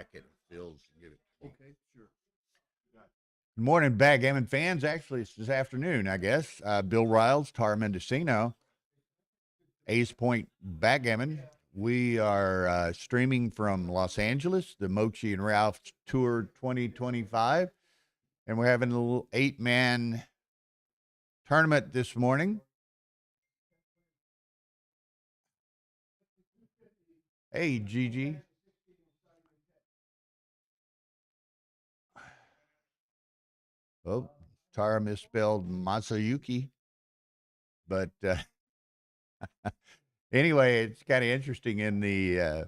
bracket fields and give it. Okay, sure. Good morning, Backgammon fans. Actually, it's this afternoon, I guess. Bill Riles, Tara Mendocino, Ace Point Backgammon. We are streaming from Los Angeles, the Mochy and Ralph Tour 2025. And we're having a little 8-man tournament this morning. Hey, Gigi. Oh, Tara misspelled Masayuki. But anyway, it's kind of interesting in the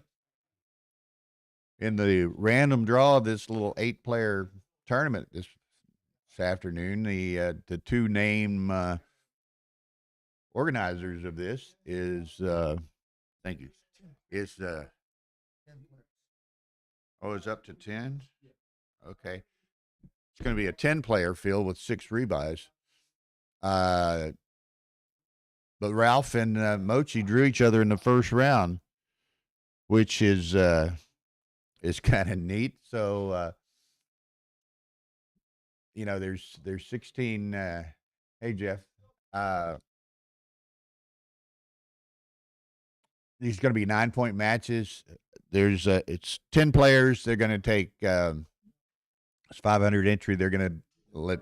random draw of this little 8-player tournament this afternoon. The two name organizers of this is thank you. It's it's up to 10. Okay, it's going to be a 10-player field with 6 rebuys. But Ralph and Mochy drew each other in the first round, which is kind of neat. So there's 16. Hey Jeff, these are going to be 9-point matches. There's it's 10 players. They're going to take it's 500 entry. They're going to let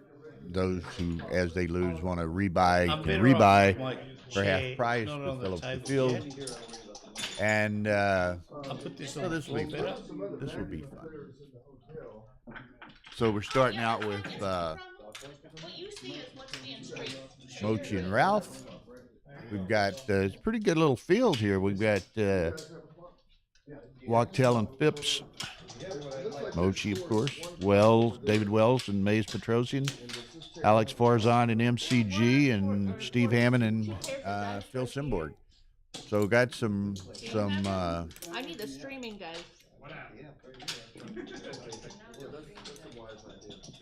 those who, as they lose, want to rebuy can rebuy for half price to fill up the field. And I'll put this on. this will be fun. This will be fun. So we're starting out with Mochy and Ralph. We've got it's a pretty good little field here. We've got Wachtel and Phipps, Mochy, of course, Wells, David Wells, and Mays Petrosian, Alex Farzan and MCG, and Steve Hammond and Phil Simborg. So got some. I need the streaming, guys.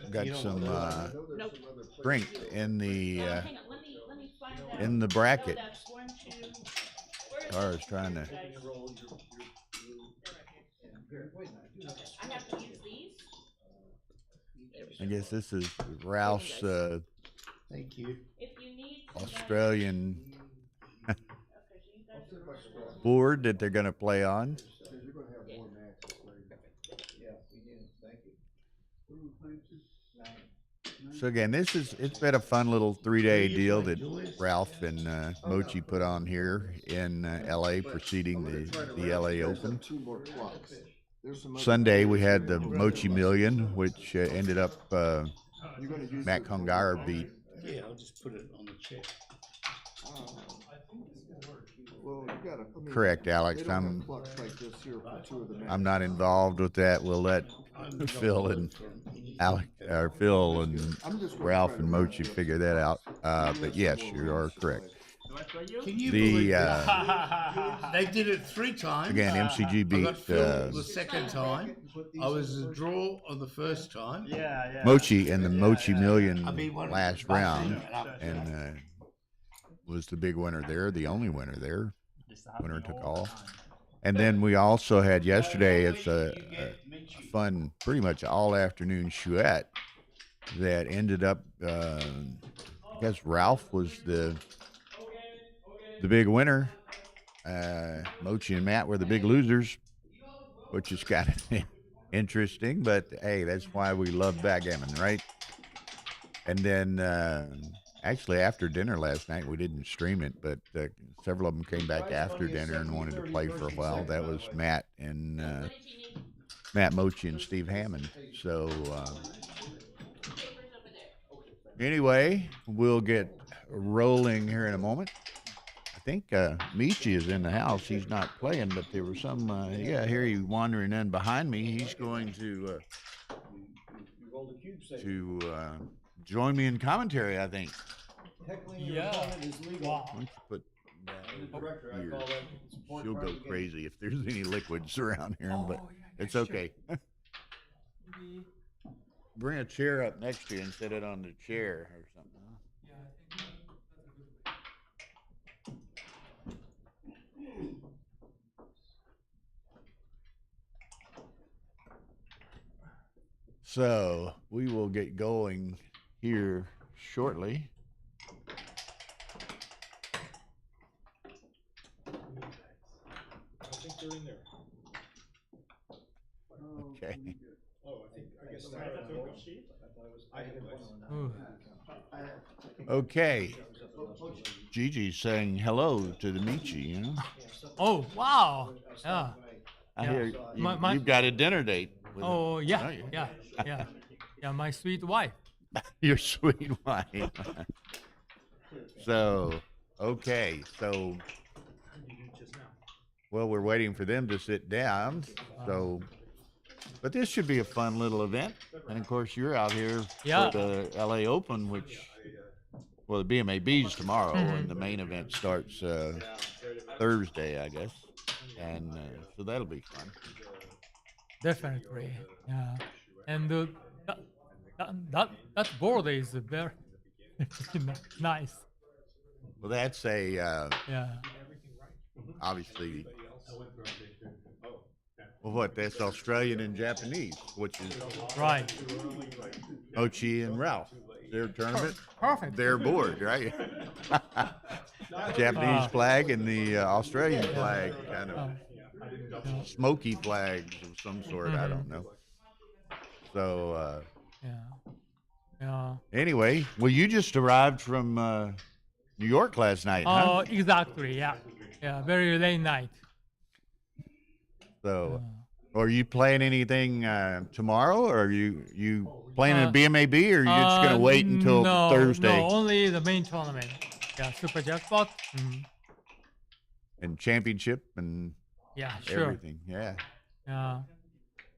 Got some Nope. strength in the Hang on, let me find out. in the bracket. That's one, two. Tara's trying to. I have to use these. I guess this is Ralph's Thank you. If you need Australian board that they're going to play on. So again, it's been a fun little 3-day deal that Ralph and Mochy put on here in LA preceding the LA Open. Sunday we had the Mochy Million, which ended up Matt Kongara beat. Yeah, I'll just put it on the chair. Correct, Alex. I'm not involved with that. We'll let Phil and Alex, or Phil and Ralph and Mochy figure that out. But yes, you are correct. Can you believe that? They did it 3 times. Again, MCG beat I got Phil the second time. I was a draw on the first time. Mochy in the Mochy Million last round, and was the big winner there, the only winner there. Winner took all. And then we also had yesterday, it's a fun, pretty much all afternoon chouette that ended up, I guess Ralph was the big winner. Mochy and Matt were the big losers, which is kind of interesting, but hey, that's why we love backgammon, right? And then actually after dinner last night, we didn't stream it, but several of them came back after dinner and wanted to play for a while. That was Matt and Matt Mochy and Steve Hammond. So anyway, we'll get rolling here in a moment. I think Mochy is in the house. He's not playing, but there was some, I hear you wandering in behind me. He's going to join me in commentary, I think. Yeah. Why don't you put that over here? She'll go crazy if there's any liquids around here, but it's okay. Bring a chair up next to you and sit it on the chair or something. Yeah, I think that's a good way. So we will get going here shortly. I think they're in there. Okay. Oh, I guess Sarah took them. I had one. Ooh. Okay. Gigi's saying hello to the Michi, you know? Oh, wow. Yeah. I Yeah. hear you, My- you've got a dinner date with Oh, yeah. don't you? Yeah. Yeah. Yeah. My sweet wife. your sweet wife. So, okay. So, well, we're waiting for them to sit down. So, but this should be a fun little event. And of course, you're out here Yeah. for the LA Open, which, well, the BMAB's tomorrow, Mhm. and the main event starts Thursday, I guess. And so that'll be fun. Definitely. Yeah. And that board is very nice. Well, that's a Yeah. obviously. Well, what? That's Australian and Japanese, which is Right. Mochy and Ralph. Their tournament, Perfect. their board, right? Japanese flag and the Australian flag, kind of Yeah. smoky flags of some sort. I don't know. So Yeah. Yeah. anyway, well, you just arrived from New York last night, huh? Exactly. Yeah. Yeah. Very late night. So, are you playing anything tomorrow, or are you playing in a BMAB, or are you just gonna wait until no, Thursday No, only the main tournament. Yeah, Super Jackpot. and championship and Yeah, sure. everything? Yeah. Yeah.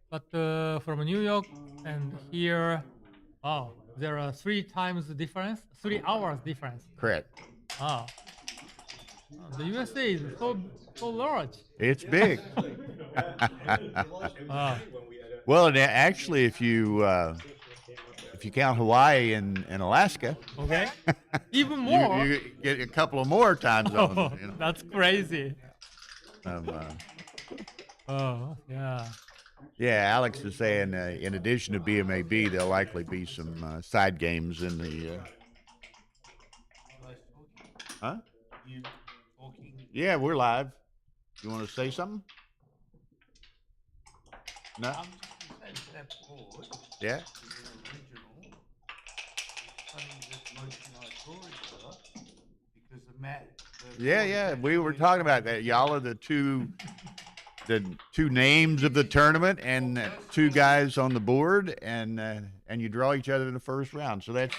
But from New York and here, wow, there are 3 times the difference, 3 hours difference. Correct. Wow. The USA is so large. It's big. Wow. Well, and actually, if you count Hawaii and Alaska, Okay. Even more. you get a couple of more time zones. Oh, You know? that's crazy. Um, Oh, yeah. yeah, Alex is saying in addition to BMAB, there'll likely be some side games in the. Huh? Yeah, we're live. You want to say something? No. Yeah. Yeah. We were talking about that. Y'all are the two names of the tournament, and 2 guys on the board, and you draw each other in the first round. So that's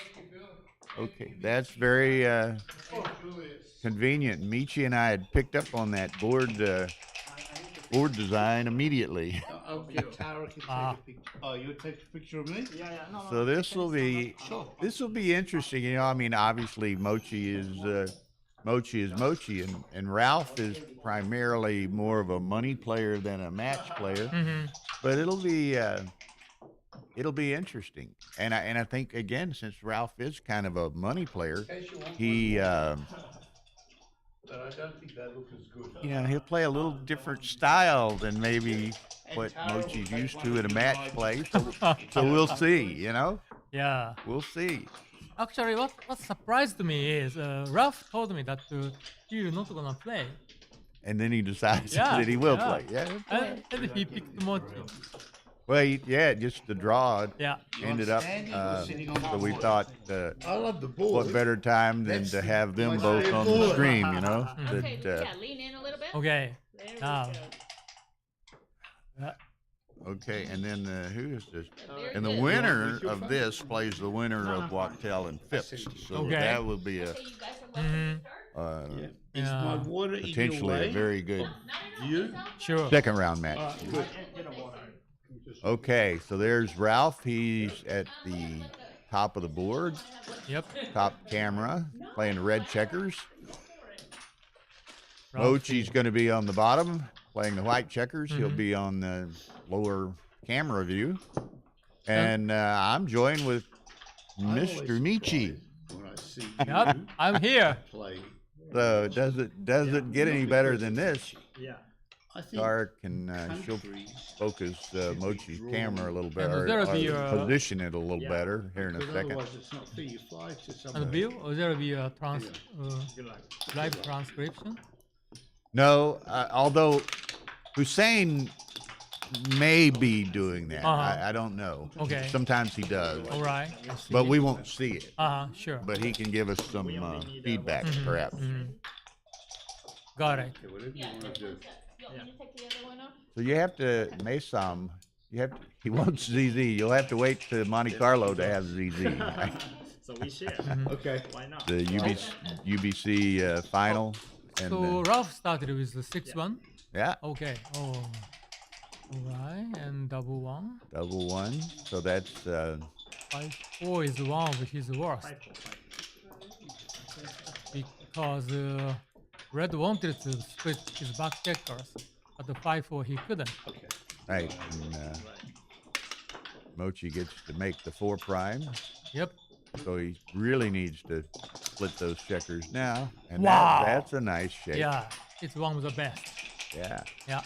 okay. That's very convenient. Michi and I had picked up on that board design immediately. Okay, Tara can take a picture. Oh, you'll take a picture of me? So this will be interesting. You know, I mean, obviously Mochy is Mochy, and Ralph is primarily more of a money player than a match player. Mm-hmm. But it'll be interesting. And I think again, since Ralph is kind of a money player, he But I don't think they look as good. he'll play a little different style than maybe what Mochy's used to in a match play. So we'll see, you know? Yeah. We'll see. Actually, what surprised me is Ralph told me that he's not gonna play. And then he decides Yeah, that he will yeah. play. Yeah. he'll play. And he picked Mochi. Well, just the draw Yeah. ended up. So we thought, I love the board. what better time than to have them both on the stream, you know? Okay, That, yeah, lean in a little bit. Okay. There we Now. go. okay, and then who is this? Very And the good. winner of this plays the winner of Wachtel and Phipps. So Okay. that will be a Okay, you guys are welcome to start. Yeah. Is Yeah. my water in your potentially way? a very good You? Sure. second round match. All right, good. Okay, so there's Ralph. He's at the top of the board, Yep. top camera, playing red checkers. Ralph. Mochy's going to be on the bottom, playing the white checkers. He'll Mhm. be on the lower camera view. And I'm joined with Mr. Michi. When I see Yep. I'm here. play. So does it get any better than this? I think dark, and she'll countries, focus Mochi's camera a little bit, And or, there'll be, position it a little better here in a because second. otherwise it's not fair. You fly to somewhere. And Bill, or there'll be a live transcription. No, although Hussein may be doing that. I don't know. Okay. Sometimes he does, All right. I see. but we won't see it. Sure. But he can give us some feedback, perhaps. Got it. Okay, whatever you want to do. You want me to take the other one off? So you have to, Mesam, he wants ZZ. You'll have to wait to Monte Carlo to have ZZ. So we share. Okay. Why not? The UBC final. And So Ralph started with the 6-1. yeah, Okay. Oh. All right. And double one. double one. So that's 5-4 is one of his worst 5-4. because Red wanted to split his back checkers, but the 5-4 he couldn't. right. And Mochi gets to make the 4 prime. Yep. So he really needs to split those checkers now. And Wow. that's a nice shape. Yeah. It's one of the best. Yeah. Yeah.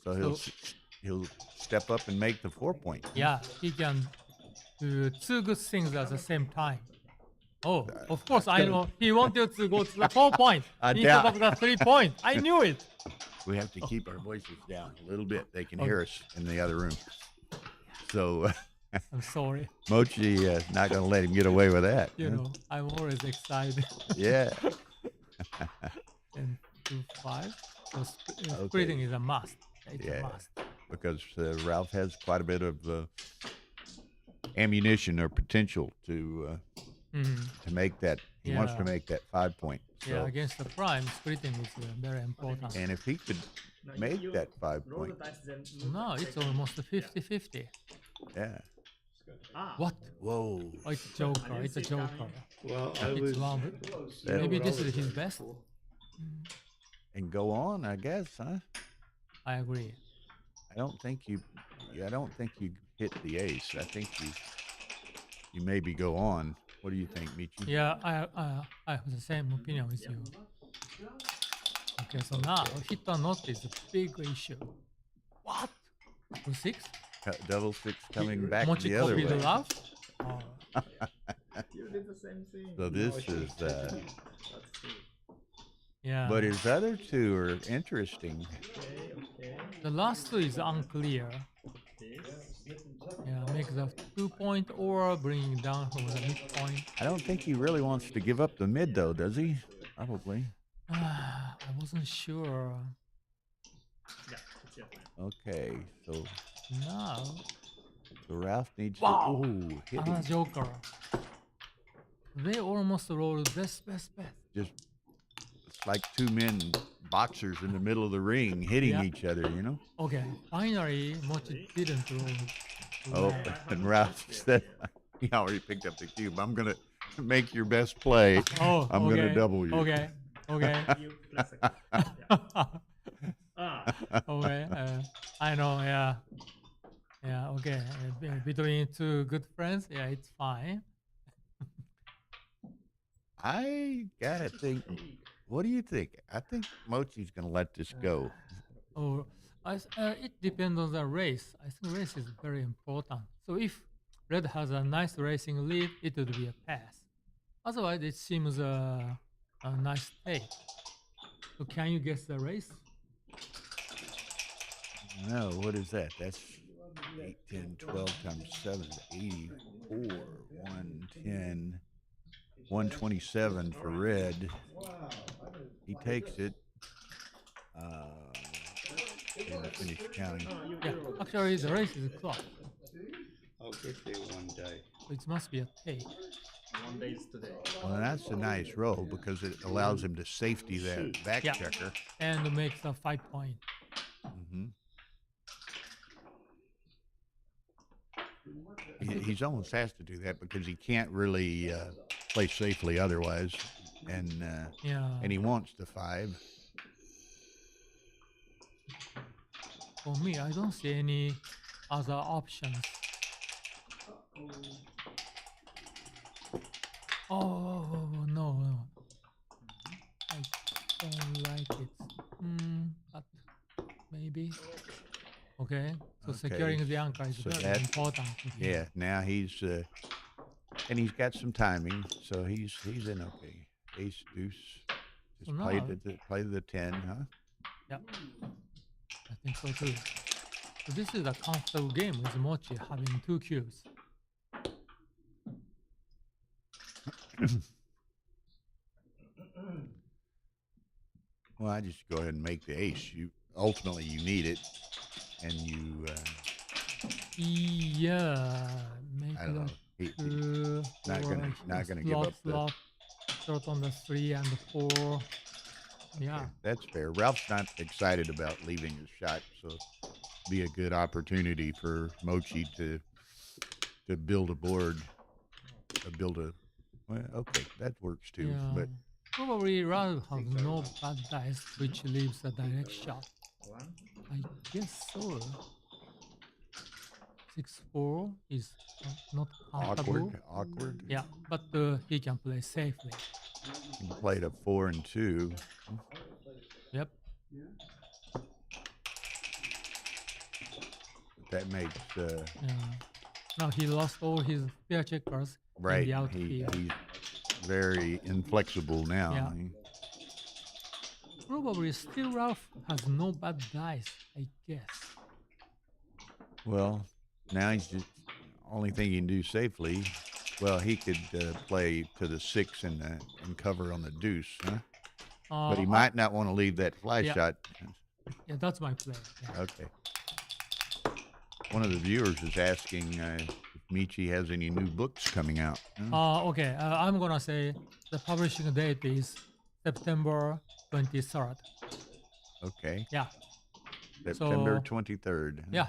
So he'll step up and make the 4 point. Yeah. He can do 2 good things at the same time. Oh, of course, I know. He wanted to go to the 4 point I instead doubt- of the 3 point. I knew it. We have to keep our voices down a little bit. They can hear us in the other room. So I'm sorry. Mochi not going to let him get away with that. You know, I'm always excited. Yeah. And 2-5. So splitting is a must. It's a Yeah. must. Because Ralph has quite a bit of ammunition or potential to make that. He wants to Yeah. make that 5 point. So, Yeah, against the prime, splitting is very important. and if he could No, make you that 5 roll the point, dice, then No, it's almost 50-50. yeah. What? Whoa. Oh, it's a joker. It's a joker. Well, I It's was. one. That- Maybe this is his best. And go on, I guess, huh? I agree. I don't think you hit the ace. I think you maybe go on. What do you think, Michi? Yeah, I have the same opinion with you. Okay, so now hit or not is a big issue. What? 2-6? Double 6 coming back Mochi the other copied way. Ralph? Oh, You did the same thing. So this is, Let's see. yeah. but his other 2 are interesting. Okay. The last 2 is unclear. This. Yeah, make the 2 point or bring it down from the midpoint. I don't think he really wants to give up the mid, though, does he? Probably. I wasn't sure. Yeah, it's your turn. Okay, so Now, Ralph needs Wow. to. Ooh, hit I'm a him. joker. They almost rolled best. Just it's like 2 men boxers in the middle of the ring hitting Yeah. each other, you know. Okay, finally, Mochi didn't roll. Oh, well. and Ralph said he already picked up the cube. I'm gonna make your best play. Oh, I'm okay. gonna double you. Okay. You plus a yeah. Okay. I know. Yeah. Yeah. Okay. Between 2 good friends, yeah, it's fine. I gotta think. What do you think? I think Mochi's gonna let this go. Oh, it depends on the race. I think race is very important. So if Red has a nice racing lead, it would be a pass. Otherwise, it seems a nice take. So can you guess the race? No, what is that? That's 8, 10, 12 times 7 is 84. 110, 127 for Red. He takes it. Didn't finish counting. Yeah, actually, the race is close. I'll get there one day. So it must be a take. One day is today. Well, that's a nice roll because it allows him to safety that back Yeah. checker. And makes a 5 point. Hmm. He's almost has to do that because he can't really play safely otherwise, and Yeah. he wants the 5. For me, I don't see any other options. Oh no. I don't like it. But Okay. So Okay, securing the anchor is so very that- important. Yeah, now he's and he's got some timing, so he's in okay. Ace deuce. Just So play now- play the 10, huh? Yeah. I think so too. So this is a comfortable game with Mochy having 2 cubes. Well, I just go ahead and make the ace. You ultimately you need it, and you Yeah. Make I don't know. the He- 2. not or gonna give up the- flop. Short on the 3 and the 4. Yeah. Okay, that's fair. Ralph's not excited about leaving his shot, so be a good opportunity for Mochy to build a board, well, okay, that works too. Yeah. But Probably Ralph has no bad dice, which leaves a direct shot. I guess so. 6-4 is not comfortable. awkward. Yeah, but he can play safely. He played a 4 and 2. Yep. That makes Yeah. Now he lost all his pair checkers in right. the outfield. He's very inflexible now. Yeah. Probably still Ralph has no bad dice, I guess. Well, now he's just only thing he can do safely. Well, he could play to the 6 and cover on the deuce, huh? But he might not want to leave that fly yeah. shot. Yeah, that's my play. Yeah. Okay. One of the viewers is asking if Michi has any new books coming out. Huh? Okay, I'm gonna say the publishing date is September 23rd. Okay. Yeah. September So- 23rd. Yeah.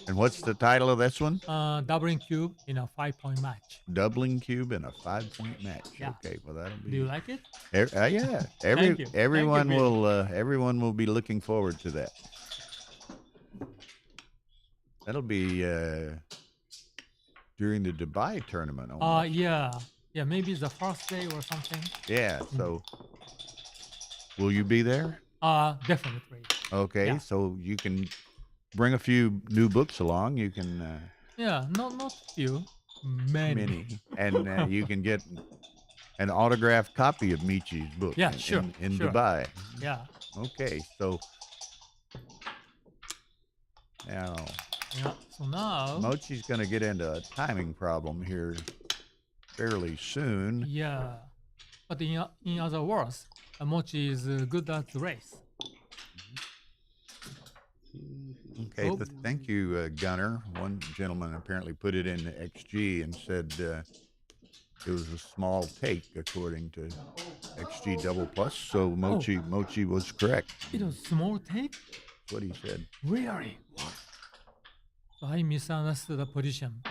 And what's the title of this one? Doubling cube in a 5-point match. Doubling cube in a 5-point match. Yeah. Okay. Well, that'll be. Do you like it? Yeah. Thank you. Everyone Thank you, Bill. everyone will be looking forward to that. That'll be during the Dubai tournament. almost. Yeah. Yeah, maybe the first day or something. Yeah. So, will you be there? Definitely. Okay. Yeah. So you can bring a few new books along. You can Yeah, not few, many. and you can get an autographed copy of Michi's book. Yeah, sure, In sure. Dubai. Yeah. Okay. So now Yeah. So now. Mochi's going to get into a timing problem here fairly soon. Yeah. But in other words, Mochi is good at the race. Okay, Oh. thank you, Gunner. One gentleman apparently put it in XG and said it was a small take according to XG double plus. So Mochi was correct. It was small take? That's what he said. Really? What? So I misunderstood the position.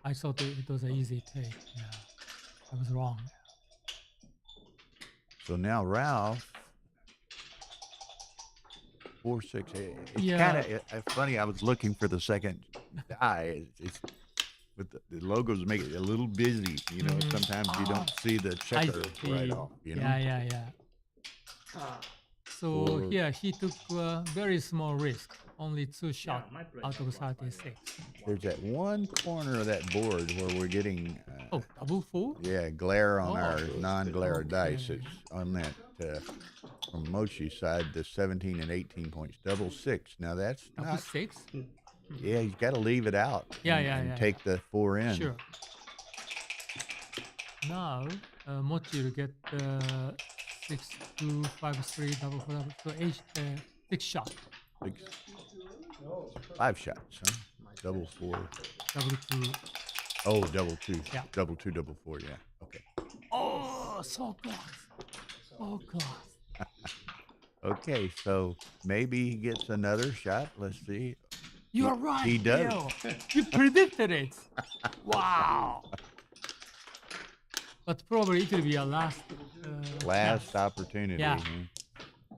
I thought it was an easy take. Yeah. I was wrong. So now Ralph, 4-6. It's Yeah. kind of funny. I was looking for the second die. It's with the logos make it a little busy. You know, Mhm. sometimes you don't see the checker see. right off. You know. Yeah. So Or- here he took a very small risk, only 2 shots out of 36. There's that one corner of that board where we're getting Oh, double 4? yeah, glare on Oh. our non-glare Okay. dice. It's on that from Mochi's side, the 17 and 18 points, double 6. Now that's Double not. 6? Yeah, he's got to leave it out. Yeah, and yeah. take the 4 in. Sure. Now, Mochi will get 6, 2, 5, 3, double 4, double. So 6 shots. 5 shots, huh? Double 4. Double 2. Oh, double 2. Yeah. Double 2, double 4. Yeah. Okay. Oh, so close. So close. Okay, so maybe he gets another shot. Let's see. You're right. he does. Bill. You predicted it. Wow. But probably it will be a last. Last chance. opportunity. Yeah. huh?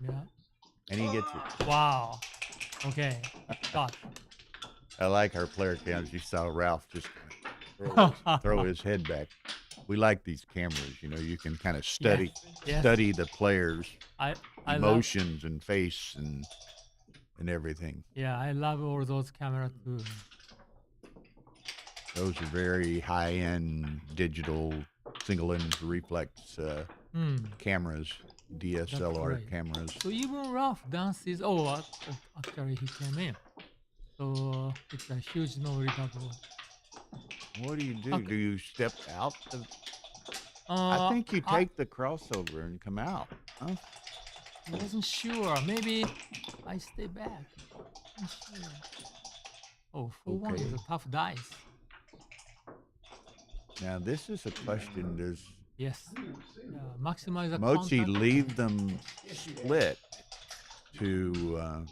Yeah. And he gets it. Wow. Okay. Got. I like our player cams. You saw Ralph just throw his head back. we like these cameras. You know, you can kind of study Yes. study the players' I love. emotions and face and everything. Yeah, I love all those cameras too. Those are very high-end digital single-lens reflex cameras, DSLR great. cameras. So even Ralph dances. Oh, actually he came in. So it's a huge no double. What do you do? Okay. Do you step out? I think you take the crossover and come out. Huh? I wasn't sure. Maybe I stay back. Not sure. Oh, 4-1 is a tough dice. Now this is a question: does Yes. Maximize the Mochi contact. leave them split to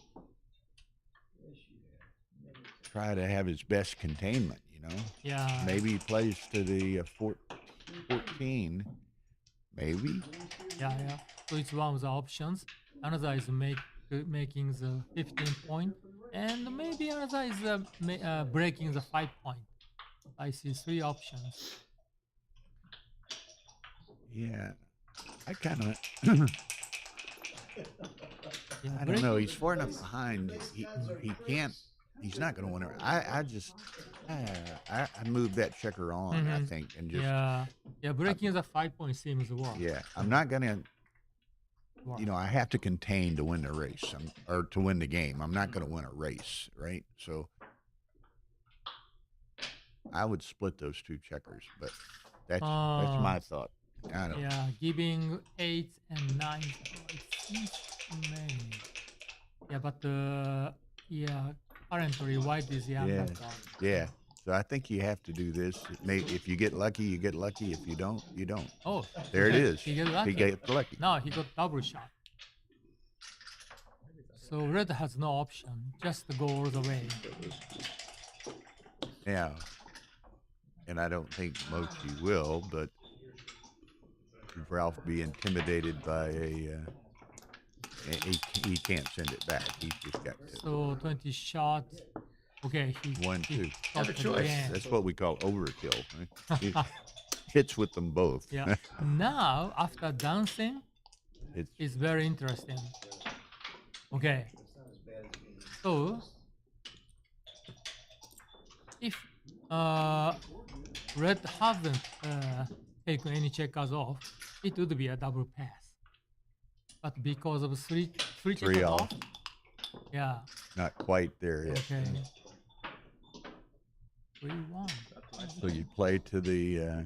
try to have his best containment? You know, Yeah. maybe he plays to the 14. Maybe. Yeah. So it's one of the options. Another is making the 15 point, and maybe another is breaking the 5 point. I see 3 options. Yeah, I kind of. Yeah, I don't know. He's far enough behind. He can't. He's not going to win. I moved that checker on. I think, and just breaking the 5 point seems work. yeah. I'm not going to. You know, I have to contain to win the race or to win the game. I'm not going to win a race, right? So I would split those 2 checkers, but that's my thought. I don't. Yeah, giving 8 and 9. It seems too many. Yeah, but currently white is the underdog. Yeah. So I think you have to do this. If you get lucky, you get lucky. If you don't, you don't. Oh, there it is. He gets lucky. He gets lucky. No, he got double shot. So red has no option, just to go all the way. Yeah. And I don't think Mochi will, but if Ralph be intimidated by he can't send it back. He's just got to. So 20 shots. Okay, he 1, 2. Have a choice. That's what we call overkill. Right? He hits with them both. Yeah. Now after dancing, it's very interesting. Okay. So if red hasn't taken any checkers off, it would be a double pass. But because of three checkers off, yeah. Not quite there yet. Okay. 3-1. So you play to the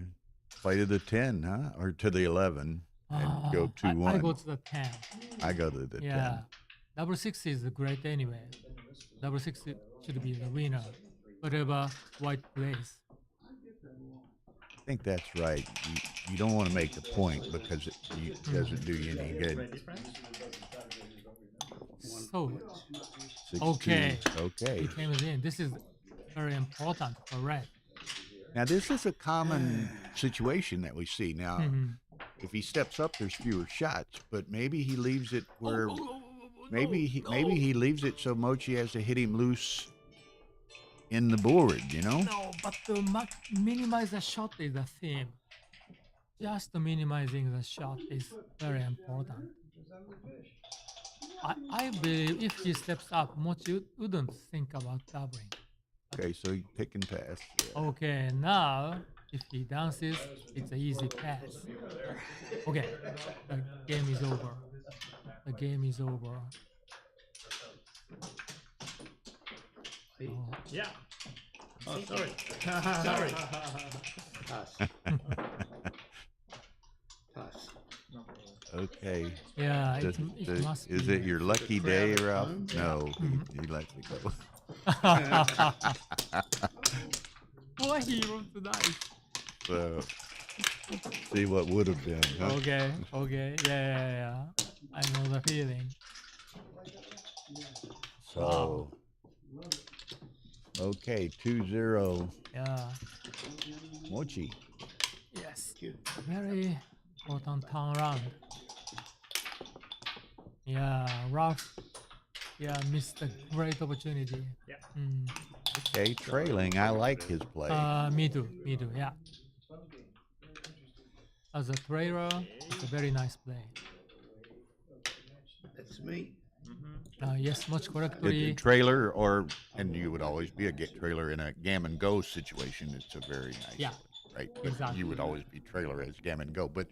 10, huh? Or to the 11 and go 2-1. I go to the 10. I go to the 10. Double 6 is great anyway. Double 6 should be the winner, whatever white plays. I think that's right. You don't want to make the point because it doesn't do you any good. So, 6-2. okay. Okay. He came in. This is very important for red. Now this is a common situation that we see. Now, if he steps up, there's fewer shots, but maybe he leaves it where maybe he leaves it so Mochi has to hit him loose in the board, you know? No, but to minimize the shot is the theme. Just minimizing the shot is very important. I believe if he steps up, Mochi wouldn't think about doubling. Okay, so you pick and pass. Yeah. Okay, now if he dances, it's an easy pass. Okay, the game is over. The game is over. Oh. Yeah. Oh, sorry. Sorry. Pass. Pass. Okay. Yeah, it must is be. it your lucky day, Ralph? No, he lets me go. Why he rolled the dice? So, see what would have been. Huh? Okay. Yeah. I know the feeling. So, okay, 2-0. Yeah. Mochi. Yes. Very important turnaround. Yeah, Ralph. Yeah, missed a great opportunity. Yeah. Okay, trailing. I like his play. Me too. Yeah. as a trailer, it's a very nice play. That's me. Yes, much The correctly. trailer, and you would always be a get trailer in a gammon go situation. It's a very nice Yeah, play, right? But exactly. you would always be trailer as gammon go. But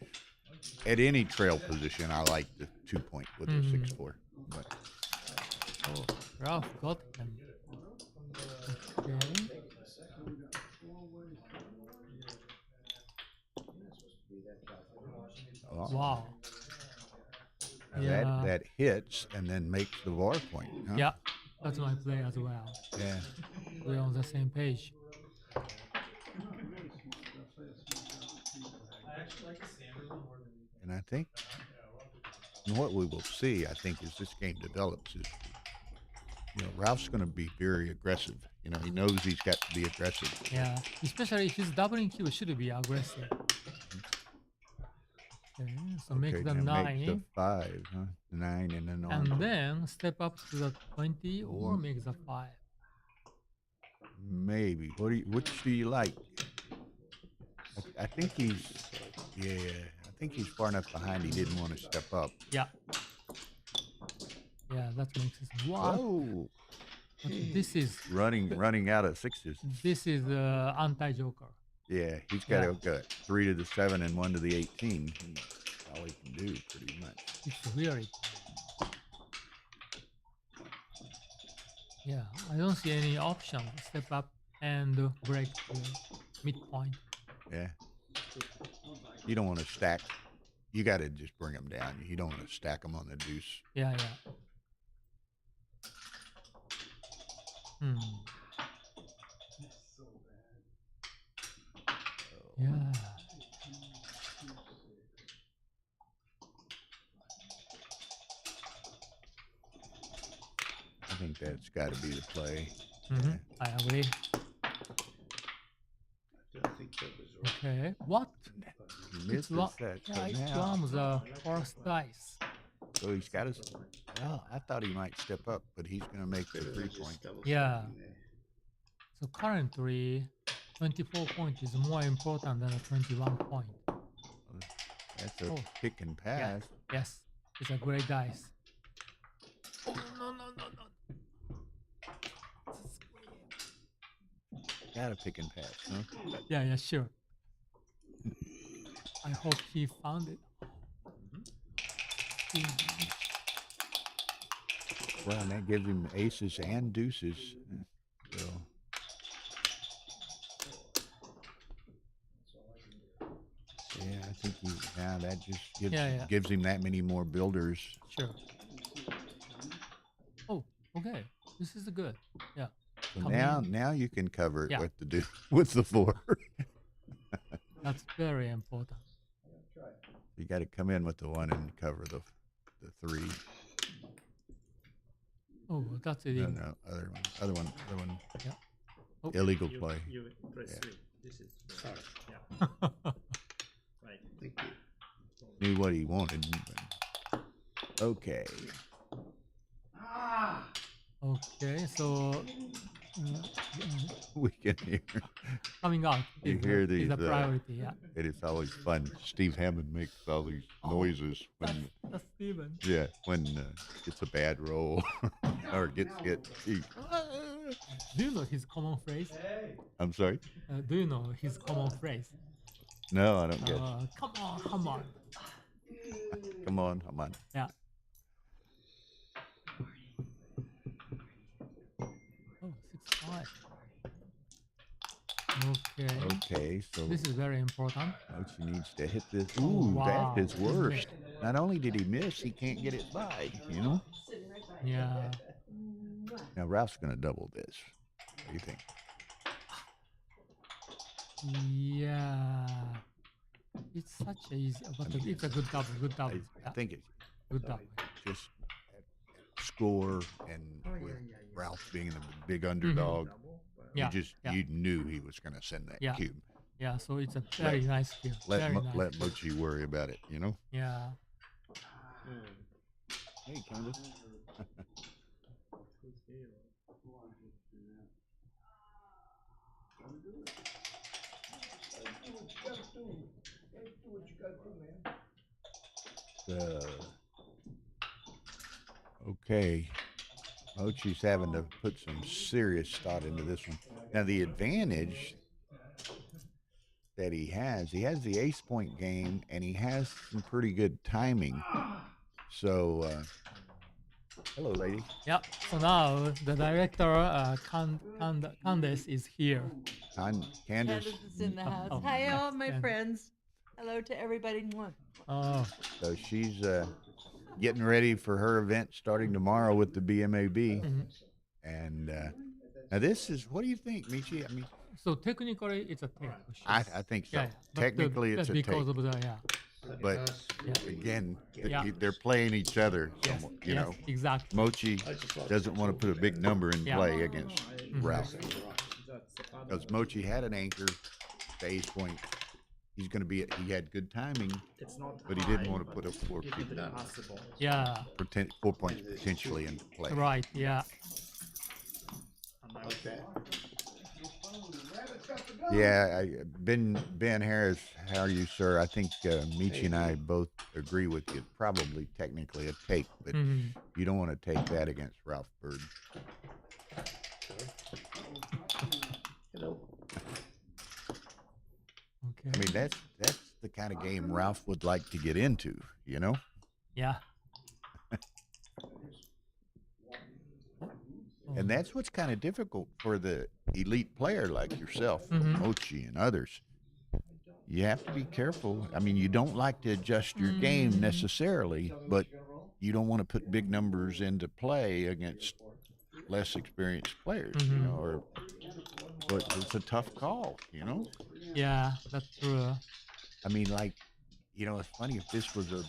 at any trail position, I like the 2 point with the 6-4. But Oh, Ralph got him. Okay. Wow. now Yeah. that hits and then makes the VAR point. Huh? Yeah, that's my play as well. Yeah. We're on the same page. And I think what we will see, I think, as this game develops is, Ralph's going to be very aggressive. He knows he's got to be aggressive. Yeah, especially his doubling cube should be aggressive. Okay, so make the now 9. Make the 5, huh? 9 and then on. And then step up to the 20 or make the 5. Maybe. Which do you like? I think he's far enough behind. He didn't want to step up. Yeah. Yeah, that makes sense. Wow. Oh, But this is running out of 6s. This is anti-joker. Yeah, he's got to go 3 to the 7 and 1 to the 18. That's all he can do, pretty much. It's weird. Yeah, I don't see any option. Step up and break the midpoint. Yeah. You don't want to stack. You got to just bring them down. You don't want to stack them on the deuce. Yeah, yeah. Yeah. I think that's got to be the play. I agree. I think that was right. Okay. What? He missed the set. Yeah, it now, comes the first dice. so he's got his. Well, I thought he might step up, but he's going to make the 3 point. Yeah. So currently, 24 point is more important than a 21 point. That's a pick and pass. Yeah. Yes, it's a great dice. Oh, no. Got a pick and pass, huh? Yeah, sure. I hope he found it. Well, and that gives him aces and deuces. So. Yeah, I think that just gives him that many more builders. Sure. Oh, okay. This is good. Yeah. So now you can cover it Yeah. with with the 4. That's very important. You got to come in with the 1 and cover the 3. Oh, that's it. No, other one. Yeah. Oh. Illegal play. You press Yeah. 3. This is Sorry. yeah. Right. Thank you. Knew what he wanted. But... Okay. Okay, so We can hear. coming out You is hear is these, a priority. Yeah. And it's always fun. Steve Hammond makes all these noises when, That's Steven. when it's a bad roll or gets hit. Do you know his common phrase? I'm sorry. Do you know his common phrase? No, I don't get. Come on, come on. Come on, come on. Yeah. Oh, 6-5. Okay. Okay, so This is very important. Mochi needs to hit this. Oh, Ooh, wow. that is worst. Not only did he miss, he can't get it by. Yeah. Now Ralph's going to double this. What do you think? Yeah. It's such a easy, but it's a good double. Good double. I think it's Good double. just score, and with Ralph being the big underdog, Yeah. you knew he was going to send that Yeah. cube. Yeah. So it's a very nice skill. Very nice. Let Mochi worry about it. Yeah. Hey, Candace. Uh, okay. Mochy's having to put some serious thought into this one. Now, the advantage that he has the ace point game, and he has some pretty good timing. So, hello, lady. Yeah. So now the director, Candace, is here. Candace. Candace is in the house. Oh, Hi, all my Candace. friends. Hello to everybody. Mwah. Oh, So she's getting ready for her event starting tomorrow with the BMAB. And now this is, what do you think, Michi? I mean, so technically it's a take. for sure. I think so. Yeah, but Technically, it's a because take. of the But Yeah. again, Yeah. they're playing each other. Yes, You yes, know, exactly. Mochi doesn't want to put a big number in Yeah. play against Ralph. Because Mochi had an anchor, the ace point. He's going to be, he had good timing, but he didn't want to put a 4 Yeah. 4 points potentially into play. Right. Yeah. Yeah, Ben Harris, how are you, sir? I think Michi and I both agree with you. Probably technically a take, but you don't want to take that against Ralph Burd. Hello. Okay. I mean, that's the kind of game Ralph would like to get into, you know? Yeah. And that's what's kind of difficult for the elite player like yourself, Mochi and others. You have to be careful. I mean, you don't like to adjust your game necessarily, but you don't want to put big numbers into play against less experienced players, you know, but it's a tough call, you know? Yeah, that's true. I mean, like, you know, it's funny, if this was a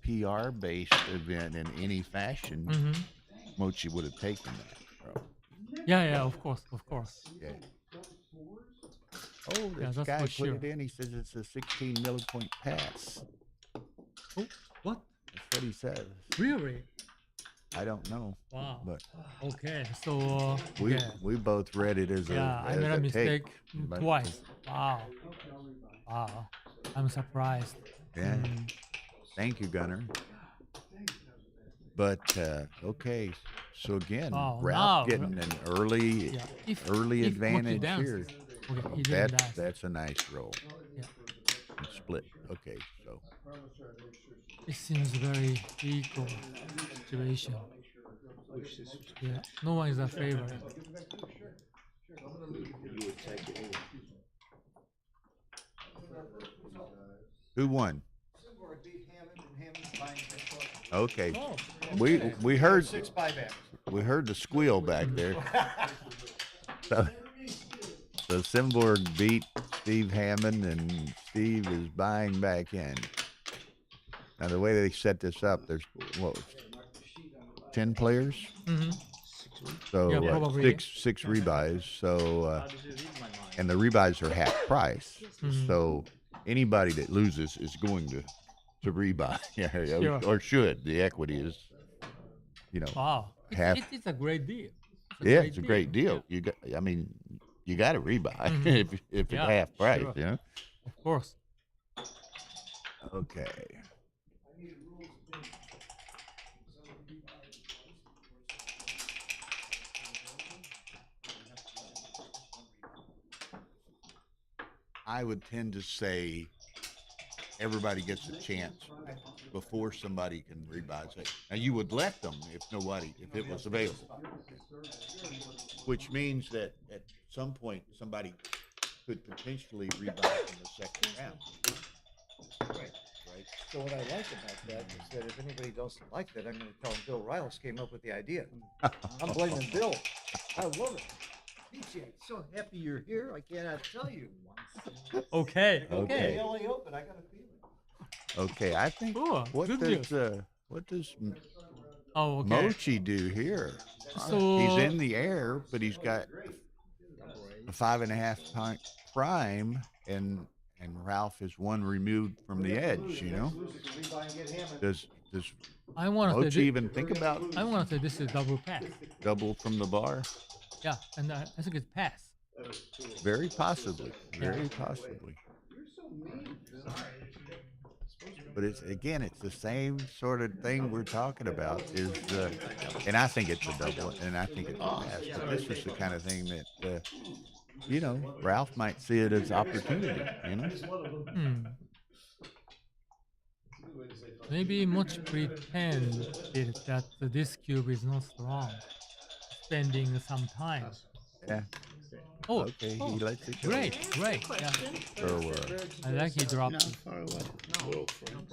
PR-based event in any fashion, Mochi would have taken that, bro. Yeah, of course. Yeah. Oh, Yeah, this that's guy for put sure. it in. He says it's a 16 millipoint pass. Oh, what? That's what he says. Really? I don't know. Wow. But Okay, so we both read it as yeah, I as made a mistake But- twice. Wow. I'm surprised. Yeah. Thank you, Gunner. But okay, so again, Oh, Ralph now- getting an early Yeah. If early if Mochi advantage dances, here. Okay, he didn't dance. That's a nice roll. Yeah. And split. Okay, so It seems very equal situation. Yeah, no one is a favorite. who won? Okay, we heard the squeal back there. So Simborg beat Steve Hammond, and Steve is buying back in. Now the way they set this up, there's 10 players. So Yeah, probably. six rebuys. So and the rebuys are half price. So anybody that loses is going to rebuy, Sure. or should. The equity is, Wow, half. it's a great deal. It's a great deal. You got, I mean, you got to rebuy if it's Yeah, half price, sure. you know. Of course. Okay. I would tend to say everybody gets a chance before somebody can rebuy. Now you would let them if it was available, which means that at some point somebody could potentially rebuy in the second round. Right. So what I like about that is that if anybody doesn't like that, I'm going to tell them Bill Riles came up with the idea. I'm blaming Bill. I love it. DJ, so happy you're here. I cannot tell you. Okay. Okay. The LA Open, I got a feeling. Okay, I think Oh, what good does Oh, okay. Mochi do here? So He's in the air, but he's got a 5.5 point prime, and Ralph is one removed from the edge. You know, does I want to Mochi say even think about I want to say this is double pass. double from the bar? Yeah, and I think it's pass. Very possibly. Very possibly. But it's the same sort of thing we're talking about. And I think it's a double, and I think it's a pass. But this is the kind of thing that Ralph might see it as opportunity. Maybe Mochi pretended that this cube is not strong, spending some time. Yeah. Oh, Okay, oh, he lets it go. great. Yeah. So, I like he dropped Not it. far away. World friends.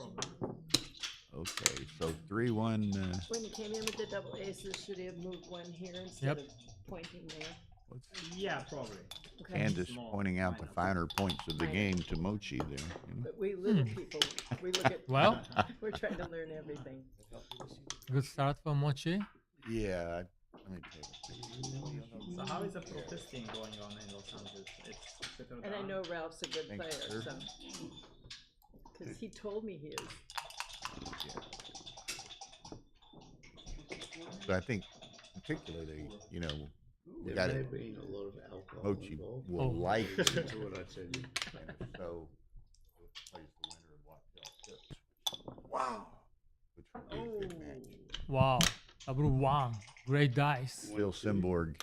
okay, so 3-1. When he came in with the double aces, should he have moved one here instead Yep. of pointing there? Yeah, probably. Okay. Candace pointing out the finer points of the game to Mochi there. But we little people, we look at, Well, we're trying to learn everything. good start for Mochi. Yeah. Let me take a picture. So how is the protesting going on in Los Angeles? It's settled And I down? know Ralph's a good Thanks, player, sir. so. Because he told me he is. So I think, particularly, we There got may it. have been a lot of alcohol Mochi involved. will Oh. like it. That's what I tell you. And so, it plays the winner of Wachtell Tips. Wow. Which would be a big match. Wow, double one. Great dice. Phil Simborg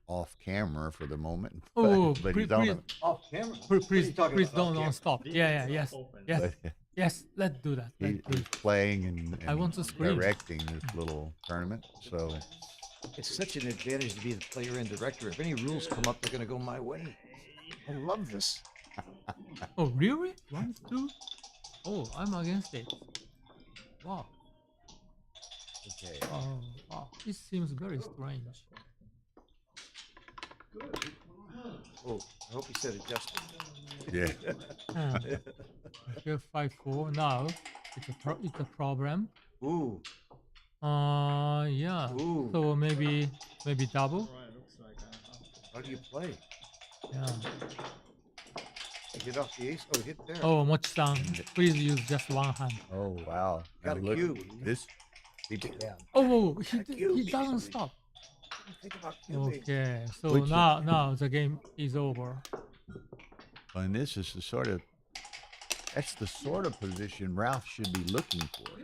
off camera for the moment. Oh, but he's on a, Off camera. Please talking don't about? stop. Yeah, yes, Open. yes, but yes. Let's do that. Let's do he's it. playing and I want to scream. directing this little tournament. So It's such an advantage to be the player and director. If any rules come up, they're going to go my way. I love this. Oh, really? 1, 2. Oh, I'm against it. Wow. okay. Oh, wow. This seems very strange. Oh, I hope he said adjusted. Yeah. Here 5-4. Now it's a problem. Ooh, Yeah. Ooh. So maybe double. Right, looks like how do you play? Yeah. Get off the ace. Oh, hit there. Oh, Mochi-san, please use just one hand. Oh wow. Got And a look, cue. this keep it down. Oh, you. he doesn't stop. Think about cubing. Okay, so Which- now the game is over. And this is that's the sort of position Ralph should be looking for.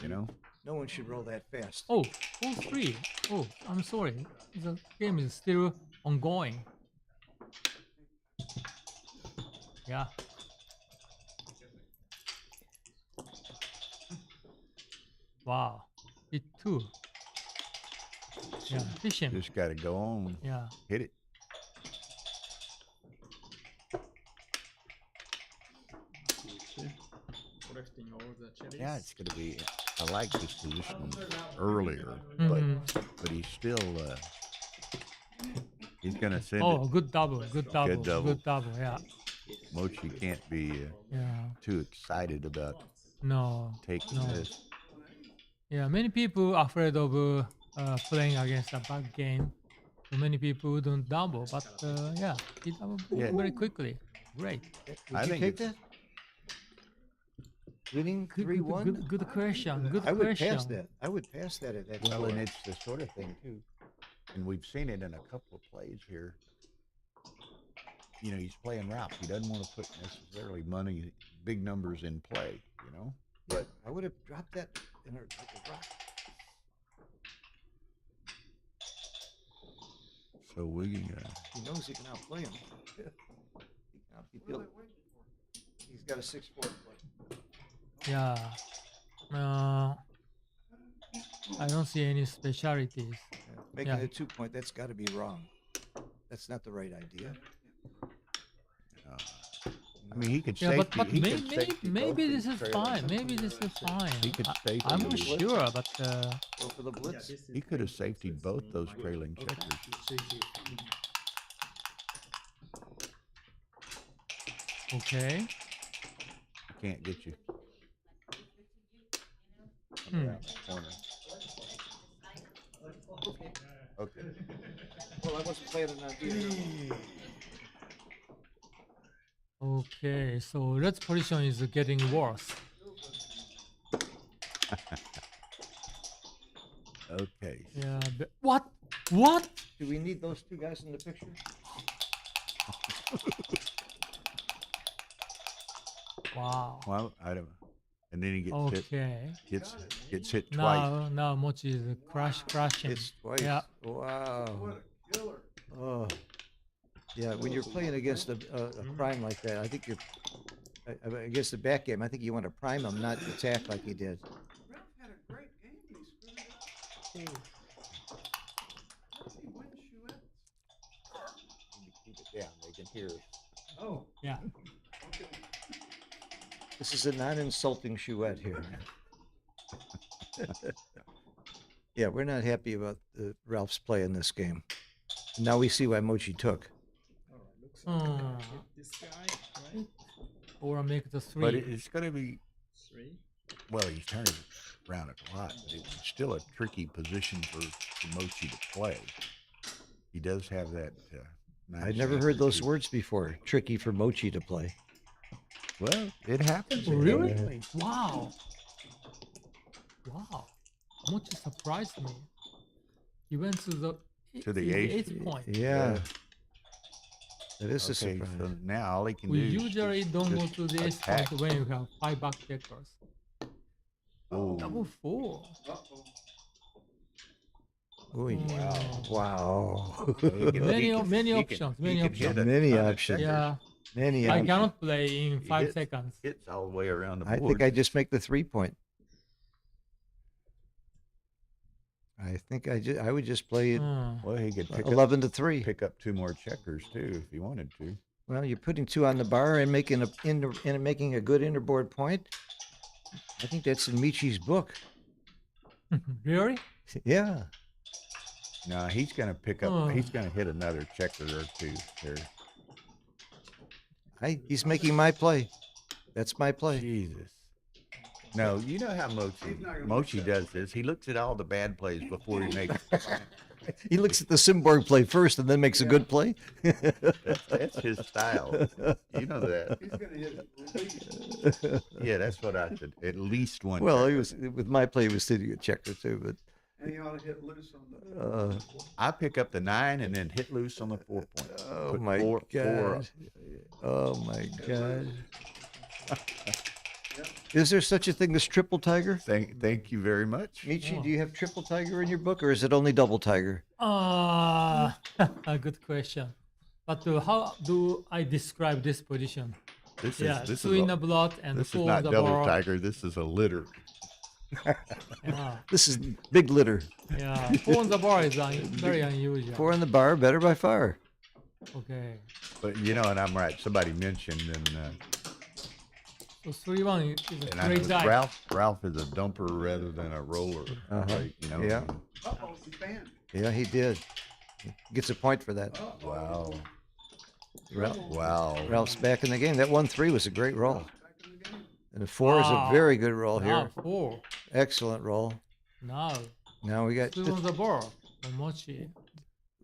Yeah, no one should roll that fast. Oh, 4-3. Oh, I'm sorry. The game is still ongoing. Yeah. Wow. Hit 2. Yeah, efficient. Just got to go on, Yeah. hit it. collecting all the cherries. Yeah, it's gonna be. I like this position earlier, Mhm. but he's still. He's gonna send Oh, it. good double. Good double. double. Good double. Yeah. Mochi can't be Yeah. too excited about No. taking No. this. Yeah. Many people are afraid of playing against a bad game. So many people don't double, but yeah, he doubled Yeah. very quickly. Great. Would I you think take it's- that? Winning Good, 3-1? good question. Good I would question. pass that. I would pass that at that Well, score. and it's the sort of thing too, and we've seen it in a couple of plays here. He's playing Ralph. He doesn't want to put necessarily big numbers in play. But I would have dropped that in a rock. So we. He knows he can outplay him. He's got a 6-4 play. Yeah. I don't see any specialities. Yeah. Making Yeah. a 2-point, that's got to be wrong. That's not the right idea. I mean, he could Yeah, safety. but he could safety maybe both this his is trailers. fine. Maybe this is fine. He could safety. I'm not those. sure, but Go for the blitz. He could have safetied both those trailing checkers. okay. Can't get you. Corner. Okay. Well, I wasn't planning on doing Okay, so red's position is getting worse. Okay. Yeah. What? What? Do we need those two guys in the picture? Wow. Well, I don't. And then he gets Okay. gets hit twice. Now Mochi is crushing. It's twice. Yeah. Wow. Oh. Yeah, when you're playing against a prime like that, I think you're against the backgammon. I think you want to prime him, not attack like he did. Ralph had a great game. He screwed it up. How does he win Chouettes? Keep it down. They can hear us. Oh, Yeah. okay. This is a non-insulting chouette here. Yeah, we're not happy about Ralph's play in this game. Now we see why Mochi took. Alright, looks like Hmm. I hit this guy, right? Or make the 3. But it's going to be. 3. Well, he's turning around a lot, but it's still a tricky position for Mochi to play. He does have that. I'd never heard those words before. Tricky for Mochi to play. Well, it happens. Really? Wow. Wow. Mochi surprised me. He went to the eighth point. Yeah. That is a Okay, surprise. so now all he can We do is usually don't go just to the eighth attack. point when you have 5 back checkers. Oh, Double 4. Uh-oh. Ooh, wow. Many He options. Many can hit options. a Many ton of options. checkers. Yeah. Many I options. cannot play in 5 hit- seconds. Hits all the way around the I board. think I just make the 3-point. I think I would just play it Well, he could pick 11 to 3. pick up 2 more checkers too if he wanted to. Well, you're putting 2 on the bar and making making a good interboard point. I think that's in Michi's book. Really? Yeah. No, he's going to pick up. Oh. He's going to hit another checker or 2 there. He's making my play. That's my play. Jesus. No, you know how Mochi does this. He looks at all the bad plays before he makes. He looks at the Simborg play first and then makes a good play. That's his style. You know that. He's gonna hit it at least. Yeah, that's what I said. At least one. Well, checker. he was with my play. He was sitting a checker too, but And he ought to hit loose on the. I pick up the 9 and then hit loose on the 4-point. oh Put my four god! Oh my god! Is there such a thing as triple tiger? Thank you very much. Michi, do you have triple tiger in your book, or is it only double tiger? A good question. But how do I describe this position? This Yeah, is 2 in the blot and this is 4 on not the double bar. tiger. This is a litter. Yeah, This is big litter. yeah. 4 on the bar is very unusual. 4 on the bar, better by far. Okay. But you know, and I'm right. Somebody mentioned, So 3-1 is a and I great know die. Ralph is a dumper rather than a roller. Right, you know? Yeah. Uh-oh, he banned. Yeah, he did. He gets a point for that. Wow. Ralph, Wow. Ralph's back in the game. That 1-3 was a great roll. Back in the game. And the 4 is a Wow. very good roll Now here. 4. Excellent roll. Now Now we got. 2 on the bar. for Mochi.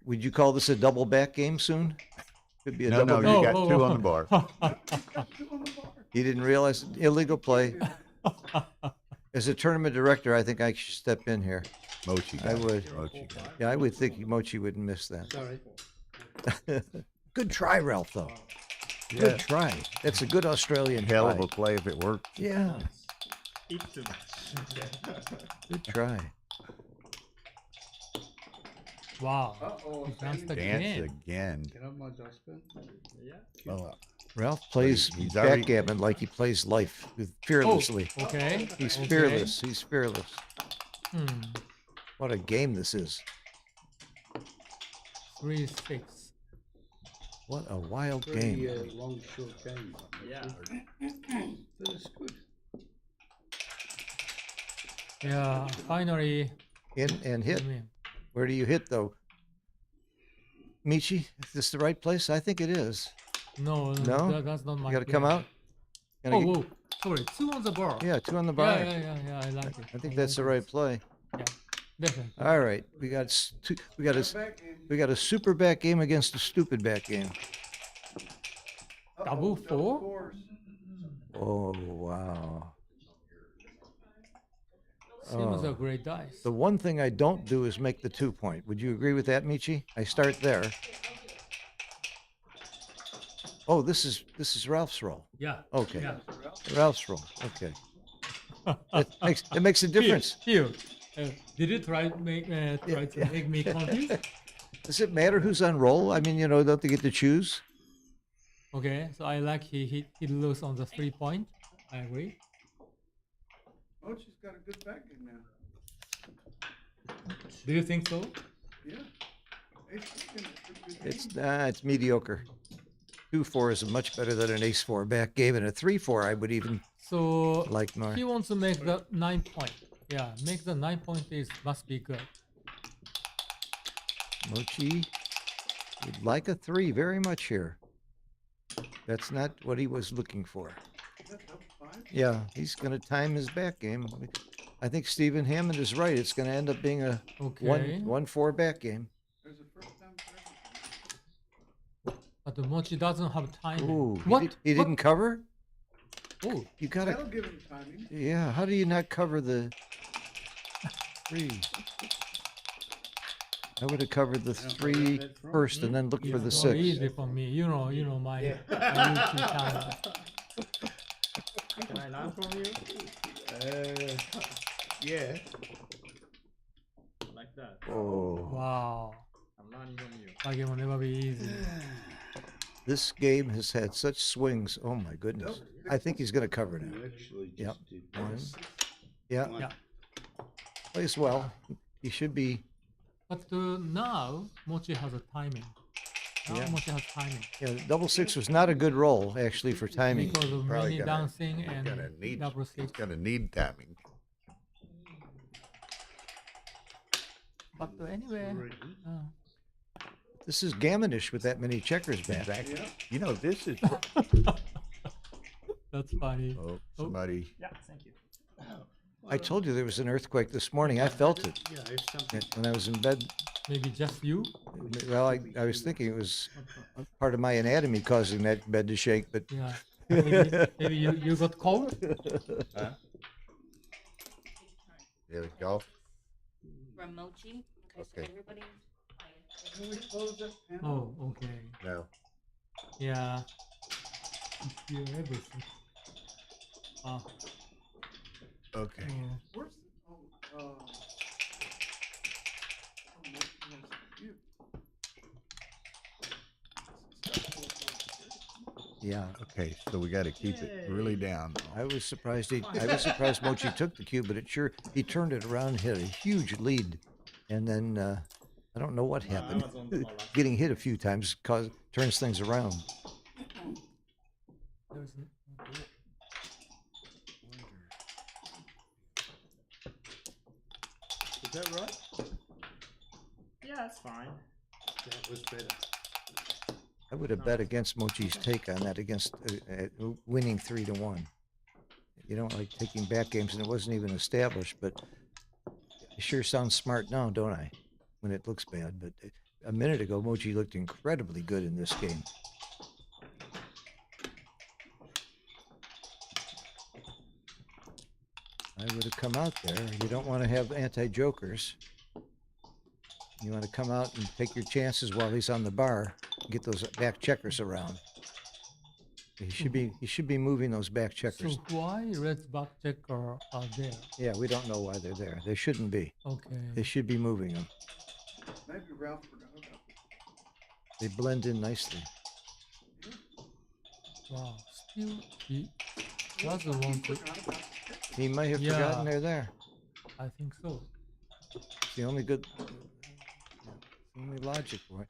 Would you call this a double back game soon? Could be a No, double. no, you back. got 2 on the bar. Two on the bar. He didn't realize illegal play. As a tournament director, I think I should step in here. Mochi. I got it. would. Mochi got it. Yeah, I would think Mochi wouldn't miss that. Sorry. Good try, Ralph, though. Yeah. Good try. That's a good Australian Hell of try. a play if it worked. Yeah, Eat too much. good try. Wow. Uh-oh. He danced Dance again. again. Get up my dustbin. Yeah. Well, Ralph plays he's already- backgammon like he plays life, fearlessly. Oh, okay. He's okay. fearless. He's fearless. Hmm. What a game this is. 3-6. What a wild Pretty game. long, short game. Yeah. That's good. Yeah. Finally. In and hit. I mean, Where do you hit, though? Michi, is this the right place? I think it is. no, No? that's not my. You got to come play. out? Gonna Oh, get- whoa. Sorry. 2 on the bar. Yeah, 2 on the bar. Yeah. I like it. I think that's the right play. Yeah. Definitely. All right, we got Back game. we got a super back game against a stupid back game. Uh-oh, Double four? fours. Oh wow! Seems Oh. a great dice. The one thing I don't do is make the 2-point. Would you agree with that, Michi? I start there. Oh, this is Ralph's roll. Yeah. Okay, Yeah. Ralph's roll. Okay, it makes a difference. Here. Did you try to yeah. make me confused? Does it matter who's on roll? I mean, don't they get to choose? Okay, so I like he lose on the 3 point. I agree. Mochi's got a good back game now. Do you think so? Yeah. Ace queen is a pretty good game. It's mediocre. 2-4 is much better than an ace-4 back game, and a 3-4 I would even So like more. he wants to make the 9 point. Yeah, make the 9 point is must be good. Mochi would like a 3 very much here. That's not what he was looking for. Is that double five? Yeah, he's going to time his back game. I think Stephen Hammond is right. It's going to end up being a Okay. 1-4 back game. There's a first time for everything. But the Mochi doesn't have timing. Ooh, What? he didn't cover? Oh, You got to. That'll give him timing. Yeah, how do you not cover the 3? I would have covered the 3 first and then looked for the it's 6. so easy for me. You know my YouTube channel. Can I learn from you? Yeah. Like that. Oh, Wow. I'm learning from you. Backgammon will never be easy. this game has had such swings. Oh my goodness. I think he's going to cover now. Actually just Yep. did One. this. Yeah, Yeah. plays well. He should be. But now Mochi has a timing. Now Yeah. Mochi has timing Yeah, double 6 was not a good roll actually for timing. because of Probably many gonna- dancing and Gonna need. double He's 6. gonna need timing. But anyway, This is gammonish with that many checkers back. Exactly. Yeah. You know, this is. that's funny. Oh, somebody. Yeah, thank you. I told you there was an earthquake this morning. I felt it Yeah, if something. when I was in bed. Maybe just you. Well, I was thinking it was part of my anatomy causing that bed to shake, but Yeah. Maybe you got cold. Huh? Yeah, golf. From Mochi. Okay, Okay. so everybody. Can we close that panel? Oh, okay. No. Yeah. You feel everything. Ah. Okay. Oh. Where's the, Mochi has the cube. yeah. Okay. So we got to keep it really down. I was surprised Mochi took the cube, but he turned it around, hit a huge lead, and then I don't know what happened. Getting hit a few times turns things around. There's Is that right? Yeah, it's fine. That was better. I would have bet against Mochi's take on that, against winning 3-1. You don't like taking back games, and it wasn't even established, but it sure sounds smart now, don't I? When it looks bad, but a minute ago, Mochi looked incredibly good in this game. I would have come out there. You don't want to have anti-jokers. You want to come out and take your chances while he's on the bar and get those back checkers around. He should be moving those back checkers. So why red back checker are there? Yeah, we don't know why they're there. They shouldn't be. Okay. They should be moving them. Maybe Ralph forgot about it. They blend in nicely. Wow. Still, he doesn't want to. Forgot about it. He might have Yeah. forgotten they're there. I think so. It's the only good, only logic for it.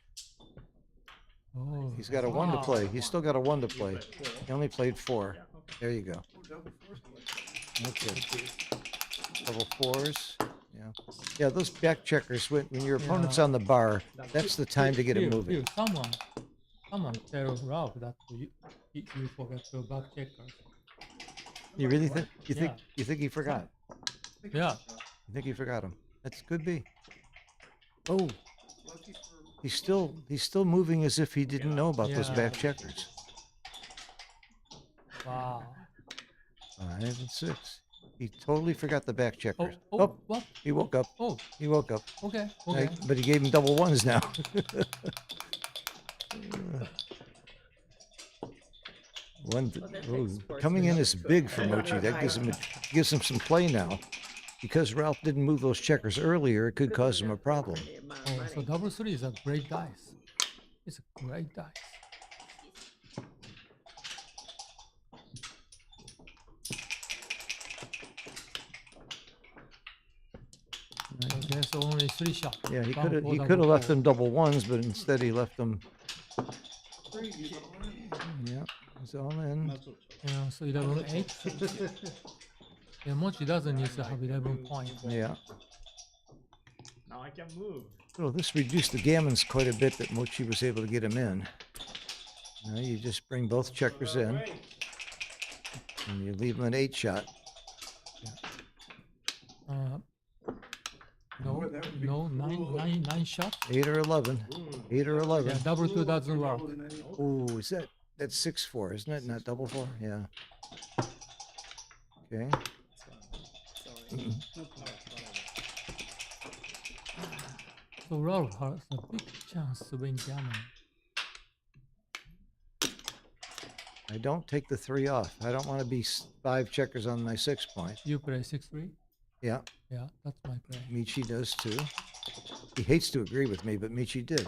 Oh. He's got a 1 to wow. play. He's still got a 1 to play. He only played 4. There you go. Oh, double fours play. Okay. Double 4s. Yeah. Yeah, those back checkers, when your opponent's Yeah. on the bar, that's the time to get it moving. Someone tell Ralph that you forgot your back checkers. You really think? Yeah. You think he forgot? Yeah. You think he forgot him? That could be. Oh, Lucky for he's still moving as if he didn't know about those Yeah. back checkers. Wow. 5 and 6. He totally forgot the back checkers. What? He woke up. Oh, He woke up. okay. But he gave him double 1s now. One, Well, that oh, takes sports coming in to is big for Mochi. That gives him some play now. Because Ralph didn't move those checkers earlier, it could cause him a problem. The amount of Oh, money. so double three is a great dice. It's a great dice. So there's only 3 shots. Yeah, he One could have for he double could have left four. them double ones, but instead he left them. Yeah, it's all in. Yeah, so 11-8. Yeah, Mochi doesn't need to have 11 points. Yeah. Now I can move. So this reduced the gammons quite a bit that Mochi was able to get him in. Now you just bring both checkers in, and you leave him an 8 shot. No, nine shots. 8 or 11. 8 or 11. Yeah, double two doesn't work. Oh, is that's 6-4, isn't it? Not double 4? Yeah. Okay. So Ralph has a big chance to win gammon. I don't take the 3 off. I don't want to be 5 checkers on my 6 point. You play 6-3? Yeah, Yeah, that's my play. Michi does too. He hates to agree with me, but Michi did.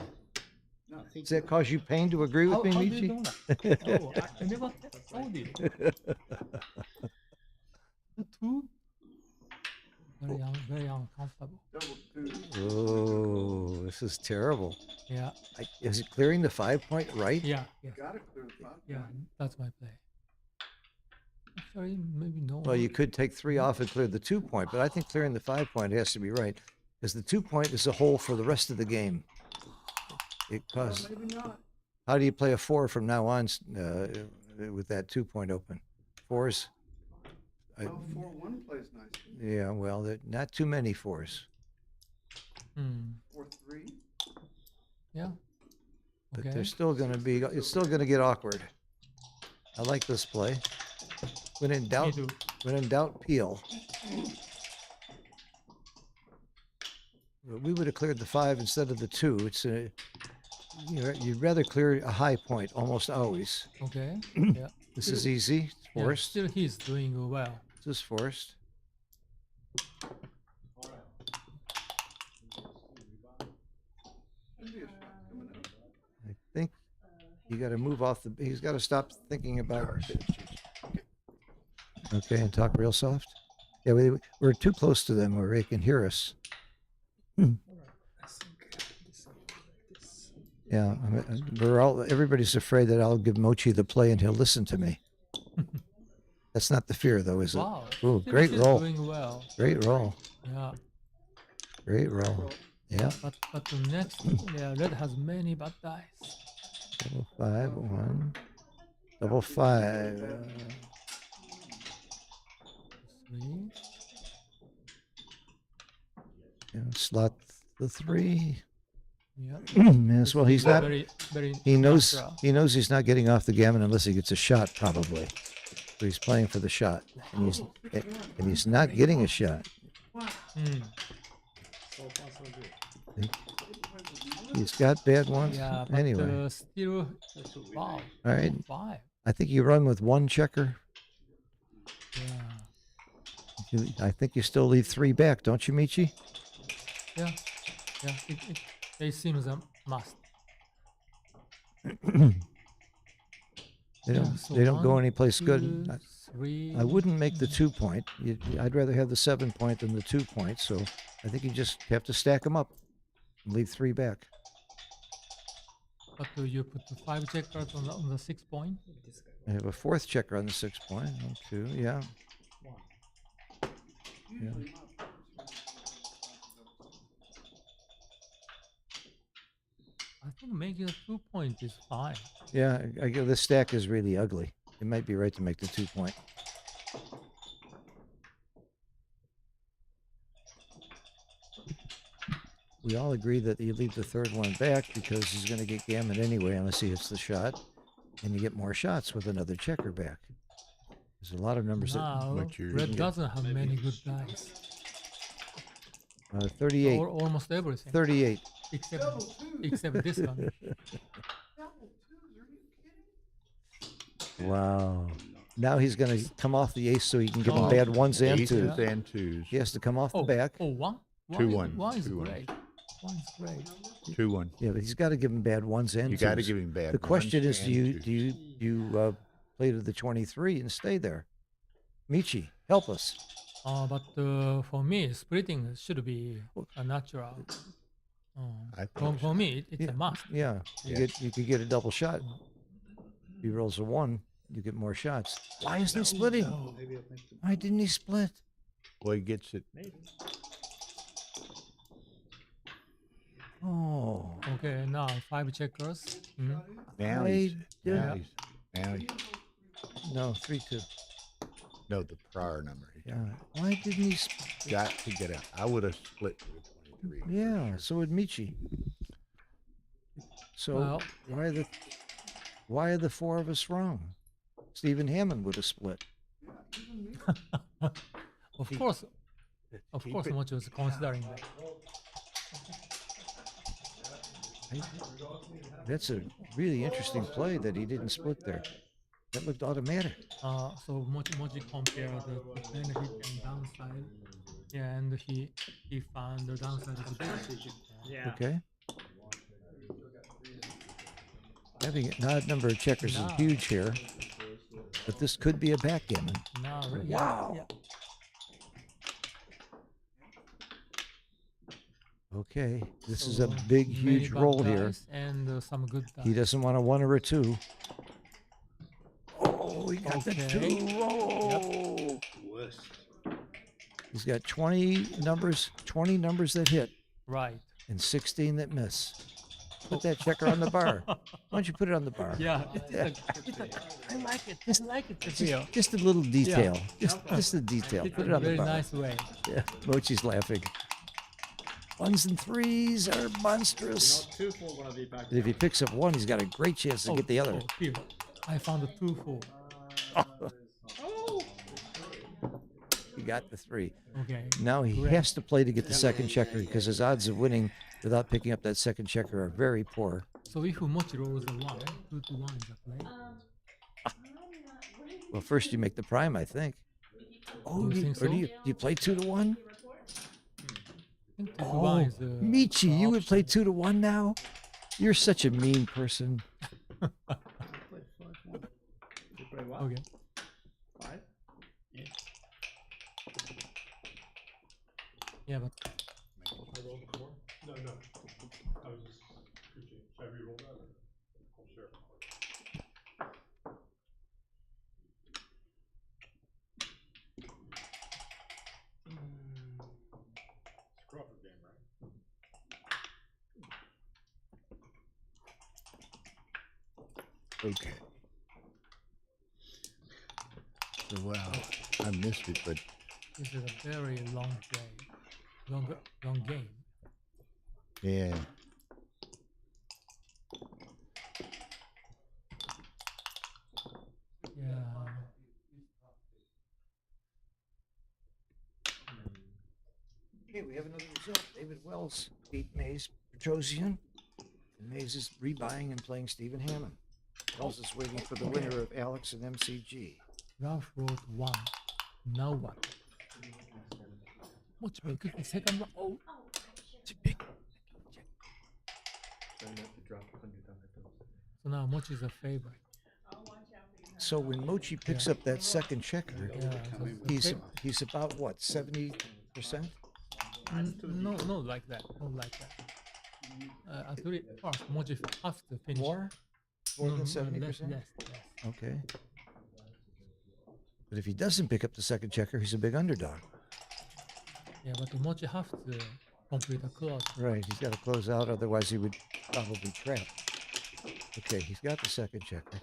Does that cause you pain to agree with me, how do Michi? you know that? Oh, I never told you. The 2? Very uncomfortable. Oh, this is terrible. Yeah, Is it clearing the 5 point right? yeah, yeah. Gotta clear the top. Yeah, that's my play. Actually, maybe no. Well, you could take 3 off and clear the 2 point, but I think clearing the 5 point has to be right, because the 2 point is a hole for the rest of the game. It causes. Maybe not. How do you play a 4 from now on with that 2 point open? 4s. Well, 4-1 plays nice. Yeah, well, not too many 4s, 4-3. Yeah. but Okay. they're still going to be. It's still going to get awkward. I like this play. When in doubt, too. peel. We would have cleared the 5 instead of the 2. It's a. You'd rather clear a high point almost always. Okay. Yeah. This is easy. It's Yeah, forced. still he's doing well. This is forced. I think you got to move off the. He's got to stop thinking about. Okay, and talk real soft. Yeah, we're too close to them where they can hear us. Yeah, everybody's afraid that I'll give Mochi the play and he'll listen to me. That's not the fear, though, is it? Wow. Ooh, still great he's roll. Doing well. Great roll. Yeah. Great roll. Yeah. But the next, yeah, red has many bad dice. Double 5, 1. Double 5. 3. Yeah, slot the 3. Yeah. Yes, well, he's not. Very He knows. natural. He knows he's not getting off the gammon unless he gets a shot, probably. So he's playing for the shot, and he's not getting a shot. Mm. He's got bad ones. Yeah, but Anyway, still, wow. all right. 5. I think you run with 1 checker. Yeah. I think you still leave 3 back, don't you, Michi? Yeah. Yeah. It seems a must. They don't. Yeah, so They don't go 1, anyplace 2, good. 3. I wouldn't make the 2 point. I'd rather have the 7 point than the 2 point. So I think you just have to stack them up and leave 3 back. But you put the 5 checkers on the 6 point. I have a 4th checker on the 6 point. 1, 2, yeah. Yeah. I think making a 2 point is fine. Yeah, this stack is really ugly. It might be right to make the 2 point. We all agree that you leave the 3rd one back because he's going to get gammon anyway unless he hits the shot. And you get more shots with another checker back. There's a lot of numbers Now, what you're- red doesn't have many good dice. that... 38. Or almost everything. 38. Except this one. Double 2s, are you kidding? Wow. Now he's going to come off the ace so he can give him Oh. bad ones and Aces twos. and twos. He has to come off the Oh, back. oh, one. 2-1. One is 2-1. great. One is great. 2-1. Yeah, but he's got to give him bad ones and You twos. got to give him bad. The question ones is, and twos. do you play to the 23 and stay there? Michi, help us. But for me, splitting should be a natural. I think For so. me, it's Yeah. a must. Yeah, Yeah. you could get a double shot. If he rolls a 1, you get more shots. Why isn't he splitting? Why didn't he split? Well, he gets it. Oh, Okay, now 5 checkers. Now I he's. do- Now he. no, 3-2. No, the prior number. He Yeah, why didn't he? got to get out. I would have split to the 23. Yeah, so would Michi. So Well- why are the 4 of us wrong? Stephen Hammond would have split. Of course, Keep Mochi was considering that. That's a really interesting play that he didn't split there. That looked automatic. So Mochi compared the benefit and downside. Yeah, and he found the downside is better. Yeah. Okay. Having an odd number of checkers is No. huge here, but this could be a backgammon. Now, Wow. Yeah. Okay, this is So, a big, many huge bad roll here. dice and some good dice. He doesn't want a 1 or a 2. Oh, he got the Okay. 2. Oh. He's got 20 numbers that hit Right. and 16 that miss. Put that checker on the bar. Why don't you put it on the bar? Yeah, I like it. I like it. Just a little detail. Just a detail. It's Put a it on the very bar. nice way. Yeah, Mochi's laughing. 1s and 3s are monstrous. Not too full gonna be back. And if he picks up 1, he's got a great chance to get the other. Here, I found a 2-4. He got the 3. Okay. Now he Great. has to play to get the second checker because his odds of winning without picking up that second checker are very poor. So if Mochi rolls a 1, 2 to 1 is a play. Well, first you make the prime, I think. Oh, You think or so? do you play 2 to 1? I think 2 to Oh, 1 is Michi, you would play option. 2 to 1 now? You're such a mean person. You play what? Okay. 5? Yeah, but No. I was just should I re-roll that? Or? Sure. It's a Crawford game, right? Okay. So, wow, I missed it, but this is a very long play. Long game. yeah. Yeah. Okay, we have another result. David Wells beat Mays Petrosian. And Mays is rebuying and playing Stephen Hammond. Wells is waiting for the winner of Alex and MCG. Ralph wrote 1. Now what? Mochi pick the second one. Oh, Mochi pick. So now Mochi is a favorite. So when Mochi picks up that second checker, Yeah. he's about what, 70%? No, like that. No, like that. At least first, Mochi has to finish. More? More than less, 70%? less. Okay. But if he doesn't pick up the second checker, he's a big underdog. Yeah, but Mochi has to complete a close. Right, he's got to close out, otherwise he would probably trap. Okay, he's got the second checker.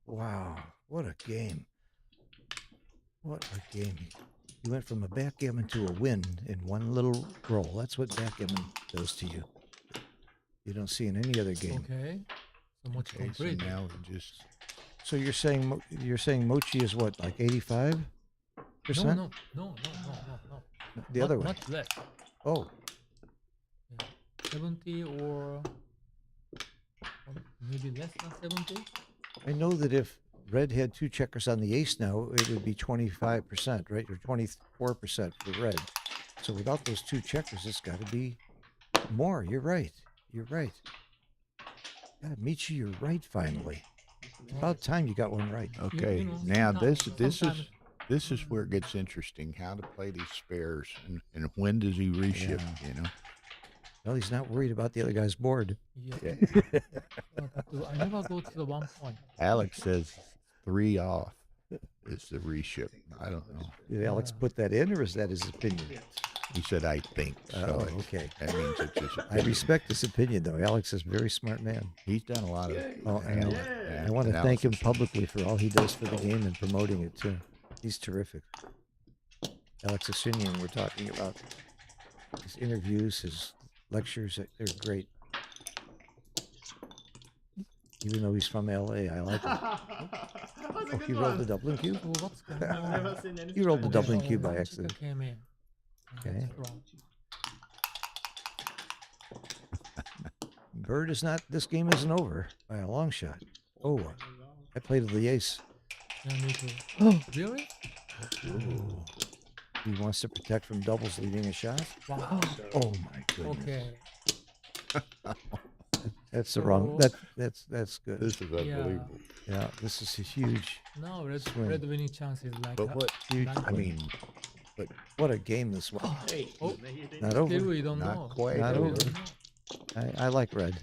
Wow, what a game. What a game. He went from a backgammon to a win in one little roll. That's what backgammon does to you. You don't see in any other game. Okay. So Mochi Okay, so complete. now we just So you're saying Mochi is what, like 85%? No. The other way. Much less. Oh, 70 or maybe less than 70. I know that if red had 2 checkers on the ace now, it would be 25%, right? Or 24% for red. So without those 2 checkers, it's got to be more. You're right. You're right. God, Michi, you're right finally. About time you got one right. Okay, know, now sometimes- this is where it gets interesting. How to play these spares, and when does he reshift? You know. Well, he's not worried about the other guy's board. Yeah. I never go to the 1 point. Alex says 3 off is the reshift. I don't know. Did Alex put that in, or is that his opinion? He said, I think. So Oh, okay. that means it's just. I respect his opinion, though. Alex is a very smart man. He's done a lot of. Oh, and analysis. I want to thank him publicly for all he does for the game and promoting it, too. He's terrific. Alex Asinian, we're talking about his interviews, his lectures. They're great. Even though he's from L.A., I like him. That's a good You rolled the one. Dublin cube? Oh, what's going on? Never seen anything You rolled the like Dublin that. cube by Mochizuki accident. came in. Okay. That's wrong. Burd is not. This game isn't over by a long shot. Oh, I played with the ace. Yeah, me too. Oh, Really? he wants to protect from doubles leading a shot. Wow. Oh my goodness. Okay. That's the wrong. That's good. This is unbelievable. Yeah, this is a huge. Now red Swing. winning chance is like. But what? Huge. nine I point. mean, What a game this was. Hey, Oh. Not Still over. we don't not know. quite. Not Still we over. don't know. I like red.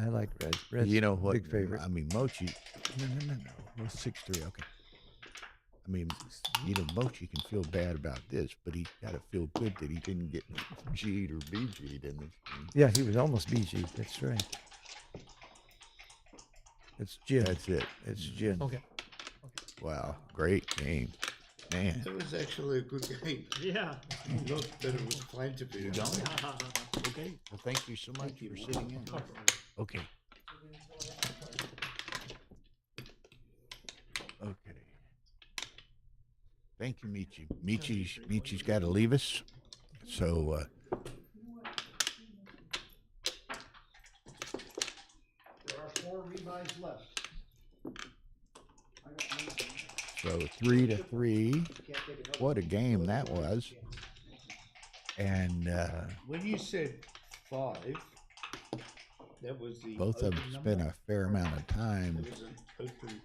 I like red. Red's You know what? Big favorite. I mean, Mochy. No. It was 6-3. Okay. I mean, Mochy can feel bad about this, but he's got to feel good that he didn't get G'd or BG'd in this game. Yeah, he was almost BG. That's right. It's gin. That's it. It's gin. Okay. Wow. Great game. Man. It was actually a good game. Yeah. Not that it was planned to be. Okay. Well, thank you so much for sitting in. Okay. Okay. Thank you, Michi. Michi's got to leave us. So, There are 4 rebuys left. so 3-3. What a game that was. And When you said 5, that was the both of them open spent number? a fair amount of time It was an open.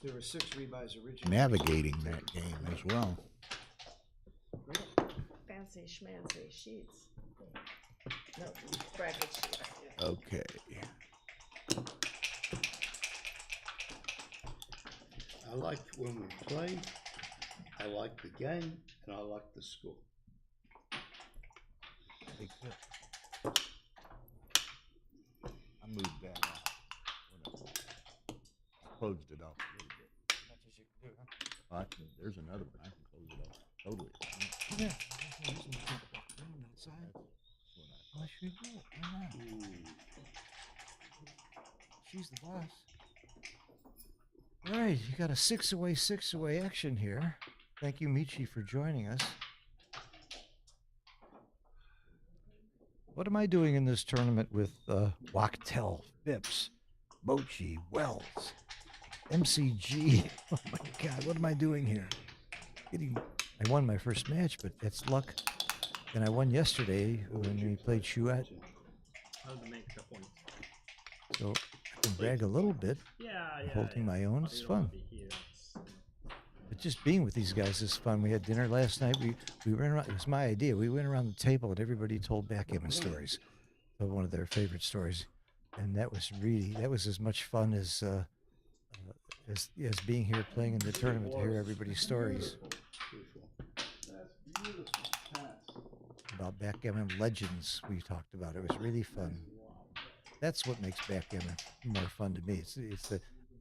There were 6 rebuys originally. navigating that game as well. Fancy schmancy sheets. No, bracket sheets. Okay. I liked when we played. I liked the game, and I liked the score. I moved that out. Closed it off a little bit. There's another one. I can close it off totally. Yeah. Why should we do it? Why not? She's the boss. All right, you got a 6-away action here. Thank you, Michi, for joining us. What am I doing in this tournament with Wachtel, Phipps, Mochy, Wells, MCG? Oh my God, what am I doing here? I won my first match, but that's luck. And I won yesterday when we played Chouette. How to make the point. So I can brag a little bit. Yeah. Holding my own But is you don't wanna fun. be here. But just being with these guys is fun. We had dinner last night. We went around. It was my idea. We went around the table and everybody told backgammon stories. Told one of their favorite stories, and that was as much fun as being here playing in the tournament to hear everybody's stories about backgammon legends. We talked about it was really fun. That's what makes backgammon more fun to me. It's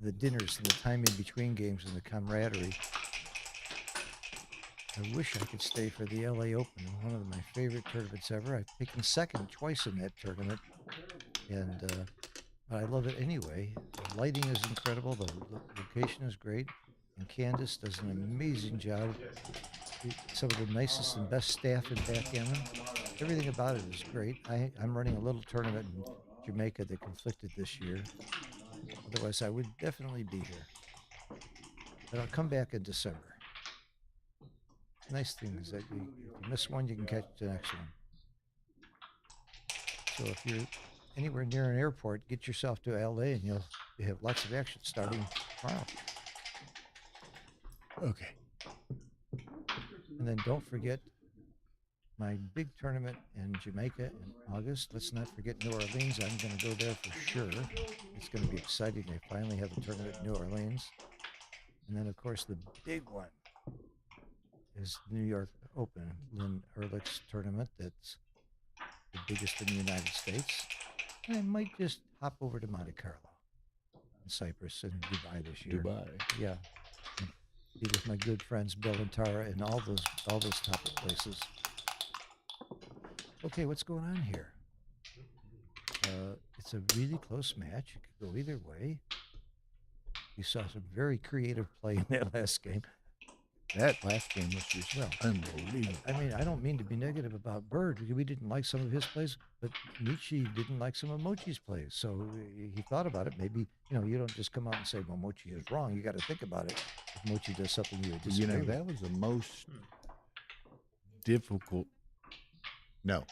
the dinners and the time in between games and the camaraderie. I wish I could stay for the LA Open, one of my favorite tournaments ever. I've taken second twice in that tournament, and I love it anyway. The lighting is incredible, the location is great, and Candace does an amazing job. Some of the nicest and best staff in backgammon. Everything about it is great. I'm running a little tournament in Jamaica that conflicted this year. Otherwise, I would definitely be here. But I'll come back in December. Nice thing is that if you miss one, you can catch the next one. So if you're anywhere near an airport, get yourself to LA and you'll have lots of action starting tomorrow. Okay. And then don't forget my big tournament in Jamaica in August. Let's not forget New Orleans. I'm going to go there for sure. It's going to be exciting. They finally have a tournament in New Orleans. And then, of course, the big one is New York Open, Lynn Ehrlich's tournament. That's the biggest in the United States. And I might just hop over to Monte Carlo and Cyprus and Dubai this year. Dubai. Yeah. And be with my good friends Bill and Tara and all those top places. Okay, what's going on here? It's a really close match. It could go either way. You saw some very creative play in that last game. That last game was just unbelievable. I mean, I don't mean to be negative about Burd. We didn't like some of his plays, but Mochy didn't like some of Mochy's plays. So he thought about it. Maybe, you don't just come out and say, well, Mochy is wrong. You got to think about it. If Mochy does something you would disagree with. That was the most difficult. No.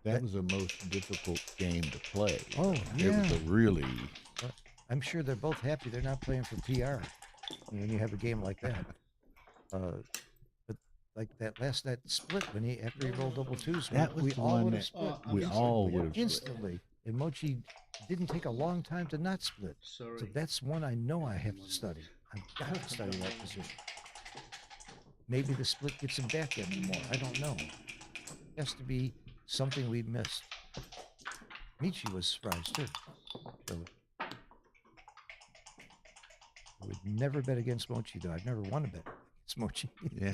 That was the most difficult game to play. Oh, yeah. It was a really. I'm sure they're both happy they're not playing for PR when you have a game like that. But like that split after he rolled double twos, That was we the all one would have that split. we all would have split. Instantly. And Mochy didn't take a long time to not split. So that's one I know I have to study. I've got to study that position. Maybe the split gets him back in more. I don't know. It has to be something we missed. Michi was surprised too. So I would never bet against Mochy, though. I've never won a bet against Mochy. Yeah.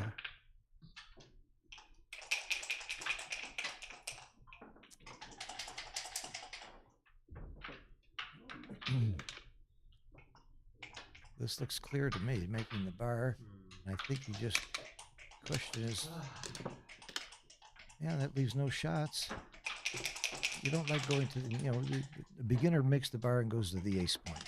This looks clear to me, making the bar. And I think he just questioned his. Yeah, that leaves no shots. You don't like going to the beginner makes the bar and goes to the ace point.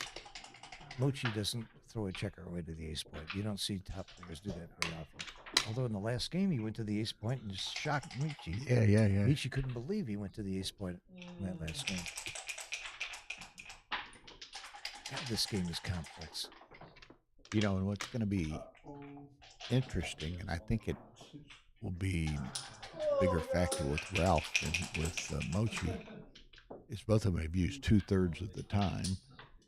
Mochy doesn't throw a checker away to the ace point. You don't see top players do that very often. Although in the last game he went to the ace point and just shocked Mochy. Yeah. Mochy couldn't believe he went to the ace point in that last game. God, this game is complex. And what's going to be interesting, and I think it will be a bigger factor with Ralph than with Mochy, is both of them have used 2/3 of the time,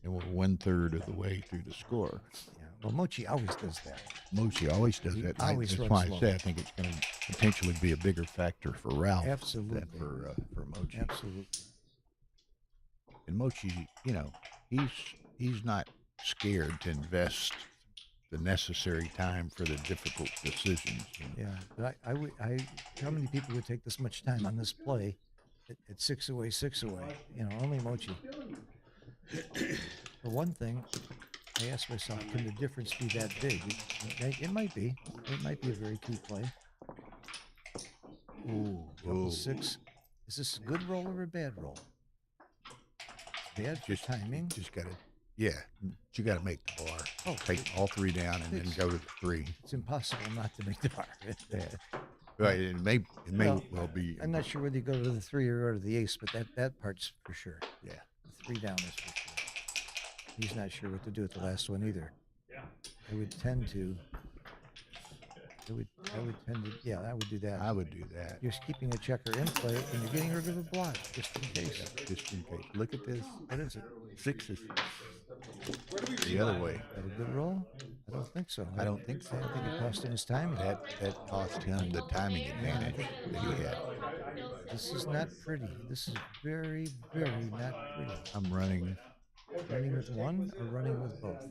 and we're 1/3 of the way through the score. Yeah, well, Mochy always does that. Mochy always does that. Always That's runs why slow. I say I think it's going to potentially be a bigger factor for Ralph Absolutely. than for Mochy. Absolutely. And Mochy, he's not scared to invest the necessary time for the difficult decisions. Yeah, but how many people would take this much time on this play at 6 away? Only Mochy. For one thing, I asked myself, can the difference be that big? It might be. It might be a very key play. Ooh, double six. Is this a good roll or a bad roll? Bad for timing. Just got to, you got to make the bar. Oh, take all three down and then go to the three. It's impossible not to make the bar. Right, it may well be. I'm not sure whether you go to the three or go to the ace, but that part's for sure. Yeah. The 3 down is for sure. He's not sure what to do with the last one either. I would tend to. I would tend to. Yeah, I would do that. I would do that. You're keeping a checker in play, and you're getting rid of a block just in case. Just in case. Look at this. What is it? Sixes. The other way. Is that a good roll? I don't think so. I don't think so. I think it cost him his timing. That cost him the timing advantage that he had. This is not pretty. This is very, very not pretty. I'm running Running with one or running with both?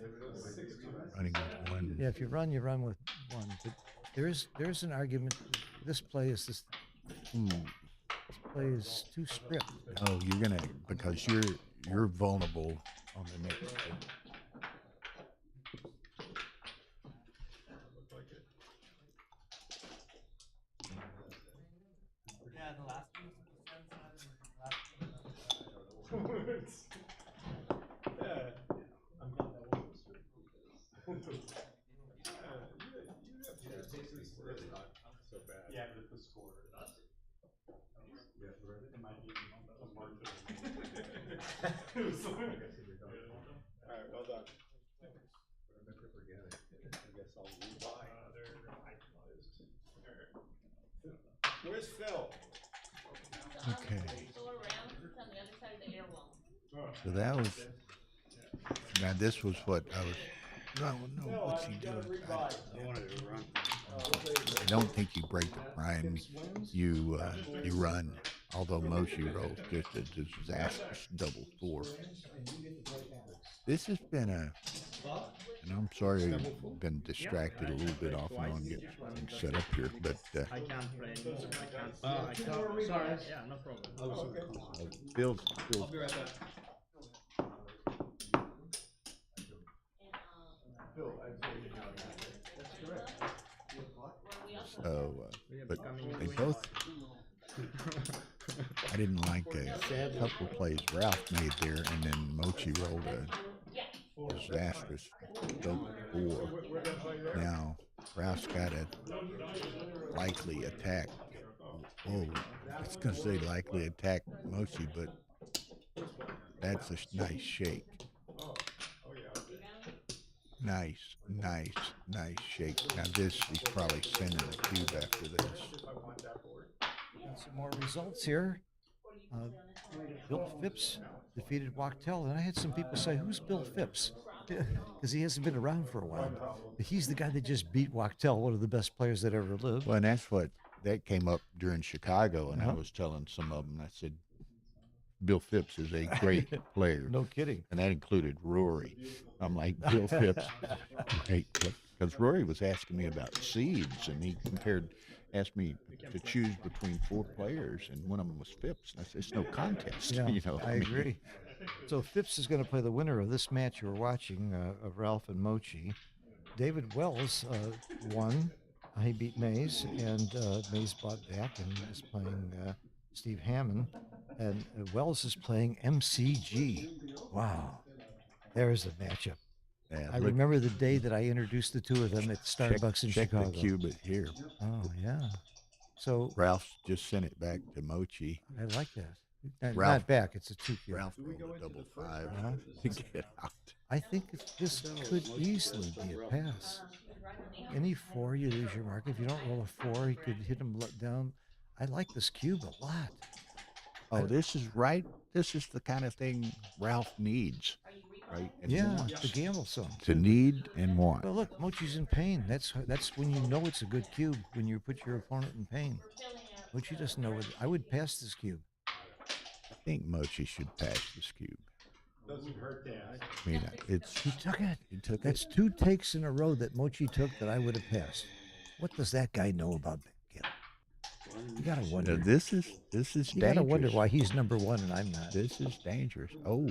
Running with one. Yeah, if you run with one. But there's an argument. This play is this. This play is too stripped. Oh, you're gonna because you're vulnerable on the next. Yeah, the last one was So that was. Now this was what I was. No, what's he doing? I wanted to run. I don't think you break the prime. You run. Although Mochy rolls just a disastrous double four. This has been and I'm sorry I've been distracted a little bit off and on getting set up here, but I can't play anymore. I can't. Sorry. Yeah, no problem. Bill's I'll be right back. so, but they both. I didn't like a couple plays Ralph made there, and then Mochy rolled a disastrous double four. Now Ralph's got a likely attack. Oh, it's going to say likely attack Mochy, but that's a nice shake. Nice shake. Now this, he's probably sending a cube after this. Got some more results here. Bill Phipps defeated Wachtel, and I had some people say, "Who's Bill Phipps?" Because he hasn't been around for a while. But he's the guy that just beat Wachtel, one of the best players that ever lived. Well, and that came up during Chicago, and I was telling some of them, I said, Bill Phipps is a great player. No kidding. And that included Rory. I'm like, Bill Phipps, great. Because Rory was asking me about seeds, and he asked me to choose between 4 players, and one of them was Phipps. And I said, it's no contest. Yeah, you know, I agree. So Phipps is going to play the winner of this match you're watching, of Ralph and Mochy. David Wells won. He beat Mays, and Mays bought back and is playing Steve Hammond. And Wells is playing MCG. Wow. There's the matchup. Yeah, I remember the day that I introduced the two of them at Starbucks in Chicago. Check the cube here. Oh, yeah. So Ralph just sent it back to Mochy. I like that. Ralph- Not back. It's a 2 cube. Ralph rolled a double 5 Uh-huh. to get out. I think this could easily be a pass. Any 4, you lose your mark. If you don't roll a 4, you could hit him down. I like this cube a lot. Oh, this is right. This is the kind of thing Ralph needs, right? And Yeah, wants. the gamble some. To need and want. Well, look, Mochi's in pain. That's when you know it's a good cube, when you put your opponent in pain. Mochi doesn't know it. I would pass this cube. I think Mochy should pass this cube. Doesn't hurt that. I mean, it's He took it. he took That's it. 2 takes in a row that Mochi took that I would have passed. What does that guy know about backgammon? You gotta Now, wonder. this is You dangerous. gotta wonder why he's number 1 and I'm not. This is dangerous. Oh,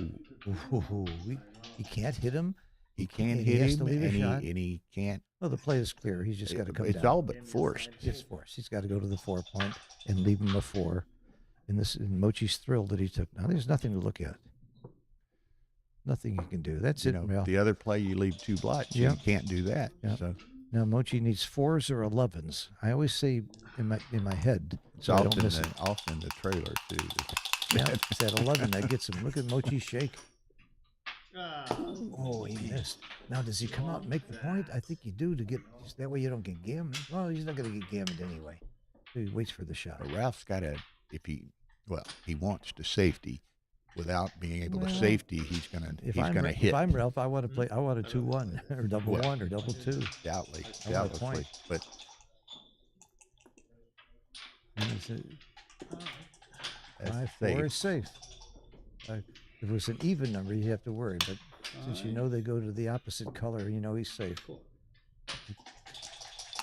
He can't hit him. he can't He hit has him, to leave a shot. and he can't. Well, the play is clear. He's just got to come It's down. all but forced. It's forced. He's got to go to the 4 point and leave him a 4. And Mochi's thrilled that he took. Now there's nothing to look at. Nothing you can do. That's You it, know, Ralph. the other play you leave 2 blots. Yeah. You can't do that. Yeah. So Now Mochi needs 4s or 11s. I always say in my head, it's so I don't often miss it. often the trailer too. Yeah, it's that 11 that gets him. Look at Mochi shake. Ah, Oh, he missed. Now, does he come out and make the point? I think you do to get that way you don't get gammoned. Well, he's not going to get gammoned anyway. So he waits for the shot. But Ralph's got to, he wants the safety. Without being able to Well, safety, he's gonna If hit. If I'm Ralph, I want to play. I want a 2-1 or double Well, 1 or double 2. doubtly, I want a point. but And it's that's 5-4 safe. is safe. If it was an even number, you'd have to worry. But since you know they go to the opposite color, you know he's safe.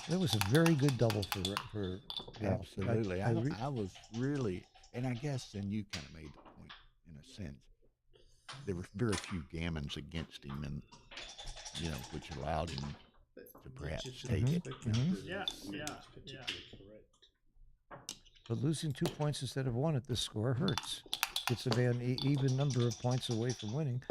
That was a very good double for Ralph. Absolutely. I re- I was really, and I guess then you kind of made the point in a sense. There were very few gammons against him, and which allowed him to perhaps take it. yeah, yeah. But losing 2 points instead of 1 at this score hurts. Gets a man even number of points away from winning.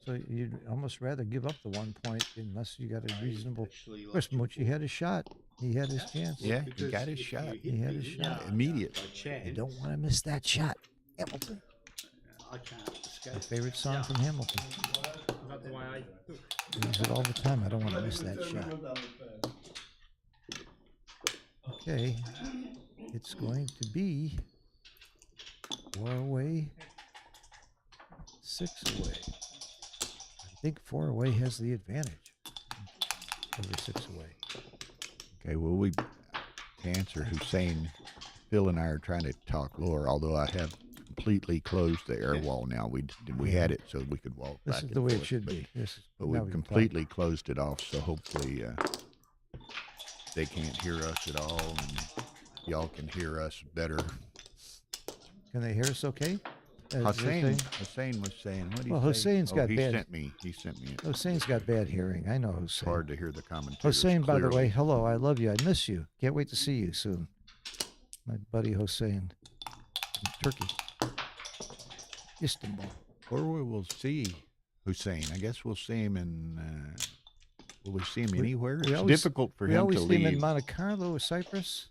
So you'd almost rather give up the 1 point unless you got a reasonable. Of course, Mochi had a shot. He had his chance. Yeah, he got his shot. He had his shot. Immediately. You don't want to miss that shot. Hamilton. I can't escape. My favorite song from Hamilton. That's why I took. I use it all the time. I don't want to miss that shot. Okay. It's going to be 4 away. 6 away. I think 4 away has the advantage over 6 away. Okay, well, to answer Hussein, Phil and I are trying to talk lower, although I have completely closed the air wall now. We had it so we could walk This back is and the way it forth, should be. But now we've we can talk. completely closed it off, so hopefully they can't hear us at all, and y'all can hear us better. Can they hear us okay? Hussein was saying, what do you Well, say? Hussein's got he bad. He sent me it. Hussein's got bad hearing. I know It's Hussein. hard to hear the commentators Hussein, by the way, clearly. hello. I love you. I miss you. Can't wait to see you soon. My buddy Hussein from Turkey, Istanbul. Or we will see Hussein. I guess we'll see him in. Will we see him anywhere? It's difficult for him to always see him in leave. Monte Carlo or Cyprus.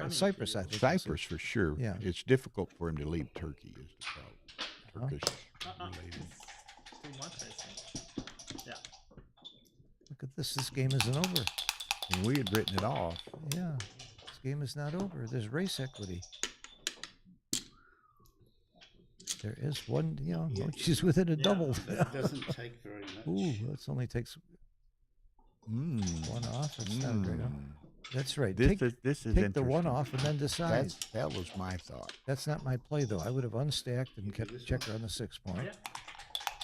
Cyprus, I think. Cyprus for sure. Yeah. It's difficult for him to leave Turkey. Is the problem. Turkish related. Too much, I think. Yeah. Look at this. This game isn't over. And we had written it off. Yeah. This game is not over. There's race equity. There is one, Mochi's within a double. It doesn't take very much. Ooh, that only takes one off. It's not very. That's right. This Take is the one interesting. off and then decide. That was my thought. That's not my play, though. I would have unstacked and kept the checker on the 6 point.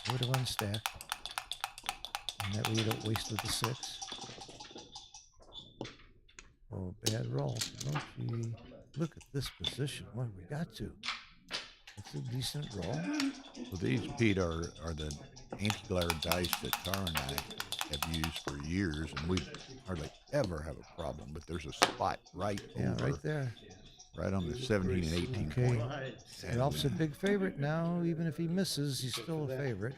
I would have unstacked. And that way you don't waste with the 6. Oh, bad roll. Mochi. Look at this position. What have we got to? It's a decent roll. Well, these, Pete, are the anti-glare dice that Tara and I have used for years, and we hardly ever have a problem. But there's a spot right there. Right on the 17 and 18 Okay. point. Ralph's a big favorite now. Even if he misses, he's still a favorite.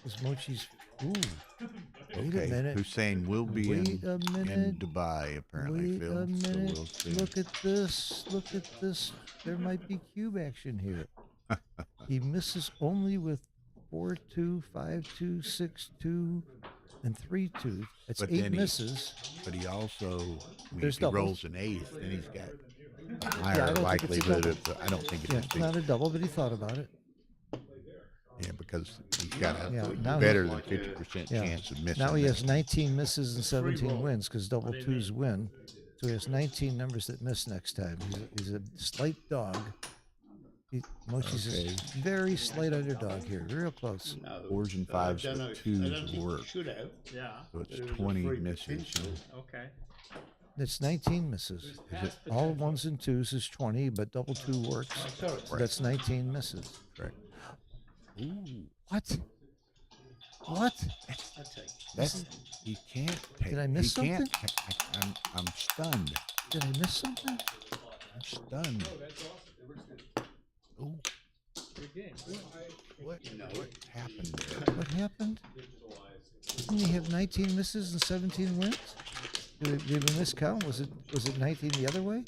Because Mochi's. Ooh. Wait a minute. Hussein will be in Dubai, apparently, Wait Phil. a minute. So we'll see. Look at this. Look at this. There might be cube action here. He misses only with 4-2, 5-2, 6-2, and 3-2. That's But 8 then misses. But he also, There's if he doubles. rolls an eighth, then he's got a I higher don't think it's a likelihood double. of. I don't think Yeah, it's it's not a double, but he thought about it. Yeah, because he's got a now better he- than 50% Yeah. chance of missing. Now he that. has 19 misses and 17 wins because double twos win. So he has 19 numbers that miss next time. He's a slight dog. Mochi's a very slight underdog here, real close. No, 4s and but I 5s don't know with if- I 2s don't think work. he should have. Yeah. So it's But it was a 20 free misses. potential. Okay. It's 19 misses. All 1s and 2s is 20, but double 2 works. So that's 19 misses. Correct. Ooh. What? What? That's you can't take. Did I miss he can't- something? I'm stunned. Did I miss something? I'm stunned. Ooh. What happened there? What happened? Didn't he have 19 misses and 17 wins? Did we miscount? Was it 19 the other way?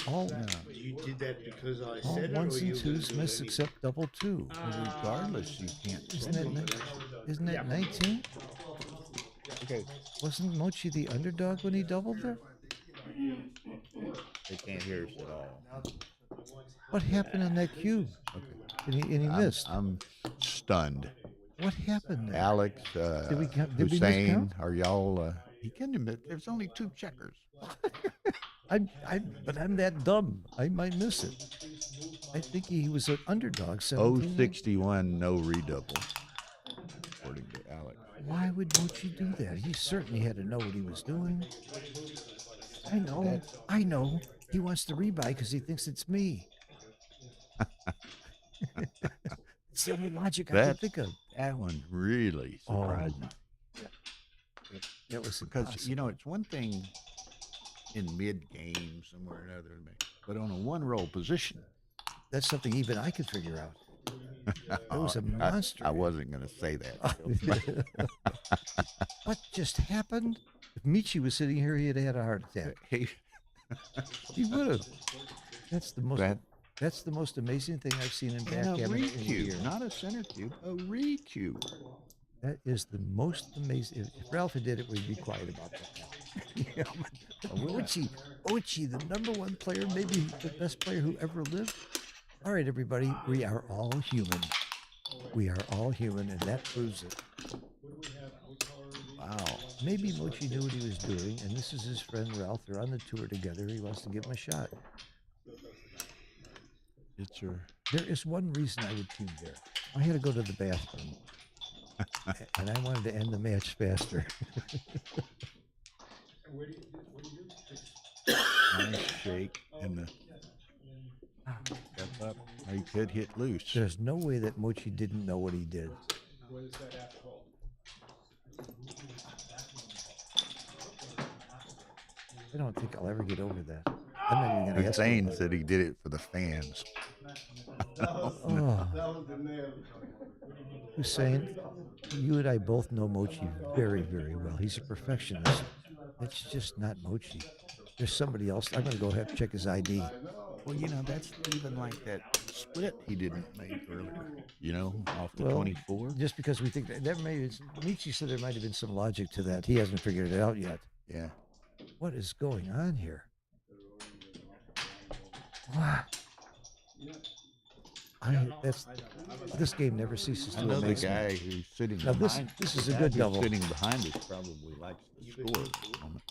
All You did that because I all said it, 1s or you and were 2s doing miss any- except double 2. Regardless, you can't. Isn't that 19? Okay. Wasn't Mochi the underdog when he doubled there? They can't hear us at all. What happened on that cube? And he missed. I'm stunned. What happened there? Alex, Did we Hussein, miscount? are y'all? He can admit there's only 2 checkers. But I'm that dumb. I might miss it. I think he was an underdog. 17. 061, no redouble. According to Alex. Why would Mochi do that? He certainly had to know what he was doing. I know. He wants to rebuy because he thinks it's me. It's the only logic I can think of. That one really surprised me. That was Because, impossible. it's one thing in mid-game somewhere or another, but on a one-roll position. That's something even I could figure out. That was a monster. I wasn't going to say that. What just happened? If Michi was sitting here, he'd have had a heart attack. He would have. That's the most. That's the most amazing thing I've seen in And a backgammon in a year. re-cube, not a center cube, a re-cube. That is the most amazing. If Ralph had did it, we'd be quiet about that. Ochi, the #1 player, maybe the best player who ever lived. All right, everybody, we are all human. We are all human, and that proves it. Wow. Maybe Mochi knew what he was doing, and this is his friend Ralph. They're on the tour together. He wants to give him a shot. It's your. There is one reason I would cue there. I had to go to the bathroom, and I wanted to end the match faster. Nice shake and the step up. Or you could hit loose. There's no way that Mochi didn't know what he did. What does that have to hold? I don't think I'll ever get over that. I'm not even going to ask Hussein him. said he did it for the fans. Oh. Hussein, you and I both know Mochi very, very well. He's a perfectionist. It's just not Mochi. There's somebody else. I'm going to go ahead and check his ID. Well, you know, that's even like that split he didn't make earlier. You know, off the Well, 24. Just because we think that may, Michi said there might have been some logic to that. He hasn't figured it out yet. Yeah. What is going on here? Wow. This game never ceases to Another amaze me. guy who's sitting Now behind. this is a the guy good who's double. Sitting behind us probably likes the score at the moment.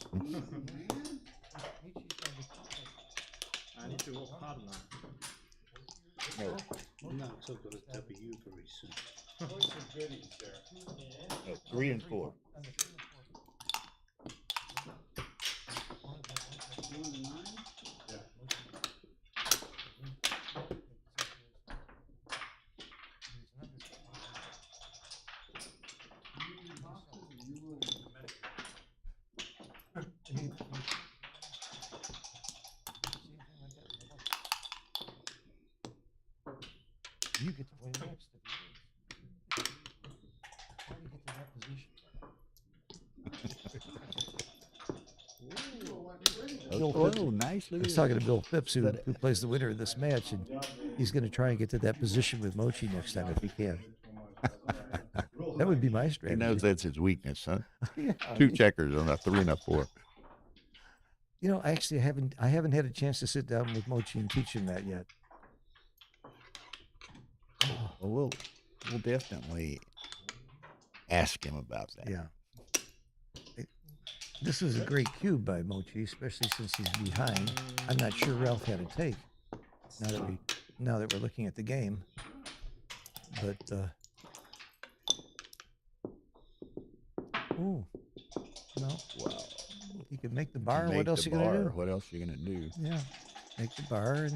I need to work hard now. No, No, it's not gonna W very soon. no, 3 and 4. You get to play next. How do you get to that position? Oh, nicely. I was talking to Bill Phipps, who plays the winner of this match, and he's going to try and get to that position with Mochi next time if he can. That would be my He strategy. knows that's his weakness, huh? Yeah. 2 checkers on a 3 and a 4. You know, actually, I haven't had a chance to sit down with Mochi and teach him that yet. Well, we'll definitely ask him about that. Yeah. This is a great cube by Mochi, especially since he's behind. I'm not sure Ralph had a take. Now that we're looking at the game, but ooh, no. Wow. You can make the bar. Make What else the you gonna bar. do? What else you gonna do? Yeah, make the bar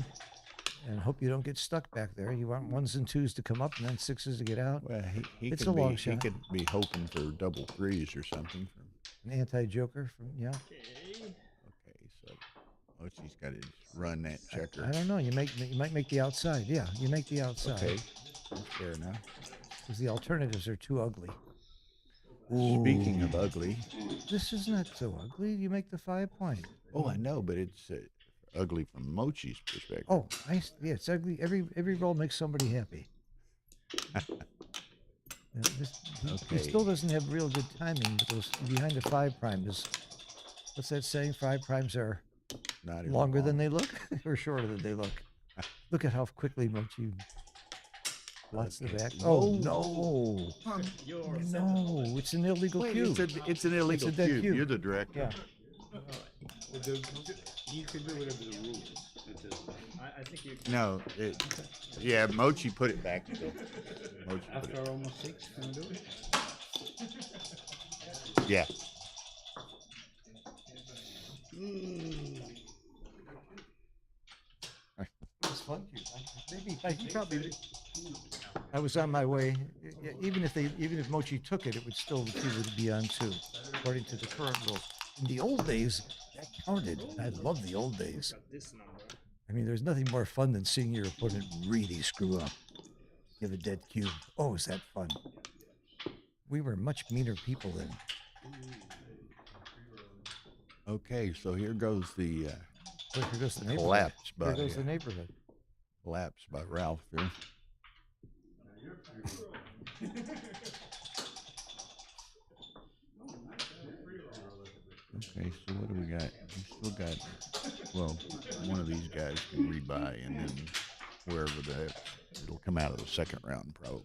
and hope you don't get stuck back there. You want 1s and 2s to come up and then 6s to get out. Well, he It's could a be, long He shot. could be hoping for double 3s or something. An anti-joker from Okay, so Mochi's got to run that checker. I don't know. You might make the outside. Yeah, you make the outside. Okay, that's fair enough. Because the alternatives are too ugly. Speaking of ugly, This is not so ugly. You make the 5-point. oh, I know, but it's ugly from Mochi's perspective. Oh, yeah, it's ugly. Every roll makes somebody happy. He Okay. still doesn't have real good timing, but those behind the 5 prime is, what's that saying? 5 primes are Not even longer than long. they look or shorter than they look. Look at how quickly Mochi blots the back. Oh, no. No, it's an illegal Wait, cube. it's an illegal dead cube. cube. You're the director. Yeah. You can do whatever the rules. I think you No, yeah, Mochi put it back. Mochi put After it. almost 6, can I do it? Yeah. It's fun cube. I was on my way. Even if Mochi took it, the cube would be on 2, according to the current rules. In the old days, that counted. I love the old days. this number. I mean, there's nothing more fun than seeing your opponent really screw up. Give a dead cube. Oh, is that fun? We were much meaner people then. Okay, so here goes the Look, here goes the neighborhood. collapse by Here goes the neighborhood. collapse by Ralph here. Okay, so what do we got? We still got, well, one of these guys can rebuy, and then wherever it'll come out of the second round probably.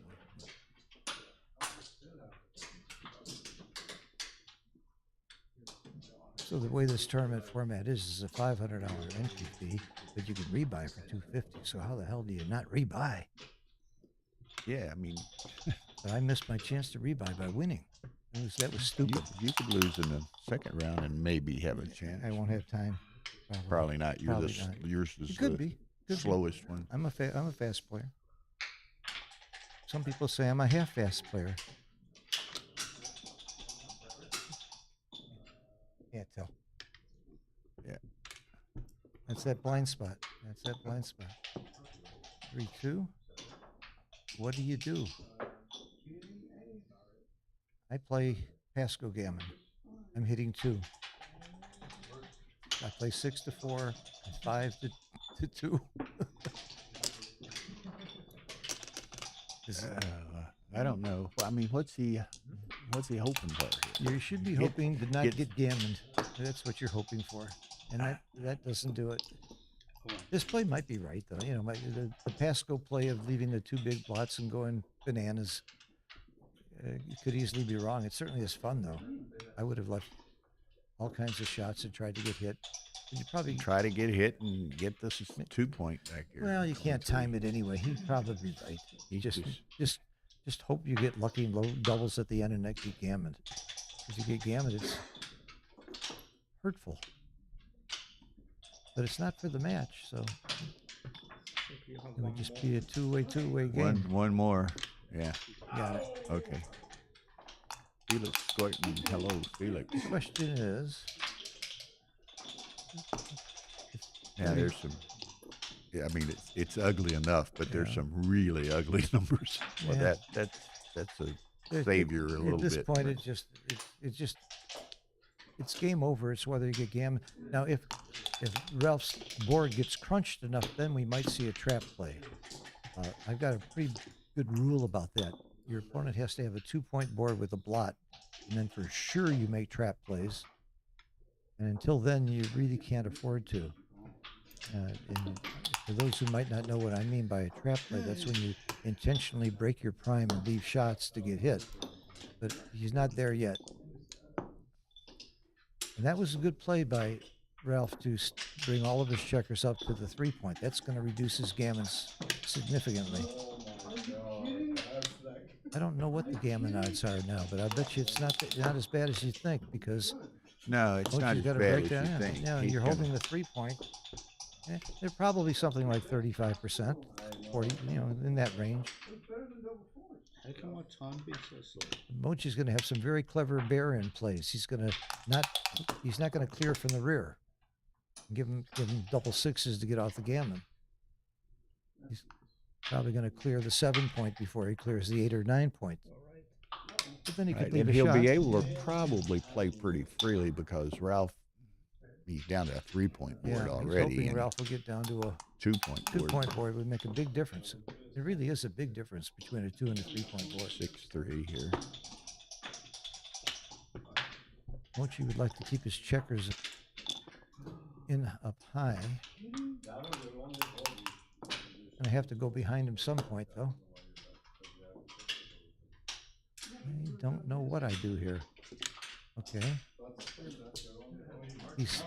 So the way this tournament format is a $500 entry fee, but you can rebuy for $250. So how the hell do you not rebuy? Yeah, I mean, But I missed my chance to rebuy by winning. That was stupid. you could lose in the second round and maybe have a chance. I won't have time. Probably not. Probably not. Yours is It could the be. Could be. slowest one. I'm a fast player. Some people say I'm a half-fast player. Can't tell. Yeah. That's that blind spot. 3-2. What do you do? I play Pasco Gammon. I'm hitting 2. I play 6-4, 5-2. I don't know. I mean, what's he hoping for here? You should be hoping to not get gammoned. That's what you're hoping for, and that doesn't do it. This play might be right though. You know, the Pasco play of leaving the 2 big blots and going bananas. You could easily be wrong. It certainly is fun though. I would have left all kinds of shots and tried to get hit. You probably try to get hit and get this 2-point back here. Well, you can't time it anyway. He's probably right. You just hope you get lucky and low doubles at the end and not get gammoned. If you get gammoned, it's hurtful. But it's not for the match, so it would just be a two-way game. One more. Yeah. Got it. Okay. Felix Scoyton. Hello, Felix. The question is... Yeah, there's some... Yeah, I mean, it's ugly enough, but there's some really ugly numbers. Well, Yeah. that's a savior a little bit. At this point, it's game over. It's whether you get gammon. Now, if Ralph's board gets crunched enough, then we might see a trap play. I've got a pretty good rule about that. Your opponent has to have a 2-point board with a blot, and then for sure you make trap plays. And until then, you really can't afford to. And for those who might not know what I mean by a trap play, that's when you intentionally break your prime and leave shots to get hit. But he's not there yet. And that was a good play by Ralph to bring all of his checkers up to the 3-point. That's going to reduce his gammons significantly. I don't know what the gammon odds are now, but I bet you it's not as bad as you think, because no, it's not as bad as you think. Yeah, you're holding the 3-point. They're probably something like 35%, 40, in that range. How come our time be so slow? Mochy's going to have some very clever bear-in plays. He's not going to clear from the rear. Give him double 6s to get off the gammon. He's probably going to clear the 7-point before he clears the 8 or 9-point. But then he could leave a he'll shot. be able to probably play pretty freely because Ralph, he's down to a 3-point board already. He's hoping Ralph will get down to a 2-point board would make a big difference. There really is a big difference between a 2 and a 3-point board. 6-3 here. Mochy would like to keep his checkers up high. I have to go behind him some point, though. I don't know what I do here. Okay. He's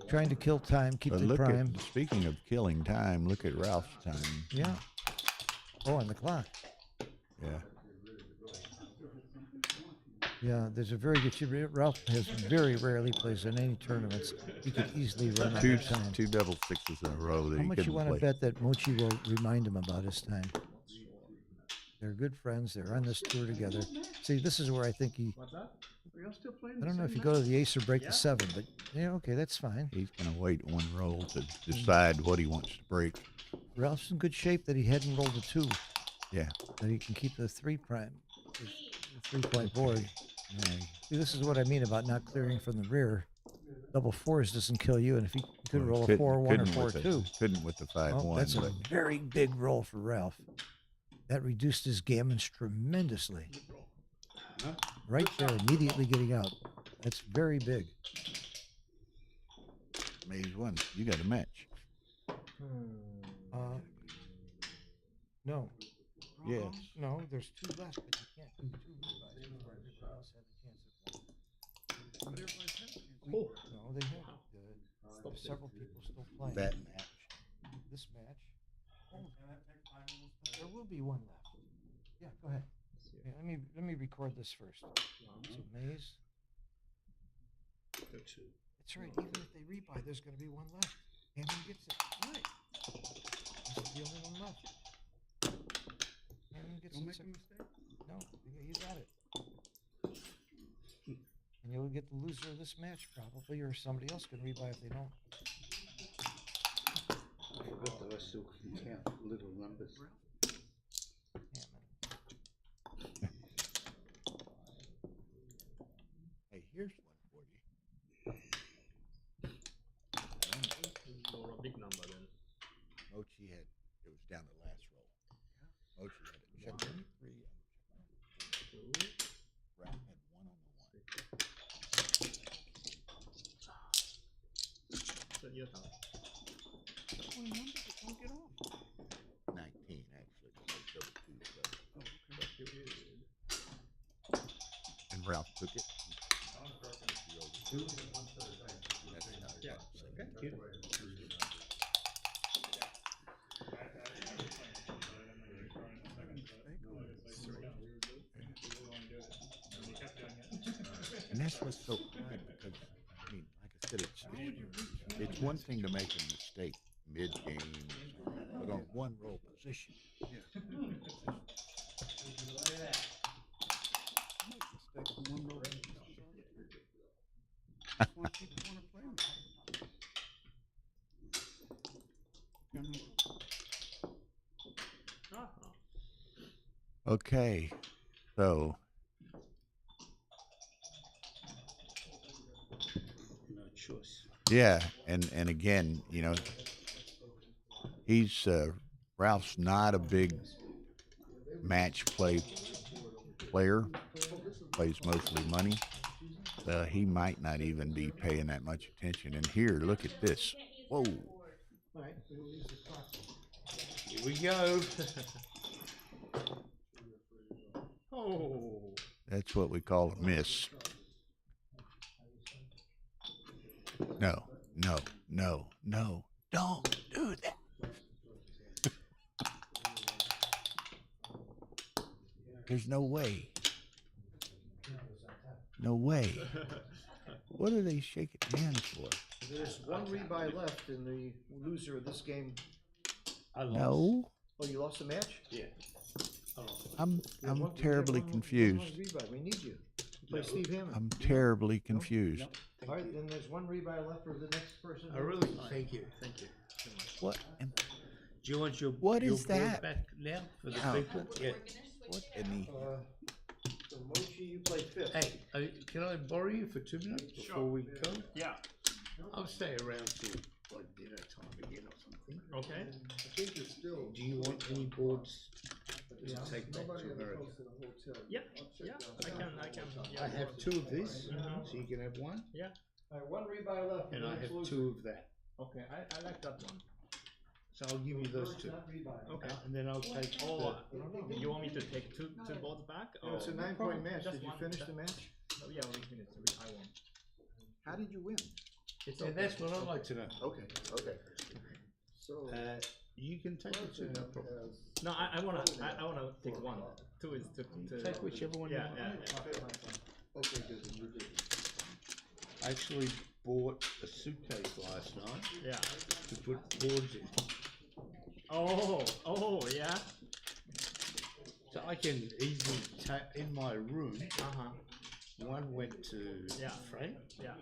trying to kill time, keep the prime. Speaking of killing time, look at Ralph's time. Yeah. Oh, and the clock. Yeah. Yeah, there's a very good... Ralph has very rarely plays in any tournaments. He could easily run out of time. 2 double 6s in a row that How he much couldn't you want play. to bet that Mochy will remind him about his time? They're good friends. They're on this tour together. See, this is where I think he... What's that? Are y'all still playing? I don't know if you go to the ace or break the 7, but yeah, okay, that's fine. He's going to wait one roll to decide what he wants to break. Ralph's in good shape that he hadn't rolled a 2. Yeah. That he can keep the 3-prime, the 3-point board. Yeah. See, this is what I mean about not clearing from the rear. Double 4s doesn't kill you, and if he could roll a 4-1 or 4-2. Couldn't with the 5-1. That's a very big roll for Ralph. That reduced his gammons tremendously. Right there, immediately getting out. That's very big. Maze 1, you got a match. No. Yes. No, there's 2 left, but you can't do 2 rebuys before everybody else has a chance at 1. But everybody's had a chance. No, they haven't. Several people still playing. That match. This match. There will be one left. Yeah, go ahead. Yeah, let me record this first. So Maze. It's right. Even if they rebuy, there's going to be one left. Hammond gets it. Right. This is the only one left. Hammond gets Don't it. make a mistake. No, you got it. And you'll get the loser of this match probably, or somebody else can rebuy if they don't. I forgot that I still can count little numbers. Hammond. Hey, here's one for you. Or a big number then. Mochi had, it was down the last roll. Mochi had a check on the 3 and a check on the 2. Ralph had 1 on the 1. So your turn. How many numbers that don't get off? 19 actually. So double 2 so. And Ralph took it. Yeah. Thank you. And that's what's so odd because, I mean, like I said, it's one thing to make a mistake mid-game, but on one roll position. Mistake from one row. That's why people want to play them. Okay, so No choice. yeah, and again, you know, he's Ralph's not a big match player. Plays mostly money. He might not even be paying that much attention. And here, look at this. Whoa! Here we go. Oh. That's what we call a miss. No, no, no, no! Don't do that. There's no way. No way. What are they shaking hands for? There's one rebuy left, and the loser of this game. I lost. No, Oh, you lost the match? Yeah. I'm We have one- terribly we have one confused. rebuy. We need you. Play Steve Hammond. I'm terribly confused. All right, then there's one rebuy left for the next person. I really thank you. Thank you. What? Do you want your What your is board that? back now for the Oh. people? Yeah. What in the? So Mochy, you play fifth. Hey, can I borrow you for 2 minutes before we go? Yeah. I'll stay around till like dinner time again or something. Okay. I think it's still. Do you want any boards to take back to America? Yeah. Yeah. I can. Yeah. I have 2 of these, so you can have 1, Yeah. All right, one rebuy left. and I have 2 of that. Okay. I like that one. So I'll give you those 2. Okay. And then I'll take Oh, you want me to take two boards back? No, it's a Or- 9-point match. Just Did you one. finish the match? Oh, yeah, we finished. I won. How did you win? It's And okay. that's what I'd like to know. Okay. So. You can take the 2, no problem. No, I wanna take one. 2 is to Take whichever one you Yeah, want. yeah. Okay, good. I actually bought a suitcase last night Yeah. to put boards in. Oh, yeah. So I can easily in my room. Uh-huh. One went to Yeah. Frank. Yeah.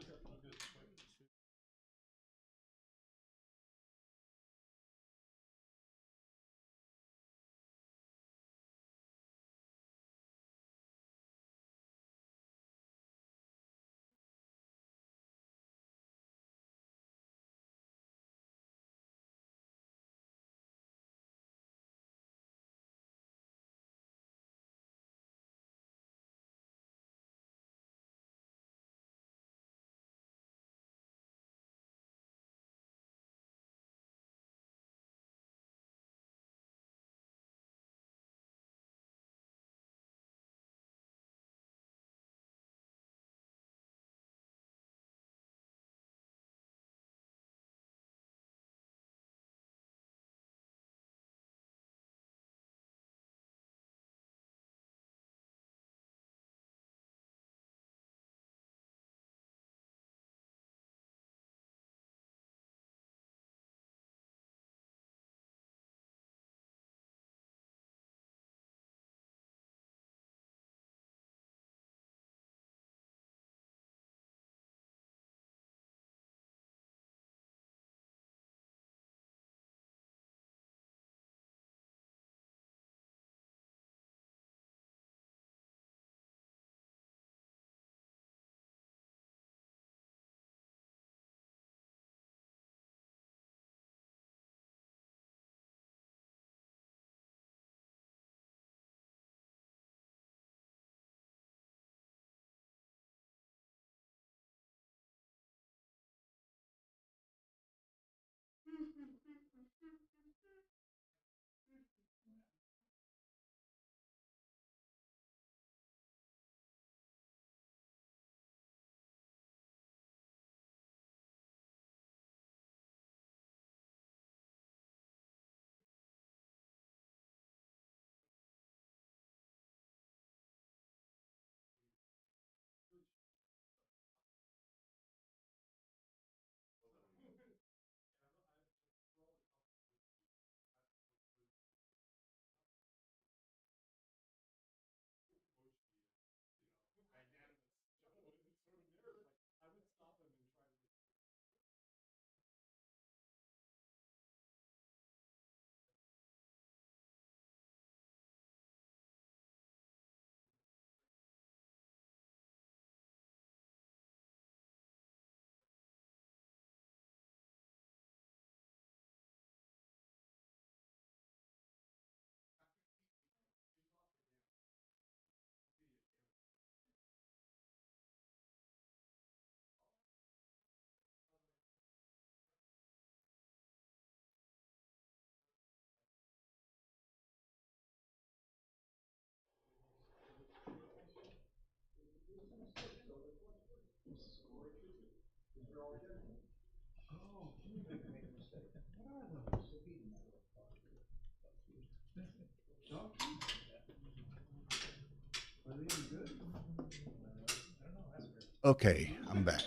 Okay, I'm back.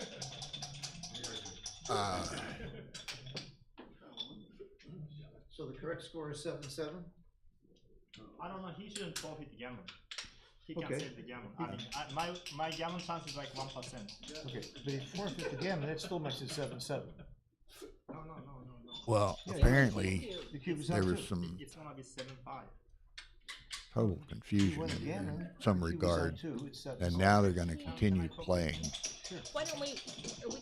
So the correct score is 7-7? I don't know. He shouldn't forfeit the gammon. He can Okay. save the gammon. I mean, my gammon chance is like 1%. Okay, but if you forfeit the gammon, that still makes it 7-7. No. Well, apparently The cube is there out was too. some It's gonna be 7-5. total You confusion win the in gammon, some the cube is out regard, too, it's 7-7. and now they're going to continue playing. Why don't we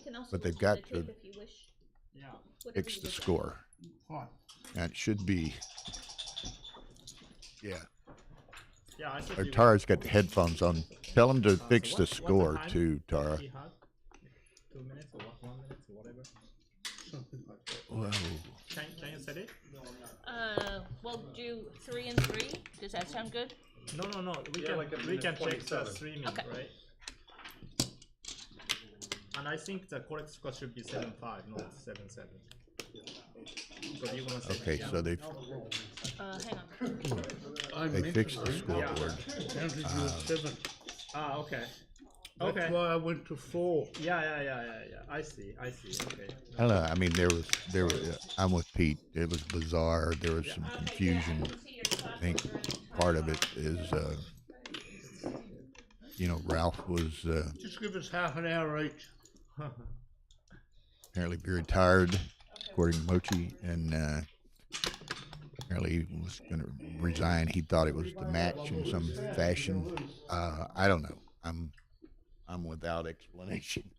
can also But they've listen got to the to tape if you wish. Yeah. Whatever Fix you the would like. score. Fine. And it should be, yeah. Yeah, I said Or you Tara's got the headphones on. Tell him to fix so the what's the score time too, Tara. he had? 2 minutes or 1 minute or whatever. Something like that. Whoa. Can you set it? We'll do 3 and 3. Does that sound good? No. We Yeah, can like a we minute can check the 27. streaming, Okay. right? And I think the correct score should be 7-5, not 7-7. So do you want to say? Okay, so they Hang on. fixed the scoreboard. Counted you at 7. Ah, okay. That's Okay. why I went to 4. Yeah. I see. Okay. I don't know. I mean, there was. I'm with Pete. It was bizarre. There was some confusion. I think part of it is, Ralph was Just give us half an hour each. apparently very tired, according to Mochy, and apparently he was going to resign. He thought it was the match in some fashion. I don't know. I'm without explanation.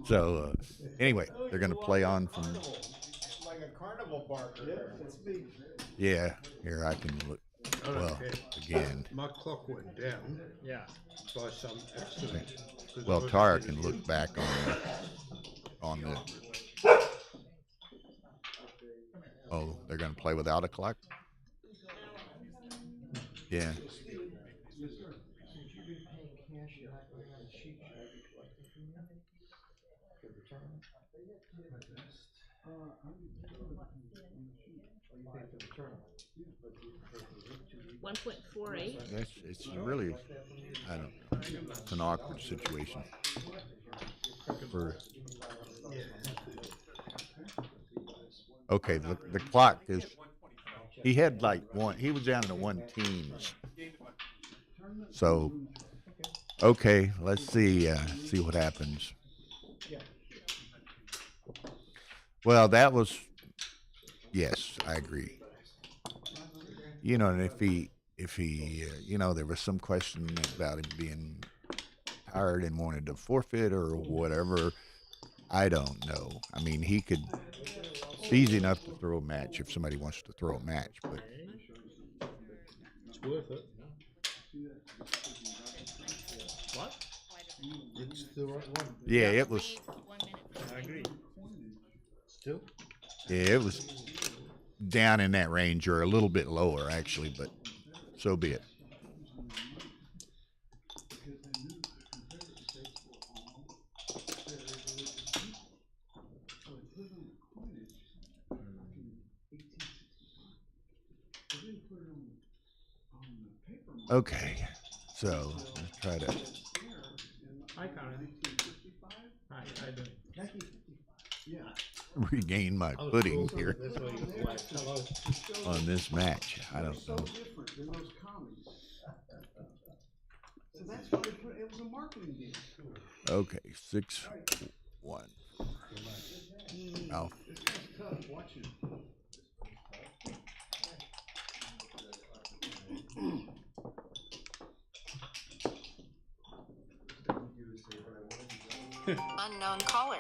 So anyway, they're going to play on from. Like a carnival barker. Yeah, here I can look. Well, again. My clock went down Yeah. by some accident. 'Cause I Well, was Tara getting- can look back on the. Oh, they're going to play without a clock. Yeah. One 1.48. It's really, I don't know. It's an awkward situation. Okay, the clock is. He had like one. He was down to 1 teens. So, okay, let's see what happens. Well, that was. Yes, I agree. And if he, there was some question about him being tired and wanted to forfeit or whatever. I don't know. I mean, it's easy enough to throw a match if somebody wants to throw a match, but It's worth it. What? It's the right one. yeah, it was. Leave 1 minute. I agree. Still? Yeah, it was down in that range or a little bit lower, actually, but so be it. Okay, so let's try to. Hi, Karen. Hi, how you doing? Regain my I was footing cool. here That's why you was like, hello. on this match. I don't know. Different than those comedies. So that's why it was a marketing deal. Okay, 6-1. Alpha. It's tough watching. Unknown caller.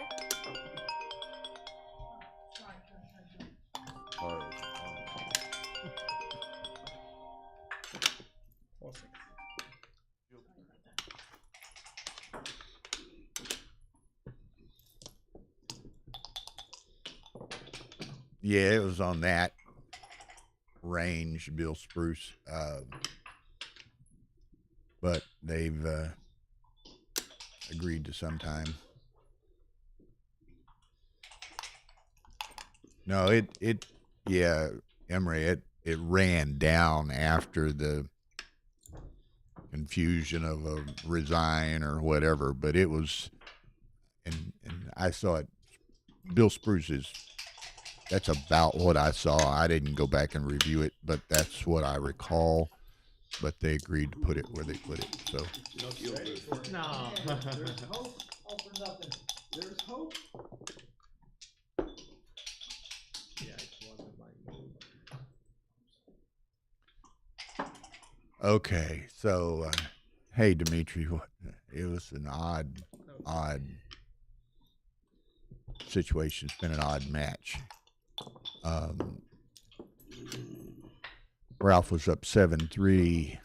Yeah, it was on that range, Bill Spruce. But they've agreed to some time. No, yeah, Emery, it ran down after the confusion of a resign or whatever, but it was, and I saw it. Bill Spruce's. That's about what I saw. I didn't go back and review it, but that's what I recall. But they agreed to put it where they put it. So No. There's hope. All for nothing. There's hope. Yeah, it wasn't my move. okay, so hey, Dimitri, it was an odd situation. It's been an odd match. Ralph was up 7-3. Okay,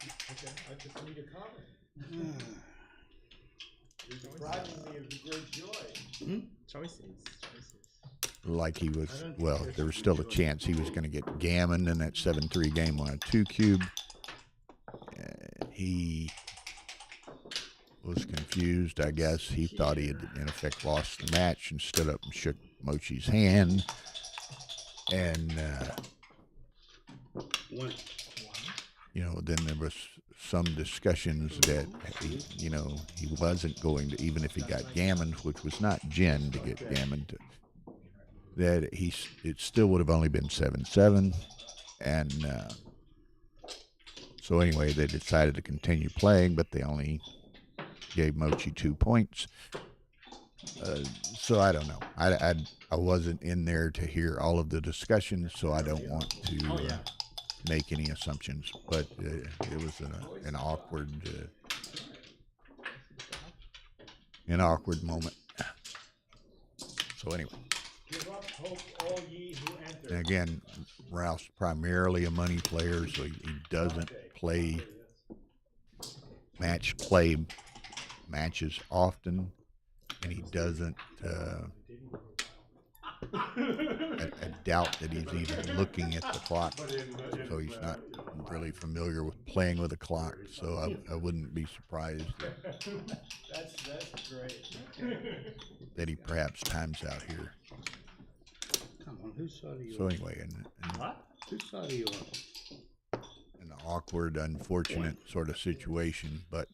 I just need a comment. You're depriving me of the great joy. Choices. Like he was, well, there was still a chance he was going to get gammon in that 7-3 game on a 2 cube. He was confused, I guess. He thought he had, in effect, lost the match and stood up and shook Mochy's hand. And, then there was some discussions that, he wasn't going to, even if he got gammon, which was not gin to get gammon, that it still would have only been 7-7. And so anyway, they decided to continue playing, but they only gave Mochy 2 points. So I don't know. I wasn't in there to hear all of the discussions, so I don't want to make any assumptions. But it was an awkward moment. So anyway. Give up hope, all ye who enter. And again, Ralph's primarily a money player, so he doesn't play matches often, and he doesn't. I doubt that he's even looking at the clock, so he's not really familiar with playing with a clock. So I wouldn't be surprised That's great. that he perhaps times out here. Come on, whose side are you So on? anyway, and What? Whose side are you on? an awkward, unfortunate sort of situation, but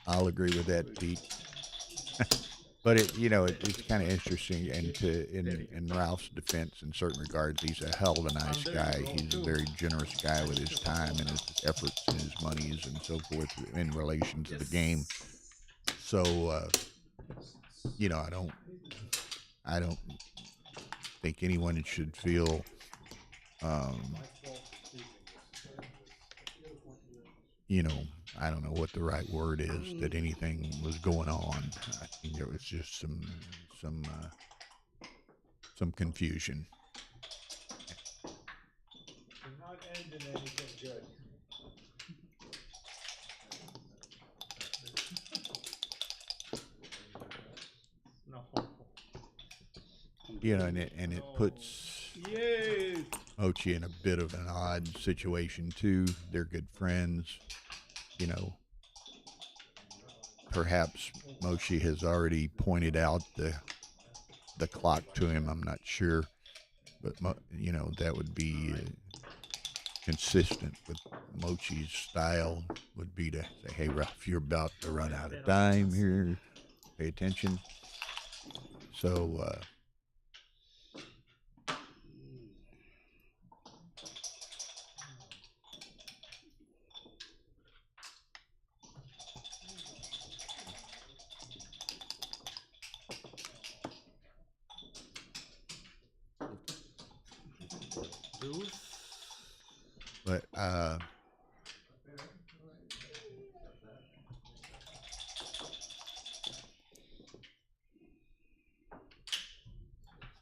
I'll agree with that, Pete. But it's kind of interesting, and in Ralph's defense, in certain regards, he's a hell of a nice guy. He's a very generous guy with his time and his efforts and his monies and so forth in relation to the game. So, I don't think anyone should feel, I don't know what the right word is, that anything was going on. I think there was just some confusion. You're not ending anything good. No. And it puts Yay! Mochy in a bit of an odd situation too. They're good friends. Perhaps Mochy has already pointed out the clock to him. I'm not sure, but that would be consistent with Mochy's style. Would be to say, "Hey, Ralph, you're about to run out of time here. Pay attention." So. But As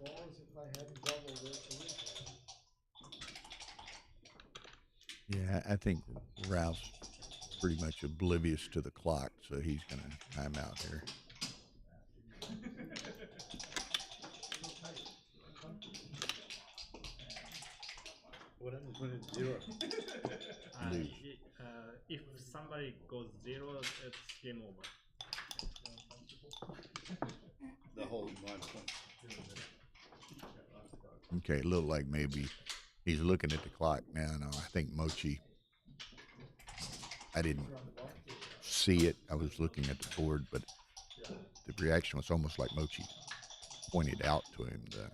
long as if I hadn't doubled it. yeah, I think Ralph's pretty much oblivious to the clock, so he's going to time out here. What happens when it's 0? Lose. If somebody goes 0, it's game over. The whole nonsense. Okay, it looked like maybe he's looking at the clock now. No, I think Mochy. I didn't see it. I was looking at the board, but the reaction was almost like Mochy pointed out to him the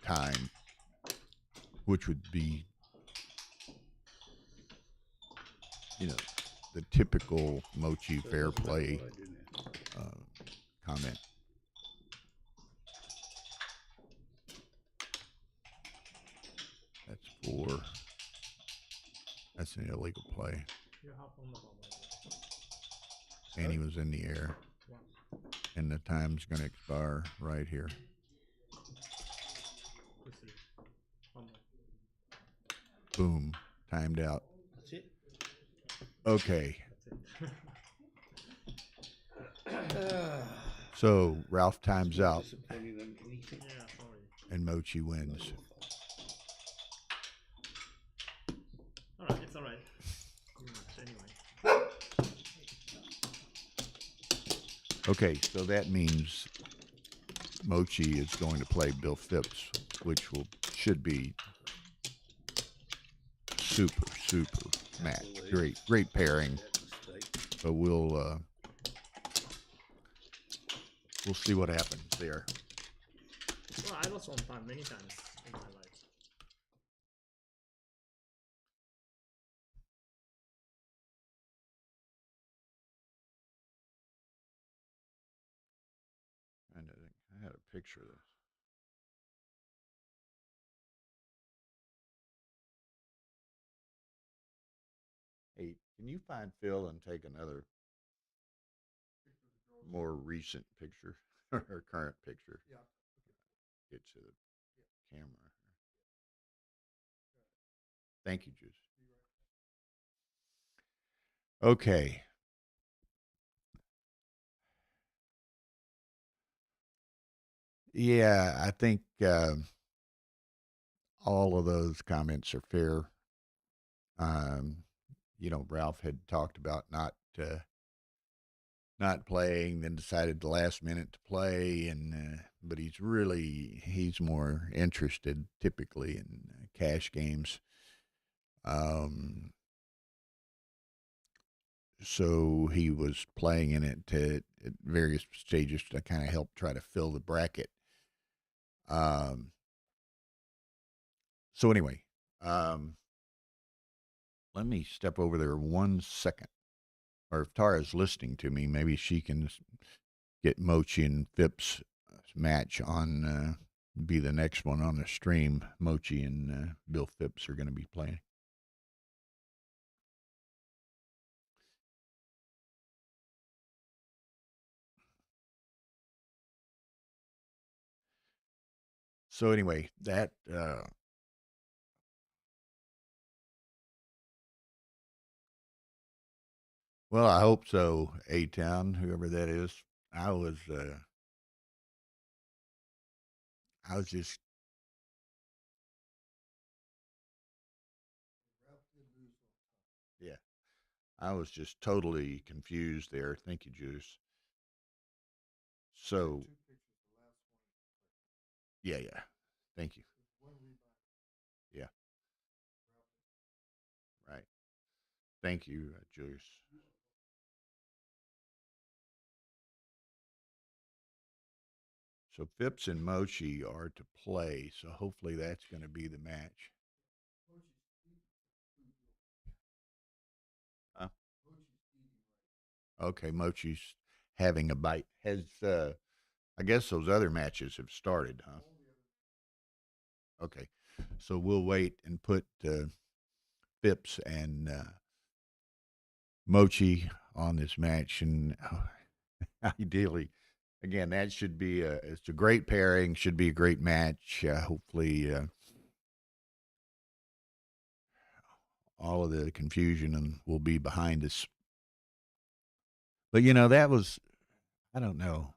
time, which would be, the typical Mochy fair play comment. That's an illegal play. And he was in the air. And the time's going to expire right here. Boom. Timed out. That's it. Okay. So Ralph times out. Disappointing than anything. Yeah, sorry. And Mochy wins. Alright, it's alright. Anyway. Okay, so that means Mochy is going to play Bill Phipps, which should be super match. Great pairing. But we'll see what happens there. Well, I lost on time many times in my life. I had a picture of this. Hey, can you find Phil and take another more recent picture or current picture? Yeah. Get to the camera. Thank you, Juice. Okay. Yeah, I think all of those comments are fair. Ralph had talked about not playing, then decided the last minute to play, and but he's more interested typically in cash games. So he was playing in it at various stages to kind of help try to fill the bracket. So anyway, let me step over there 1 second. Or if Tara's listening to me, maybe she can get Mochy and Phipps match on, be the next one on the stream. Mochy and Bill Phipps are going to be playing. So anyway, that well, I hope so, A-Town, whoever that is. I was just yeah. I was just totally confused there. Thank you, Juice. So yeah. Thank you. Yeah. Right. Thank you, Juice. So Phipps and Mochy are to play, so hopefully that's going to be the match. Huh? Okay, Mochy's having a bite. I guess those other matches have started, huh? Okay, so we'll wait and put Phipps and Mochy on this match, and ideally, again, that should be it's a great pairing. Should be a great match. Hopefully, all of the confusion will be behind us. But that was, I don't know.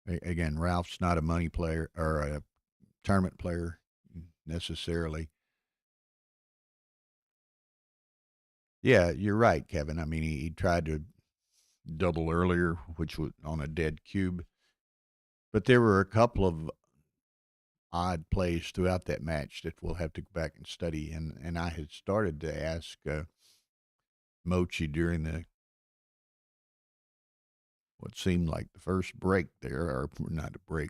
Again, Ralph's not a money player or a tournament player necessarily. Yeah, you're right, Kevin. I mean, he tried to double earlier, which was on a dead cube, but there were a couple of odd plays throughout that match that we'll have to go back and study. And I had started to ask Mochi during the what seemed like the first break there, or not a break,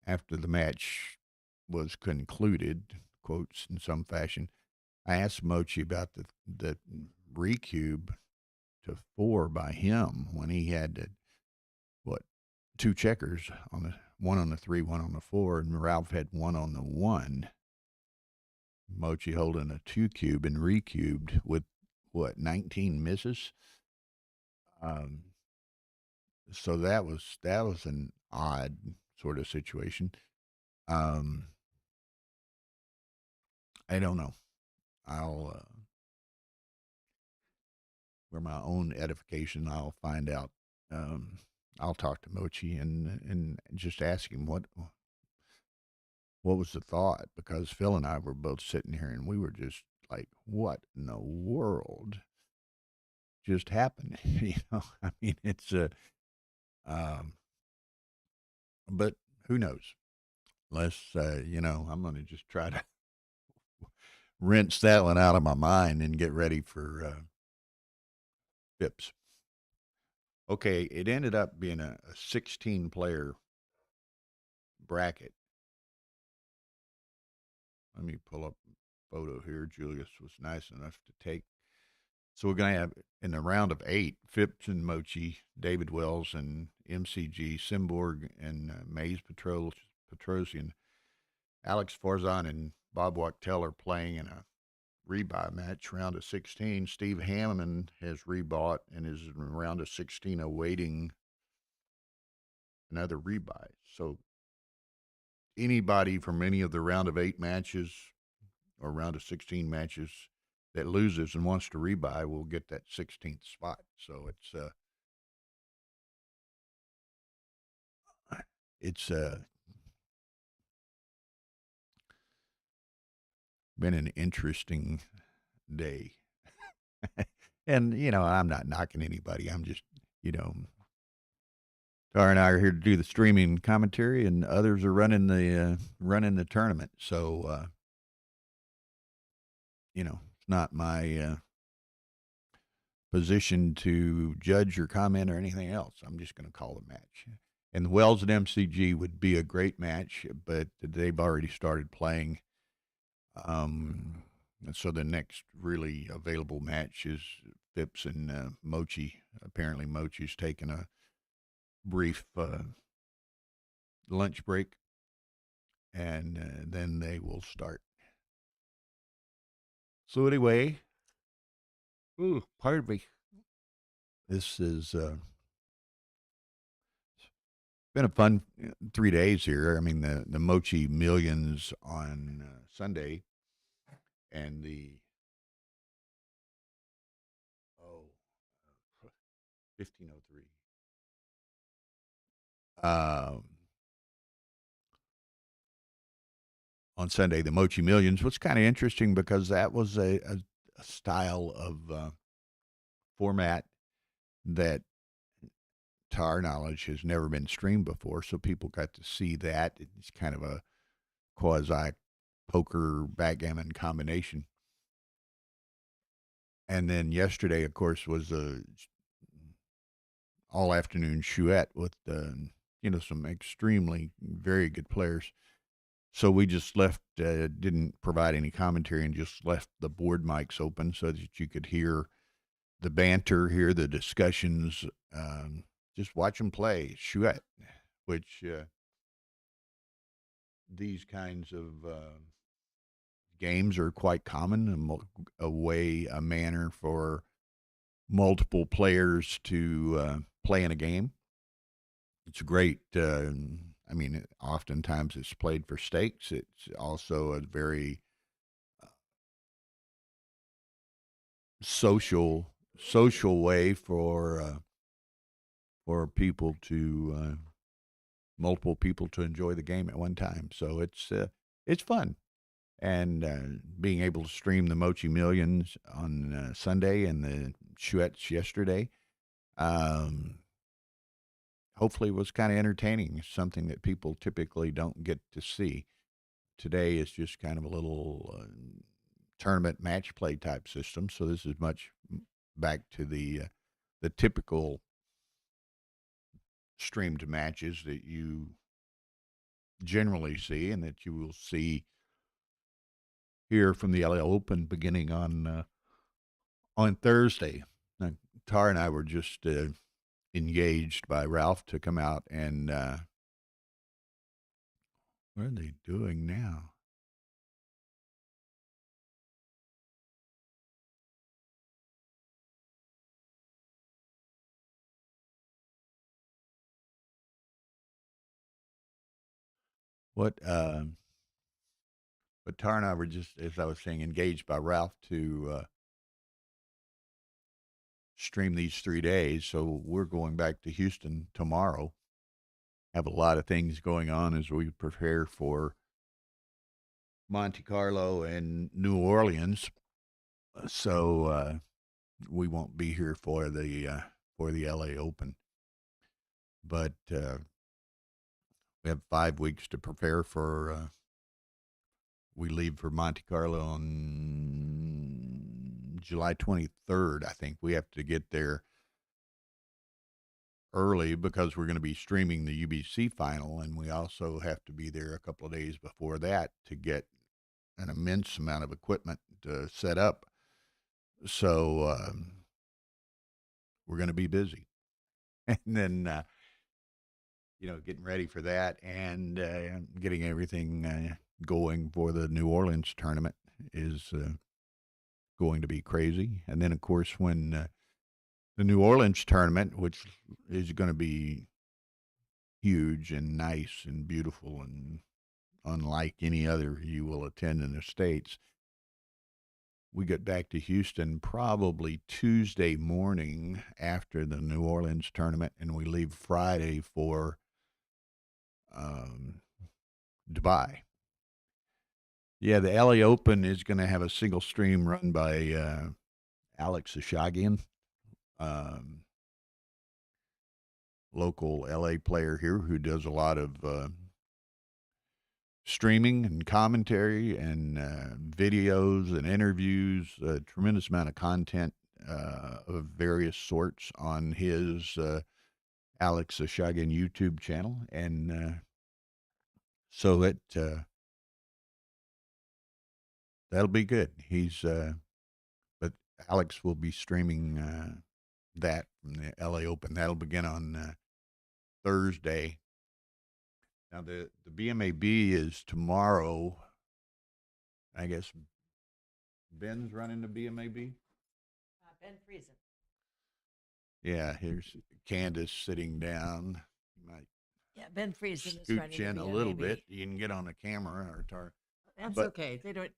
after the match was concluded, quotes in some fashion. I asked Mochi about the recube to 4 by him when he had what 2 checkers on the one on the 3, one on the 4, and Ralph had one on the 1. Mochi holding a 2 cube and recubed with what 19 misses. Um, so that was an odd sort of situation. Um, I don't know. I'll for my own edification, I'll find out. Um, I'll talk to Mochi and just ask him what was the thought, because Phil and I were both sitting here and we were just like, what in the world just happened? I mean, it's um, but who knows? Let's, I'm going to just try to rinse that one out of my mind and get ready for Phipps. Okay, it ended up being a 16 player bracket. Let me pull up a photo here. Julius was nice enough to take. So we're going to have in the round of 8, Phipps and Mochi, David Wells and MCG, Simborg and Maze Petrosian, Alex Forzan and Bob Wachtel are playing in a rebuy match, round of 16. Steve Hammond has rebought and is in round of 16 awaiting another rebuy. So anybody from any of the round of 8 matches or round of 16 matches that loses and wants to rebuy will get that 16th spot. So it's been an interesting day. And I'm not knocking anybody. I'm just, Tara and I are here to do the streaming commentary, and others are running the tournament. So it's not my position to judge or comment or anything else. I'm just going to call the match. And Wells and MCG would be a great match, but they've already started playing. And so the next really available match is Phipps and Mochi. Apparently, Mochi's taking a brief lunch break, and then they will start. So anyway, pardon me. This is been a fun 3 days here. I mean, the Mochi Millions on Sunday, and the 1503. On Sunday, the Mochi Millions was kind of interesting because that was a style of format that, to our knowledge, has never been streamed before. So people got to see that. It's kind of a quasi poker backgammon combination. And then yesterday, of course, was a all afternoon chouette with some extremely very good players. So we just left, didn't provide any commentary, and just left the board mics open so that you could hear the banter, hear the discussions, just watch them play chouette, which these kinds of games are quite common, a manner for multiple players to play in a game. It's great. Oftentimes it's played for stakes. It's also a very social way for people to multiple people to enjoy the game at one time. So it's fun, and being able to stream the Mochi Millions on Sunday and the Chouettes yesterday. Hopefully it was kind of entertaining, something that people typically don't get to see. Today is just kind of a little tournament match play type system, so this is much back to the typical streamed matches that you generally see and that you will see here from the LA Open beginning on Thursday. Now, Tara and I were just engaged by Ralph to come out and what are they doing now? But Tara and I were just, as I was saying, engaged by Ralph to stream these 3 days. So we're going back to Houston tomorrow. Have a lot of things going on as we prepare for Monte Carlo and New Orleans. So we won't be here for the LA Open. But we have 5 weeks to prepare for. We leave for Monte Carlo on July 23rd. I think we have to get there early because we're going to be streaming the UBC final, and we also have to be there a couple of days before that to get an immense amount of equipment set up. So we're going to be busy. And then, getting ready for that and getting everything going for the New Orleans tournament is going to be crazy. And then, of course, when the New Orleans tournament, which is going to be huge and nice and beautiful and unlike any other you will attend in the States, we get back to Houston probably Tuesday morning after the New Orleans tournament, and we leave Friday for Dubai. Yeah, the LA Open is going to have a single stream run by Alex Ashagian, local LA player here who does a lot of streaming and commentary and videos and interviews, a tremendous amount of content of various sorts on his Alex Ashagian YouTube channel. And so that'll be good. But Alex will be streaming that from the LA Open. That'll begin on Thursday. Now, the BMAB is tomorrow. I guess Ben's running the BMAB. Ben Friesen. Yeah, here's Candace sitting down. You might Ben Friesen is running scooch in a little bit. You can get on the camera or Tar. That's okay. They don't.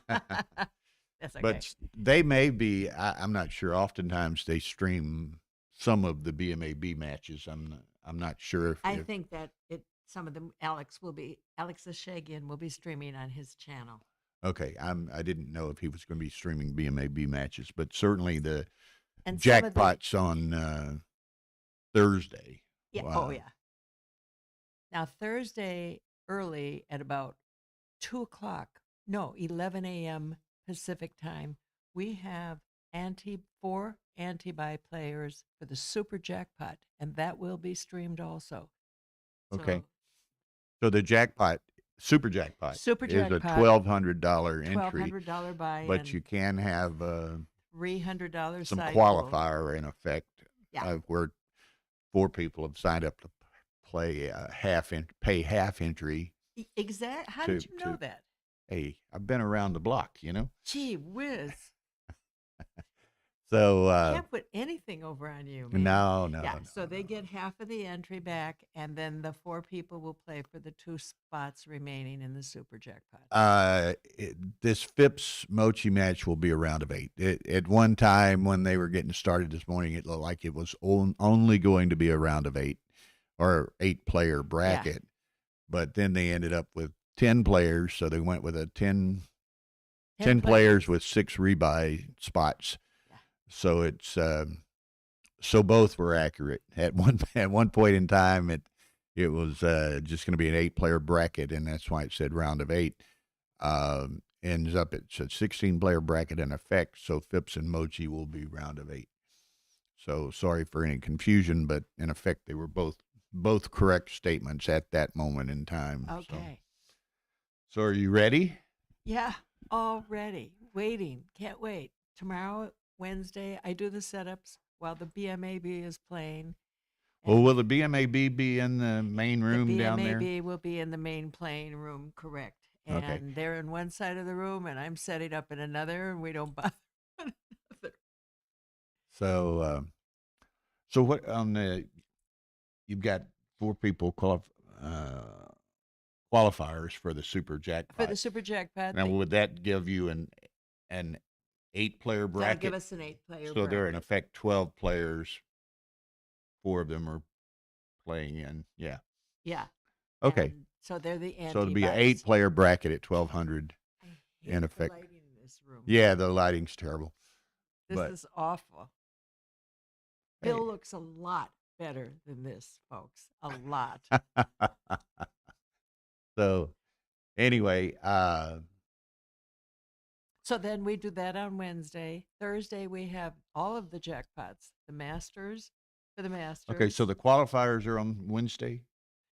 That's okay. But they may be. I'm not sure. Oftentimes they stream some of the BMAB matches. I'm not sure if I think that some of them Alex Ashagian will be streaming on his channel. Okay, I didn't know if he was going to be streaming BMAB matches, but certainly the And jackpot's on Thursday. Yeah. Wow. Oh, yeah. Now Thursday early at about 11 a.m. Pacific time, we have 4 anti-buy players for the super jackpot, and that will be streamed also. Okay. So the super jackpot, is a $1,200 entry. $1,200 buy, but you can have $300 some side qualifier in effect. Yeah. Where 4 people have signed up to play pay half entry. Exactly. How did you know that? Hey, I've been around the block, Gee whiz. So Can't put anything over on you, man. No. So they get half of the entry back, and then the 4 people will play for the 2 spots remaining in the super jackpot. This Phipps Mochi match will be a round of 8. At one time when they were getting started this morning, it looked like it was only going to be a round of 8 or 8-player bracket. Yeah. But then they ended up with 10 players, so they went with a 10 10 players with 6 rebuy spots. Yeah. So it's so both were accurate. At one point in time, it was just going to be an 8-player bracket, and that's why it said round of 8. Ends up it's a 16-player bracket in effect. So Phipps and Mochy will be round of 8. So sorry for any confusion, but in effect they were both correct statements at that moment in time. Okay. So are you ready? Yeah, already. Waiting. Can't wait. Tomorrow, Wednesday, I do the setups while the BMAB is playing. Well, will the BMAB be in the main room the down there? BMAB will be in the main playing room, correct. And Okay. they're in one side of the room, and I'm setting up in another, and we don't bother one another. So what on the? You've got 4 people qualifiers for the super jackpot. For the super jackpot, Now, would that give you an 8-player bracket? that'll give us an 8-player So bracket. they're in effect 12 players. 4 of them are playing in. Yeah. Yeah. Okay. And so they're the anti. So it'll be an 8-player bracket at 1,200 in effect. The lighting in this room. Yeah, the lighting's terrible. This but- is awful. Hey. Bill looks a lot better than this, folks. A lot. So, anyway, So then we do that on Wednesday. Thursday we have all of the jackpots. The Masters for the Masters. okay. So the qualifiers are on Wednesday.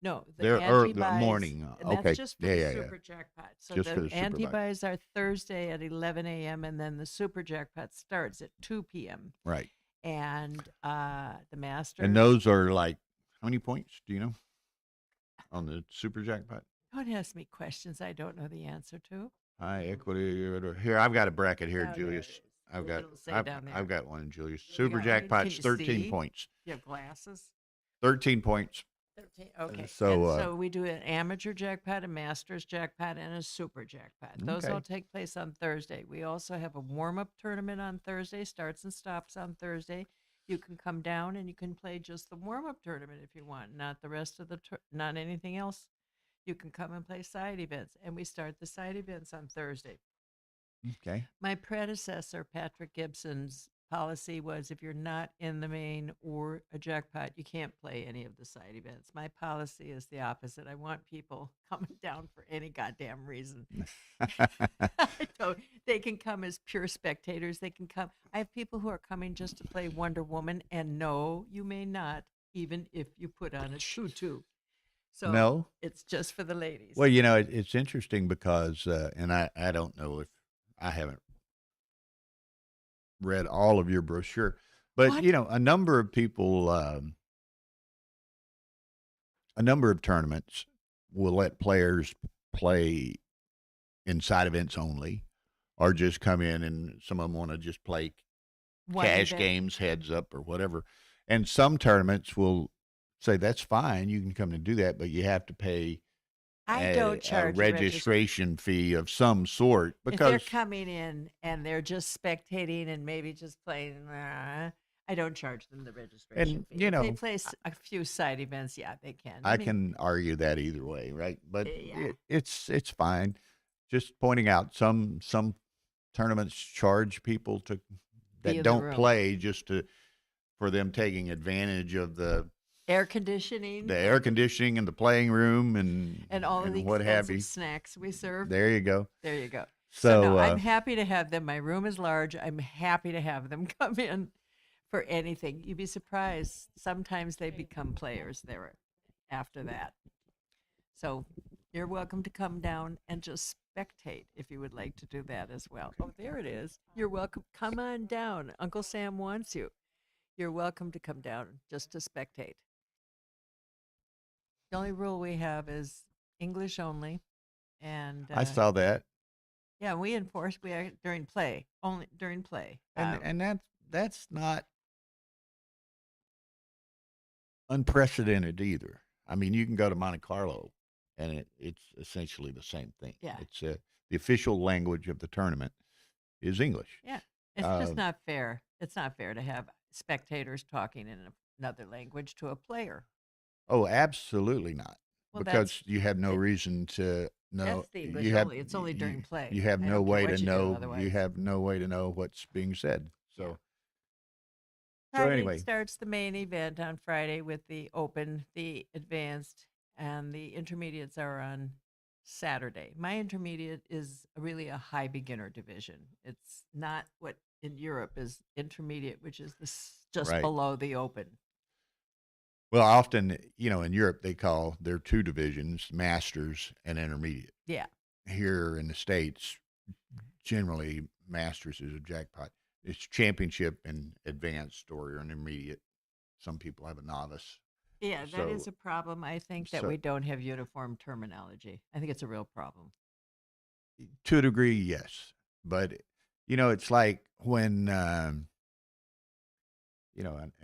no, the They're anti-buys, the morning. and Okay. that's just for Yeah, the yeah, yeah. super jackpot. So Just for the the super buy. anti-buys are Thursday at 11 a.m. and then the super jackpot starts at 2 p.m. Right. And the Masters. And those are like how many points? Do you know? On the super jackpot. Don't ask me questions I don't know the answer to. High equity. Here, I've got a bracket here, Oh, there it Julius. is. I've got. It'll say I've, down there. I've got one, Julius. You Super got one? jackpot's Can you 13 see? points. You have glasses? 13 points. 13. Okay. so, So we do an amateur jackpot, a master's jackpot, and a super jackpot. Those Okay. all take place on Thursday. We also have a warm-up tournament on Thursday, starts and stops on Thursday. You can come down and you can play just the warm-up tournament if you want, not the rest of the not anything else. You can come and play side events, and we start the side events on Thursday. Okay. My predecessor, Patrick Gibson's policy was if you're not in the main or a jackpot, you can't play any of the side events. My policy is the opposite. I want people coming down for any goddamn reason. I don't. They can come as pure spectators. They can come. I have people who are coming just to play Wonder Woman, and no, you may not, even if you put on a tutu. So No? it's just for the ladies. Well, you know, it's interesting because, and I don't know if I haven't read all of your brochure, but What? you know, a number of people, a number of tournaments will let players play in side events only, or just come in and some of them want to just play One cash event. games, heads up, or whatever. And some tournaments will say that's fine, you can come and do that, but you have to pay I don't charge a registration fee of some sort If because they're coming in and they're just spectating and maybe just playing, I don't charge them the registration fee. you If they know, play a few side events, yeah, they can. I mean, can argue that either way, right? But Yeah. it's fine. Just pointing out some tournaments charge people Be that in the don't room. play just for them taking advantage of the air conditioning air conditioning and the playing room and all of the what have expensive you. snacks we serve. There you go. There you go. So, no, I'm happy to have them. My room is large. I'm happy to have them come in for anything. You'd be surprised. Sometimes they become players there after that. So you're welcome to come down and just spectate if you would like to do that as well. Oh, there it is. You're welcome. Come on down. Uncle Sam wants you. You're welcome to come down just to spectate. The only rule we have is English only. And I saw that. yeah, we enforce we are during play, only during play. And that's not unprecedented either. I mean, you can go to Monte Carlo, and it's essentially the same thing. Yeah. It's the official language of the tournament is English. Yeah, it's just Um, not fair. It's not fair to have spectators talking in another language to a player. Oh, absolutely not. Well, because you have no reason to know. that's the English you have, only. It's only during play. You have I no don't care way what to you do know. You otherwise. have no way to know what's being said. So, Friday anyway. starts the main event on Friday with the open, the advanced, and the intermediates are on Saturday. My intermediate is really a high beginner division. It's not what in Europe is intermediate, which is just Right. below the open. well, often, in Europe, they call their two divisions masters and intermediate. Yeah. Here in the States, generally, masters is a jackpot. It's championship and advanced or intermediate. Some people have a novice. Yeah, that is So- a problem. I think that so- we don't have uniform terminology. I think it's a real problem. To a degree, yes. But, it's like when, and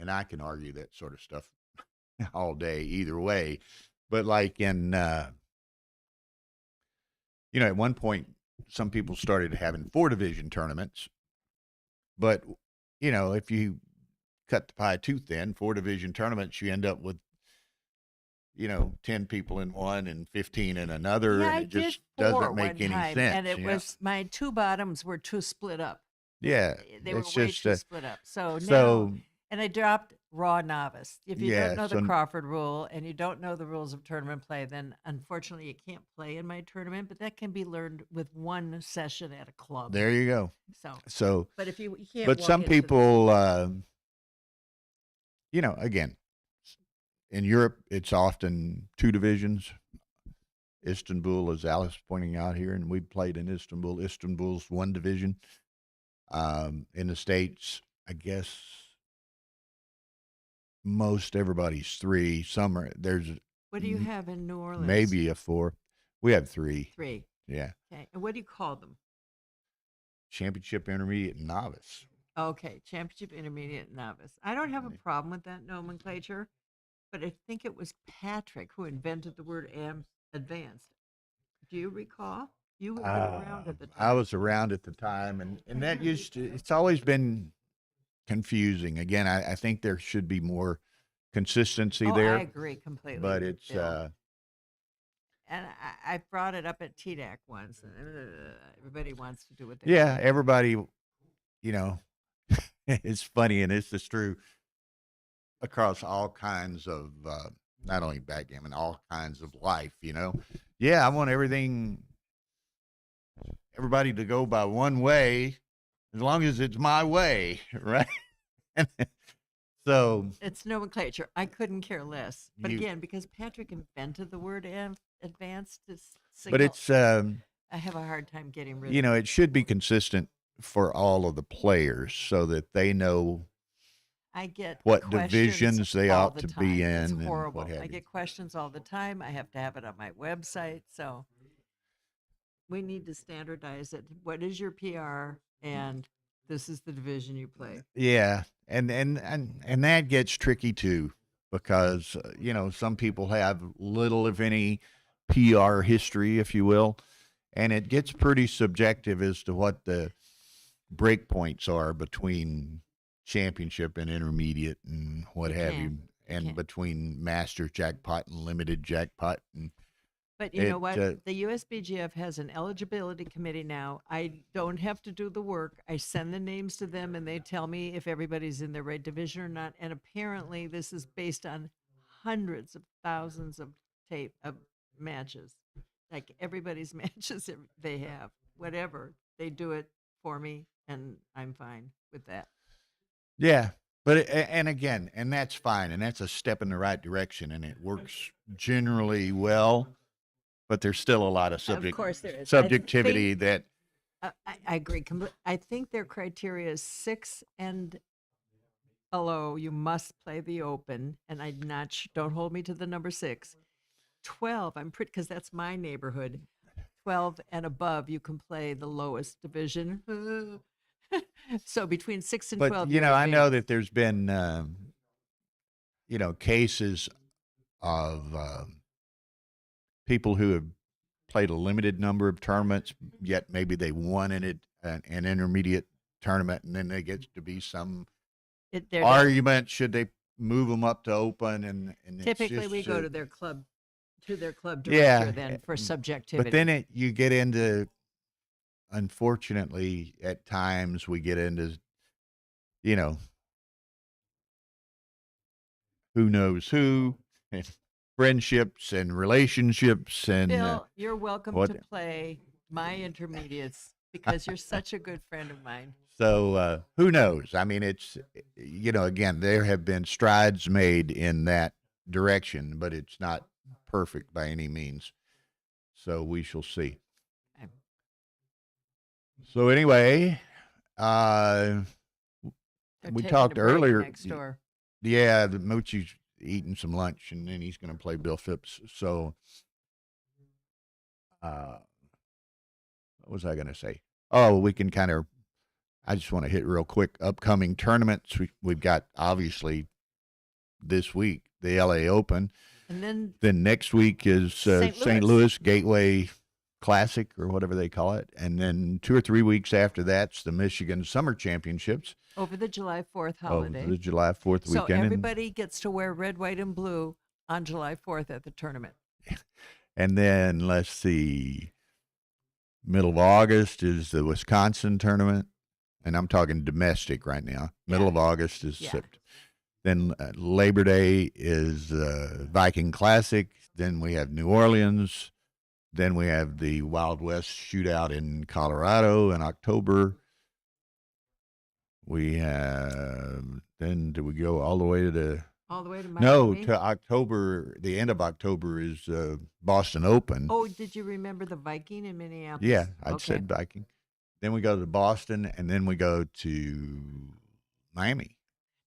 I can argue that sort of stuff all day either way. But like in, at one point, some people started having 4-division tournaments. But, if you cut the pie too thin, 4-division tournaments, you end up with, 10 people in one and 15 in another. Yeah, and I it just did 4 doesn't make one any time, sense. and it was my 2 bottoms were too split up. Yeah. They were it's way just, too split up. So so, now, and I dropped raw novice. If you Yeah, don't know so- the Crawford rule and you don't know the rules of tournament play, then unfortunately you can't play in my tournament. But that can be learned with one session at a club. there you go. So, but if you can't, but walk some into the- people, again, in Europe, it's often 2 divisions. Istanbul, as Alice pointing out here, and we played in Istanbul. Istanbul's 1 division. In the States, I guess most everybody's 3. There's What do you have in New Orleans? maybe a 4. We have 3. 3. Yeah. Okay, and what do you call them? Championship, intermediate, and novice. Okay, championship, intermediate, novice. I don't have a problem with that nomenclature, but I think it was Patrick who invented the word advanced. Do you recall? You were around at the time. I was around at the time, and that it's always been confusing. Again, I think there should be more consistency there. I agree completely. But with it's, Bill. And I brought it up at TDAC once. And, everybody wants to do what they yeah, want. everybody, it's funny, and it's just true across all kinds of, not only backgammon, all kinds of life, Yeah, I want everybody to go by one way, as long as it's my way, right? So It's nomenclature. I couldn't care less. But You- again, because Patrick invented the word advanced, but it's, I have a hard time getting rid of it. it should be consistent for all of the players so that they know I get what questions divisions they all ought the to time. be It's in and horrible. what have I you. get questions all the time. I have to have it on my website. So we need to standardize it. What is your PR? And this is the division you play. Yeah, and that gets tricky too, because some people have little, if any, PR history, if you will, and it gets pretty subjective as to what the break points are between championship and intermediate and what You have can. you, and can. between master jackpot and limited jackpot, and But you know It, what? uh, The USBGF has an eligibility committee now. I don't have to do the work. I send the names to them and they tell me if everybody's in the right division or not. And apparently this is based on hundreds of thousands of matches. Like everybody's matches they have, whatever. They do it for me and I'm fine with that. yeah. But and again, and that's fine, and that's a step in the right direction, and it works generally well. But there's still a lot of Of course there is. subjectivity that I agree. I think their criteria is 6 and below. You must play the open, and I'm not. Don't hold me to the number 6. 12. I'm pretty because that's my neighborhood. 12 and above, you can play the lowest division. So between 6 and 12. But you're I know advanced. that there's been cases of people who have played a limited number of tournaments, yet maybe they won an intermediate tournament, and then there gets to be some They're argument should they move them up to open, and it's typically just, we go to their club to their club Yeah, director then for subjectivity. But then you get into, unfortunately, at times we get into, you know, who knows who, and friendships and relationships and Bill, you're welcome what. to play my intermediates because you're such a good friend of mine. So who knows? I mean, it's, again, there have been strides made in that direction, but it's not perfect by any means. So we shall see. Okay. So anyway, uh, They're we taking talked a break earlier. next door. Yeah, the Mochy's eating some lunch, and then he's going to play Bill Phipps. So, what was I going to say? Oh, we can kind of. I just want to hit real quick upcoming tournaments. We've got obviously this week the LA Open, And then next week is St. St. Louis Gateway Classic or whatever they call it, and then 2 or 3 weeks after that's the Michigan Summer Championships over the July 4th over holiday. the July 4th So weekend. everybody gets to wear red, white, and blue on July 4th at the tournament. And then let's see, middle of August is the Wisconsin tournament, and I'm talking domestic right now. Middle of August is September. Then Labor Day is Viking Classic. Then we have New Orleans. Then we have the Wild West Shootout in Colorado in October. We have, then do we go all the way to the? All the way to No, Miami? to October. The end of October is Boston Open. Oh, did you remember the Viking in Minneapolis? Yeah, I'd Okay. said Viking. Then we go to Boston, and then we go to Miami,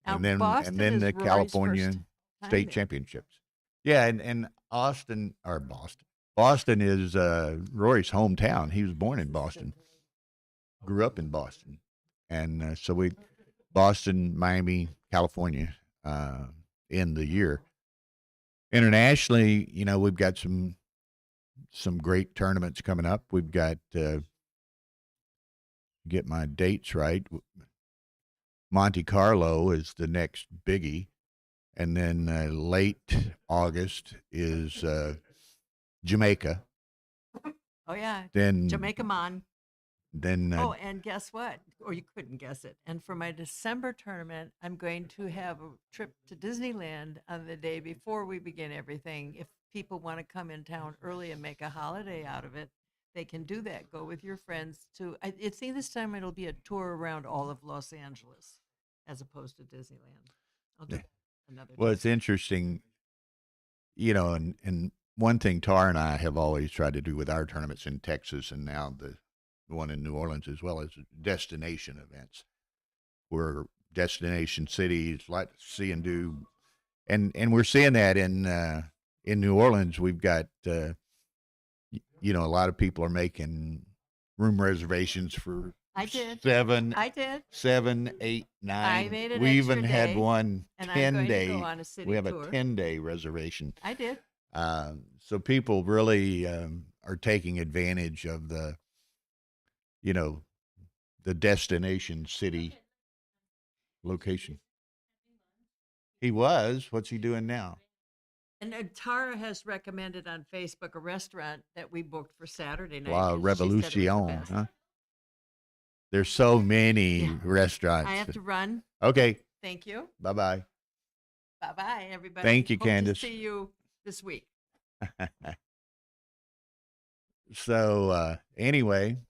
Now, and then Boston and then is the Rory's California first time State there. Championships. Yeah, and Austin or Boston. Boston is Rory's hometown. He was born in Boston, grew up in Boston, and so we Boston, Miami, California in the year. Internationally, we've got some great tournaments coming up. We've got get my dates right. Monte Carlo is the next biggie, and then late August is Jamaica. Oh, yeah. Then Jamaica Mon. Then Oh, and guess what? Or you couldn't guess it. And for my December tournament, I'm going to have a trip to Disneyland on the day before we begin everything. If people want to come in town early and make a holiday out of it, they can do that. Go with your friends to. It seems this time it'll be a tour around all of Los Angeles, as opposed to Disneyland. I'll do another. Well, day. it's interesting, and one thing Tar and I have always tried to do with our tournaments in Texas, and now the one in New Orleans, as well as destination events, where destination cities like to see and do, and we're seeing that in New Orleans. We've got a lot of people are making room reservations for I did. 7, I did. 7, 8, 9. I made an We extra even had day, one and I'm 10 going to day. go on a city We have tour. a 10-day reservation. I did. So people really are taking advantage of the destination city location. He was. What's he doing now? And Tara has recommended on Facebook a restaurant that we booked for Saturday night. Wow, 'cause she said it was the Revolution, best. huh? There's so many Yeah. restaurants. I have to run. Okay. Thank you. Bye-bye. Bye-bye, everybody. Thank you, Hope Candace. to see you this week. So, anyway.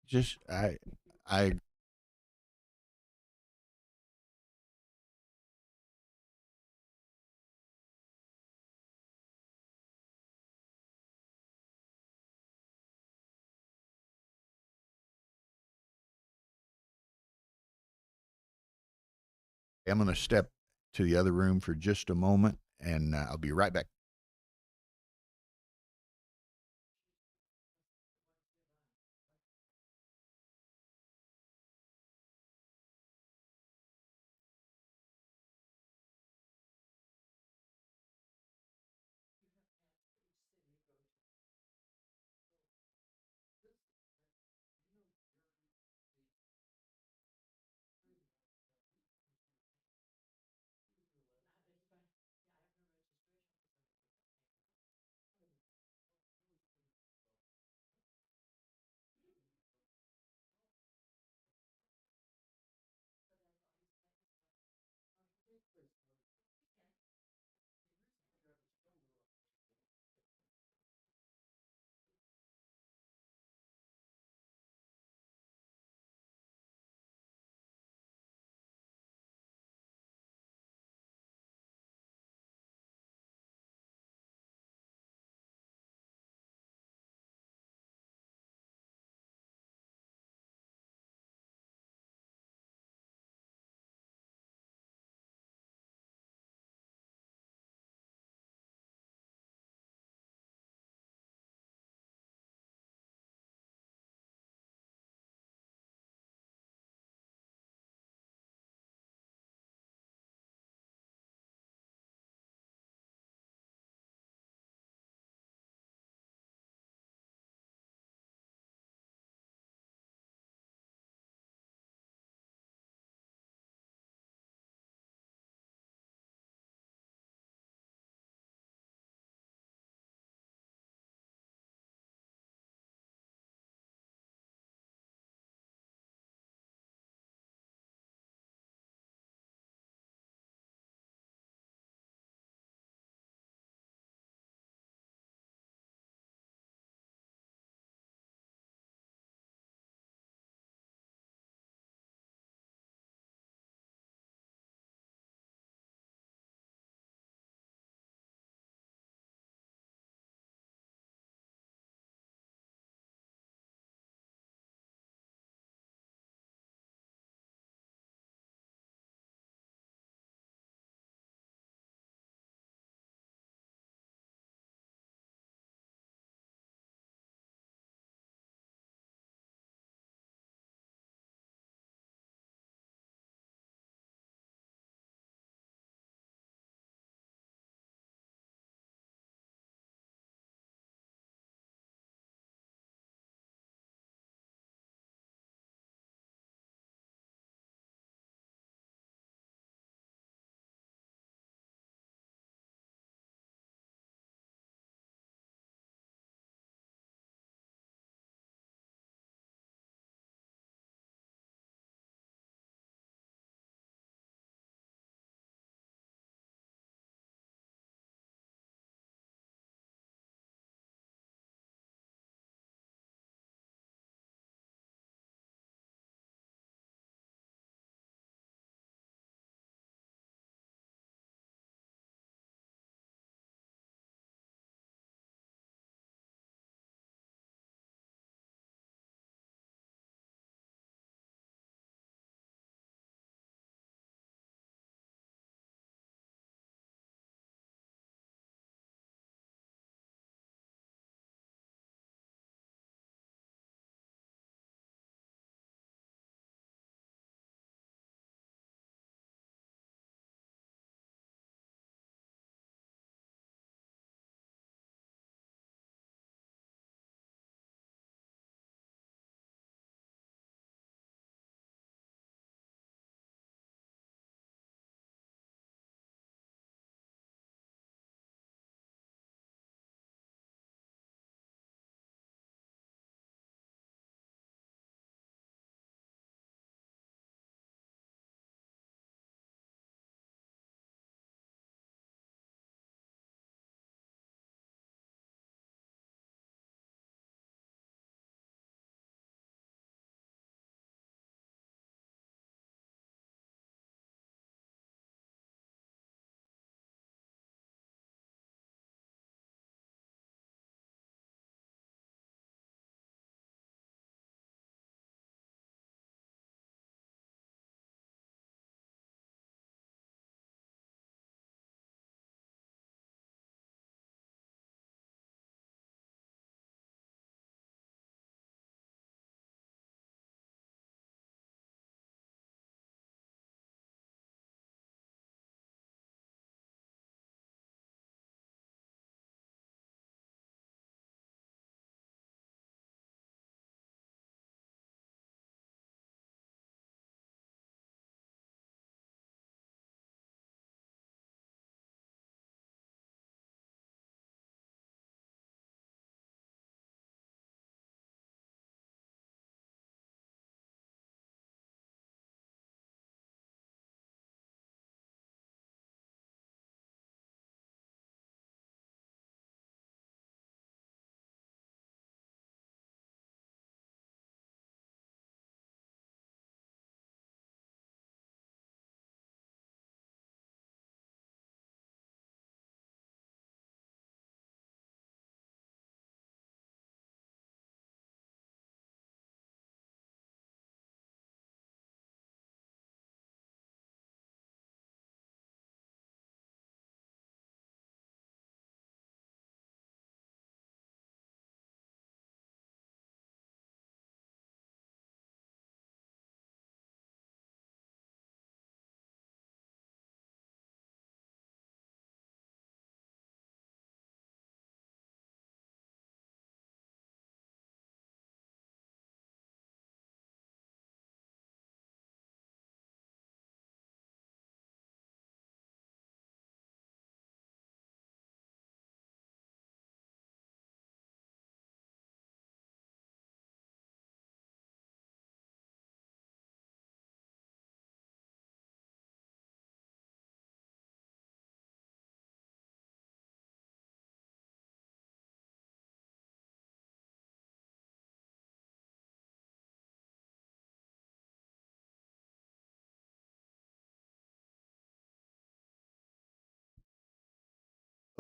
Just, I I'm going to step to the other room for just a moment, and I'll be right back.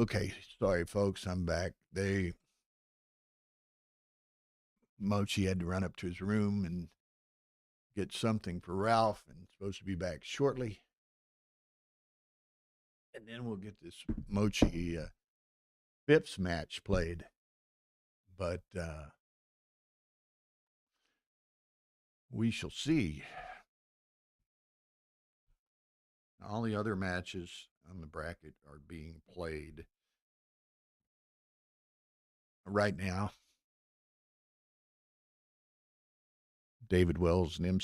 Okay, sorry, folks. I'm back. Mochy had to run up to his room and get something for Ralph, and supposed to be back shortly. And then we'll get this Mochy Phipps match played. But we shall see. All the other matches on the bracket are being played right now. David Wells and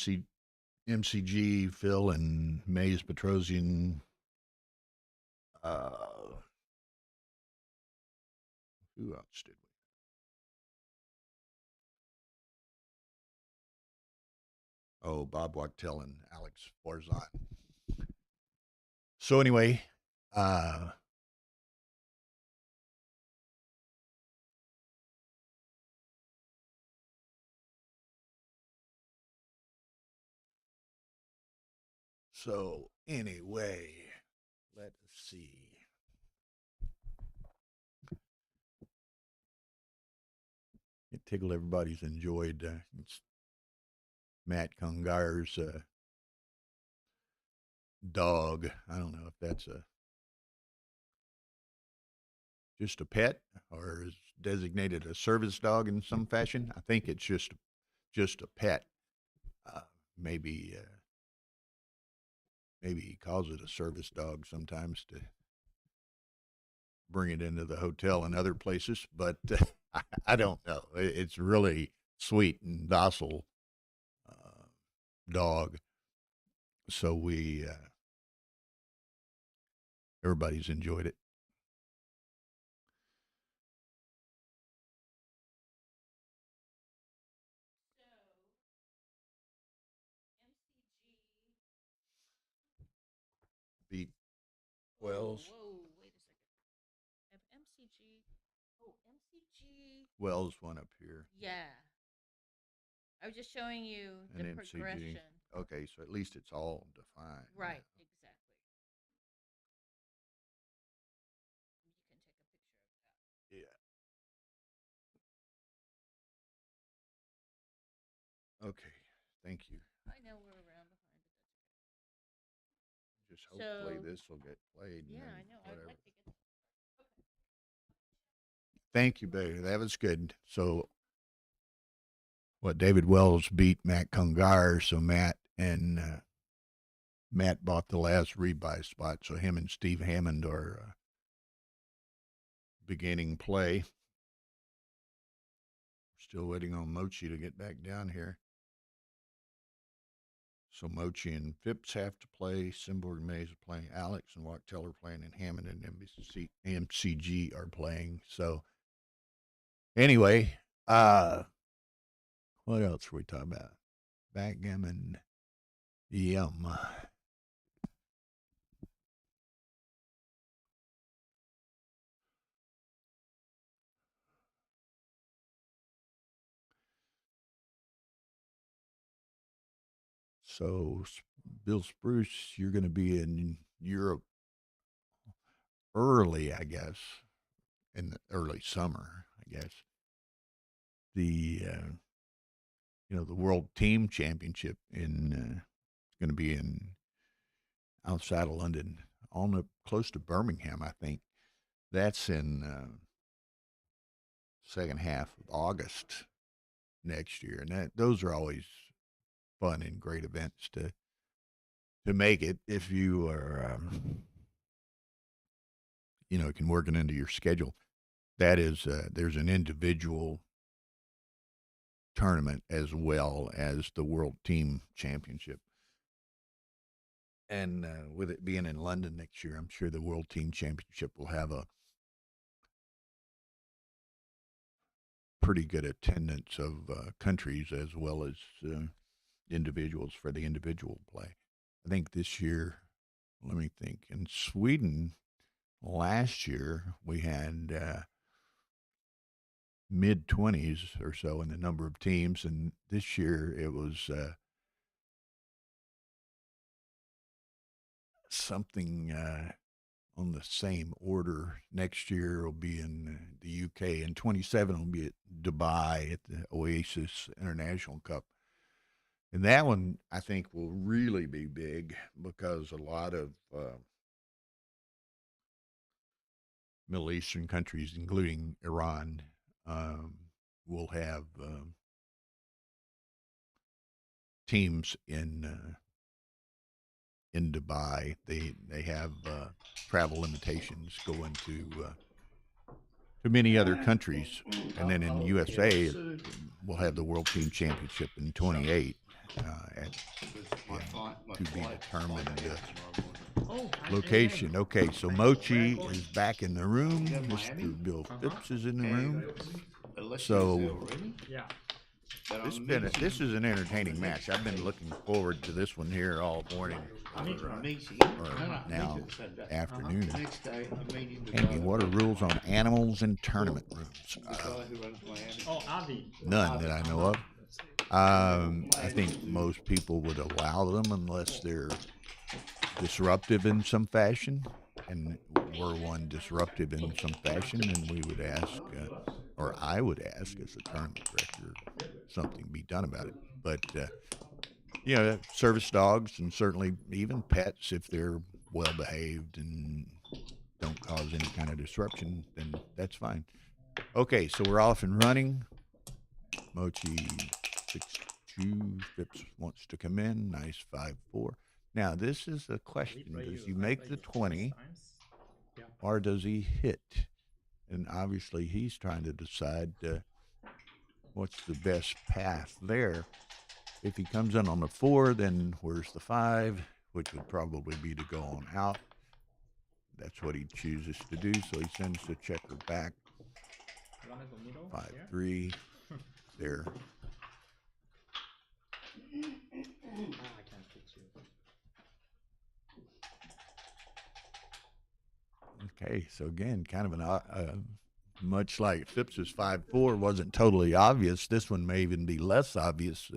MCG, Phil and Mays Petrosian. Who else did we? Oh, Bob Wachtel and Alex Forzan. So anyway, let us see. It tickled everybody's enjoyed. It's Matt Congar's dog. I don't know if that's just a pet or is designated a service dog in some fashion. I think it's just a pet. Maybe he calls it a service dog sometimes to bring it into the hotel and other places, but I don't know. It's really sweet and docile dog. So everybody's enjoyed it. Beat Wells. Whoa, wait a second. Have MCG. Oh, MCG. Wells one up here. Yeah. I was just showing you the And MCG. progression. Okay, so at least it's all defined. Right, now. exactly. You can take a picture of that. Yeah. Okay. Thank you. I know we're around behind, but that's okay. Just hopefully So- this will get played. And Yeah, then I know. I'd whatever. like to get. Thank you, Barry. That was good. So, David Wells beat Matt Congar. So Matt bought the last rebuy spot. So him and Steve Hammond are beginning play. Still waiting on Mochy to get back down here. So Mochy and Phipps have to play. Simborg and Mays are playing. Alex and Wachtel are playing, and Hammond and MCG are playing. So anyway, what else were we talking about? Backgammon. Yum. So, Bill Spruce, you're going to be in Europe early, I guess, in the early summer, I guess. The the World Team Championship in going to be in outside of London, close to Birmingham, I think. That's in second half of August next year, and those are always fun and great events to make it if you are can work it into your schedule. That is there's an individual tournament as well as the World Team Championship. And with it being in London next year, I'm sure the World Team Championship will have a pretty good attendance of countries as well as individuals for the individual play. I think this year, let me think, in Sweden last year we had mid-20s or so in the number of teams, and this year it was something on the same order. Next year will be in the UK, and 27 will be at Dubai at the Oasis International Cup. And that one, I think, will really be big because a lot of Middle Eastern countries, including Iran, will have teams in Dubai. They have travel limitations going to many other countries, and then in USA we'll have the World Team Championship in 28 to be determined location. Okay, so Mochy is back in the room. Mr. Bill Phipps is in the room. So Yeah. this is an entertaining match. I've been looking forward to this one here all morning, or now afternoon. Andy, what are rules on animals in tournament rooms? Avi. None that I know of. I think most people would allow them unless they're disruptive in some fashion, and were one disruptive in some fashion, and we would ask, or I would ask as a tournament director, something be done about it. But service dogs and certainly even pets, if they're well behaved and don't cause any kind of disruption, then that's fine. Okay, so we're off and running. Mochy 6-2. Phipps wants to come in. Nice 5-4. Now, this is a question. Does he make the 20 or does he hit? And obviously, he's trying to decide what's the best path there. If he comes in on the 4, then where's the 5, which would probably be to go on out. That's what he chooses to do, so he sends the checker back. 5-3. There. Okay, so again, kind of an much like Phipps's 5-4 wasn't totally obvious. This one may even be less obvious.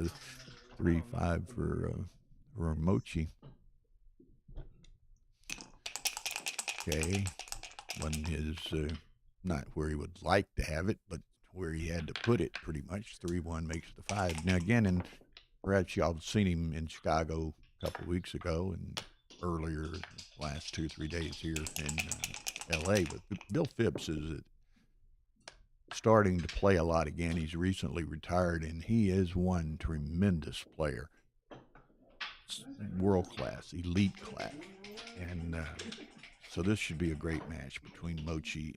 3-5 for Mochy. Okay, wasn't his not where he would like to have it, but where he had to put it pretty much. 3-1 makes the 5. Now again, and perhaps y'all have seen him in Chicago a couple of weeks ago and earlier last 2 or 3 days here in L.A. But Bill Phipps is starting to play a lot again. He's recently retired, and he is one tremendous player, world class, elite class, and so this should be a great match between Mochy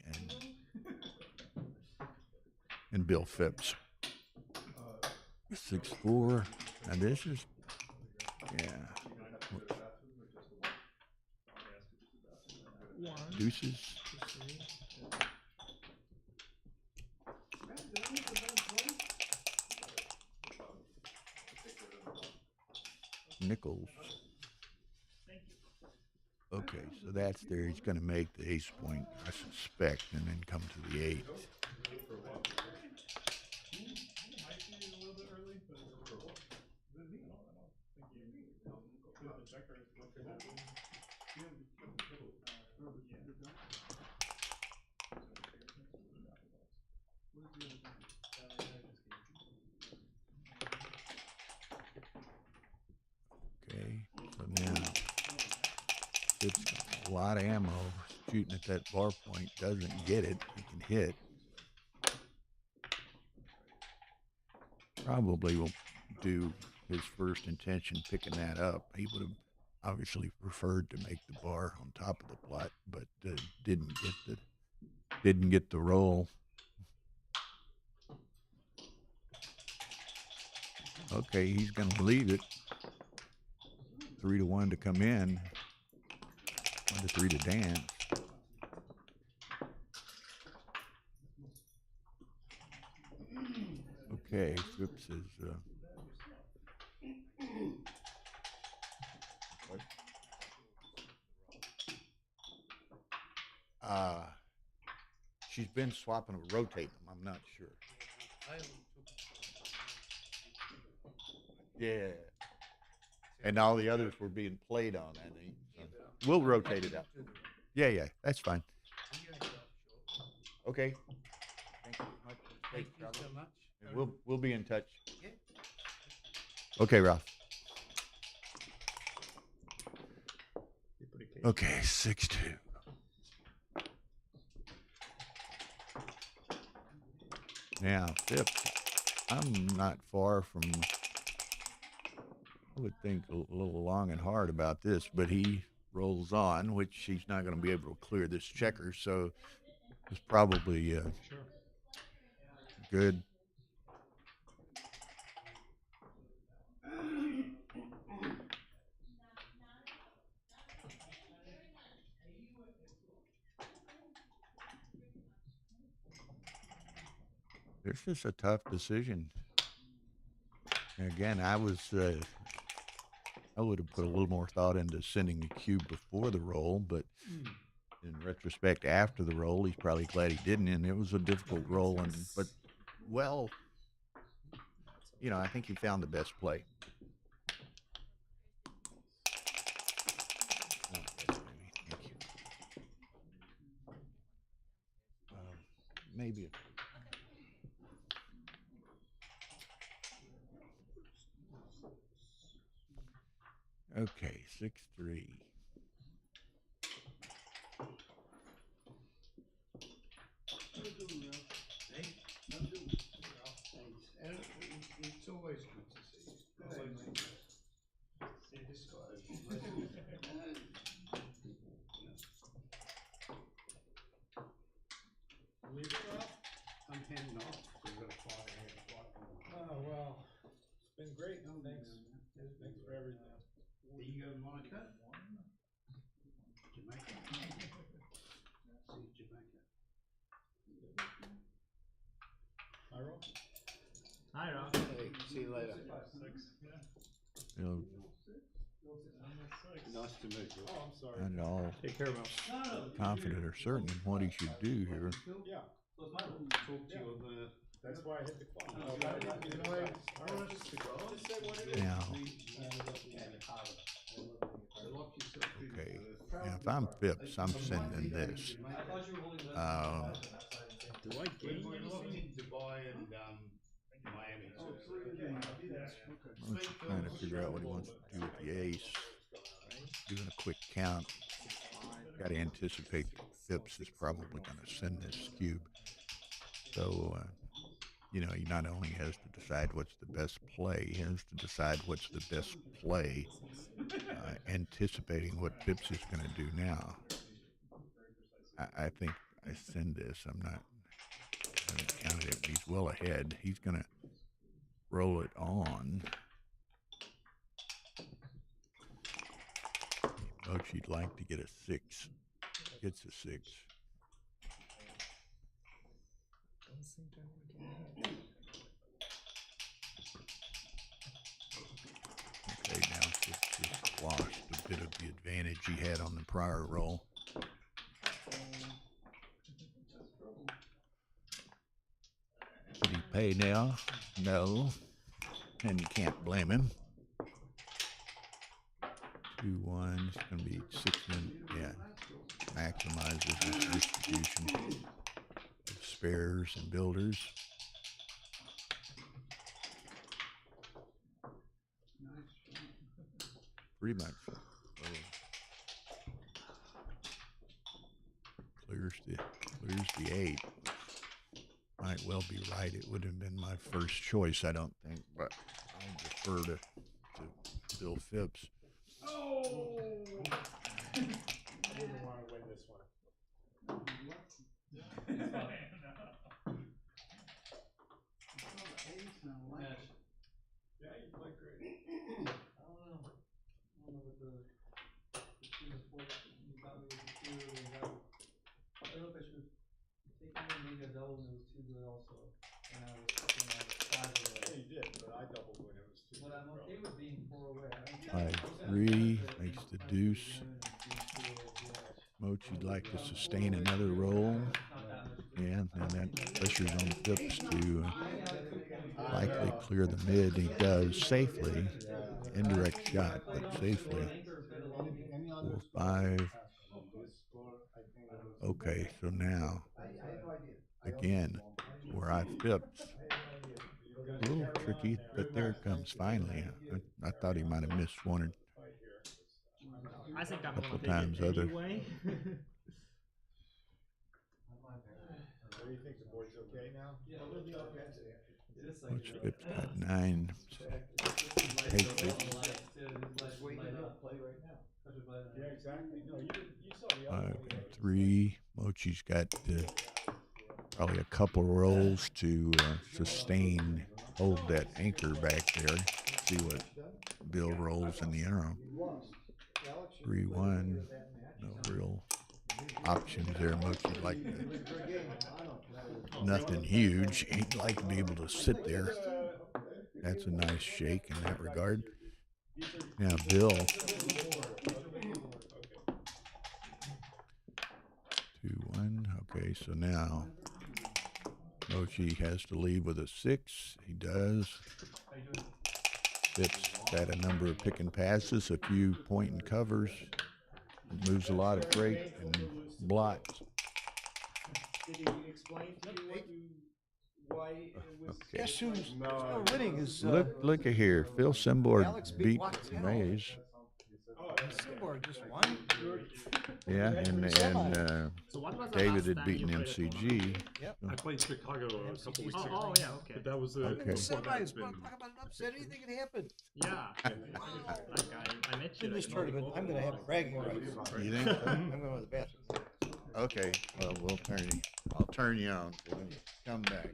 and Bill Phipps. 6-4. Now this is, deuces. Nickels. Okay, so that's there. He's going to make the ace point, I suspect, and then come to the 8. Okay, so now it's got a lot of ammo. Shooting at that bar point, doesn't get it. He can hit. Probably will do his first intention picking that up. He would have obviously preferred to make the bar on top of the plot, but didn't get the roll. Okay, he's going to leave it. 3-1 to come in. 1-3 to dance. Okay, Phipps is she's been swapping or rotating them. I'm not sure. Yeah. And all the others were being played on, I think. So we'll rotate it out. Yeah, that's fine. Okay. Thank you much. Thank you so much. And we'll be in touch. Yeah. Okay, Ralph. Be pretty case. Okay, 6-2. Now, Phipps, I'm not far from, I would think a little long and hard about this, but he rolls on, which he's not going to be able to clear this checker, so it's probably Sure. good. This is a tough decision. And again, I would have put a little more thought into sending the cube before the roll, but in retrospect, after the roll, he's probably glad he didn't, and it was a difficult roll. But I think he found the best play. Thank you. Maybe. Okay, 6-3. It's always good to see you. See this guy. Leave it up. I'm heading off. We've got to fly ahead. Oh, well, it's been great. Thanks. Thanks for everything. Are you going to Monaco? Jamaica? See Jamaica. Hi, Rob. Hi, Rob. Hey, see you later. You know, Nice to meet you. Oh, I'm sorry. not at all Take care, Mel. confident or certain in what he should do here. Yeah, Talk to you about. that's why I hit the clock. No, Oh, no, I didn't- no, you know no, what? no. Just say what it is. Now, okay. Now, if I'm Phipps, I'm sending this. Do I gain We're looking anything? in Dubai and Miami. I'm just trying to figure out what he wants to do with the ace. Doing a quick count. Got to anticipate Phipps is probably going to send this cube. So, he not only has to decide what's the best play, he has to decide what's the best play, anticipating what Phipps is going to do now. I think I send this. I haven't counted it, but he's well ahead. He's going to roll it on. Mochy'd like to get a 6. Gets a 6. Okay, now Phipps just lost a bit of the advantage he had on the prior roll. Did he pay now? No. And you can't blame him. 2-1. It's going to be 6 minutes. Yeah. Maximizes his distribution of spares and builders. Pretty much. Clears the 8. Might well be right. It would have been my first choice, I don't think, but I'll defer to Bill Phipps. Oh! I wouldn't want to win this one. Yeah, you play great. I don't know what the two and four, you got me with the 2 and that. I don't know if I should have taken maybe a double and it was too good also. And I was thinking like 5 Yeah, away. you did, but I doubled when it was 2. But I'm okay with being 4 away. 5-3 makes the deuce. Mochi'd like to sustain another roll. Yeah, and that pressure's on Phipps to likely clear the mid. He does safely. Indirect shot, but safely. 4-5. Okay, so now, again, where I flipped, a little tricky, but there it comes finally. I thought he might have missed one or I think I'm couple gonna take times it other. anyway. What do you think? The board's okay now? Yeah, it'll be okay. Which Phipps got 9. Hey, Phipps. Yeah, exactly. No, you saw the other 5 one. and 3. Mochy's got probably a couple rolls to sustain, hold that anchor back there. See what Bill rolls in the interim. 3-1. No real options there. Mochy like nothing huge. He'd like to be able to sit there. That's a nice shake in that regard. Now Bill. 2-1. Okay, so now Mochy has to lead with a 6. He does. Phipps had a number of pick and passes, a few point and covers. It moves a lot of freight and blocks. Did he explain to you why it was? Okay. Guess who's still winning is Look at here. Phil Simbord Alex beat beat Watkins. Mays. Seymour just won. Yeah, and So what was the David last had time beaten you played MCG. Yep. I played Chicago a couple weeks Oh, ago. oh, yeah, okay. But that was the Okay. The before that, it's semis, been talk about an upset. Anything can happen. Yeah. I met you In this like, tournament, I'm going to have bragging rights. You think so? I'm going to the bathroom. Okay, well, I'll turn you on. When you come back.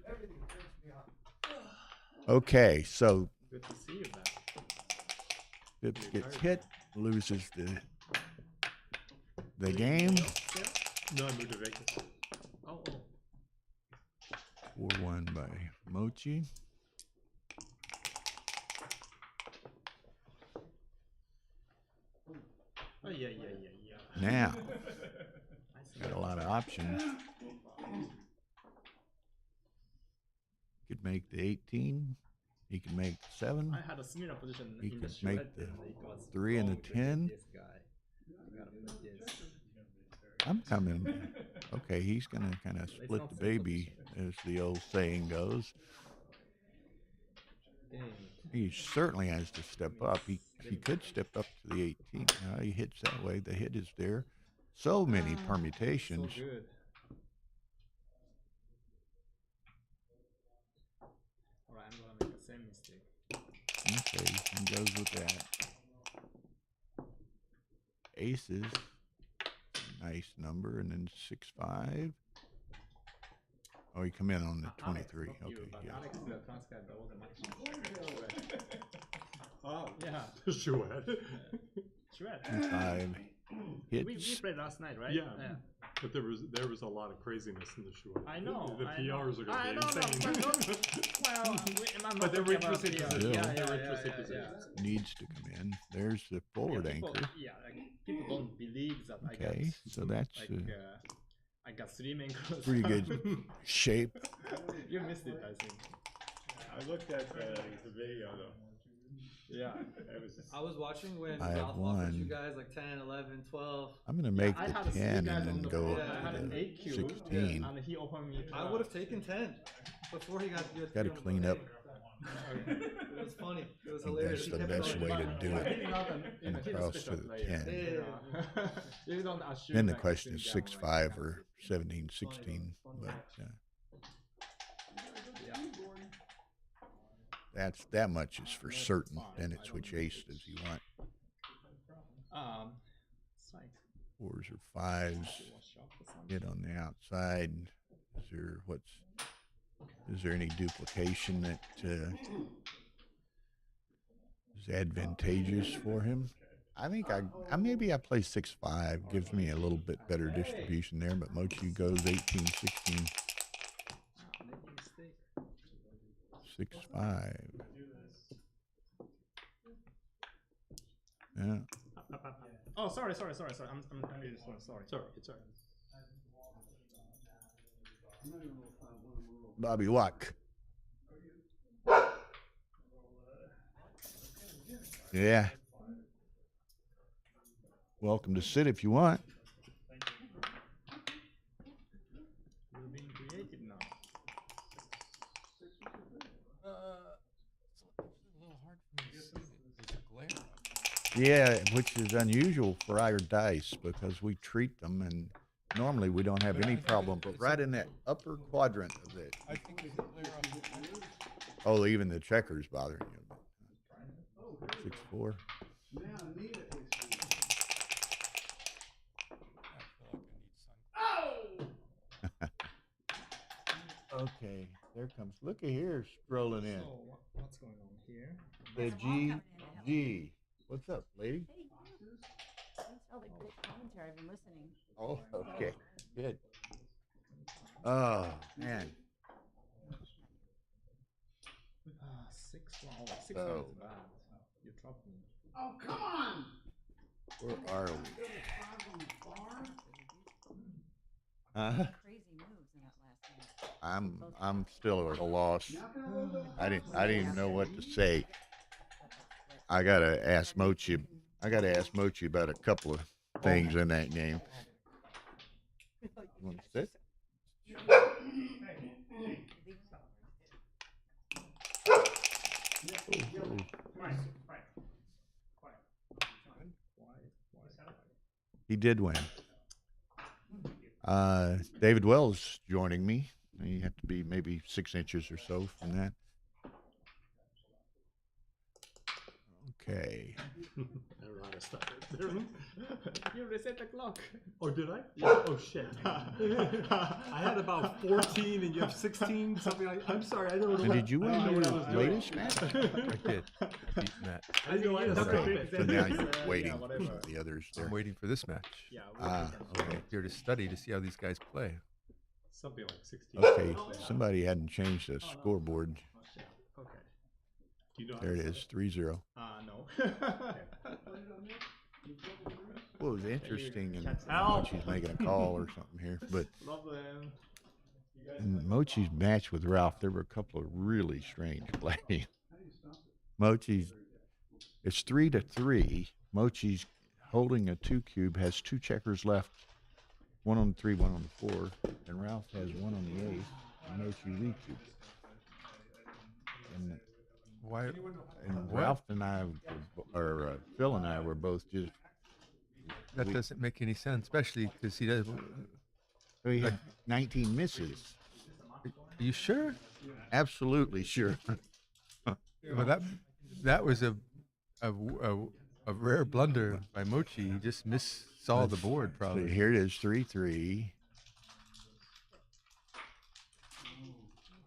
Okay, so good to see you back. Phipps gets hit, loses the game. no, I moved to Vegas. Oh, 4-1 by Mochy. oh, yeah. Now, got a lot of options. Could make the 18. He could make 7. I had a similar position He in the could shoe make and the it was 3 and the wrong to hit 10. This guy. I gotta put this. I'm coming. Okay, he's going to kind of split the baby, as the old saying goes. He certainly has to step up. He could step up to the 18. Now he hits that way. The hit is there. So many permutations. So good. Alright, I'm gonna make the same mistake. Okay, he goes with that. Aces. Nice number. And then 6-5. Oh, he come in on the 23. Alex, not you, Okay, but yeah. Alex transcribed all the matches. Oh, Yeah. Shred. Shred. 5 We hits. played last night, right? Yeah. But there was a lot of craziness in the show. I know. The PRs are going to be know, insane. Well, I'm But not they were talking about interesting PR. positions. Yeah, They were yeah, interesting yeah, positions. Needs to come in. There's the forward people, anchor. Yeah, like, people don't believe that I got. Okay, so that's Like, I got 3 main cross. pretty good shape. You missed it, I think. I looked at the video though. Yeah. It was I was watching when I have Ralph offered you one. guys like 10, 11, 12. I'm going to make I the had 10 and guys on then the go board. up I had to an the 8 cube, 16. and he offered me 12. I would have taken 10 before he got your. Got to clean up. It was funny. It was I think hilarious. that's the best way to do it. And He's a across special to the player. 10. You don't assume Then the like question is he's down 6-5 or 17-16. But that much is for certain. Then it's which ace does he want? It's like 4s or 5s. Hit on the outside. Is there any duplication that is advantageous for him? I think I maybe I play 6-5. Gives me a little bit better distribution there, but Mochy goes 18-16. 6-5. Yeah. Oh, sorry. I'm really sorry. Sorry, it's all right. Bobby Wack. Yeah. Welcome to sit if you want. Yeah, which is unusual for our dice because we treat them, and normally we don't have any problem. But right in that upper quadrant of it, I think it's clear on the news. oh, even the checkers bothering you. 6-4. Now Anita is here. Okay, there comes. Look at here, strolling in. So what's going on here? The G. What's up, lady? Thanks for all the great commentary. I've been listening. Oh, okay, good. Oh man. 6-1. Oh, 6-1 So- is bad. You dropped me. Oh, come on! Where are we? Crazy moves in that last minute. I'm still at a loss. I didn't even know what to say. I gotta ask Mochy about a couple of things in that game. You want to sit? He did win. David Wells joining me. You have to be maybe 6 inches or so from that. Okay. You reset the clock. Oh, did I? Yeah. Oh, shit. I had about 14 and you have 16, something like that. I'm sorry, I don't know. And did you win I your didn't know what I was doing. latest match? I did. I beat Matt. I didn't know I was Okay, doing so now it. you're waiting for the others there. I'm waiting for this match. Yeah. Okay. Here to study to see how these guys play. Something like 16. Okay, somebody hadn't changed the scoreboard. Okay. Do you know how There it to is, 3-0. No. Well, it was interesting, and Help. Mochi's making a call or something here. But Love them. in Mochi's match with Ralph, there were a couple of really strange plays. Mochi's, it's 3-3. Mochi's holding a 2 cube, has 2 checkers left, 1 on the 3, 1 on the 4, and Ralph has 1 on the 8, and Mochi re-cubed it. And Why? And Ralph and I, or Phil and I, were both just. That doesn't make any sense, especially because he does. We had 19 misses. Are you sure? Absolutely sure. Well, that was a rare blunder by Mochi. He just saw the board probably. Here it is, 3-3.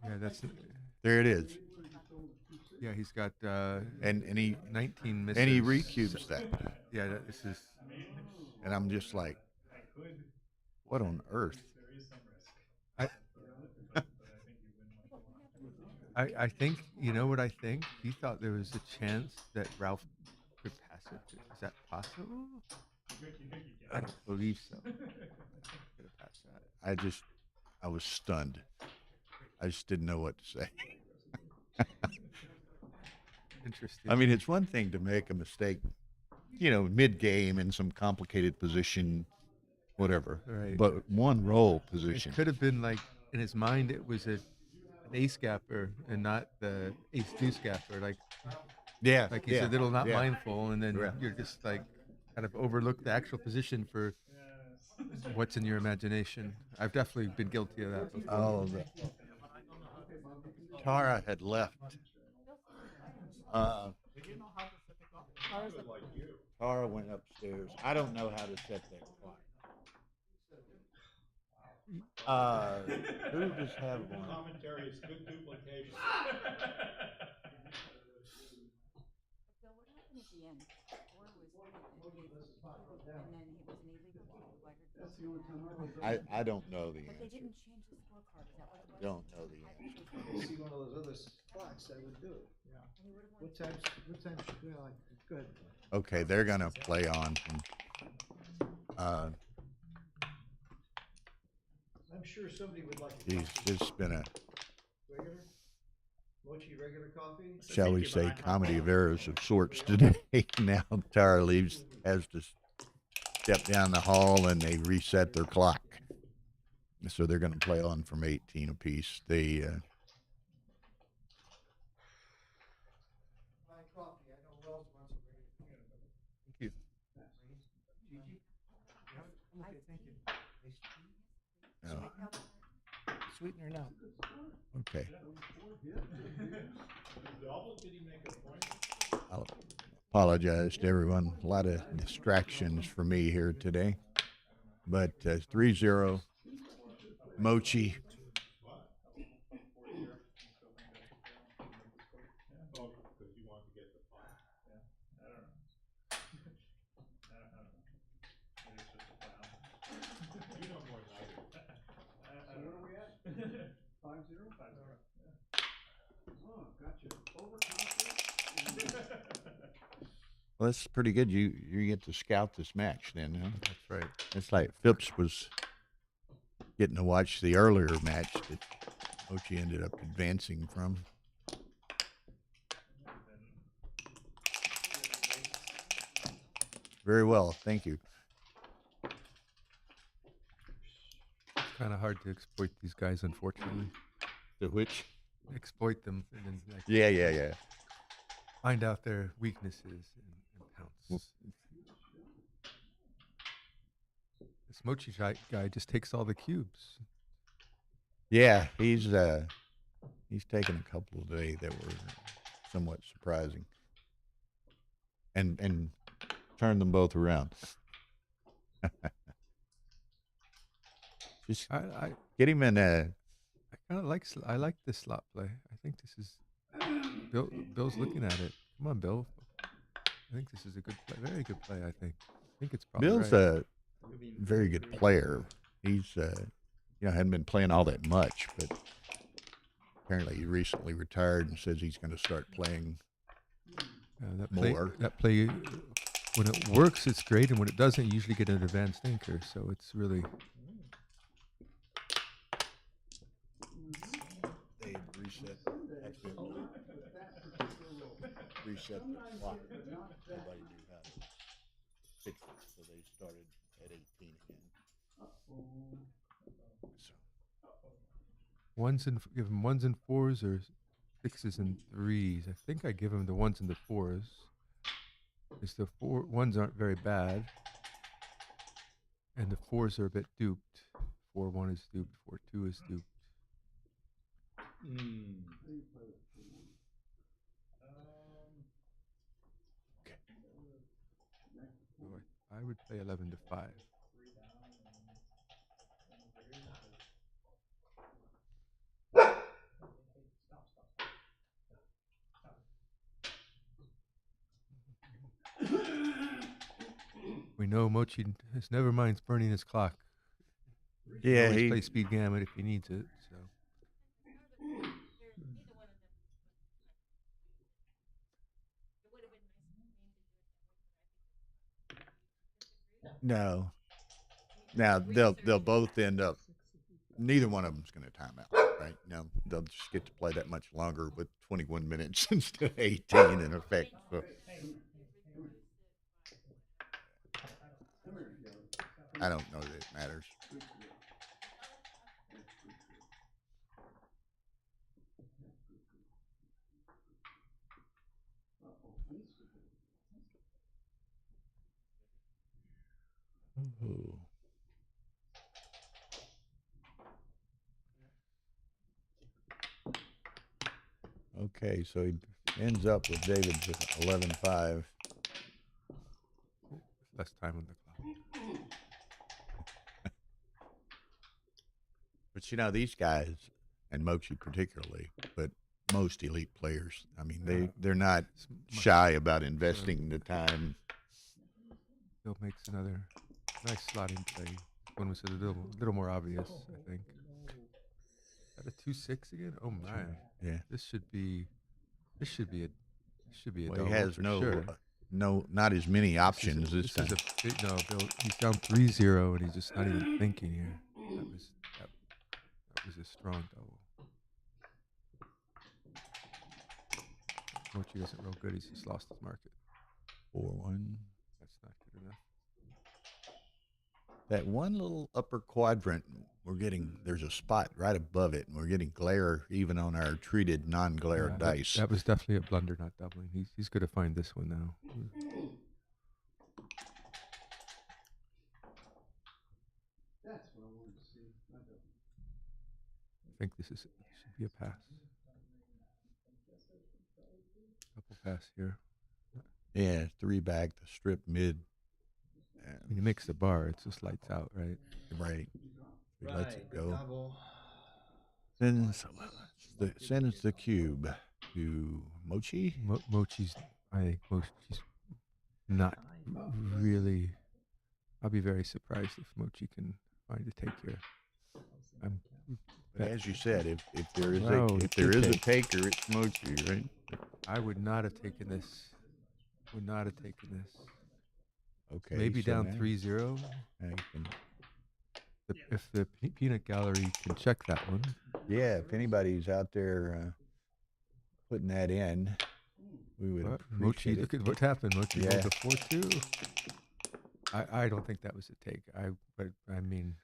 Yeah, that's. There it is. Yeah, he's got and he 19 misses. And he recubes that. Yeah, this is. And I'm just like, what on earth? I think, you know what I think? He thought there was a chance that Ralph could pass it. Is that possible? I don't believe so. I was stunned. I just didn't know what to say. Interesting. I mean, it's one thing to make a mistake, mid-game in some complicated position, whatever. Right. But one roll position. It could have been like, in his mind, it was an ace gapper and not the ace deuce gapper. Like he's a little not mindful, and then you're just like kind of overlook the actual position for what's in your imagination. I've definitely been guilty of that before. Oh, Tara had left. Tara went upstairs. I don't know how to set that clock. Who just have one? Commentary is good duplication. So what happened at the end? Or was and then he was an illegal flagrant. I don't know the But they answer. didn't change the scorecard. Is that what it was? Don't know the answer. See one of those other spots, I would do it. And he would have won. What time should we like? Good. Okay, they're gonna play on. I'm sure somebody would like. Geez, it's been a, Regular? Mochi regular coffee? shall we say, comedy of errors of sorts today. Now Tara has to step down the hall, and they reset their clock. So they're going to play on from 18 apiece. They Oh, Sweetener now. okay. I'll apologize to everyone. A lot of distractions for me here today. But 3-0, Mochy. So where are we at? 5-0? 5-0. Oh, gotcha. Overconfident. Well, that's pretty good. You get to scout this match then, huh? That's right. It's like Phipps was getting to watch the earlier match that Mochy ended up advancing from. Very well, thank you. It's kind of hard to exploit these guys, unfortunately. The which? Exploit them and then like, Yeah. find out their weaknesses and pounce. This Mochy guy just takes all the cubes. Yeah, he's taken a couple today that were somewhat surprising, and turned them both around. Just I get him in a. I kind of like this slot play. I think this is Bill's looking at it. Come on, Bill. I think this is a good play, very good play. I think it's probably Bill's right. a very good player. He's hadn't been playing all that much, but apparently he recently retired and says he's going to start playing more. That play, when it works, it's great, and when it doesn't, you usually get an advanced anchor. So it's really. They reset the clock. Nobody knew how to fix it, so they started at 18 again. Give him ones and fours or sixes and threes. I think I give him the ones and the fours. Because the ones aren't very bad, and the fours are a bit duped. 4-1 is duped. 4-2 is duped. Okay. So I would play 11-5. We know Mochy has never minds burning his clock. Yeah, he he plays speed gamut if he needs it. So. No. Now they'll both end up. Neither one of them's going to time out, right? No, they'll just get to play that much longer with 21 minutes instead of 18 in effect. So. I don't know that it matters. Ooh. Okay, so he ends up with David's 11-5. Less time on the clock. But these guys, and Mochy particularly, but most elite players, I mean, they're not shy about investing the time. Bill makes another nice slotting play. One was a little more obvious, I think. At a 2-6 again? Oh my! Yeah. This should be a Well, double he has for sure. not as many options this time. Bill. He's down 3-0 and he's just not even thinking here. That was a strong double. Mochy isn't real good. He's just lost his market. 4-1. That's not good enough. That one little upper quadrant, there's a spot right above it, and we're getting glare even on our treated non-glare dice. That was definitely a blunder, not doubling. He's going to find this one now. I think this should be a pass. Couple pass here. Yeah, 3 back, the strip mid. When you mix the bar, it just lights out, right? Right. He lets it go. Double. Sends the cube to Mochy. Mochi's, I think Mochi's not really. I'll be very surprised if Mochi can find a take here. But as you said, if there is a taker, it's Mochy, right? I would not have taken this. Would not have taken this. Okay. Maybe so down now- 3-0. now you can- If the peanut gallery can check that one. Yeah, if anybody's out there putting that in, we would Mochi, appreciate look it. at what happened. Mochi Yeah. rolled a 4-2. I don't think that was a take. But I mean,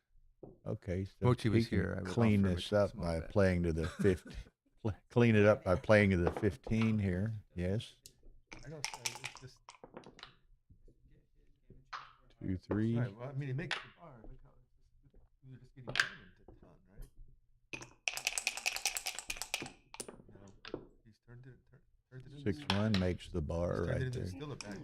Okay, so Mochi he was can here. I would clean offer him this a up small by bet. playing to the 50. Clean it up by playing to the 15 here. Yes. I don't. It's just. 2, 3. Right, well, I mean, it makes the bar. Look how you're just getting diamond a ton, right? No, he's turned it. 6-1 makes the bar He's turned right it into there. still a bag.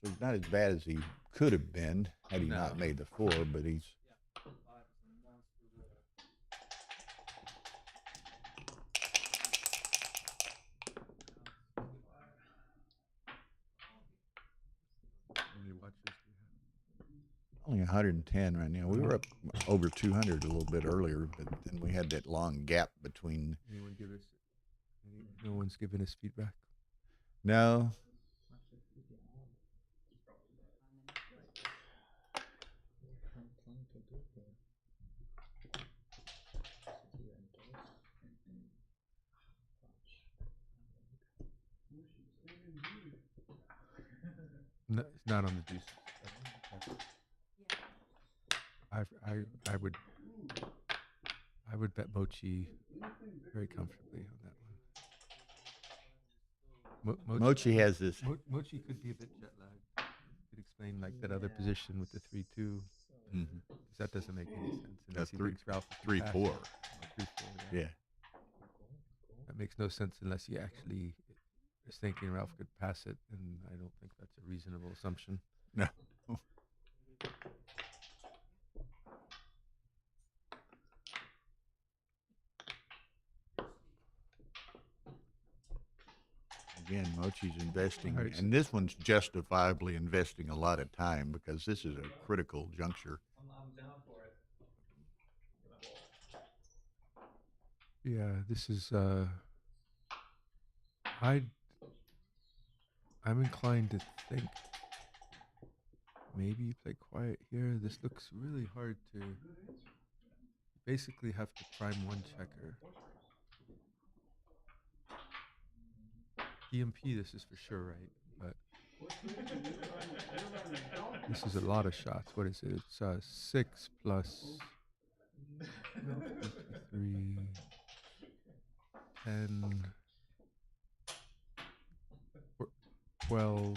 So he's not as bad as he could have been had he not made the 4, but he's. Only 110 right now. We were up over 200 a little bit earlier, but then we had that long gap between. Anyone give us? No one's giving us feedback. No. No, it's not on the juice. I would bet Mochi very comfortably on that one. Mochi has this. Mochi could be a bit jet lagged. Could explain like that other position with the 3-2. Mhm. 'Cause that doesn't make any sense unless he 3, thinks Ralph can 3, pass 4. it. 3-4, Yeah. That makes no sense unless he actually is thinking Ralph could pass it, and I don't think that's a reasonable assumption. No. Again, Mochi's investing, Alright, and this one's justifiably investing a lot of time because this is a critical juncture. I'm down for it. Yeah, this is I'm inclined to think maybe you play quiet here. This looks really hard to basically have to prime one checker. DMP, this is for sure, right? But this is a lot of shots. What is it? It's 6 plus 3, 10, 12,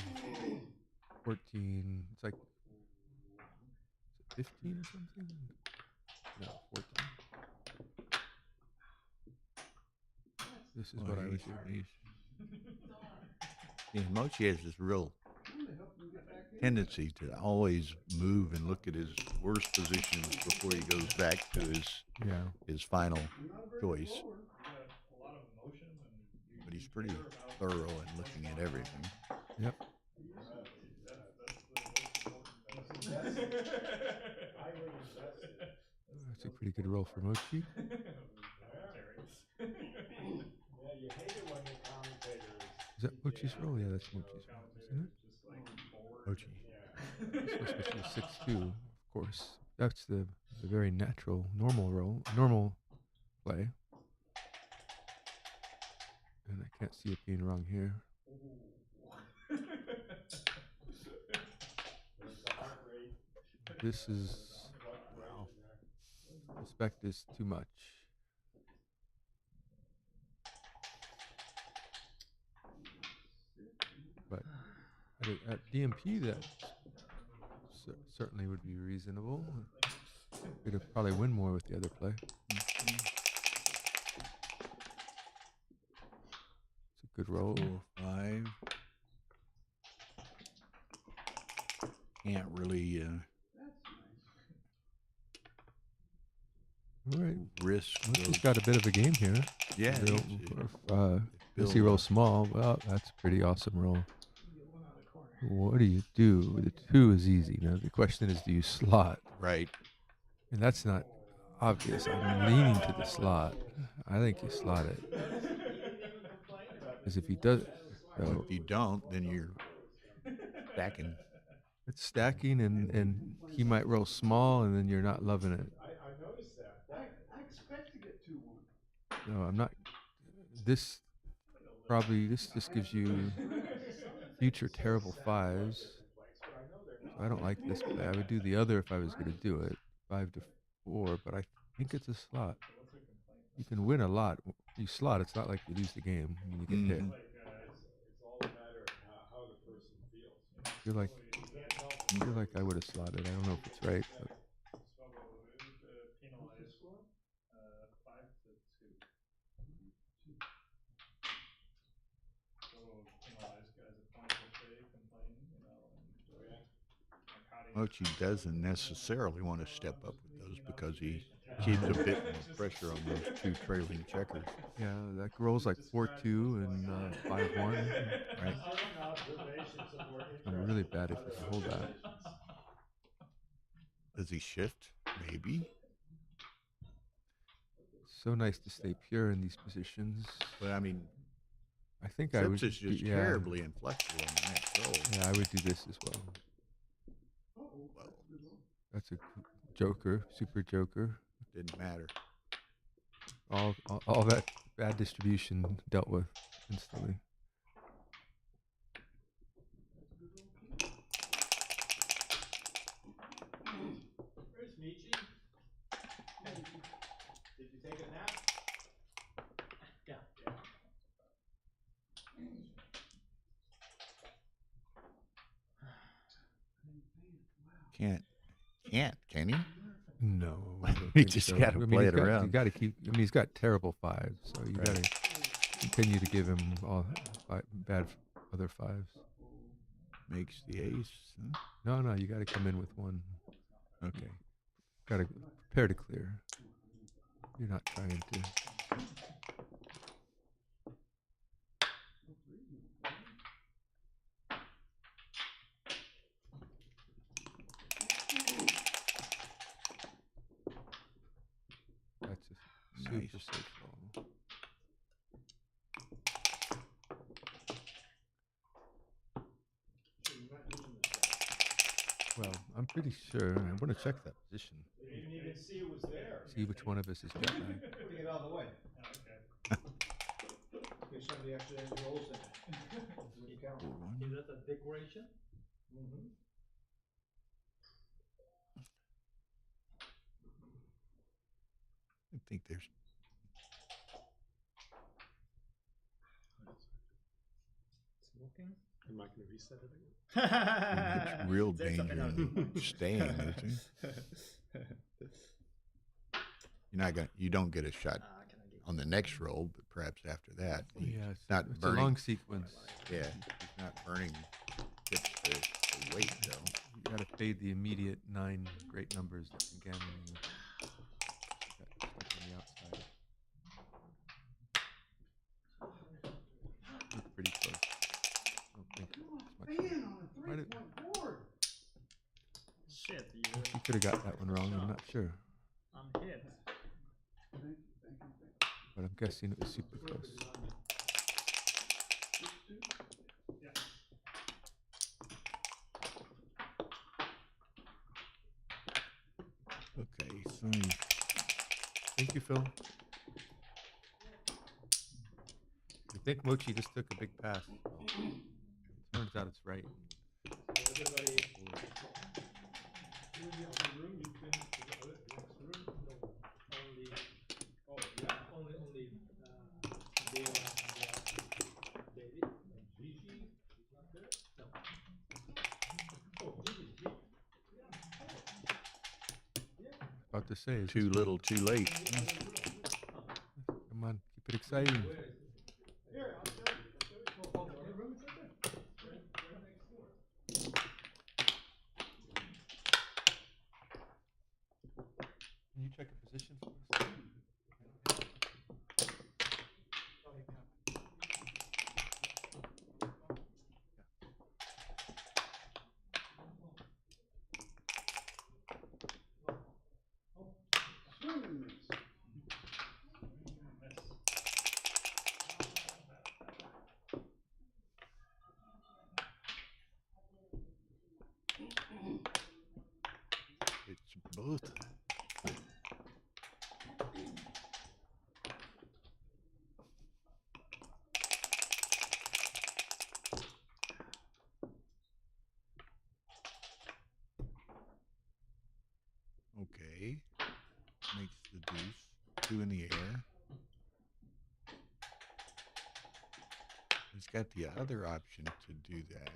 14. It's like 15 or something? No, 14. This is what I was doing. Yeah, Mochi has this real tendency to always move and look at his worst positions before he goes back to his final choice. But he's pretty thorough in looking at everything. Yep. That's a pretty good roll for Mochi. Is that Mochi's roll? Yeah, that's Mochi's roll, isn't it? Mochi. Especially a 6-2, of course. That's the very natural, normal roll, normal play. And I can't see it being wrong here. This is, wow, respect is too much. But at DMP, that certainly would be reasonable. We'd probably win more with the other play. It's a good roll. 4, 5. Can't really All right. risk. He's got a bit of a game here. Yeah. Does he roll small? Well, that's a pretty awesome roll. What do you do? The 2 is easy. Now the question is, do you slot? Right. And that's not obvious. I'm leaning to the slot. I think you slot it. Because if he does, if you don't, then you're stacking. It's stacking, and he might roll small, and then you're not loving it. I noticed that. I expect to get 2-1. No, I'm not. This just gives you future terrible 5s. So I don't like this play. I would do the other if I was going to do it, 5 to 4. But I think it's a slot. You can win a lot. You slot. It's not like you lose the game when you get hit. It's all a matter of how the person feels. I feel like I would have slotted. I don't know if it's right. But. Mochy doesn't necessarily want to step up with those because he keeps a bit more pressure on those 2 trailing checkers. Yeah, that rolls like 4-2 and 5-1. Right. I'm really bad if you can hold that. Does he shift? Maybe. So nice to stay pure in these positions. But I mean, I think I would. Sips is just terribly inflexible on the next roll. Yeah, I would do this as well. That's a joker, super joker. Didn't matter. All that bad distribution dealt with instantly. Where's Michi? Did you take a nap? Yeah. Can he? No, He just got to play it around. You got to keep. I mean, he's got terrible 5s, so you got to continue to give him all bad other 5s. Makes the ace. Huh? No, you got to come in with 1. Okay. Got to prepare to clear. You're not trying to. That's a super safe roll. Well, I'm pretty sure. I want to check that position. You didn't even see it was there. See which one of us is jet lag. Putting it out of the way. Okay. There's somebody accidentally rolls in it. Is that a decoration? Mm-hmm. I think there's. Smoking? Am I going to reset it again? It's real danger in staying, isn't it? You don't get a shot on the next roll, but perhaps after that. Yeah, it's not it's burning. a long sequence. Yeah, he's not burning tips to weight though. You got to fade the immediate 9 great numbers that can gamble you. Got stuck on the outside. Look pretty close. I don't think it's much. Shit, You could have got that one wrong. I'm not sure. I'm hit. But I'm guessing it was super close. Okay, so Thank you, Phil. I think Mochy just took a big pass. Turns out it's right. Everybody. About to say, is Too this little, too late. Come on, keep it exciting. Here, I'll show you. Oh, the room is right there. Right next door. Can you check a position for us? It's both. Okay. Makes the deuce. 2 in the air. He's got the other option to do that.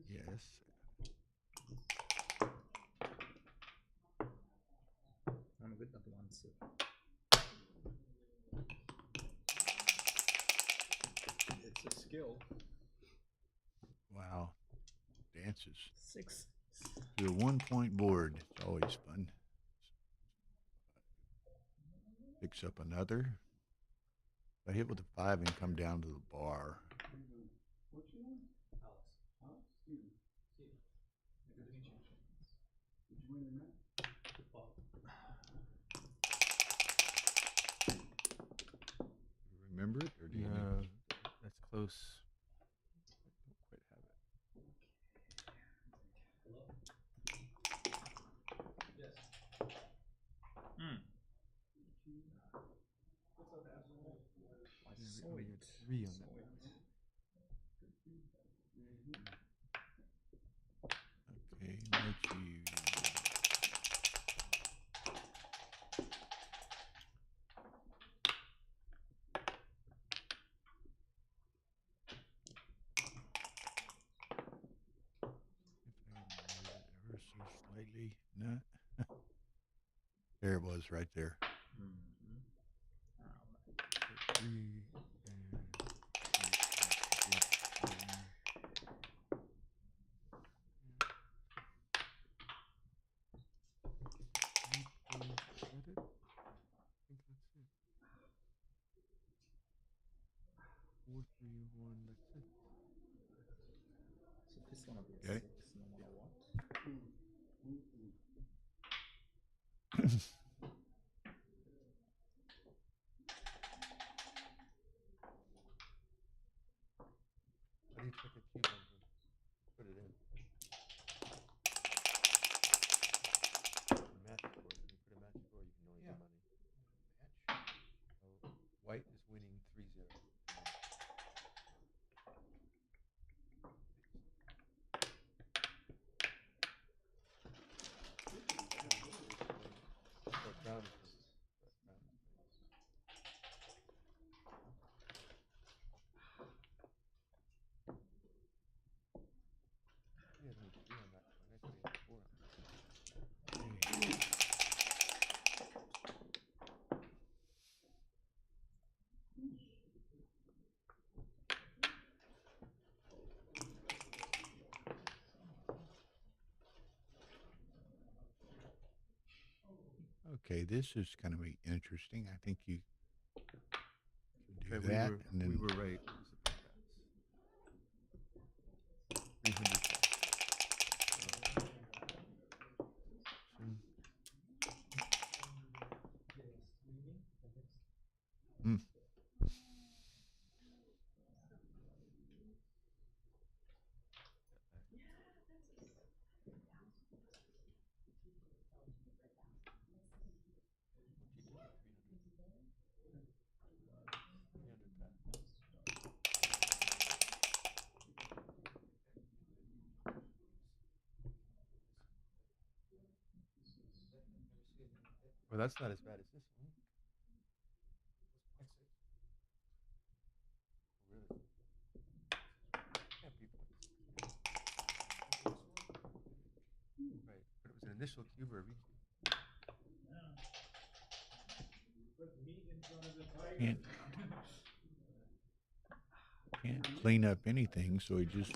Yes. I'm good at once. It's a skill. Wow. Dances. 6. To a 1-point board. It's always fun. Picks up another. If I hit with a 5 and come down to the bar. What's your name? Alex. Alex? Steven. Steven. Good to meet you. Did you win the match? Oh. Remember it, or do you? No, that's close. I don't quite have it. Hello? Yes. What's up, asshole? I saw We it. had 3 on that. Okay, Mochi. Ever so slightly. No. There it was, right there. So 3 and I think that's it. 4, 3, 1. That's it. So this gonna be a Okay. 6, no matter what. How do you check a cube on here? Put it in. Match score. When you put a match score, you can only get money. So white is winning 3-0. So brown is winning. Brown is winning. He had only 3 on that one. I thought he had 4 on that. Okay, this is going to be interesting. I think you should do Okay, that, and then we were right. It was the big bats. 300. Hmm. Well, that's not as bad as this one. Really? Can't be points. Right, but it was an initial cue, Burby. Can't clean up anything, so he just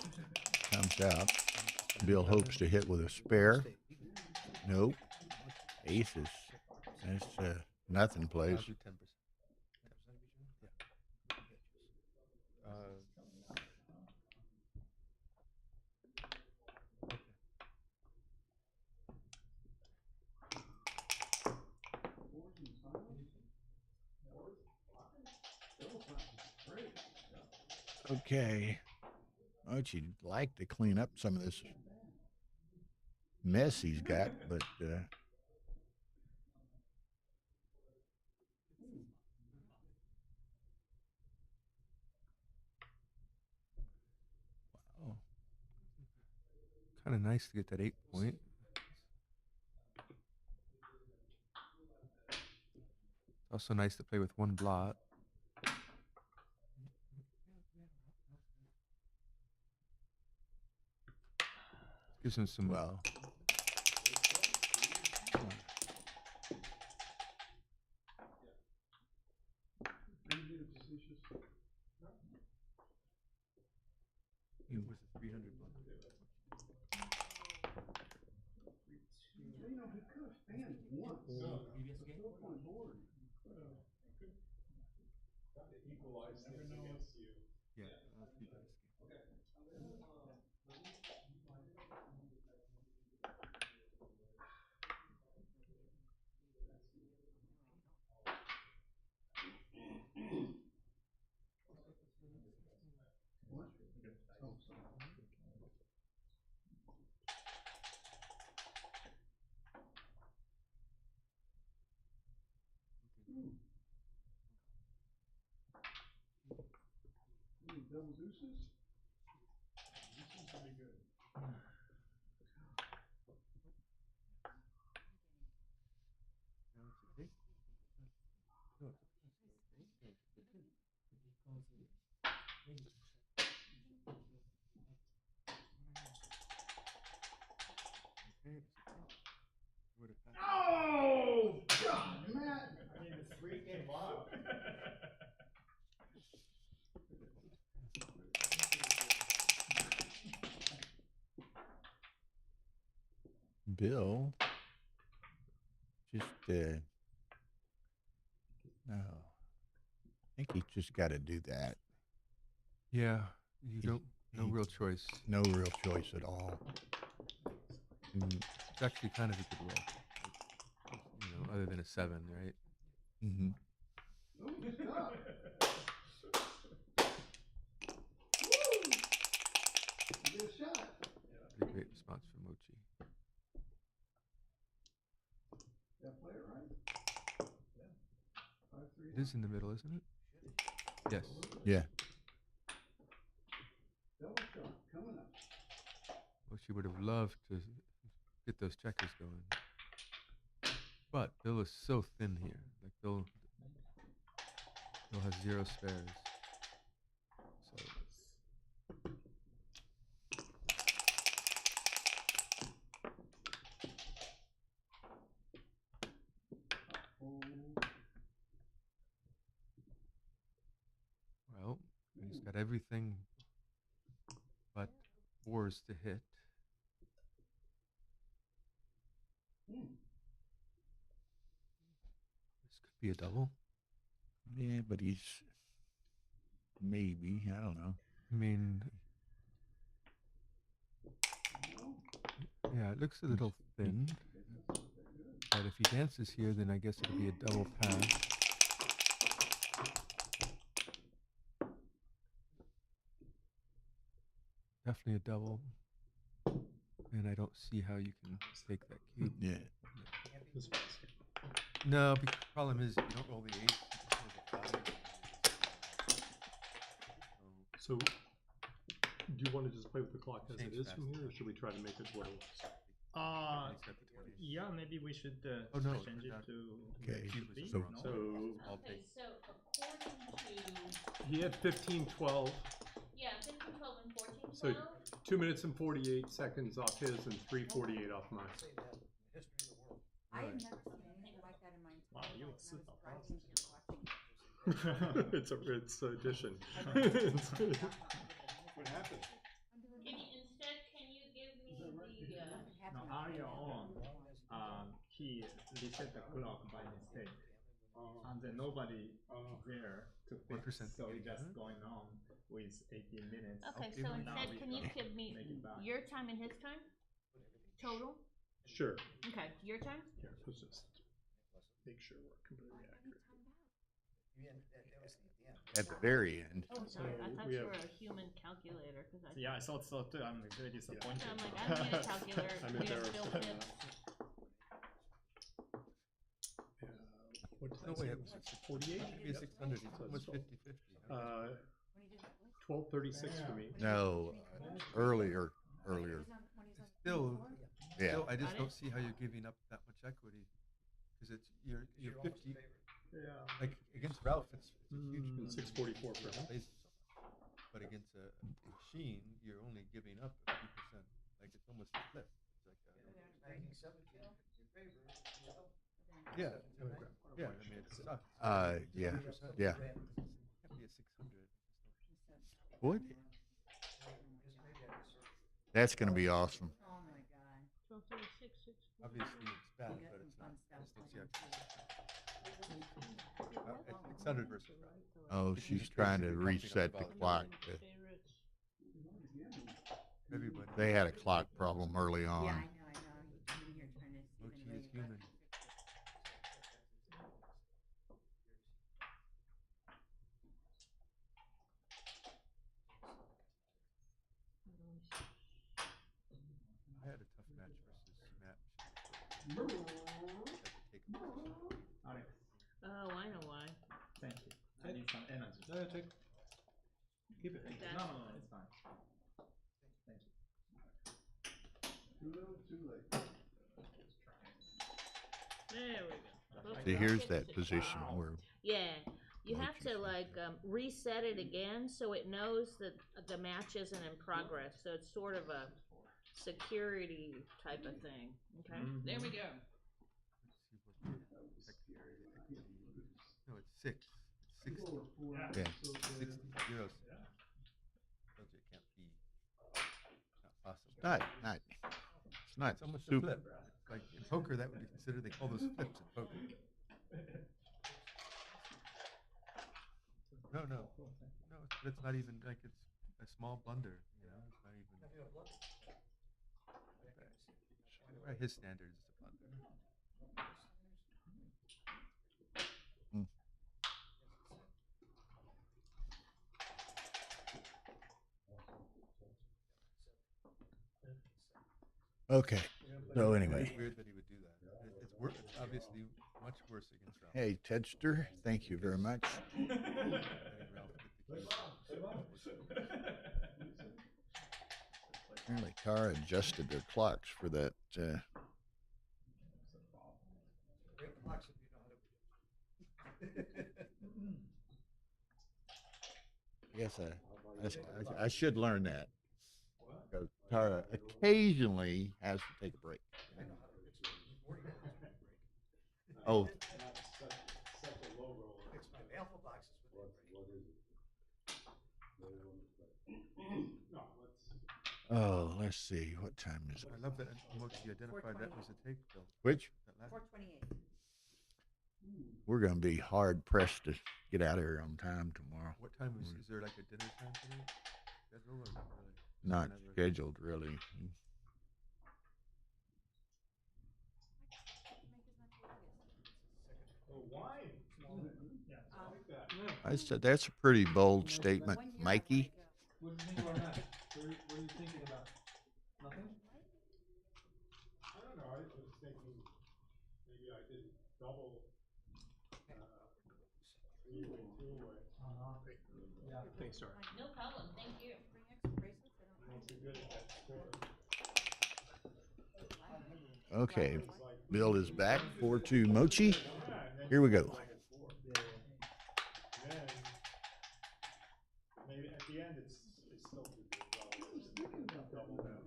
comes out. Bill hopes to hit with a spare. Nope. Aces. That's nothing plays. I'll do 10%. Yeah. Okay. Mochi'd like to clean up some of this mess he's got, but wow. Kind of nice to get that 8 point. Also nice to play with one blot. Gives him some. Well. He was a 300 block. You know, he could have fanned once. No. The 4-point board. Trying to equalize things against you. Yeah, I'll do that. What? Oh, sorry. Double deuces? This is pretty good. Oh, God, Matt! I mean, the 3 came out. Bill just no. I think he's just got to do that. Yeah, no real choice. No real choice at all. It's actually kind of a good roll. You know, other than a 7, right? Mm-hmm. Oh, stop. Get a shot. Pretty great response from Mochy. That play it right? Yeah. 5-3. It is in the middle, isn't it? Yes. Yeah. Double shot coming up. Mochy would have loved to get those checkers going. But Bill is so thin here. Like Bill has 0 spares. So well, he's got everything but 4s to hit. This could be a double. Yeah, but he's maybe, I don't know. I mean, yeah, it looks a little thin. But if he dances here, then I guess it'll be a double pass. Definitely a double. And I don't see how you can take that cube. Yeah. No, the problem is you don't roll the 8. So, do you want to just play with the clock as it is from here, or should we try to make it what it was? Yeah, maybe we should change it to. Okay. So Okay, so according to. He had 15-12. Yeah, 15, 12, and 14, So 12. 2 minutes and 48 seconds off his and 3:48 off mine. history of the world. I have never seen anything like that in my entire Wow, you life. were and I was super driving fast. here watching it. It's addition. What happened? Can you give me the, Now, earlier on, he reset the clock by mistake. And then nobody there to fix, so it's just going on with 18 minutes. okay, so instead, can you give me your time and his time? Total? Sure. Okay, your time? Here, let's just make sure we're completely accurate. Yeah, that was at the end. At the very end. Oh, sorry, I thought we you have- were a human calculator, because I. Yeah, I thought so too. I'm very disappointed. I'm like, I don't need a calculator. I'm We have embarrassed. built in. What did No, I say? wait, Was it 48? Maybe 600. It's almost 50-50. 1236 for me. No, earlier. Still, Yeah. still, I just don't see how you're giving up that much equity, because it's you're 50. Yeah. Like against Ralph, it's a huge move. 644 for him. But against a machine, you're only giving up a few percent. Like it's almost a flip. It's like 1917, your favorite. yeah, yeah. I mean, it's sucks. Yeah, 50%. yeah. Can't be a 600. What? That's going to be awesome. Oh my god. 1236, Obviously, it's bad, but it's not. I just don't see how. 600 versus Ralph. Oh, she's trying to reset the clock. Everybody. They had a clock problem early on. Yeah, I know. I'm in here trying to see if Mochi anybody is human. I had a tough match versus Matt. Had to take a position. Alex, Oh, I know why. thank you. I need some energy. No, take. Keep it. Thank you. That's No, it's fine. Thank you. Too little, too late. There we go. See, here's that position where Yeah, you have Mochi's to like reset it again so it knows that the match isn't in progress. So it's sort of a security type of thing. Okay, there we go. No, it's 6. It's 60. yeah. 60 euros. Told you it can't be. Not possible. It's not It's almost a super. flip. Like in poker, that would be considered. They call those flips in poker. No. But it's not even like it's a small blunder. You know, it's not even. By his standards, it's a blunder. Okay. So anyway, It's weird that he would do that. It's worse. It's obviously much worse against Ralph. hey Tedster, thank you very much. Letting Ralph get the keys. Apparently, Tara adjusted their clocks for that. Great clocks if you know how to. Yes, I should learn that. Because Tara occasionally has to take a break. Oh, It's my alpha boxes with oh, let's see. What time is it? I love that Mochi identified that was a take, Bill. Which? That last 428. We're going to be hard pressed to get out of here on time tomorrow. What time is there like a dinner time tonight? Schedule or not really? Not Whenever. scheduled, really. Wine. Yeah, I like that. I said that's a pretty bold statement, Mikey. What do you think about that? What are you thinking about? Nothing? I don't know, I was thinking maybe I did double, 3.2. Yeah. Thanks, sir. No problem. Thank you. Not too good at that score. Okay, Bill is back. 4-2 Mochi. Here we go. Then, maybe at the end it's still too good. Double that.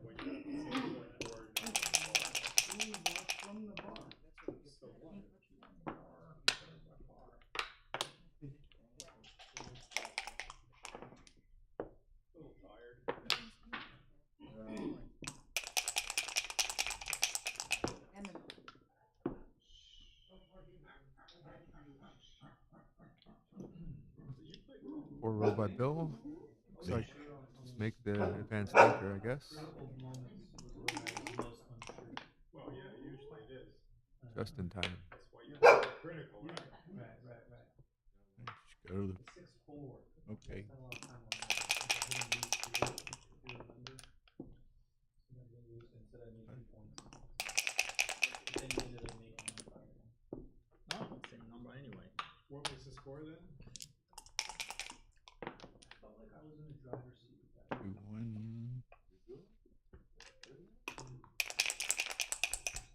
When you by Bill. Looks like just make the advanced anchor, I guess. Well, yeah, usually it is. Just in time. That's why you have to be critical, right? Right. Just go to the. 6-4. Okay. Spent a lot of time on that. If you remember. Instead I made 2 points. Then you ended up making it 5. Oh, same number anyway. What was the score then? I felt like I was in the driver's seat with that. 2-1.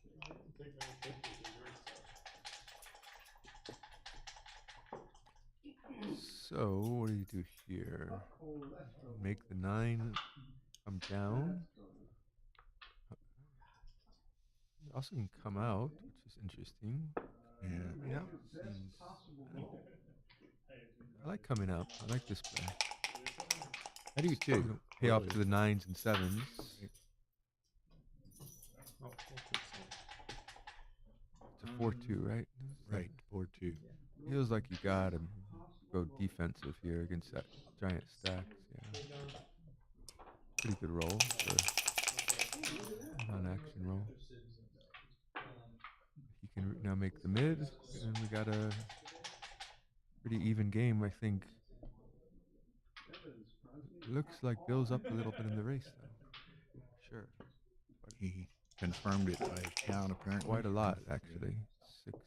I have to take many pictures of your stuff. So what do you do here? Make the 9 come down. It also can come out, which is interesting. Yeah. I like coming out. I like this play. I do too. Pay off to the 9s and 7s. Oh, It's a 4-2, right? Right, 4-2. Feels like you gotta go defensive here against that giant stacks. Yeah. Pretty good roll for non-action roll. He can now make the mid, and we got a pretty even game, I think. Looks like Bill's up a little bit in the race, though. Sure. But he confirmed it by count, apparently. Quite a lot, actually. 6.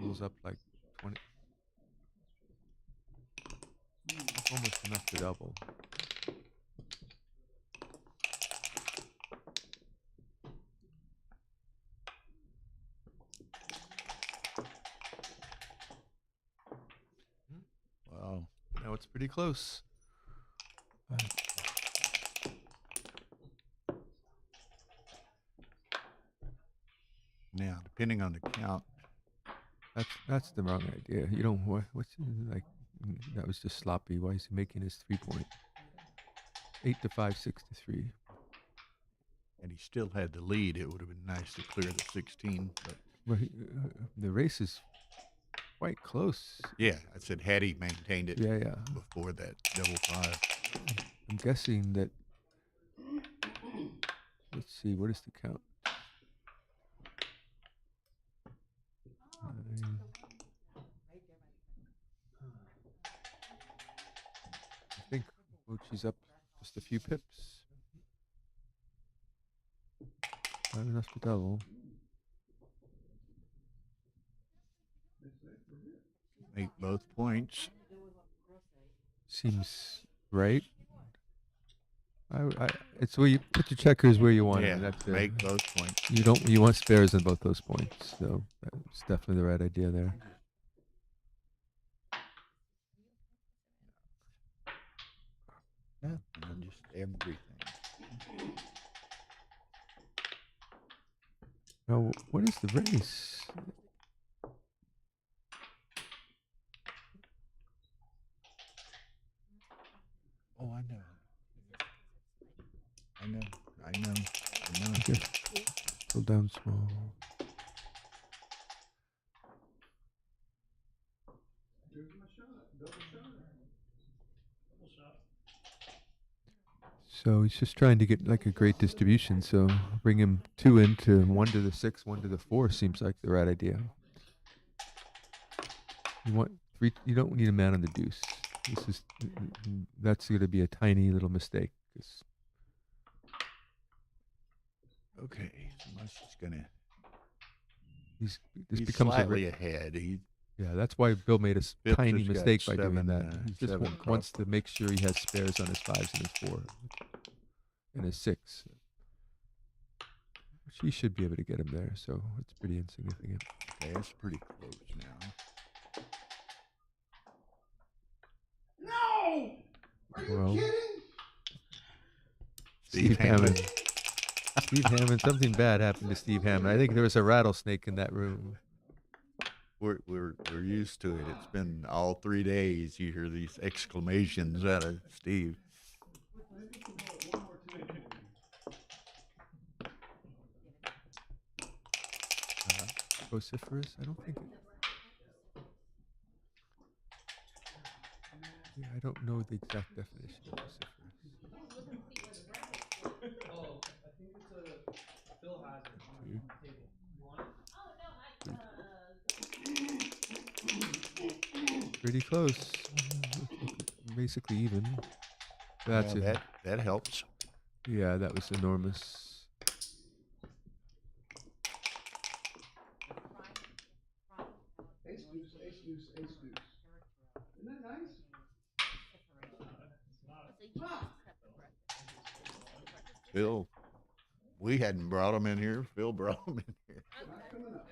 Bill's up like 20. That's almost enough to double. Wow. Now it's pretty close. Now, depending on the count. That's the wrong idea. You don't what's like that was just sloppy. Why is he making his 3-point? 8-5, 6-3. And he still had the lead. It would have been nice to clear the 16, but the race is quite close. Yeah, I said had he maintained it. Yeah. Before that double 5. I'm guessing that. Let's see. What is the count? 9. I think Mochy's up just a few pips. Not enough to double. Make both points. Seems right. It's where you put your checkers where you want it. That's make both points. You want spares in both those points, so that's definitely the right idea there. Nothing, just everything. Now, what is the race? Oh, I know. Okay. Pull down small. Here's my shot. Double shot. So he's just trying to get like a great distribution. So bring him 2 into 1 to the 6, 1 to the 4 seems like the right idea. You want 3. You don't need a man on the deuce. That's going to be a tiny little mistake. Okay, so Mushy's gonna. This He's becomes slightly ahead. Yeah, that's why Bill made a tiny mistake by doing that. He just seven wants to make sure he has spares on his 5s and his 4 and his 6. She should be able to get him there, so it's pretty insignificant. Okay, it's pretty close now. No! Are you kidding? Steve Hammond. Steve Hammond. Something bad happened to Steve Hammond. I think there was a rattlesnake in that room. We're used to it. It's been all 3 days. You hear these exclamations out of Steve. Vociferous? I don't think it. don't know the exact definition of vociferous. Oh, I think it's a, Phil has it on the table. You want it? Pretty close. Basically even. That's Well, it. that helps. Yeah, that was enormous. Ace deuce, ace deuce, ace deuce. Isn't that nice? Phil, we hadn't brought him in here. Phil brought him in here. Not coming up.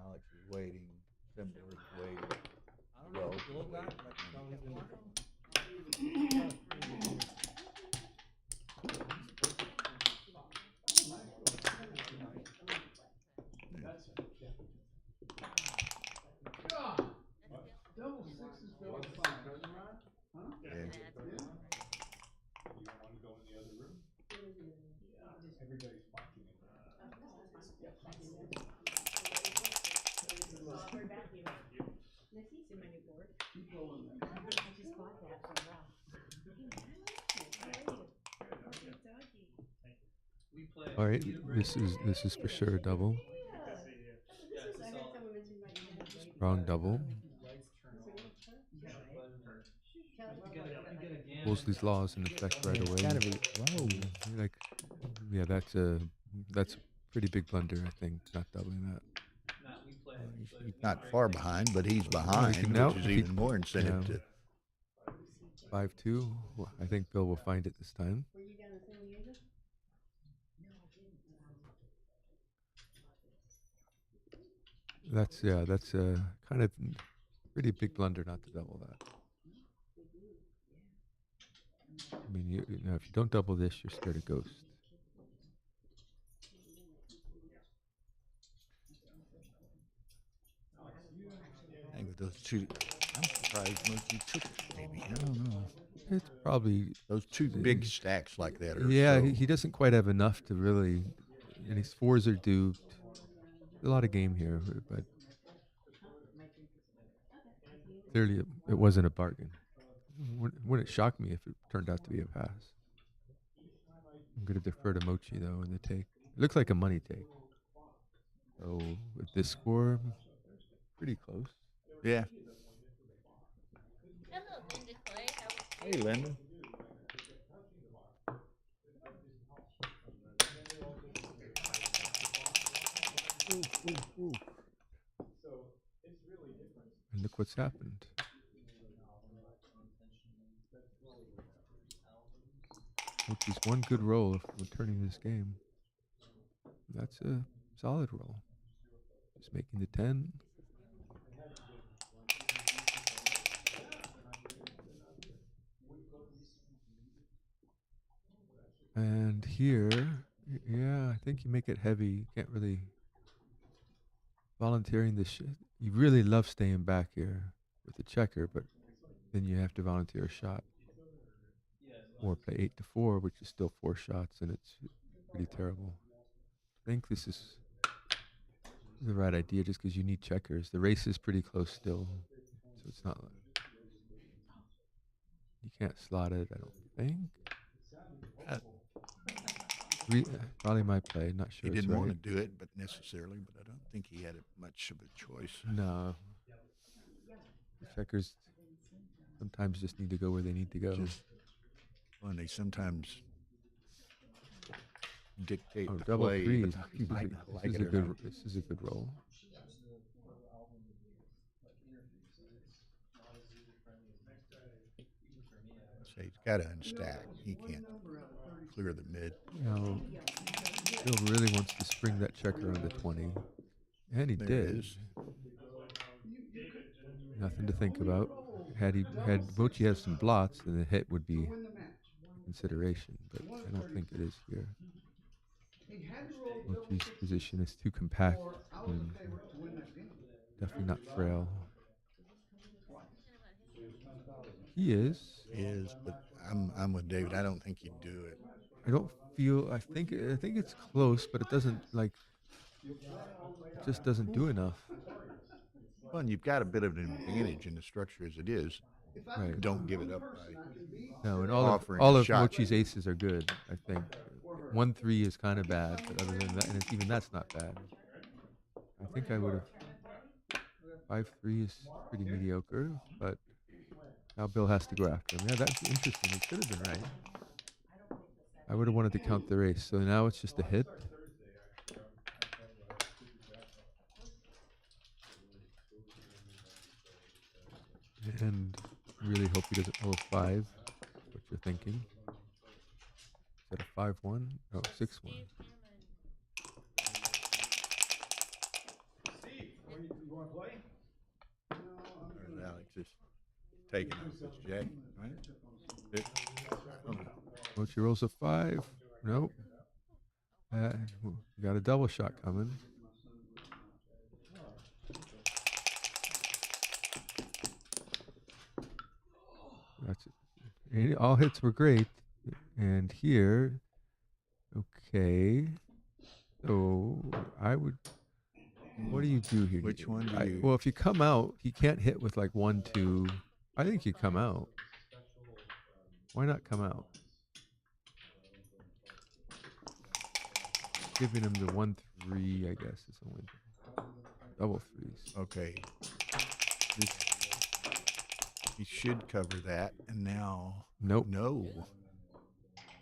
Alex is waiting. Simber is waiting. Double sixes go fine, doesn't Ron? Huh? Yeah. Yeah. You don't want to go in the other room? Everybody's watching it. Keep rolling then. All right, this is for sure a double. Wrong double. Wolseley's law is in effect right away. Gotta be low. Like, yeah, that's a pretty big blunder, I think, not doubling that. He's not far behind, but he's behind, now, which is even more incentive to. 5-2. Well, I think Bill will find it this time. That's a kind of pretty big blunder not to double that. I mean, you know, if you don't double this, you're scared of ghost. I think with those two, I'm surprised Mochy took it, maybe. I don't know. It's probably those two big stacks like that are. Yeah, so he doesn't quite have enough to really, and his fours are duped. A lot of game here, but clearly it wasn't a bargain. Wouldn't shock me if it turned out to be a pass. I'm going to defer to Mochy, though, in the take. It looks like a money take. So with this score, pretty close. Yeah. Hello, Linda Clay. How Hey, Linda. Ooh. And look what's happened. Which is one good roll for turning this game. That's a solid roll. Just making the 10. And here, yeah, I think you make it heavy. You can't really volunteering this shit. You really love staying back here with the checker, but then you have to volunteer a shot. Or play 8-4, which is still 4 shots, and it's pretty terrible. I think this is the right idea just because you need checkers. The race is pretty close still, so it's not like you can't slot it, I don't think. Probably my play, not sure. He didn't right. want to do it, but necessarily, but I don't think he had much of a choice. No. The checkers sometimes just need to go where they need to go. And they sometimes dictate the double play. threes. You might not like it or not. This is a good roll. So he's got to unstack. He can't clear the mid. Now, Bill really wants to spring that checker on the 20. And he There did. it is. Nothing to think about. Had Mochy had some blots, then the hit would be a consideration, but I don't think it is here. Mochy's position is too compact and definitely not frail. He is. He is, but I'm with David. I don't think he'd do it. I don't feel. I think it's close, but it doesn't like. just doesn't do enough. Well, and you've got a bit of an advantage in the structure as it is. Right. Don't give it up by No, and offering all a of shot. Mochi's aces are good. I think 1-3 is kind of bad, but other than that, and even that's not bad. I think I would have 5-3 is pretty mediocre, but now Bill has to go after him. Yeah, that's interesting. It should have been right. I would have wanted to count the race. So now it's just a hit. And really hope he doesn't roll a 5. What you're thinking? Is that a 5-1? No, 6-1. Steve, you want to play? There's Alex just taking off his jack, right? Mochi rolls a 5. Nope. You got a double shot coming. That's it. All hits were great. And here, okay. So I would. What do you do here? Which one do you? Well, if you come out, he can't hit with like 1, 2. I think you come out. Why not come out? Giving him the 1, 3, I guess, is only double 3s. Okay. He should cover that, and now. Nope. No.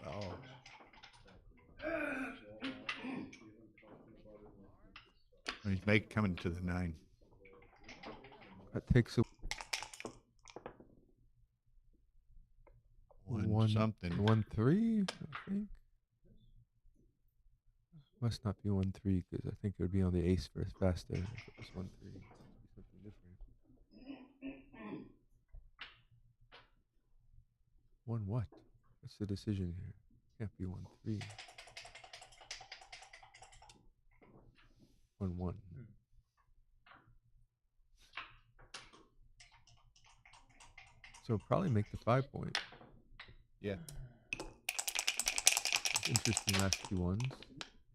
Oh. He's coming to the 9. That takes a something. 1, 3, I think. Must not be 1, 3 because I think it would be on the ace first faster if it was 1, 3. Something different. 1 what? What's the decision here? Can't be 1, 3. 1, 1. So probably make the 5 point. Yeah. Interesting last 2 ones.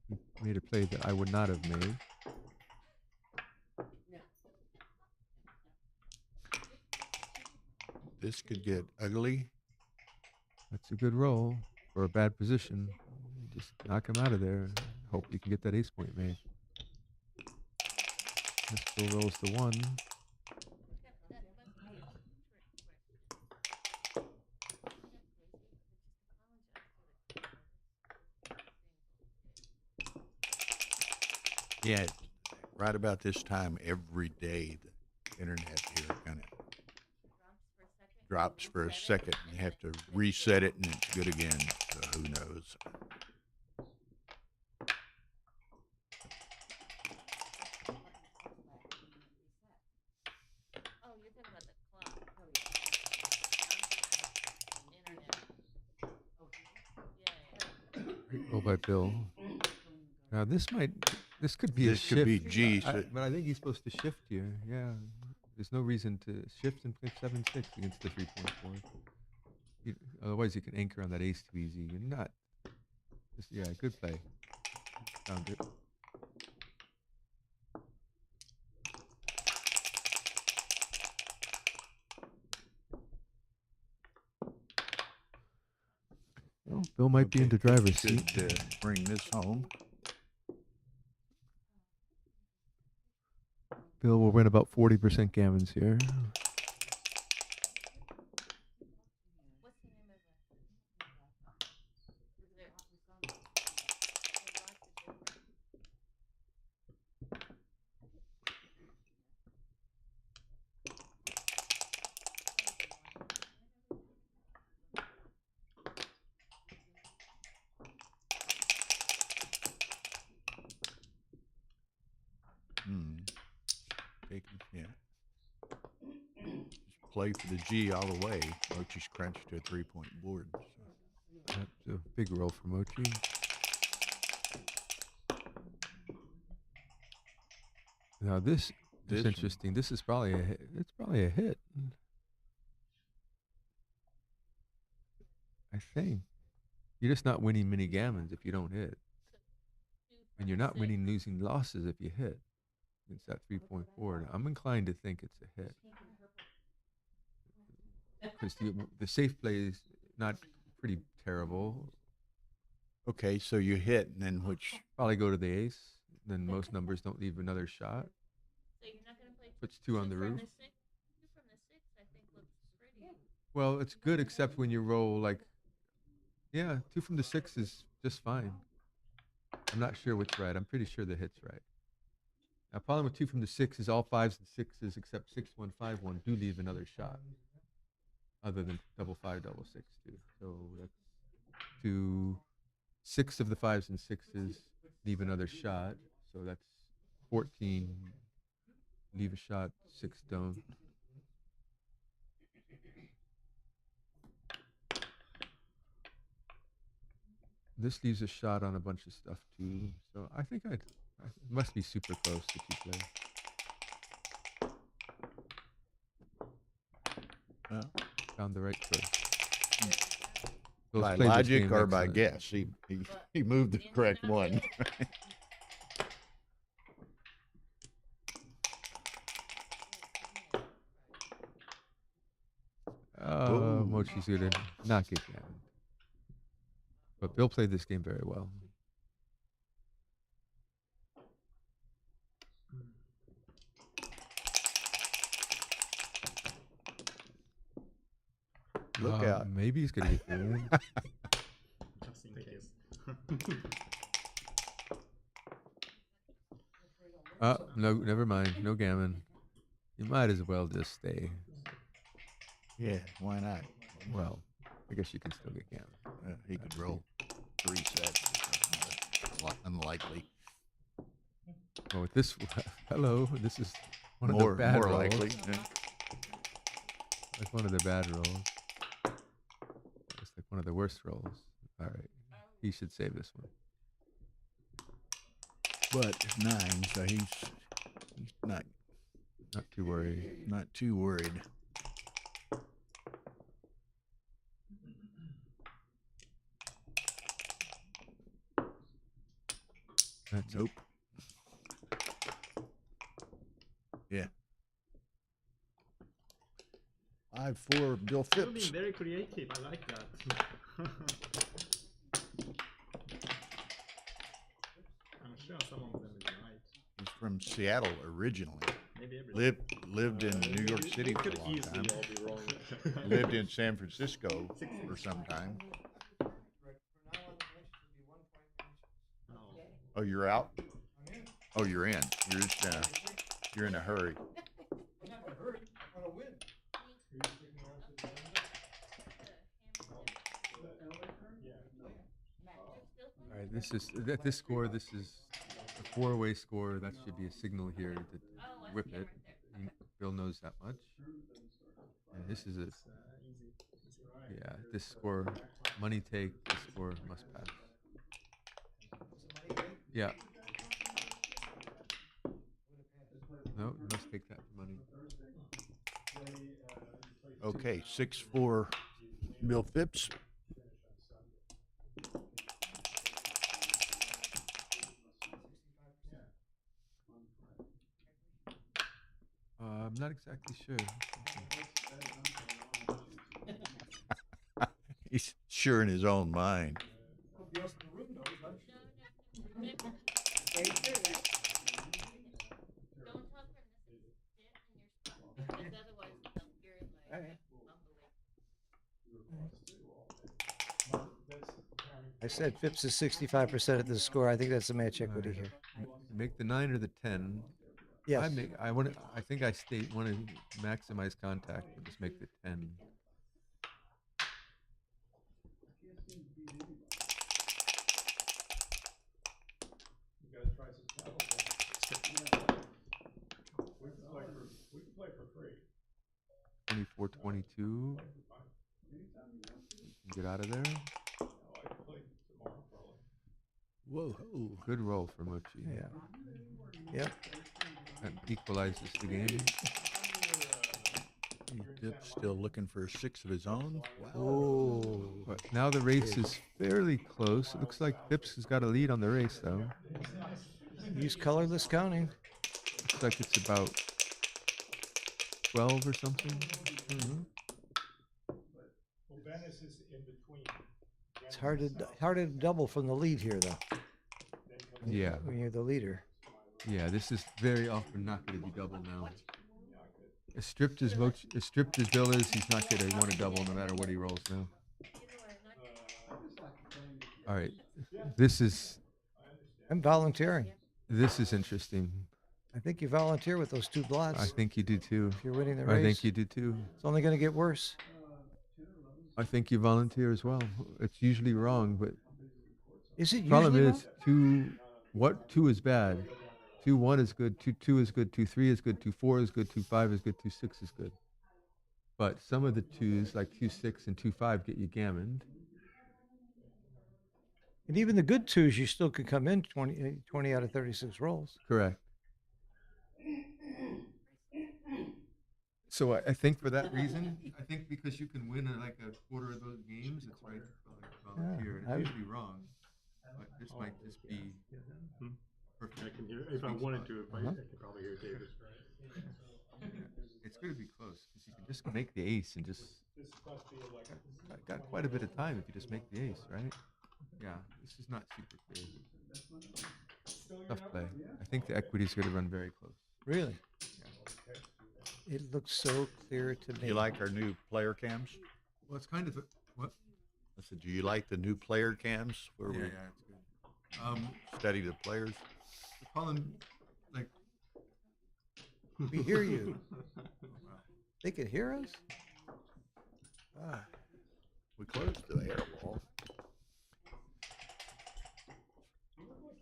He made a play that I would not have made. This could get ugly. That's a good roll for a bad position. Just knock him out of there. Hope you can get that ace point made. This still rolls the 1. Yeah, right about this time every day, the internet here kind of drops for a second, and you have to reset it, and it's good again. So who knows? Great roll by Bill. Now this could be a shift. This could be G. But I think he's supposed to shift here. Yeah. There's no reason to shift and play 7-6 against the 3.4. Otherwise, you can anchor on that ace too easy. You're not. Yeah, good play. Found it. Well, Bill might be into driver's seat. Bring this home. Bill will win about 40% gammons here. Yeah. Just play for the G all the way. Mochi's crunched to a 3-point board. So. That's a big roll for Mochi. Now this is interesting. This is probably a hit. It's probably a hit. I think. You're just not winning many gammons if you don't hit. And you're not winning, losing, losses if you hit. It's that 3.4. I'm inclined to think it's a hit. Because the safe play is not pretty terrible. Okay, so you hit, and then which? Probably go to the ace. Then most numbers don't leave another shot. So you're not gonna play Puts 2 on the roof. Two from the six, I think looks pretty. Well, it's good except when you roll like, yeah, 2 from the 6 is just fine. I'm not sure what's right. I'm pretty sure the hit's right. Now, problem with 2 from the 6 is all 5s and 6s except 6, 1, 5, 1 do leave another shot. Other than double 5, double 6 too. So that's 6 of the 5s and 6s leave another shot. So that's 14. Leave a shot, 6 don't. This leaves a shot on a bunch of stuff too. So I think it must be super close to 2 play. Well, found the right choice. By logic or by guess? He moved the correct one. Mochi's gonna not get gammon. But Bill played this game very well. Look out. Maybe he's gonna get gammon. Just in case. No, never mind. No gammon. You might as well just stay. Yeah, why not? Well, I guess you can still get gammon. He could roll 3 sets. Unlikely. Oh, with this, hello. This is one More, of the bad more rolls. likely. Yeah. That's one of the bad rolls. It's like one of the worst rolls. All right, he should save this one. But 9, so he's not too worried. Not too worried. Nope. Yeah. 5-4, Bill You're Phipps. being very creative. I like that. I'm sure some of them is right. He's from Seattle originally. Maybe everything. Lived in New York City for a long time. Lived in San Francisco for some time. Oh, you're out? Oh, you're in. You're just you're in a hurry. I'm not in a hurry. I want to win. All right, this is at this score. This is a 4-way score. That should be a signal here to whip it. Bill knows that much. And this is a yeah. This score, money take. This score must pass. Yeah. No, you must take that for money. Okay, 6-4, Bill Phipps. I'm not exactly sure. He's sure in his own mind. I said Phipps is 65% of the score. I think that's a match equity here. Make the 9 or the 10. Yes. I think I want to maximize contact and just make the 10. You guys try some paddle. We can play for free. 24, 22. Get out of there. Whoa. Good roll for Mochi. Yeah. Yep. That equalizes the game. Dip's still looking for a 6 of his own. Wow. Oh. But now the race is fairly close. It looks like Dips has got a lead on the race, though. Use colorless counting. Looks like it's about 12 or something. Mm-hmm. Well, Venice is in between. It's hard to double from the lead here, though. Yeah. When you're the leader. Yeah, this is very often not going to be double now. As stripped as Bill is, he's not going to want to double no matter what he rolls now. All right, I'm volunteering. This is interesting. I think you volunteer with those 2 blots. I think you do too. If you're winning the race. I think you do too. It's only going to get worse. I think you volunteer as well. It's usually wrong, but is it problem usually is wrong? 2 is bad. 2-1 is good. 2-2 is good. 2-3 is good. 2-4 is good. 2-5 is good. 2-6 is good. But some of the 2s, like 2-6 and 2-5, get you gammoned. And even the good 2s, you still could come in 20 out of 36 rolls. Correct. So I think for that reason, I think because you can win like a quarter of those games, it's right to volunteer. Yeah, it's usually wrong, but this might just be perfect. I can hear, if I wanted to, I could probably hear David. It's going to be close because you can just make the ace and just got quite a bit of time if you just make the ace, right? Yeah, this is not super clear. Tough play. I think the equity is going to run very close. Really? Yeah. It looks so clear to me. You like our new player cams? Well, it's kind of what? I said, do you like the new player cams where Yeah, we it's good. study the players? We call them like. We hear you. They can hear us? Ah. We closed the air wall.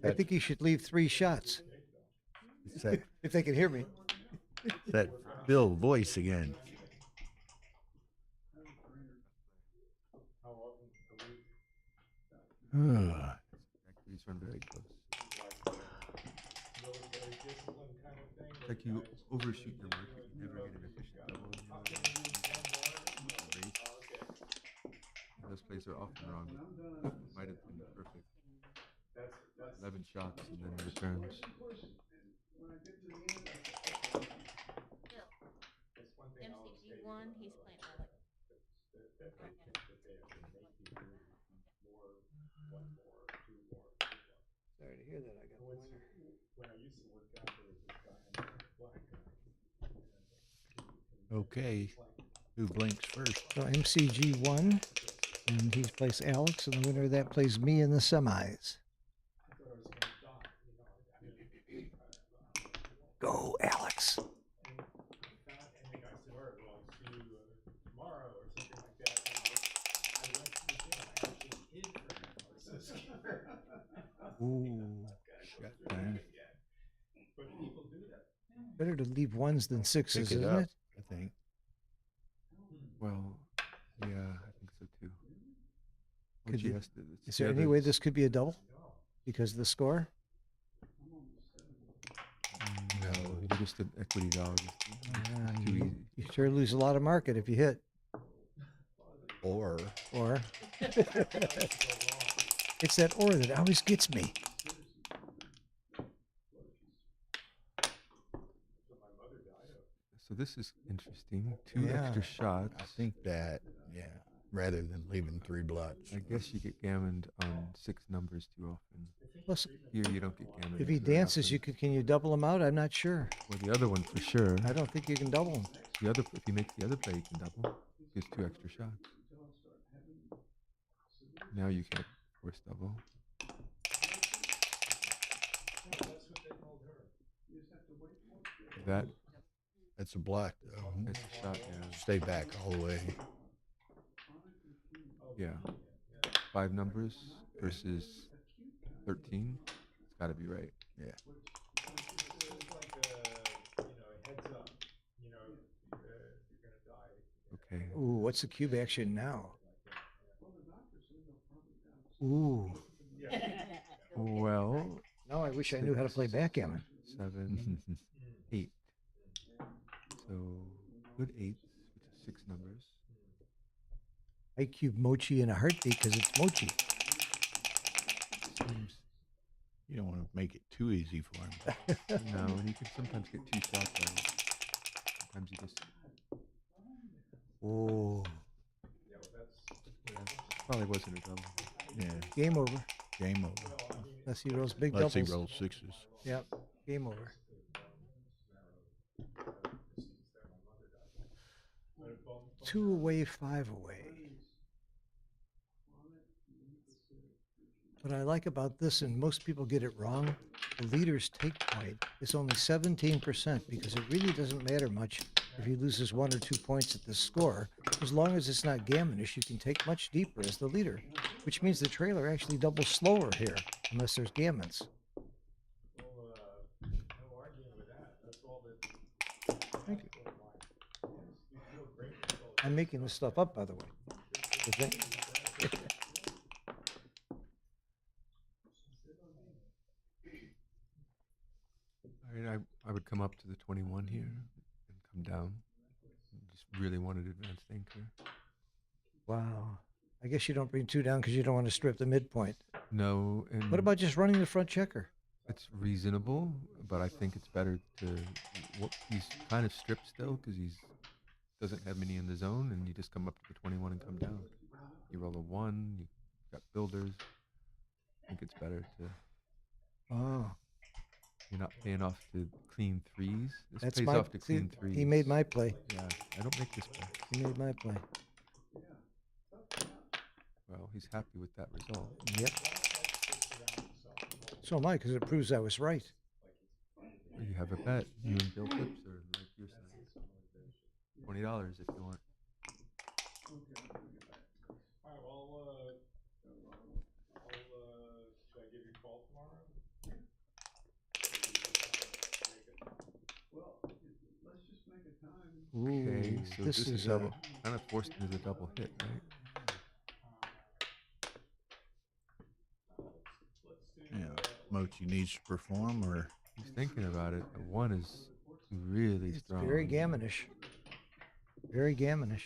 I think you should leave 3 shots. It's that, if they can hear me. that Bill voice again. Equities run very close. It's like you overshoot your market. You never get an efficient double. Those plays are often wrong. Might have been perfect. 11 shots and then returns. MCG1, he's playing Alex. Sorry to hear that. I got a winner. When I used to work out, there was this guy and a black guy. Okay, who blinks first? So MCG won, and he's placed Alex, and the winner of that plays me in the semis. Go, Alex. Ooh. Better to leave 1s than 6s, Pick isn't up, it? I think. Well, yeah, I think so too. Could you, has to, is there any way this could be a double because of the score? No, you're just an equity dog. You sure lose a lot of market if you hit. Or. It's that or that always gets me. So this is interesting. 2 extra shots. I think that, yeah, rather than leaving 3 blots. I guess you get gammoned on 6 numbers too often. Plus, here you don't get gammoned. If he dances, can you double him out? I'm not sure. Well, the other one for sure. I don't think you can double him. If you make the other play, you can double. Gives 2 extra shots. Now you can't force double. That's a block, though. It's a shot, yeah. Stay back all the way. Yeah. 5 numbers versus 13. It's got to be right. Yeah. Okay. Ooh, what's the cube action now? Ooh. Well. Now I wish I knew how to play backgammon. 7, 8. So good 8s, which is 6 numbers. I cube Mochy in a heartbeat because it's Mochy. Seems You don't want to make it too easy for him. no, and you can sometimes get 2 shots on it. Sometimes you just Oh, yeah, probably wasn't a double. Yeah. game over. Game over. Unless he rolls big Unless he doubles. rolls sixes. Yep, game over. 2 away, 5 away. What I like about this, and most people get it wrong, the leader's take point is only 17% because it really doesn't matter much if he loses 1 or 2 points at the score. As long as it's not gammonish, you can take much deeper as the leader, which means the trailer actually doubles slower here, unless there's gammons. Thank you. I'm making this stuff up, by the way. You think? I mean, I would come up to the 21 here and come down. Just really wanted advanced anchor. Wow. I guess you don't bring 2 down because you don't want to strip the midpoint. No, and What about just running the front checker? it's reasonable, but I think it's better to. He's kind of stripped still because he's doesn't have many in the zone, and you just come up to the 21 and come down. You roll a 1. You got builders. I think it's better to. Oh, You're not paying off to clean 3s. This that's pays my. off to clean 3s. He made my play. Yeah, I don't make this play. He made my play. Well, he's happy with that result. Yep. So am I, because it proves I was right. You have a bet. You and Bill Flips are like your side. $20 if you want. Alright, well, should I give you a call tomorrow? Well, let's just make a time. Okay, so this this is is double. Kind of forced into the double hit, right? Yeah. Mochi needs to perform, or He's thinking about it. The 1 is really It's strong. very gammonish. Very gammonish.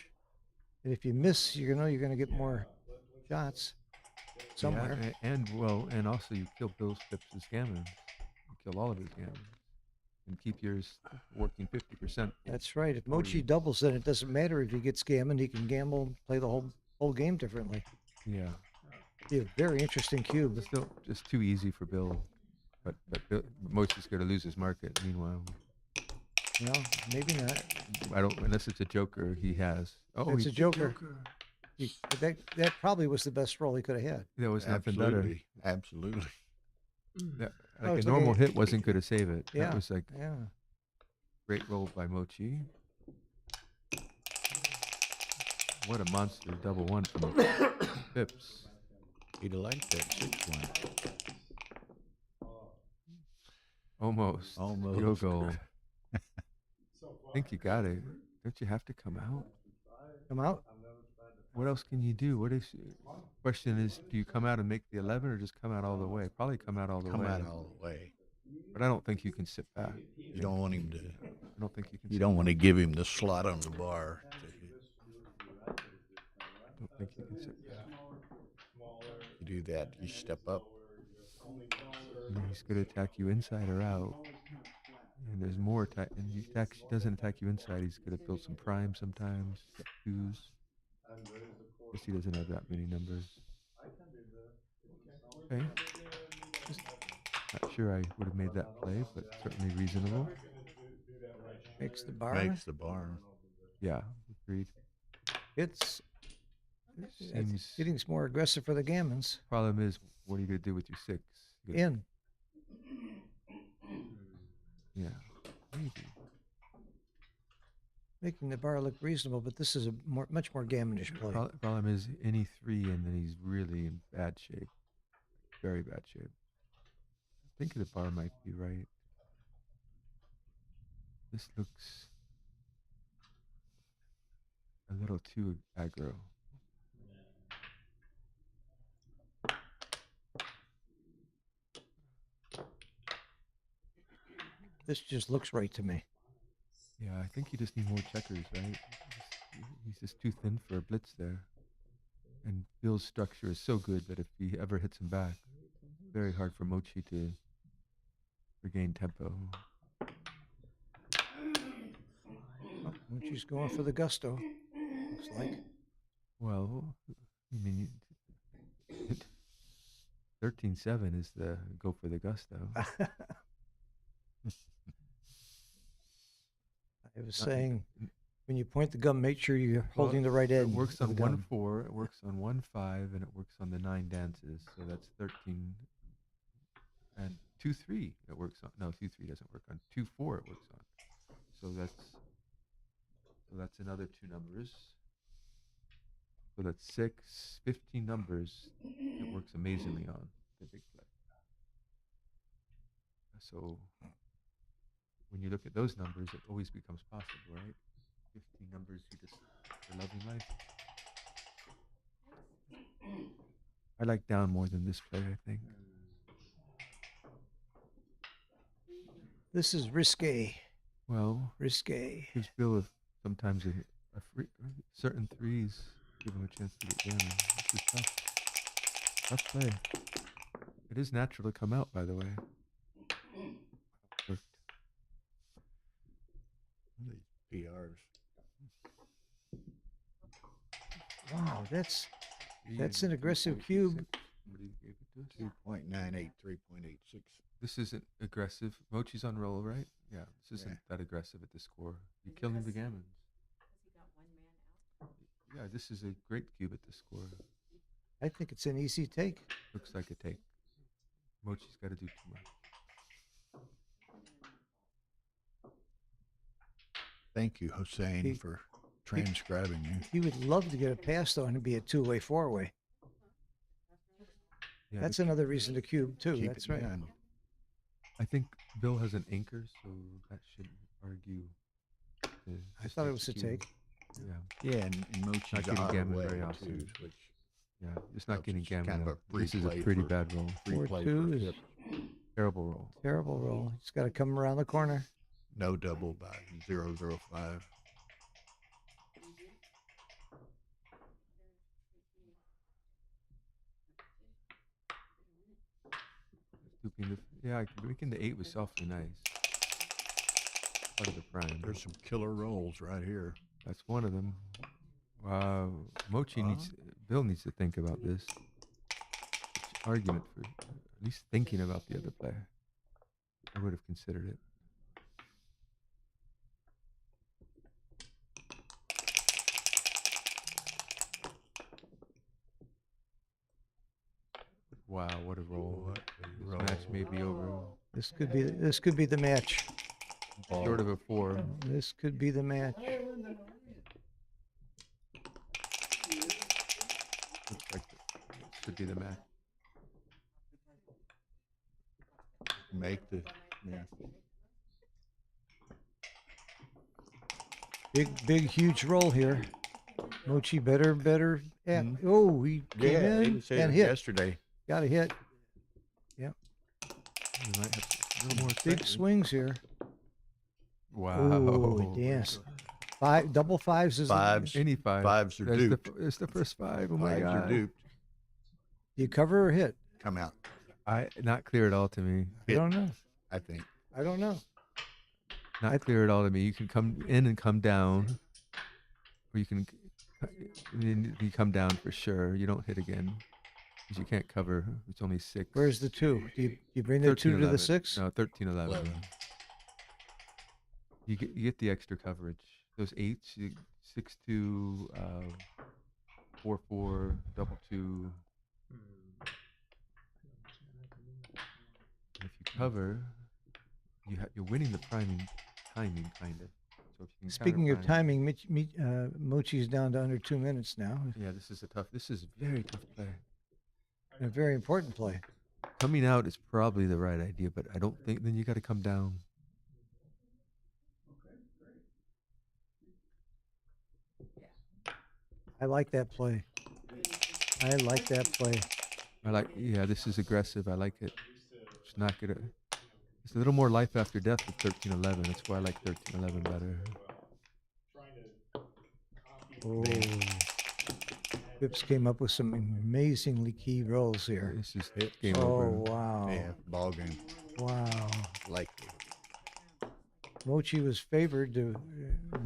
And if you miss, you're going to get more shots somewhere. Yeah, and also you kill Bill Flips' gammon. You kill all of his gammon. And keep yours working 50%. That's right. If Mochi doubles, then it doesn't matter if he gets gammon. He can gamble and play the whole game differently. Yeah. Be a very interesting cube. It's still just too easy for Bill. But Bill, Mochi's going to lose his market. Meanwhile, No, maybe not. I don't. Unless it's a joker, he has. Oh, It's he a joker. That probably was the best roll he could have had. There was nothing better. absolutely, absolutely. That, Oh, like it's a normal like a- hit wasn't going to save it. Yeah. That was like Yeah. great roll by Mochi. What a monster double 1 from Pips. He'd have liked that 6-1. Almost. Almost. Field goal. I think you got it. Don't you have to come out? Come out? What else can you do? What is? Question is, do you come out and make the 11, or just come out all the way? Probably come out all the Come way. out all the way. But I don't think you can sit back. You don't want him to. I don't think you can. You don't want to give him the slot on the bar. I don't think you can sit back. You do that, you step up. And he's going to attack you inside or out. And there's more attack. And he doesn't attack you inside. He's going to build some prime sometimes. Twos. Guess he doesn't have that many numbers. Okay. Just not sure I would have made that play, but certainly reasonable. Makes the bar. Makes the bar. Yeah, agreed. It's Seems getting more aggressive for the gammons. problem is, what are you going to do with your 6? In. Yeah, maybe. Making the bar look reasonable, but this is a much more gammonish play. Problem is, any 3 and then he's really in bad shape. Very bad shape. I think the bar might be right. This looks a little too aggro. This just looks right to me. Yeah, I think you just need more checkers, right? just too thin for a blitz there. And Bill's structure is so good that if he ever hits him back, very hard for Mochy to regain tempo. Oh, Mochy's going for the gusto. Looks like. Well, I mean, 13-7 is the go for the gusto. I was saying, when you point the gun, make sure you're holding the right It end. works of on the gun. 1-4, it works on 1-5, and it works on the 9 dances. So that's 13. And 2-3, it works on. No, 2-3 doesn't work on. 2-4, it works on. So that's another 2 numbers. So that's 6, 15 numbers. It works amazingly on the big play. So when you look at those numbers, it always becomes possible, right? 15 numbers, you're loving life. I like down more than this play, I think. This is risque. Well, risque. Gives Bill sometimes certain threes give him a chance to get down. This is tough. Tough play. It is natural to come out, by the way. Worked. These PRs. Wow, that's an aggressive cube. 2.98, 3.86. This isn't aggressive. Mochi's on roll, right? Yeah, this isn't that aggressive at the score. You're killing the gammons. Yeah, this is a great cube at the score. I think it's an easy take. Looks like a take. Mochi's got to do too much. Thank you, Hossein, for transcribing you. He would love to get a pass though and be a 2-way, 4-way. Yeah, that's another reason to cube too. Keep That's it right. down. I think Bill has an anchor, so that shouldn't argue. I thought it was a take. Yeah. Yeah, and Mochi's not getting out of the gammon way, very often. too, which Yeah, it's not getting it's gammon. kind of a free This is a play pretty for- bad roll. free play for 4-2 is hip. Terrible roll. terrible roll. He's got to come around the corner. No double by 005. Yeah, making the 8 was awfully nice. Part of the prime. There's some killer rolls right here. That's one of them. Mochi Bill needs to think about this. Argument for at least thinking about the other player. I would have considered it. Wow, what a roll! This match may be over. This could be the match. Short of a 4. This could be the match. Looks like this should be the match. Make the Big, huge roll here. Mochi better. Oh, he came in he said and it hit. yesterday. Got a hit. Yep. We might have a little more Big excitement. swings here. Wow. Oh, yes. Double fives is Fives. Any 5. Fives are That's duped. It's the first 5. Oh my Fives are god. duped. Do you cover or hit? Come out. Not clear at all to me. I don't know. I think. I don't know. Not clear at all to me. You can come in and come down, or you can you come down for sure. You don't hit again because you can't cover. It's only 6. Where's the 2? Do you bring the 2 to the 6? No, 13-11. You get the extra coverage. Those 8s, 6-2, 4-4, double 2. If you cover, you're winning the timing kind of. So if you can Speaking counter of prime- timing, Mochi's down to under 2 minutes now. Yeah, this is a very tough play. A very important play. Coming out is probably the right idea, but I don't think then you got to come down. I like that play. This is aggressive. I like it. It's not gonna. It's a little more life after death with 13-11. That's why I like 13-11 better. Trying to copy Oh. Phipps came up with some amazingly key rolls here. This is game Oh, over. wow. Yeah, ball game. Wow. Likely. Mochy was favored,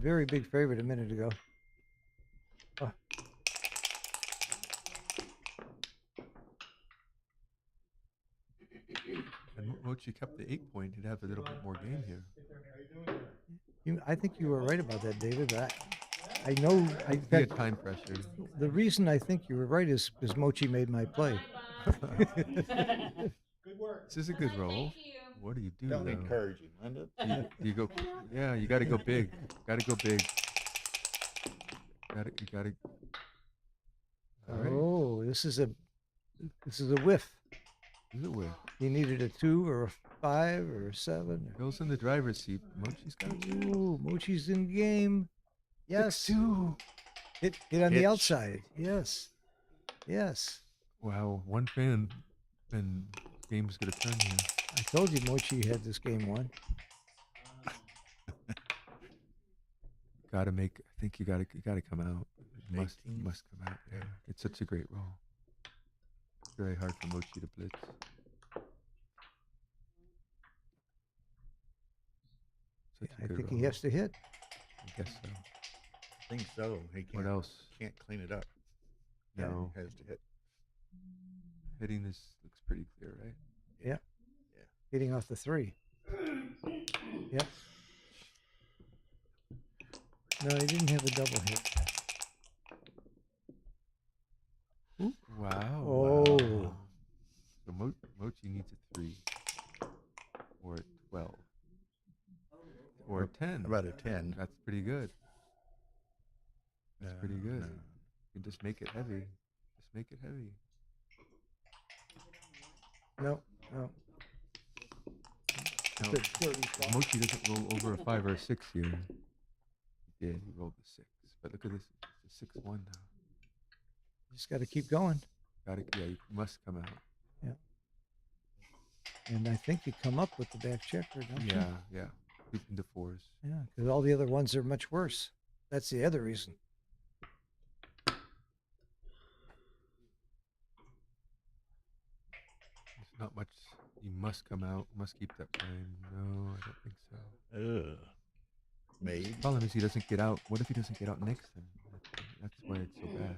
very big favorite a minute ago. Oh. And Mochi kept the 8-point. He'd have a little bit more game here. I think you were right about that, David. But I know. He had time pressure. The reason I think you were right is because Mochy made my play. Good work. This is a good roll. What do you do? Don't though? encourage him, Linda. You go. Yeah, you got to go big. Got to go big. You got to. All right. Oh, this is a whiff. Is it whiff? He needed a 2 or a 5 or a 7. Bill's in the driver's seat. Mochi's got it. Ooh, Mochi's in game. Yes. 6-2. Hit on the outside. Yes. Yes. Wow, one fan, and game's gonna turn here. I told you Mochy had this game won. Gotta make. I think you gotta come out. You must come out. Yeah, it's such a great roll. It's very hard for Mochi to blitz. Such a I good think roll. he has to hit. I guess so. I think so. He can't, What else? Can't clean it up. No. He has to hit. Hitting this looks pretty clear, right? Yeah. Hitting off the 3. Yep. No, he didn't have a double hit. Ooh. Wow. Oh. Wow. So Mochi needs a 3 or a 12 or a 10. How about a 10? That's pretty good. That's No, pretty good. no. You can just make it heavy. Just make it heavy. No. Now, Mochi doesn't roll over a 5 or a 6 here. He did. He rolled the 6. But look at this. It's a 6-1 now. Just got to keep going. Yeah, you must come out. Yeah. And I think you come up with the back checker, don't you? Yeah. Into 4s. Yeah, because all the other ones are much worse. That's the other reason. There's not much. You must come out. Must keep that playing. No, I don't think so. Maybe. The problem is he doesn't get out. What if he doesn't get out next time? That's why it's so bad.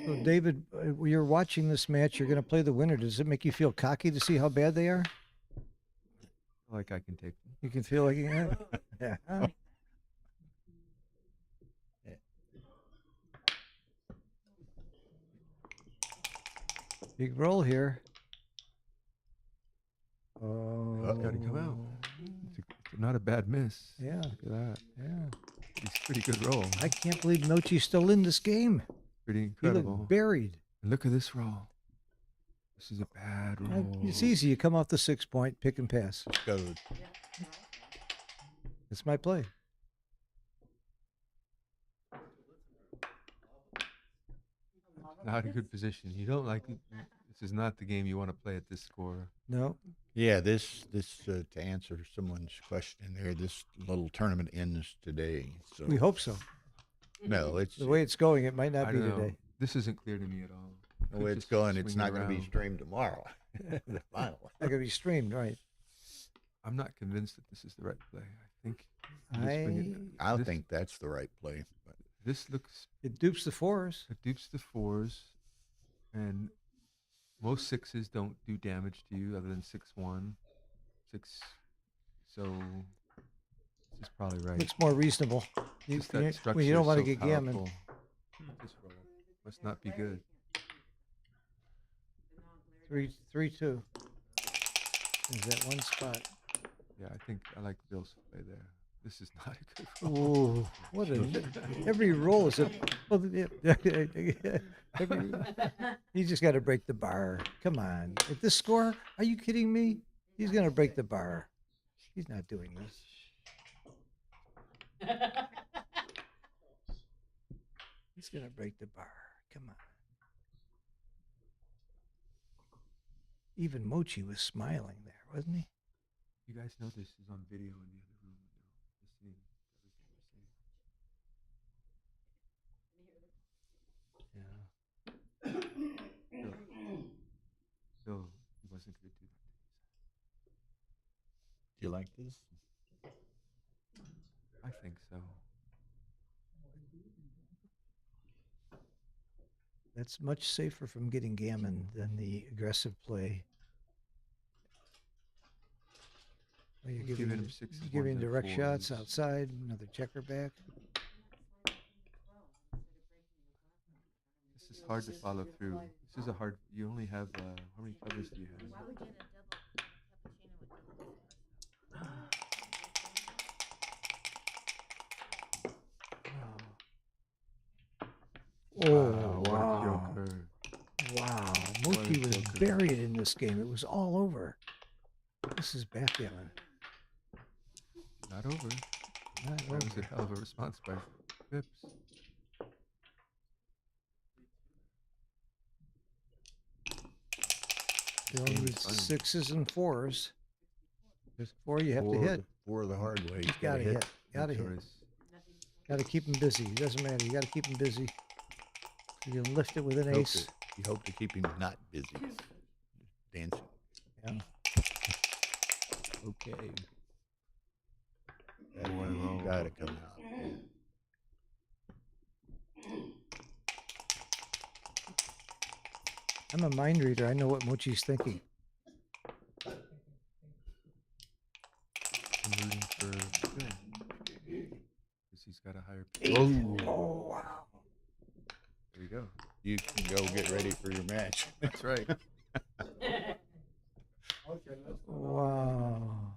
So, David, when you're watching this match, you're going to play the winner. Does it make you feel cocky to see how bad they are? Like I can take them. You can feel like, yeah. Big roll here. Oh. Got to come out. It's not a bad miss. Yeah. Look at that. Yeah. He's pretty good roll. I can't believe Mochy's still in this game. Pretty He incredible. looked buried. And look at this roll. This is a bad roll. It's easy. You come off the 6-point, pick and pass. Good. It's my play. Not a good position. You don't like it. This is not the game you want to play at this score. No. Yeah, this to answer someone's question there, this little tournament ends today. So We hope so. No, it's The way it's going, it might not I be don't know. today. This isn't clear to me at all. the Could way it's just going. It's swing not going to be around. streamed tomorrow. The final. Not going to be streamed, right? I'm not convinced that this is the right play. I think you just bring it- I this- think that's the right play. But this looks. It dupes the 4s. It dupes the 4s, and most 6s don't do damage to you other than 6-1, 6. So this is probably right. Looks more reasonable. You, Just that you, structure well, you don't is want to so get gammon. powerful. This roll must not be good. 3-2. Is that one spot? Yeah, I think I like Bill's play there. This is not a good roll. Ooh, what a every roll is a. Well, you just got to break the bar. Come on, at this score, are you kidding me? He's going to break the bar. He's not doing this. He's going to break the bar. Come on. Even Mochy was smiling there, wasn't he? You guys know this is on video in the other room. Listening to everything we're saying. like this? I think so. That's much safer from getting gammon than the aggressive play. Well, you're Giving giving, him sixes, you're giving ones, and direct shots fours. outside, another checker back. This is hard to follow through. This is a hard. You only have how many covers do you have? Why would you get a double cappuccino with double espresso? Oh, what a wow. joker. Wow. What a Mochy was joker. buried in this game. It was all over. This is backgammon. Not over. Not That was over. a hell of a response by Phipps. Bill game is needs funny. sixes and fours. There's four you have to hit. Four the hard way. You gotta hit. Gotta hit. Gotta keep him busy. It doesn't matter. You gotta keep him busy. You can lift it with an ace. You hope to keep him not busy. Dancing. Yeah. Okay. Boy, roll. Gotta come out. I'm a mind reader. I know what Mochy's thinking. I'm rooting for Bill. Because he's got a higher pitch. Oh, wow. There you go. You can go get ready for your match. That's right. Wow.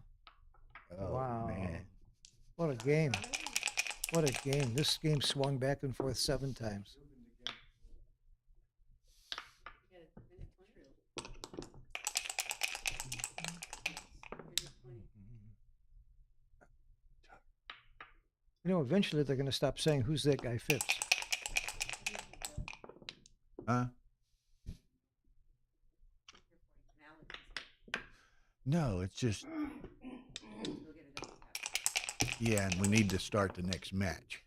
Oh, Wow. man. What a game. What a game. This game swung back and forth 7 times. You know, eventually they're going to stop saying, "Who's that guy Phipps?" Huh? No, it's just. Yeah, and we need to start the next match.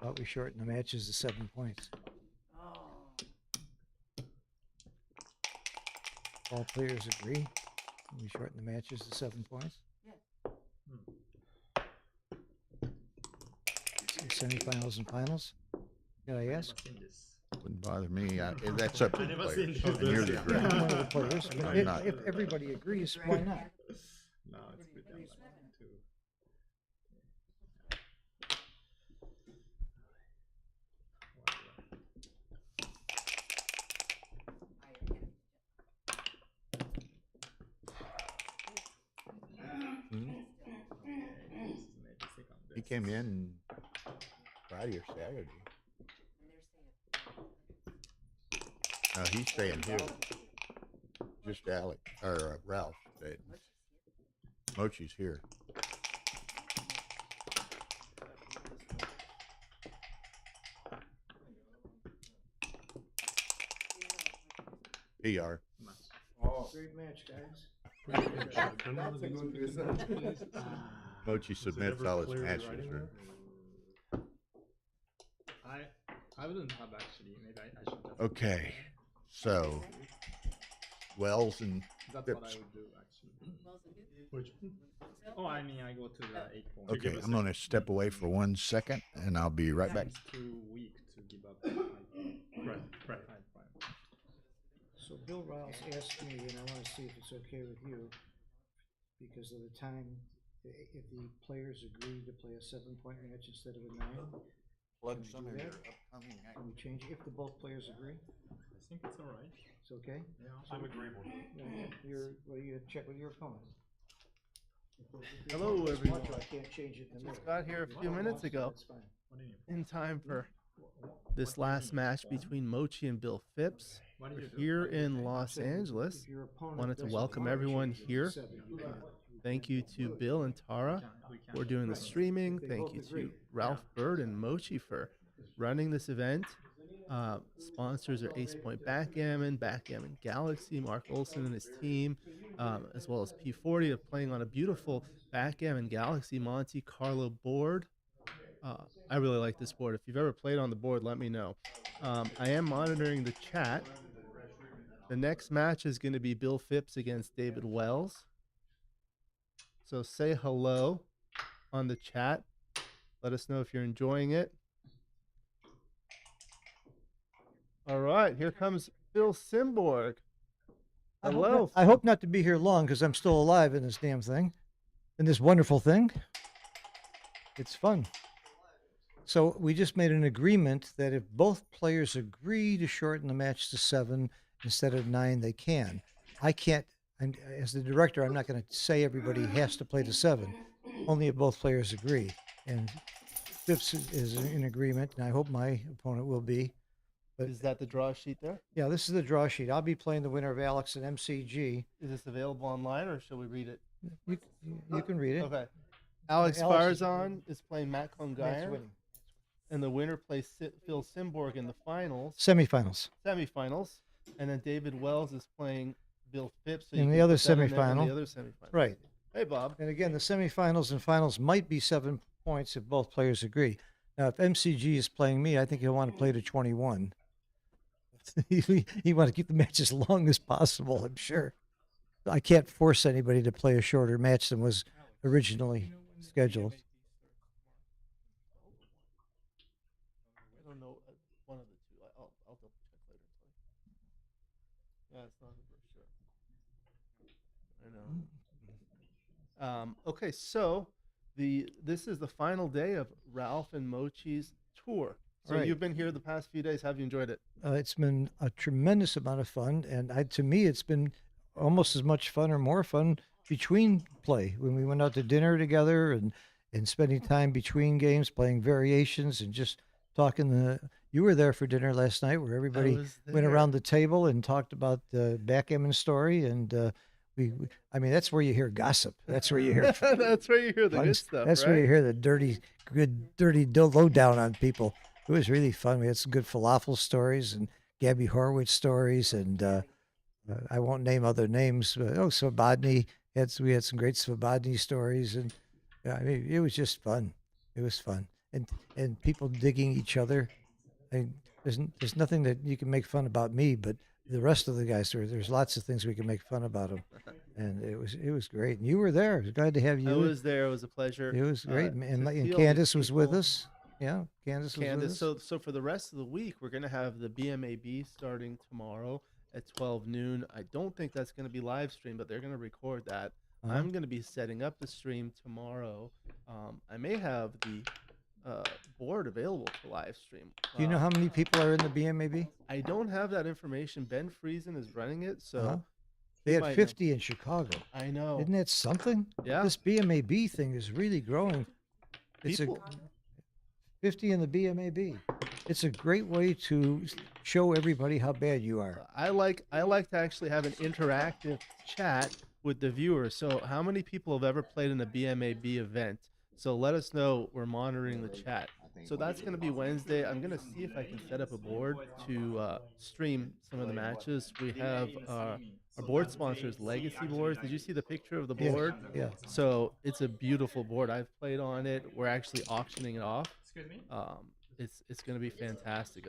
Thought we shortened the matches to 7 points. All players agree. We shorten the matches to 7 points. Semifinals and finals. Did I ask? Wouldn't bother me. That's up to the never players. seen And you're the this. I'm director. one of the players. I'm not. If everybody agrees, why not? No, it's good. I'm like two. He came in Friday or Saturday. No, he's staying here. Just Alec or Ralph. Mochy's here. PR. Oh, great match, guys. Mochy submits all his matches. I wouldn't have actually. Maybe I should just. Okay, so Wells and That's Phipps. what I would do actually. Which? Oh, I mean, I go to the 8 point. Okay, I'm going to step away for 1 second, and I'll be right back. It's too weak to give up. Right. So Bill Riles asked me, and I want to see if it's okay with you, because of the time, if the players agree to play a 7-point match instead of a 9, Plug can we some do of that? your upcoming Can we change it if the both players agree? I think it's all right. It's okay? Yeah. I'm agreeable. Well, you check with your opponent. Hello, everyone. I can't change it. in the Just middle. got here a few minutes ago That's fine. in time for this last match between Mochy and Bill Phipps. What do We're you do? here in Los Angeles. If your opponent Wanted to doesn't welcome want everyone change it to here. 7, you can. Thank you to Bill and Tara for doing the streaming. Thank you to Ralph Burd and Mochy for running this event. Sponsors are Ace Point Backgammon, Backgammon Galaxy, Mark Olson and his team, as well as P40 of playing on a beautiful Backgammon Galaxy Monte Carlo board. I really like this board. If you've ever played on the board, let me know. I am monitoring the chat. The next match is going to be Bill Phipps against David Wells. So say hello on the chat. Let us know if you're enjoying it. All right, here comes Phil Simborg. Hello. I hope not to be here long because I'm still alive in this damn thing, in this wonderful thing. It's fun. So we just made an agreement that if both players agree to shorten the match to 7 instead of 9, they can. I can't, as the director, I'm not going to say everybody has to play to 7. Only if both players agree. And Phipps is in agreement, and I hope my opponent will be. But is that the draw sheet there? Yeah, this is the draw sheet. I'll be playing the winner of Alex and MCG. Is this available online, or shall we read it? You can read it. Okay. Alex Farzan is playing Matt Congayer. And the winner plays Phil Simborg in the finals. Semifinals. And then David Wells is playing Bill Phipps. So in the other semifinal. Right. Hey, Bob. And again, the semifinals and finals might be 7 points if both players agree. Now, if MCG is playing me, I think he'll want to play to 21. He want to keep the match as long as possible, I'm sure. I can't force anybody to play a shorter match than was originally scheduled. I don't know, one of the two. I'll double check later. Yeah, it's not for sure. I know. Okay, so this is the final day of Ralph and Mochy's tour. So you've been here the past few days. Have you enjoyed it? It's been a tremendous amount of fun, and to me, it's been almost as much fun or more fun between play when we went out to dinner together and spending time between games, playing variations, and just talking. You were there for dinner last night, where everybody went around the table and talked about the Backgammon story, and I mean, that's where you hear gossip. That's where you hear. That's where you hear the good stuff. That's where you hear the dirty lowdown on people. It was really fun. We had some good falafel stories and Gabby Horwitz stories, and I won't name other names. But, Svobodny. We had some great Svobodny stories, and I mean, it was just fun. It was fun, and people digging each other. I mean, there's nothing that you can make fun about me, but the rest of the guys, there's lots of things we can make fun about them, and it was great. And you were there. I was glad to have you. I was there. It was a pleasure. It was great, and Candace was with us. Yeah, Candace was with us. So for the rest of the week, we're gonna have the BMAB starting tomorrow at 12 noon. I don't think that's gonna be live streamed, but they're gonna record that. I'm gonna be setting up the stream tomorrow. I may have the board available to live stream. Do you know how many people are in the BMAB? I don't have that information. Ben Friesen is running it, so they had 50 in Chicago. I know. Isn't that something? Yeah. This BMAB thing is really growing. It's 50 in the BMAB. It's a great way to show everybody how bad you are. I like to actually have an interactive chat with the viewers. So how many people have ever played in a BMAB event? So let us know. We're monitoring the chat. So that's going to be Wednesday. I'm going to see if I can set up a board to stream some of the matches. We have our board sponsors, Legacy Boards. Did you see the picture of the board? Yeah. So it's a beautiful board. I've played on it. We're actually auctioning it off. Excuse me? It's going to be fantastic.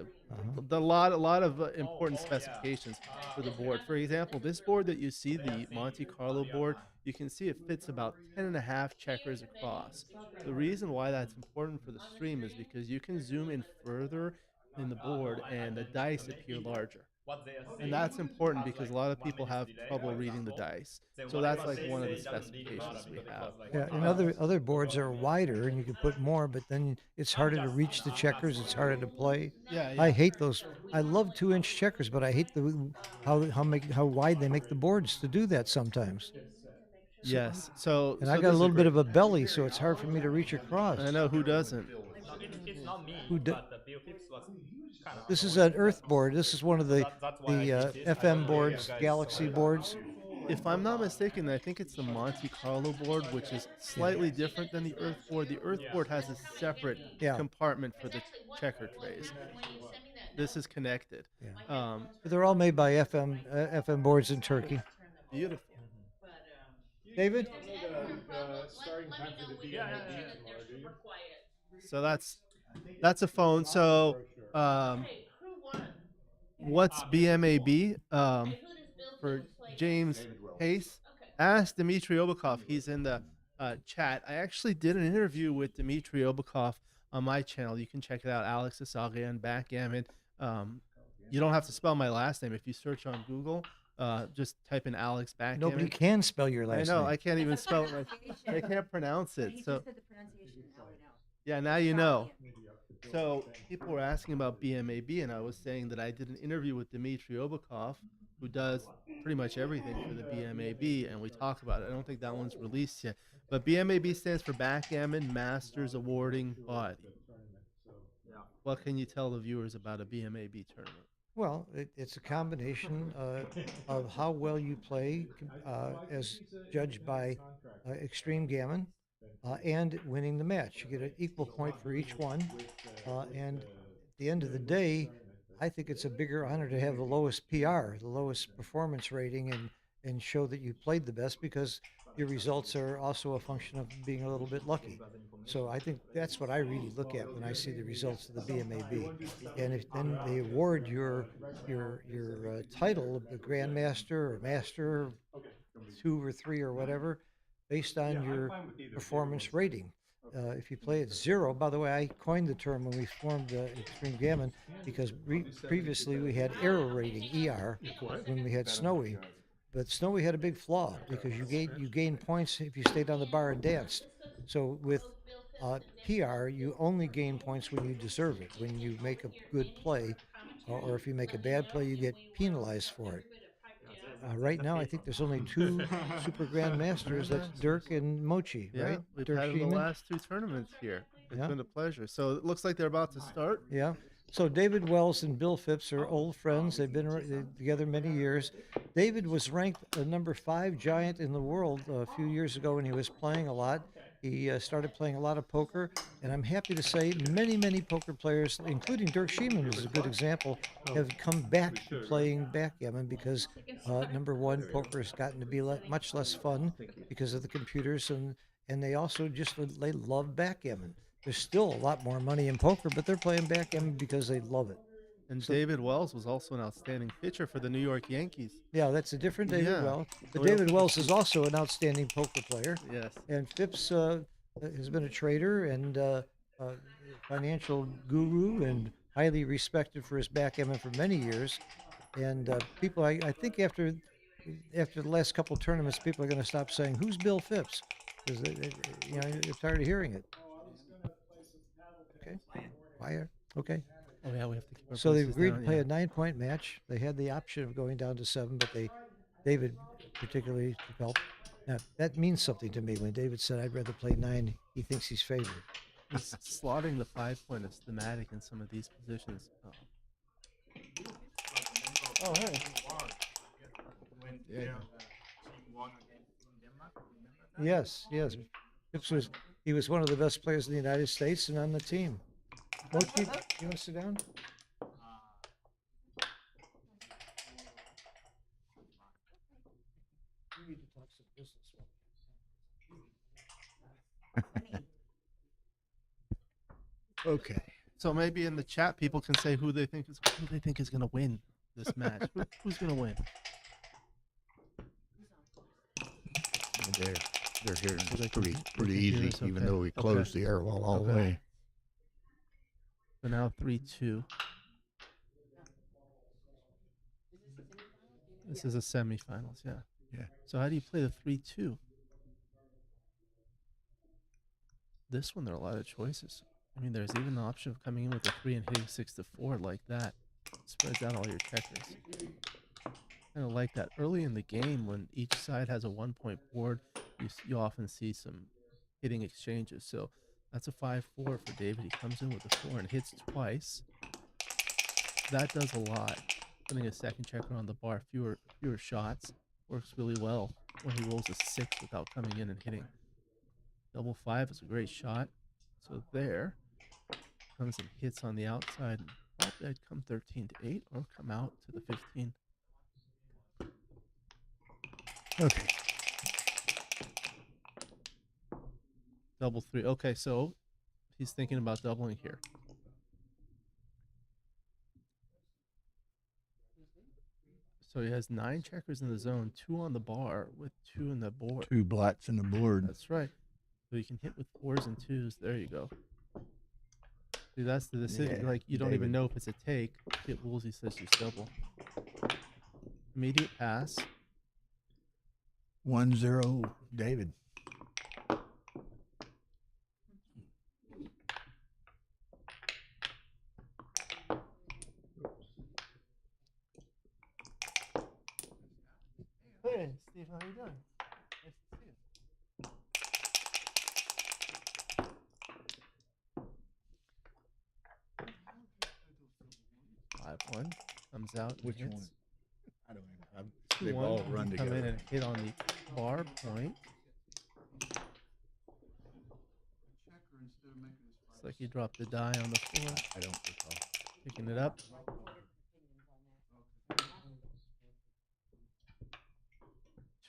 A lot of important specifications for the board. For example, this board that you see, the Monte Carlo board, you can see it fits about 10.5 checkers across. The reason why that's important for the stream is because you can zoom in further in the board and the dice appear larger. And that's important because a lot of people have trouble reading the dice. So that's like one of the specifications we have. Yeah, and other boards are wider and you can put more, but then it's harder to reach the checkers. It's harder to play. Yeah. I hate those. I love 2-inch checkers, but I hate how wide they make the boards to do that sometimes. Yes. And I got a little bit of a belly, so it's hard for me to reach across. I know, who doesn't? It's not me, Who do- but Bill Phipps was kind of. This is an Earth board. This is one of the FM boards, Galaxy boards. If I'm not mistaken, I think it's the Monte Carlo board, which is slightly different than the Earth board. The Earth board has a separate compartment for the checker trays. This is connected. Yeah. They're all made by FM boards in Turkey. Beautiful. David? Starting time for the BMAB tomorrow, do you? So that's a phone. So what's BMAB? For James Pace, ask Dmitry Obakov. He's in the chat. I actually did an interview with Dmitry Obakov on my channel. You can check it out, Alex Asagayan, Backgammon. You don't have to spell my last name. If you search on Google, just type in Alex Backgammon. Nobody can spell your last name. I know. I can't even spell it. I can't pronounce it. You So just said the pronunciation, now we know. yeah, now you know. So people were asking about BMAB, and I was saying that I did an interview with Dmitry Obakov, who does pretty much everything for the BMAB, and we talk about it. I don't think that one's released yet. But BMAB stands for Backgammon Masters Awarding Body. What can you tell the viewers about a BMAB tournament? Well, it's a combination of how well you play, as judged by Extreme Gammon, and winning the match. You get an equal point for each one, and at the end of the day, I think it's a bigger honor to have the lowest PR, the lowest performance rating, and show that you played the best, because your results are also a function of being a little bit lucky. So I think that's what I really look at when I see the results of the BMAB. And if then they award your title, the Grandmaster or Master 2 or 3 or whatever, based on your performance rating. If you play at 0, by the way, I coined the term when we formed Extreme Gammon, because previously we had error rating, ER, when we had Snowy. But Snowy had a big flaw, because you gained points if you stayed on the bar and danced. So with PR, you only gain points when you deserve it, when you make a good play, or if you make a bad play, you get penalized for it. Right now, I think there's only 2 Super Grand Masters. That's Dirk and Mochy, Yeah, right? we've Dirk had the Sheeman. last 2 tournaments here. It's Yeah. been a pleasure. So it looks like they're about to start. Yeah. So David Wells and Bill Phipps are old friends. They've been together many years. David was ranked a number 5 giant in the world a few years ago when he was playing a lot. He started playing a lot of poker, and I'm happy to say many poker players, including Dirk Sheeman, who's a good example, have come back to playing backgammon, because number 1, poker has gotten to be much less fun because of the computers, and they also they love backgammon. There's still a lot more money in poker, but they're playing backgammon because they love it. And David Wells was also an outstanding pitcher for the New York Yankees. Yeah, that's a different David Yeah. Wells. But So we David Wells is also an outstanding poker player. Yes. And Phipps has been a trader and financial guru, and highly respected for his backgammon for many years. And people, I think after the last couple of tournaments, people are going to stop saying, "Who's Bill Phipps?" Because you're tired of hearing it. Okay. Fire. Okay. Oh yeah, we have to keep our So they voices agreed down, to play yeah. a 9-point match. They had the option of going down to 7, but David particularly felt. Now, that means something to me. When David said, "I'd rather play 9," he thinks he's favored. He's slotting the 5-point is thematic in some of these positions. Oh, hey. Yeah. Yes. Phipps was one of the best players in the United States and on the team. Mochy, you want to sit down? You need to talk some business. Okay. So maybe in the chat, people can say who they think is going to win this match. Who's going to win? And they're hearing So they us can- pretty they can easy, hear us, even okay. though we closed Okay. the airwall all the Okay. way. So now 3-2. This is a semifinals, yeah. Yeah. So how do you play the 3-2? This one, there are a lot of choices. I mean, there's even the option of coming in with a 3 and hitting 6-4 like that. Spreads out all your checkers. Kind of like that. Early in the game, when each side has a 1-point board, you often see some hitting exchanges. So that's a 5-4 for David. He comes in with a 4 and hits twice. That does a lot. Putting a second checker on the bar, fewer shots, works really well when he rolls a 6 without coming in and hitting. Double 5 is a great shot. So there comes and hits on the outside. And probably I'd come 13-8 or come out to the 15. Okay. Double 3. Okay, so he's thinking about doubling here. So he has 9 checkers in the zone, 2 on the bar with 2 in the board. 2 blacks in the board. That's right. So you can hit with 4s and 2s. There you go. See, that's the decision. Yeah, Like, you don't David. even know if it's a take. Hit Woolsey says you double. Immediate pass. 1-0, David. Hey, Steve, how you doing? Nice to see you. 5-1 comes out. And Which hits. one? I don't even. 2-1, They've all you run come together. in and hit on the bar point. It's like you dropped the die on the floor. I don't recall. Picking it up.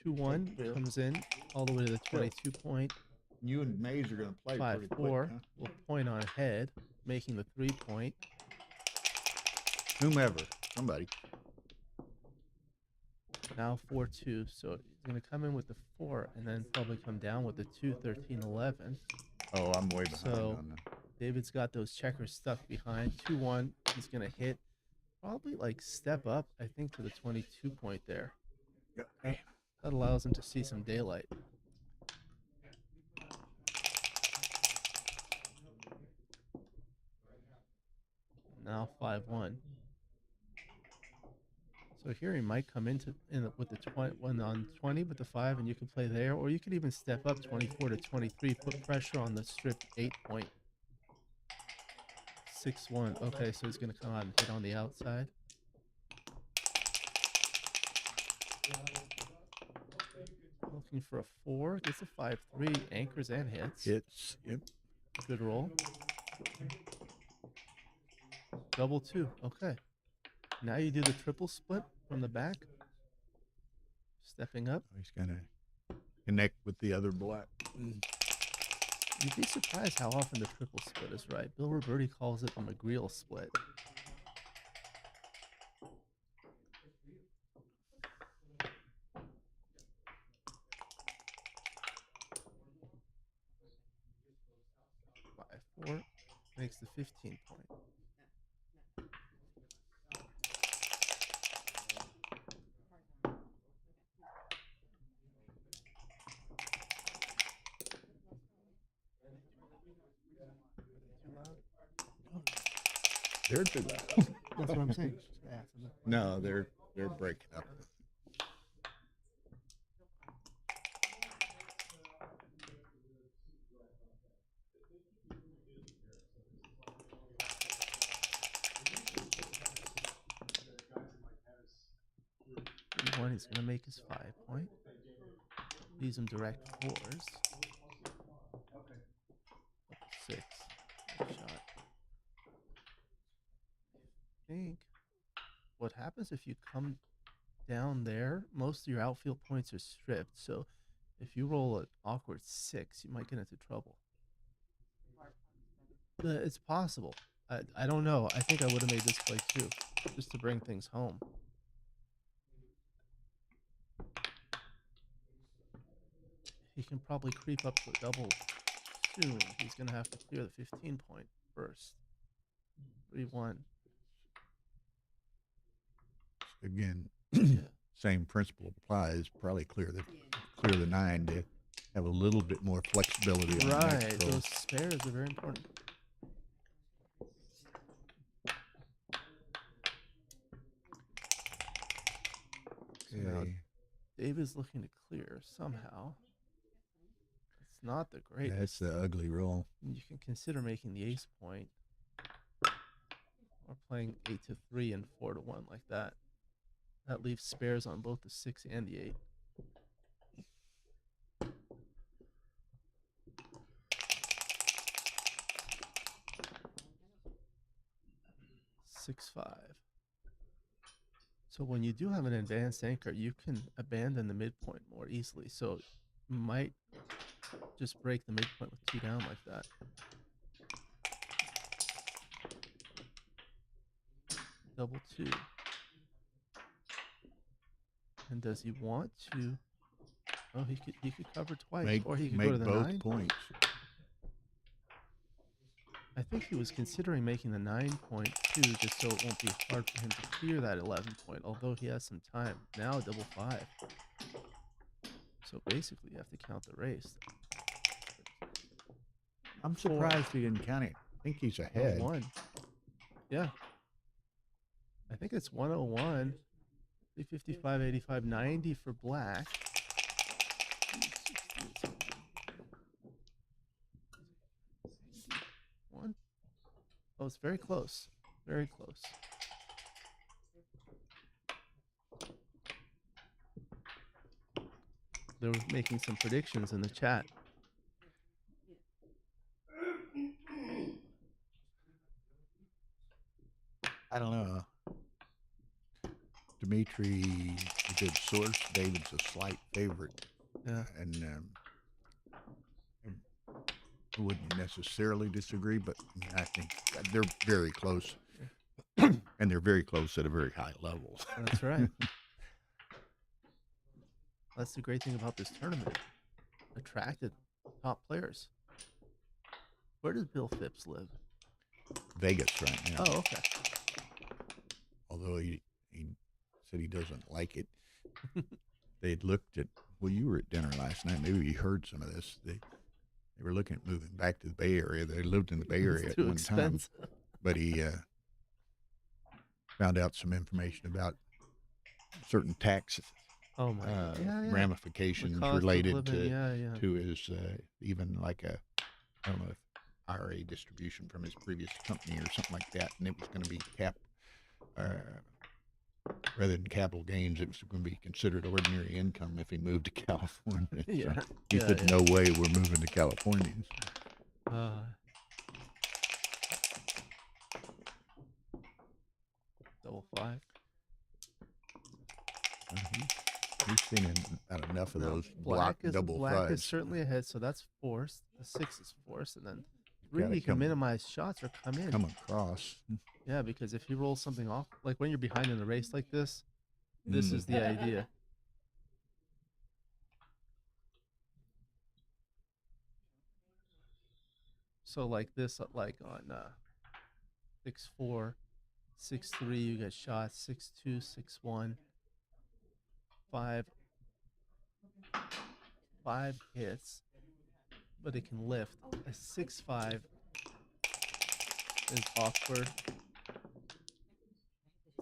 2-1 comes in all the way to the 22 point. You and Mays are going to play pretty quick, 5-4 huh? will point on ahead, making the 3 point. Whomever, somebody. Now 4-2, so he's going to come in with the 4 and then probably come down with the 2, 13, 11. Oh, I'm way behind So on that. David's got those checkers stuck behind. 2-1, he's going to hit, probably like step up, I think, to the 22 point there. Okay. That allows him to see some daylight. Now 5-1. So here he might come with the 20 on 20 with the 5, and you can play there, or you could even step up 24 to 23, put pressure on the stripped 8 point. 6-1. Okay, so he's going to come out and hit on the outside. Looking for a 4, gets a 5-3, anchors and hits. Hits, yep. Good roll. Double 2. Okay. Now you do the triple split from the back. Stepping up. He's going to connect with the other black. You'd be surprised how often the triple split is right. Bill Roberti calls it the McGreal split. Four makes the 15 point. They're too loud. That's what I'm saying. No, they're breaking up. One, he's gonna make his 5 point. Use him direct 4s. 6. Good shot. I think what happens if you come down there, most of your outfield points are stripped. So if you roll an awkward 6, you might get into trouble. It's possible. I don't know. I think I would have made this play too, just to bring things home. He can probably creep up to a double soon. He's going to have to clear the 15 point first. 3-1. Again, same principle applies. Probably clear the 9 to have a little bit more flexibility. On the next Right, roll. those spares are very important. So now Okay. David's looking to clear somehow. It's not the greatest. That's the ugly roll. You can consider making the ace point, or playing 8-3 and 4-1 like that. That leaves spares on both the 6 and the 8. (6-5). So when you do have an advanced anchor, you can abandon the midpoint more easily. So you might just break the midpoint with 2 down like that. Double 2. And does he want to? Oh, he could cover twice, Make or he could make go to the both 9. points. I think he was considering making the 9.2 just so it won't be hard for him to clear that 11 point, although he has some time. Now double 5. So basically you have to count the race. I'm surprised he didn't count it. I think he's ahead. 101. Yeah. I think it's 101. 355, 85, 90 for black. One. Oh, it's very close. Very close. They were making some predictions in the chat. I don't know. Dimitri, a good source. David's a slight favorite. Yeah. And I wouldn't necessarily disagree, but I think they're very close. And they're very close at a very high level. That's right. That's the great thing about this tournament. Attracted top players. Where does Bill Phipps live? Vegas right now. Oh, okay. Although he said he doesn't like it. They had looked at, well, you were at dinner last night. Maybe you heard some of this. They were looking at moving back to the Bay Area. They lived in the Bay Area at one time. But he found out some information about certain tax ramifications related to his, even like a, I don't know, if IRA distribution from his previous company or something like that. And it was going to be rather than capital gains, it was going to be considered ordinary income if he moved to California. Yeah. So he said, no way we're moving to California. Double 5. He's seen about enough of those Black double is fives. certainly ahead, so that's forced. The 6 is forced, and then 3 you can minimize shots or come in. Come across. Yeah, because if you roll something off, like when you're behind in a race like this, this is the idea. So like this, like on 6-4, 6-3, you get shots. 6-2, 6-1, 5 hits, but it can lift. A 6-5 is awkward.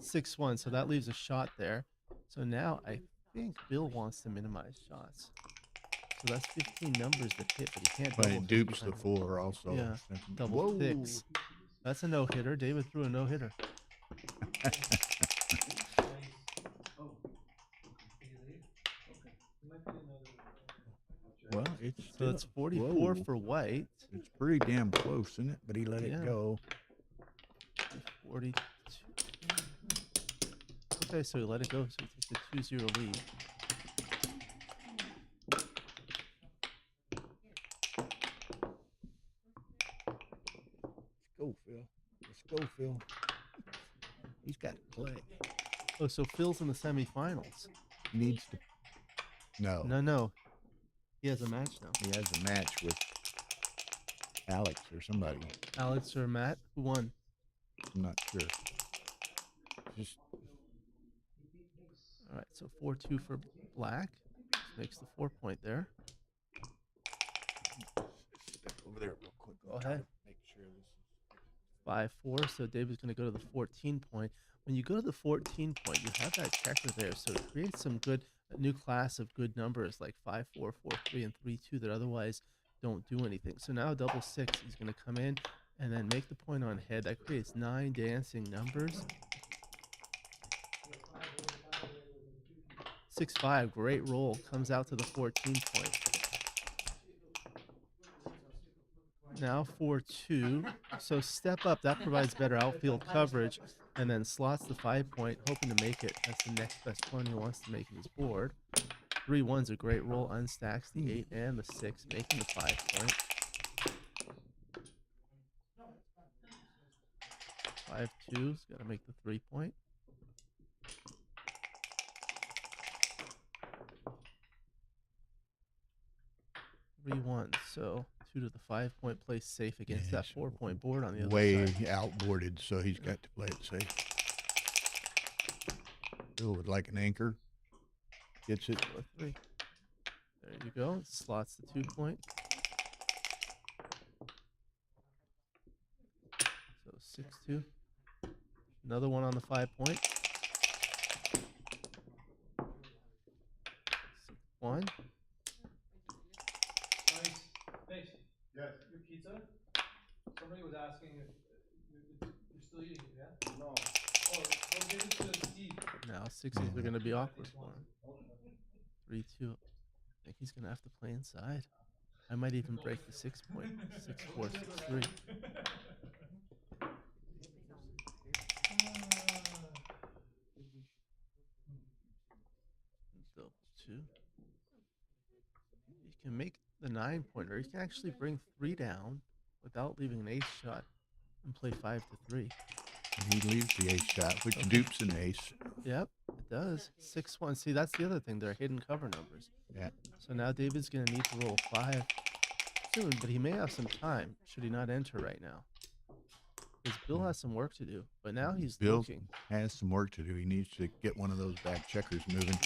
6-1, so that leaves a shot there. So now I think Bill wants to minimize shots. So that's 15 numbers that hit, but he can't. But it dupes the 4 also. Yeah, double 6. That's a no-hitter. David threw a no-hitter. Well, it's 44 for white. It's pretty damn close, isn't it? But he let it go. 42. Okay, so he let it go. So he takes a 2-0 lead. Let's go, Phil. Let's go, Phil. He's got to play. Oh, so Phil's in the semifinals. Needs to. No. No. He has a match now. He has a match with Alex or somebody. Alex or Matt? Who won? I'm not sure. Just. All right, so 4-2 for black. Makes the 4-point there. Step over there real quick. Go ahead. Make sure this is 5-4, so David's going to go to the 14 point. When you go to the 14 point, you have that checker there, so it creates some good, a new class of good numbers like 5-4, 4-3, and 3-2 that otherwise don't do anything. So now double 6, he's going to come in and then make the point on head. That creates 9 dancing numbers. 6-5, great roll, comes out to the 14 point. Now 4-2, so step up, that provides better outfield coverage, and then slots the 5-point, hoping to make it. That's the next best point he wants to make in his board. 3-1's a great roll, unstacks the 8 and the 6, making the 5-point. 5-2's got to make the 3-point. 3-1. So 2 to the 5-point play safe against that 4-point board on the other way side. outboarded, so he's got to play it safe. Bill would like an anchor. Gets it. 4-3. There you go. Slots the 2-point. So 6-2. Another one on the 5-point. 6-1. Nice. Thanks. Yes. Your pizza? Somebody was asking if you're still eating it, yeah? No. Oh, well, give it to Steve. Now 6s are going to be awkward for him. 3-2. I think he's going to have to play inside. I might even break the 6-point. 6-4, 6-3. Double 2. You can make the 9-pointer. You can actually bring 3 down without leaving an ace shot and play 5-3. He leaves the ace shot, which dupes an ace. Yep, it does. 6-1. See, that's the other thing. They're hidden cover numbers. Yeah. So now David's going to need to roll 5 soon, but he may have some time should he not enter right now. Because Bill has some work to do, but now he's Bill looking. has some work to do. He needs to get one of those back checkers moving.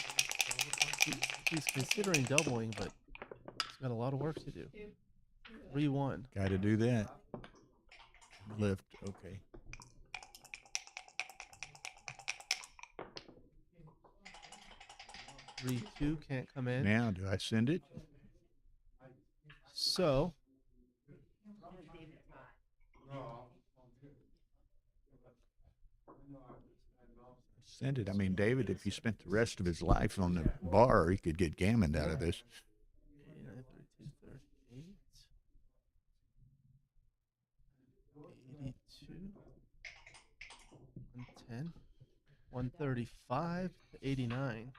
He's considering doubling, but he's got a lot of work to do. 3-1. Got to do that. Lift, okay. 3-2 can't come in. Now, do I send it? So send it. I mean, David, if he spent the rest of his life on the bar, he could get gammoned out of this. 82, 110, 135 to 89.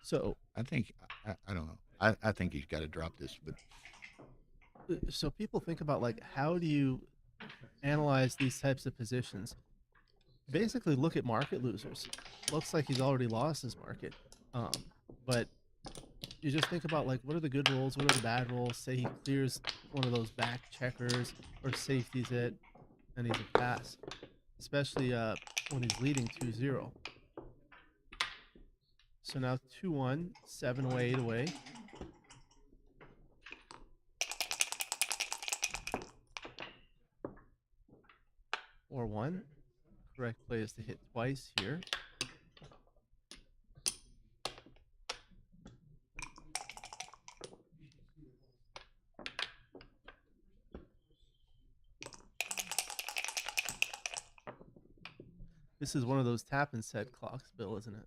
So I think I don't know. I think he's got to drop this, but so people think about like how do you analyze these types of positions? Basically, look at market losers. Looks like he's already lost his market, but you just think about like what are the good rolls, what are the bad rolls. Say he clears one of those back checkers or safeties it, and he's a pass, especially when he's leading 2-0. So now 2-1, 7 away, 8 away. Or 1. Correct play is to hit twice here. This is one of those tap and set clocks, Bill, isn't it?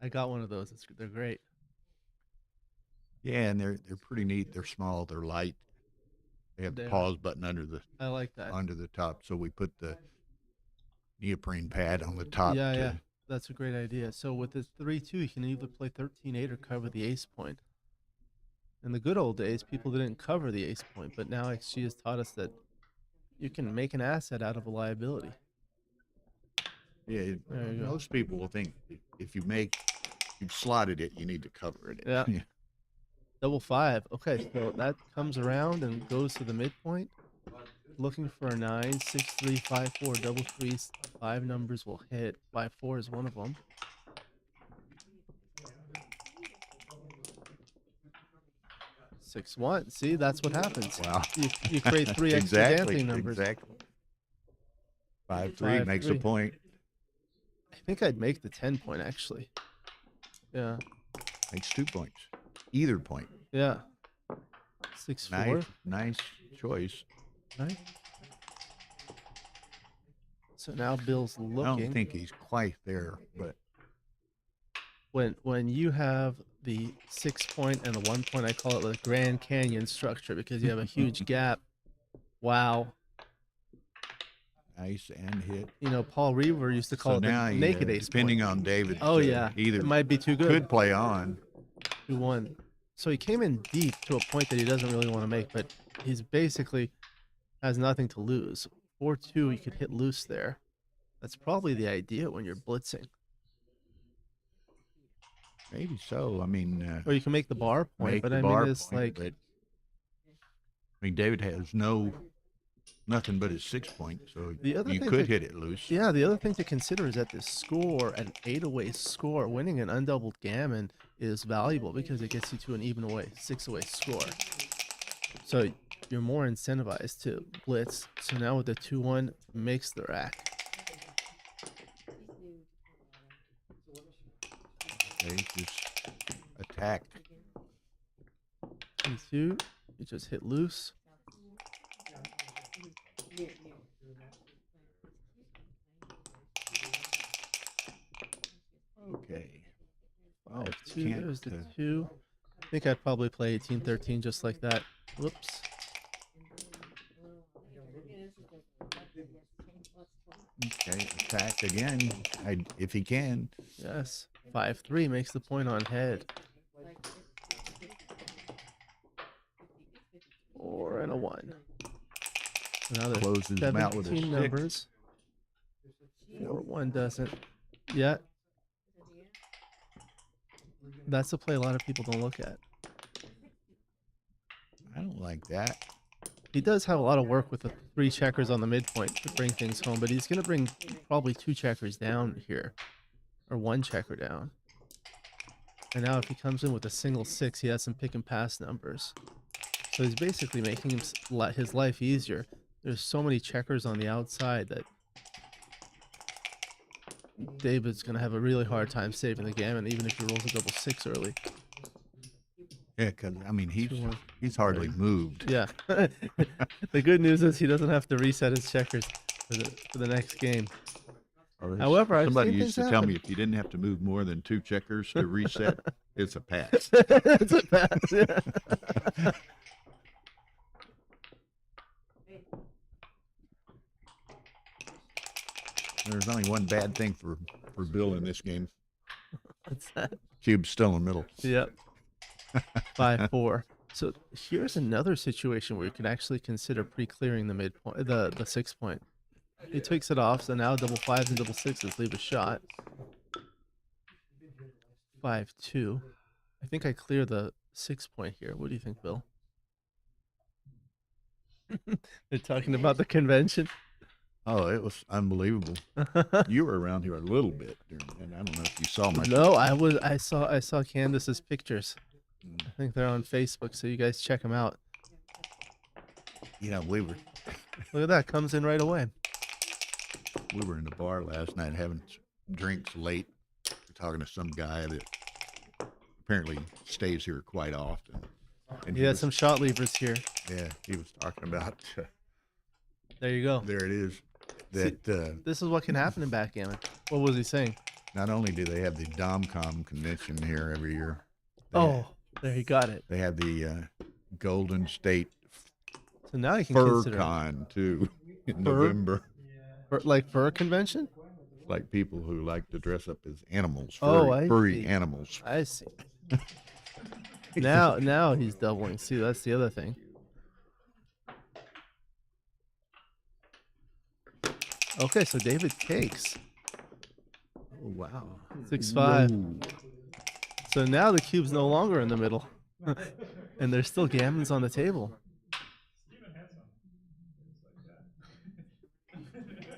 I got one of those. They're great. yeah, and they're pretty neat. They're small. They're light. They have the They are. pause button under the I like that. under the top, so we put the neoprene pad on the top. Yeah, to, yeah. That's a great idea. So with this 3-2, you can either play 13-8 or cover the ace point. In the good old days, people didn't cover the ace point, but now XG has taught us that you can make an asset out of a liability. Yeah, There you go. most people will think if you've slotted it, you need to cover it. Yeah. Double 5. Okay, so that comes around and goes to the midpoint. Looking for a 9, 6-3, 5-4, double 3s. 5 numbers will hit. 5-4 is one of them. Six one. See, that's what happens. Wow. You create 3 extra exactly, dancing numbers. Exactly. 5-3 makes a 5-3. point. I think I'd make the 10-point actually. Yeah. Makes 2 points. Either point. Yeah. 6-4. Nice choice. Right. So now Bill's looking. I don't think he's quite there, but when you have the 6-point and the 1-point, I call it the Grand Canyon structure because you have a huge gap. Wow. nice and hit. You know, Paul Reaver used to call So it now the he, naked ace depending point. on David. Oh yeah, either it might be too good. could play on. 2-1. So he came in deep to a point that he doesn't really want to make, but he's basically has nothing to lose. 4-2, you could hit loose there. That's probably the idea when you're blitzing. Maybe so. I mean, Or you can make the bar point, make but the I bar mean, it's point, like but, I mean, David has nothing but his 6 point, so the other you thing could to- hit it loose. Yeah, the other thing to consider is that this score, an 8-away score, winning an undoubled gammon is valuable because it gets you to an even away, 6-away score. So you're more incentivized to blitz. So now with the 2-1, makes the rack. Okay, just attack. E2, you just hit loose. Okay. Oh, 5-2, can't, there's the 2. I think I'd probably play 18-13 just like that. Whoops. Okay, attack again, if he can. Yes, 5-3 makes the point on head. 4 and a 1. Another Closes him out with a 17 6. numbers. 4-1 doesn't yet. That's a play a lot of people don't look at. I don't like that. He does have a lot of work with the 3 checkers on the midpoint to bring things home, but he's going to bring probably 2 checkers down here, or 1 checker down. And now if he comes in with a single 6, he has some pick and pass numbers. So he's basically making his life easier. There's so many checkers on the outside that David's going to have a really hard time saving the gammon, even if he rolls a double 6 early. Yeah, because, I mean, he's hardly moved. Yeah. The good news is he doesn't have to reset his checkers for the next game. However, somebody I've seen used to things tell happen. me if you didn't have to move more than 2 checkers to reset, it's a pass. It's a pass, yeah. There's only one bad thing for Bill in this game. What's that? Cube's still in the middle. Yep. 5-4. So here's another situation where you can actually consider pre-clearing the midpoint, the 6 point. He takes it off, so now double 5s and double 6s leave a shot. 5-2. I think I clear the 6 point here. What do you think, Bill? They're talking about the convention. Oh, it was unbelievable. You were around here a little bit, and I don't know if you saw my. No, I saw Candace's pictures. I think they're on Facebook, so you guys check them out. You know, we were. Look at that, comes in right away. We were in the bar last night having drinks late. We're talking to some guy that apparently stays here quite often. And He had some shot levers here. Yeah, he was talking about. There you go. There it is. See, That this is what can happen in backgammon. What was he saying? not only do they have the Domcom convention here every year. Oh, there he got it. They have the Golden State So now you can Fur consider Con too in Fur? November. like fur convention. It's like people who like to dress up as animals, Oh, I furry see. animals. I see. now he's doubling. See, that's the other thing. Okay, so David takes. Oh, wow. 6-5. Whoa. So now the cube's no longer in the middle. And there's still gammons on the table.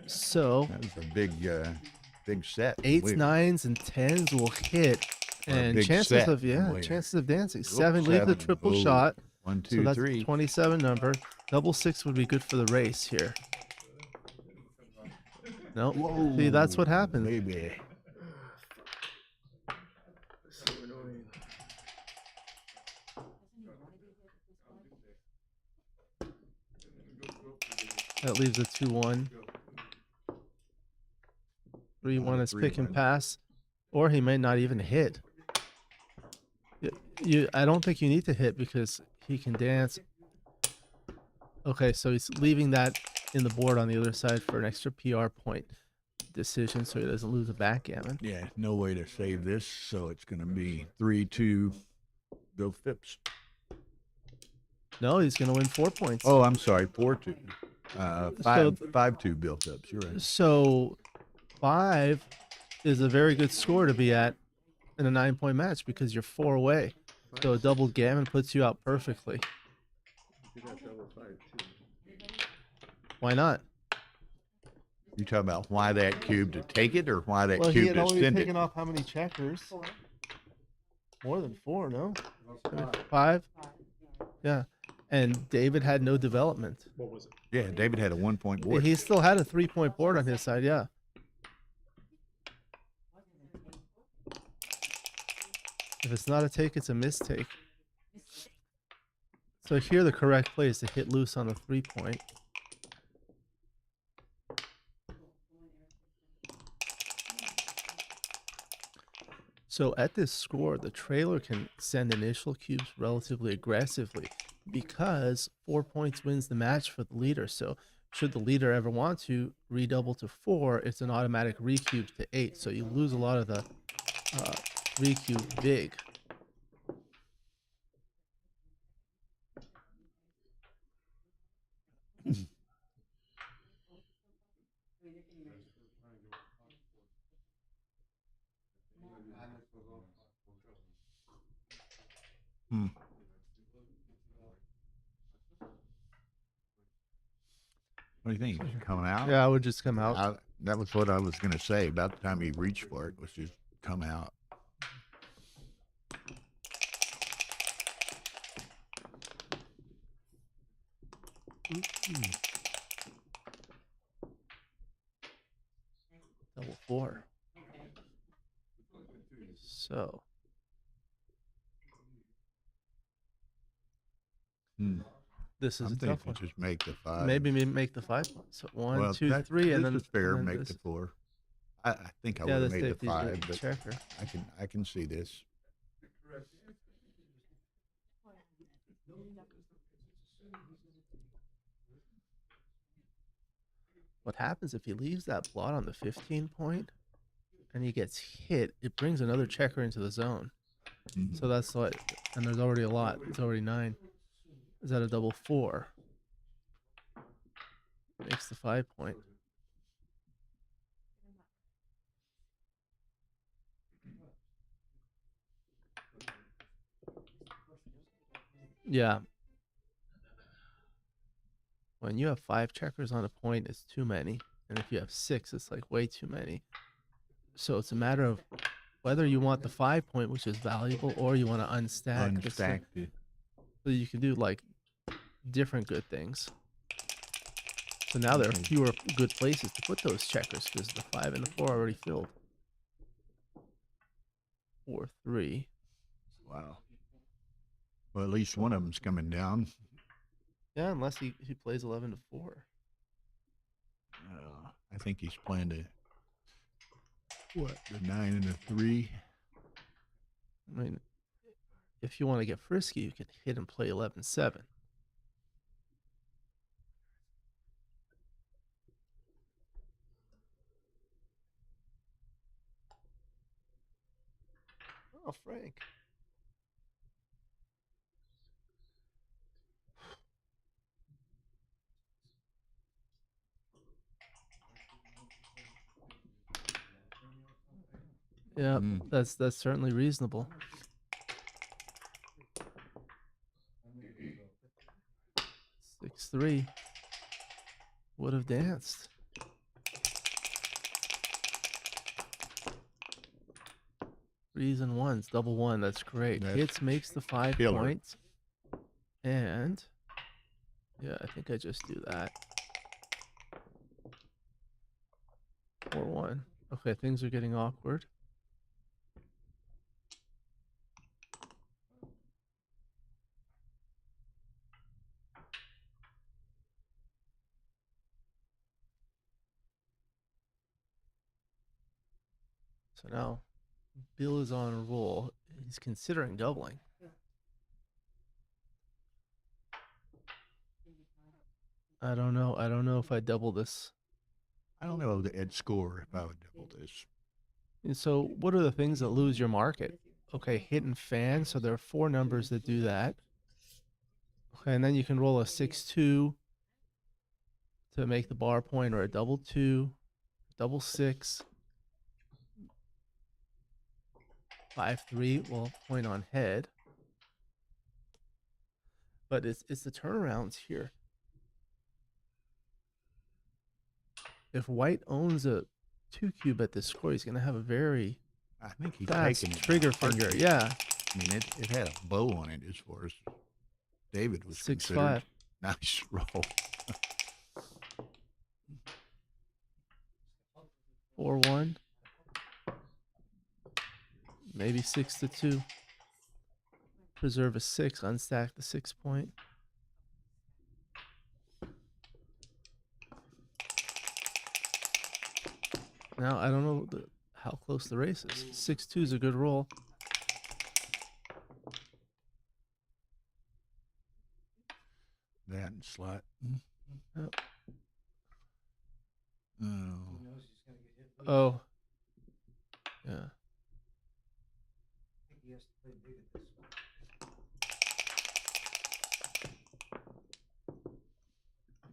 So That was a big set. 8s, We- 9s, and 10s will hit. Or a And big chances set of from later. chances of dancing. Oops, 7, leave the 7. triple Oh. shot. 1, So 2, that's 3. 27 number. Double 6 would be good for the race here. No, see, that's what happens. Baby. That leaves a 2-1. 3-1 is pick and 3-1. pass, or he may not even hit. I don't think you need to hit because he can dance. Okay, so he's leaving that in the board on the other side for an extra PR point decision, so he doesn't lose a backgammon. Yeah, no way to save this, so it's going to be 3-2. Go Phipps. No, he's going to win 4 points. Oh, I'm sorry, 4-2. 5-2 Bill Phipps. You're right. So 5 is a very good score to be at in a 9-point match because you're 4 away. So a double gammon puts you out perfectly. You got double 5 too. Why not? You talking about why that cube to take it or why that Well, he cube had to only send it? taken off how many checkers? More than 4, no? 5? Yeah. And David had no development. What was it? Yeah, David had a 1-point board. He still had a 3-point board on his side, yeah. If it's not a take, it's a mistake. So here the correct play is to hit loose on a 3-point. So at this score, the trailer can send initial cubes relatively aggressively because 4 points wins the match for the leader. So should the leader ever want to redouble to 4, it's an automatic recube to 8. So you lose a lot of the recube big. Hmm. What do you think? Is it coming out? Yeah, I would just come out. That was what I was going to say. About the time he reached for it, was just come out. Double 4. So. This is I'm a thinking tough one. just make the 5. Maybe make the 5 point. So 1, Well, 2, 3, and this then is fair. and then Make this. the 4. I think I Yeah, would have this made if the he's 5, doing but checker. I can see this. What happens if he leaves that blot on the 15 point and he gets hit, it brings another checker into the zone. So that's like, and there's already a lot. It's already 9. Is that a double 4? Makes the 5 point. Yeah. When you have 5 checkers on a point, it's too many. And if you have 6, it's like way too many. So it's a matter of whether you want the 5 point, which is valuable, or you want to unstack. Unstack it. So you can do like different good things. So now there are fewer good places to put those checkers because the 5 and the 4 are already filled. 4, 3. Wow. Well, at least one of them's coming down. Yeah, unless he plays 11 to 4. I think he's playing the 9 and the 3. I mean, if you want to get frisky, you can hit and play 11-7. Oh, Frank. Yeah, that's certainly reasonable. 6-3 would have danced. Threes and ones, double 1. That's great. Hits makes the 5 points. And yeah, I think I just do that. 4-1. Okay, things are getting awkward. So now Bill is on a roll. He's considering doubling. I don't know. I don't know if I double this. I don't know the Ed score if I would double this. And so what are the things that lose your market? Okay, hit and fan. So there are 4 numbers that do that. Okay, and then you can roll a 6-2 to make the bar point, or a double 2 double 6, 5-3. Well, point on head. But it's the turnarounds here. If white owns a 2 cube at this score, he's going to have a very I think he's fast taking it. trigger finger. Yeah. I mean, it had a bow on it as far as David was 6-5. considered. Nice roll. 4-1. Maybe 6-2. Preserve a 6, unstack the 6 point. Now, I don't know how close the race is. 6-2 is a good roll. That and slot. Yep. Oh. Oh. Yeah. He has to play big at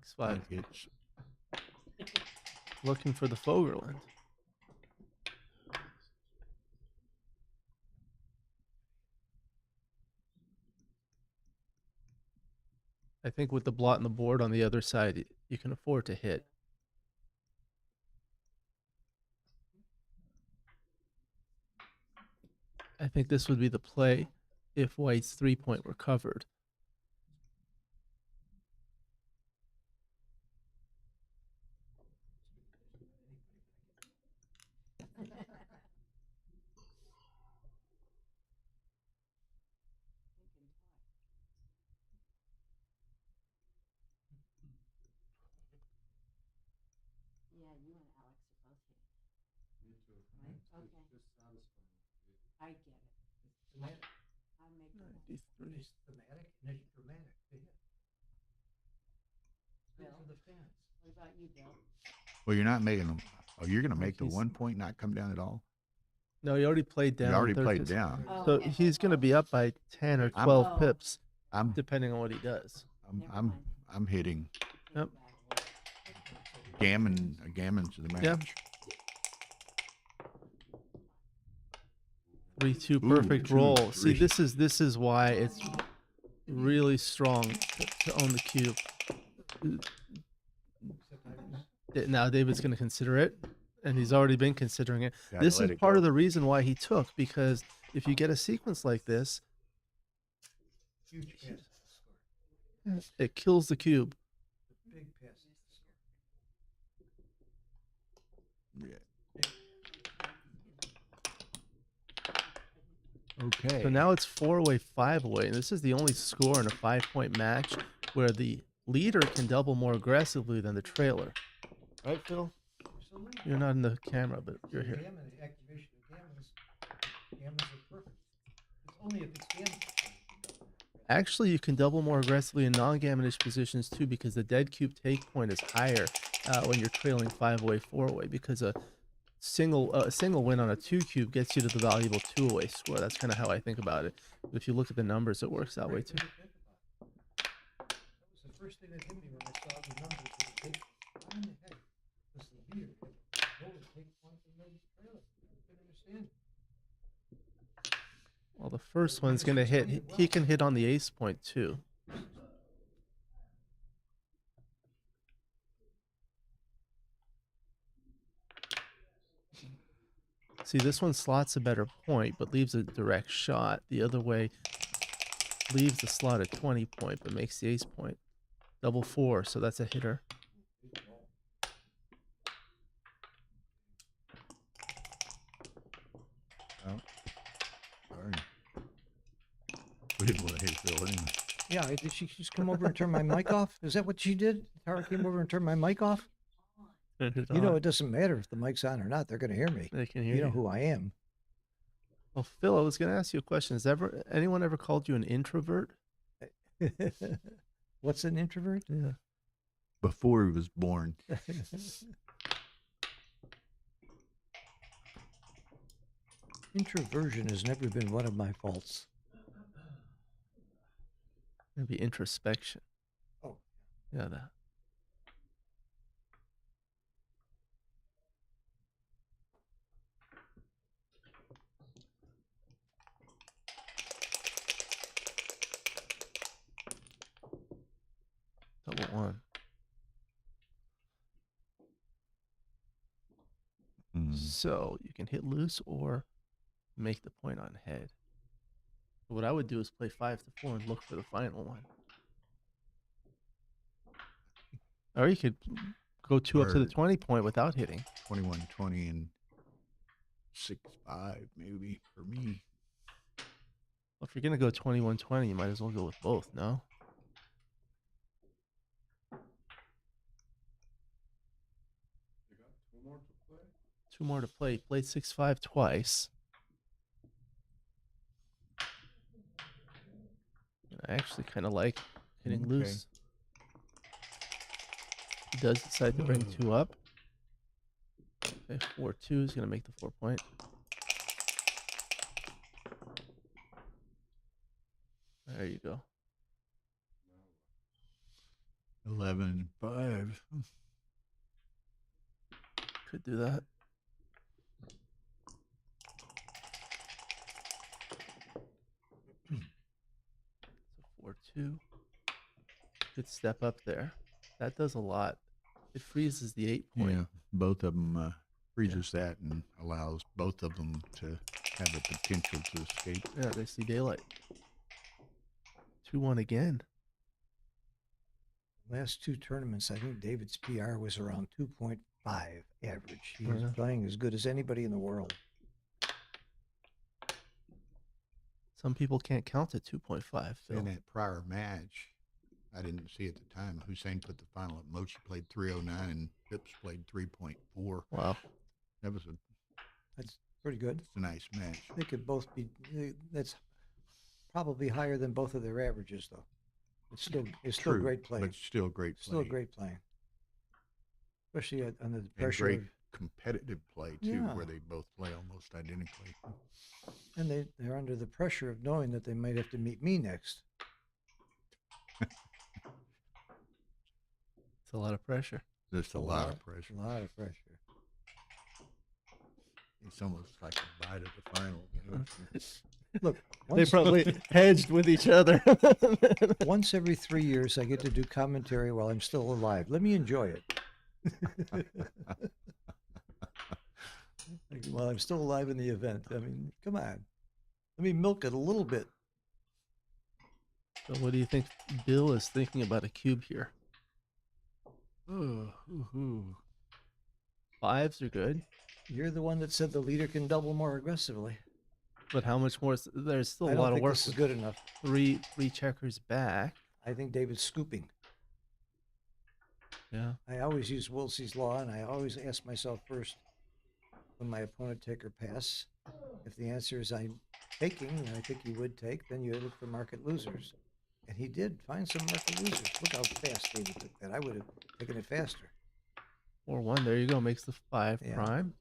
this one. 6-5. It's Looking for the Fogerland. I think with the blot on the board on the other side, you can afford to hit. I think this would be the play if white's 3 point were covered. Yeah, you and Alex are both hitting. Me too. Right? Okay. Just satisfying. I get it. It's thematic. I'll make the one. 93. It's thematic and it's dramatic to hit. It's good Bill? for the fans. What about you, Bill? well, you're not making them. Oh, you're going to make the He's- 1 point not come down at all? No, he already played down. You already third played position. down. Oh, So okay. he's going to be up by 10 or I'm- 12 Oh. pips, I'm depending on what he does. Never mind. I'm hitting Yep. gammon to the match. Yeah. 3-2 Ooh, perfect 2, roll. See, 3. this is why it's really strong to own the cube. Now David's going to consider it, and he's already been considering it. Gotta This let is it part go. of the reason why he took, because if you get a sequence like this, Huge pass to the score. it kills the cube. The big pass to the score. Yeah. Okay. So now it's 4 away, 5 away, and this is the only score in a 5-point match where the leader can double more aggressively than the trailer. Right, Phil? Absolutely. You're not in the camera, but you're here. Gammon, the activation of gammons are perfect. It's only if it's gammon. Actually, you can double more aggressively in non-gammonish positions too, because the dead cube take point is higher when you're trailing 5 away, 4 away, because a single win on a 2 cube gets you to the valuable 2 away score. That's kind of how I think about it. But if you look at the numbers, it works that way too. That was the first thing that hit me when I saw the numbers of the take. Why in the heck does the leader have no take point and no trailer? I couldn't understand. Well, the first one's going to hit. He can hit on the ace point too. See, this one slots a better point, but leaves a direct shot. The other way leaves the slot at 20 point, but makes the ace point. Double 4, so that's a hitter. Oh. Sorry. We didn't want to hit Phil anyway. Yeah, did she just come over and turn my mic off? Is that what she did? Tara came over and turned my mic off? You know, it doesn't matter if the mic's on or not. They're going to hear me. They can hear You know you. who I am. Well, Phil, I was going to ask you a question. Has anyone ever called you an introvert? What's an introvert? Yeah. Before he was born. Introversion has never been one of my faults. Maybe introspection. Oh. Yeah, that. So you can hit loose or make the point on head. What I would do is play 5-4 and look for the final one. Or you could go 2 up to the 20 point without hitting. 21-20 and 6-5 maybe for me. Well, if you're gonna go 21-20, you might as well go with both. No. Two more to play. Played 6-5 twice. I actually kind of like hitting loose. He does decide to bring 2 up. Okay, 4-2 is going to make the 4 point. There you go. 11-5. Could do that. So 4-2. Good step up there. That does a lot. It freezes the 8 point. Yeah, both of them freezes that and allows both of them to have the potential to escape. Yeah, they see daylight. 2-1 again. Last 2 tournaments, I think David's PR was around 2.5 average. He was playing as good as anybody in the world. Some people can't count at 2.5. In that prior match, I didn't see at the time, Hussein put the final up. Mochy played 309 and Phipps played 3.4. Wow. That's pretty good. It's a nice match. They could both be, that's probably higher than both of their averages, though. It's still True, great playing. but still great playing. Still great playing. Especially under the And pressure. great of, competitive play, too, Yeah. where they both play almost identically. and they're under the pressure of knowing that they might have to meet me next. It's a lot of pressure. Just a lot of pressure. A lot of pressure. It's almost like a bite of the final. You know? Look, They probably hedged with each other. Once every 3 years, I get to do commentary while I'm still alive. Let me enjoy it. While I'm still alive in the event. I mean, come on. Let me milk it a little bit. So what do you think Bill is thinking about a cube here? Fives are good. You're the one that said the leader can double more aggressively. But how much more? There's still I a don't lot of think work. this is good enough. Three checkers back. I think David's scooping. Yeah. I always use Wolsey's law, and I always ask myself first, when my opponent take or pass, if the answer is I'm taking, and I think he would take, then you look for market losers. And he did find some market losers. Look how fast David took that. I would have taken it faster. 4-1. There you go. Makes the 5 Yeah. prime.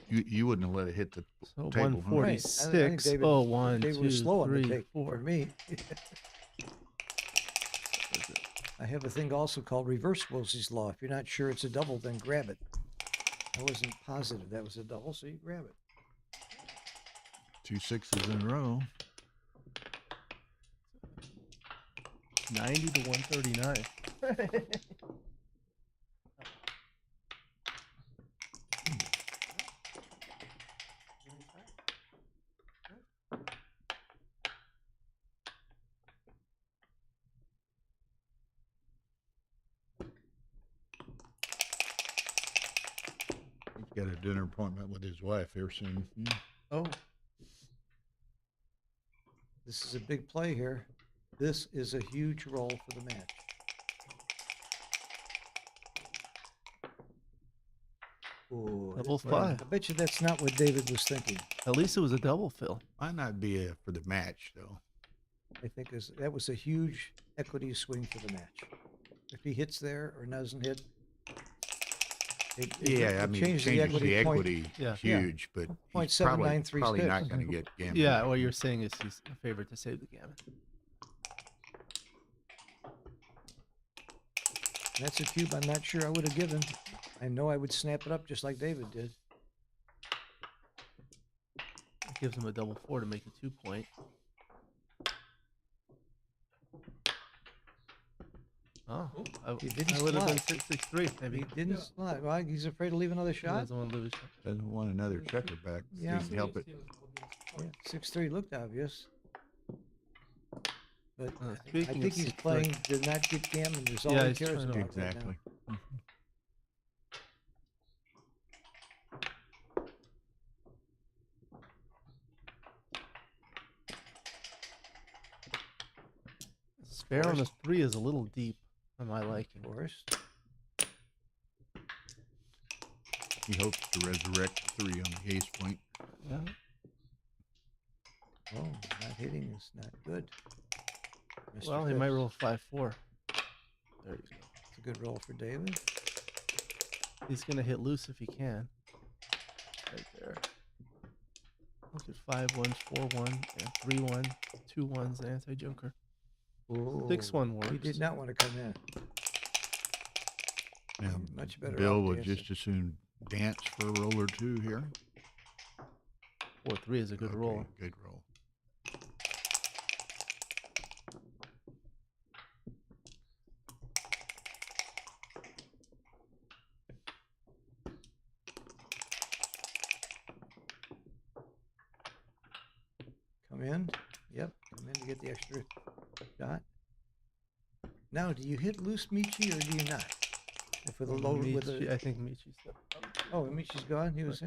You wouldn't have let it hit the So table. 146. Right. I think David, Oh, 1, David 2, was slow on the 3, take 4. for me. I have a thing also called reverse Wolsey's law. If you're not sure it's a double, then grab it. I wasn't positive that was a double, so you grab it. 2 6s in a row. 90 to 139. He's got a dinner appointment with his wife here soon. Oh. This is a big play here. This is a huge roll for the match. Ooh, Double 5. I bet you that's not what David was thinking. At least it was a double fill. Might not be for the match, though. I think that was a huge equity swing for the match. If he hits there or doesn't hit, it changes the equity point. huge, but Point he's probably 793 not going to get gammon. Yeah, what you're saying is he's a favorite to save the gammon. That's a cube I'm not sure I would have given. I know I would snap it up just like David did. It gives him a double 4 to make a 2 point. Oh, He didn't I would have been slot. 6-3 maybe. He didn't slot. Well, he's afraid to leave another He shot. doesn't want to lose. Doesn't want another checker back. Yeah. He can help it. Yeah, 6-3 looked obvious. But I speaking think of he's 6-3. playing to not get gammon. There's all Yeah, he he's cares trying to- about right now. Exactly. Spare on the 3 is a little deep on my liking. Forced. He hopes to resurrect the 3 on the ace point. Yeah. Oh, not hitting is not good. Mr. Well, he Phipps. might roll 5-4. There you go. It's a good roll for David. He's gonna hit loose if he can. Right there. Look at 5 1s, 4 1, and 3 1, 2 1s, anti-joker. 6-1 works. He did not want to come in. Yeah, Much better. Bill off would dancing. just as soon dance for a roll or 2 here. 4-3 is a good roll. Good roll. Come in. Yep. Come in to get the extra shot. Now, do you hit loose Mochy or do you not? If with a low with Mochy- a I think Michi's the. oh, Mochy's gone. He was.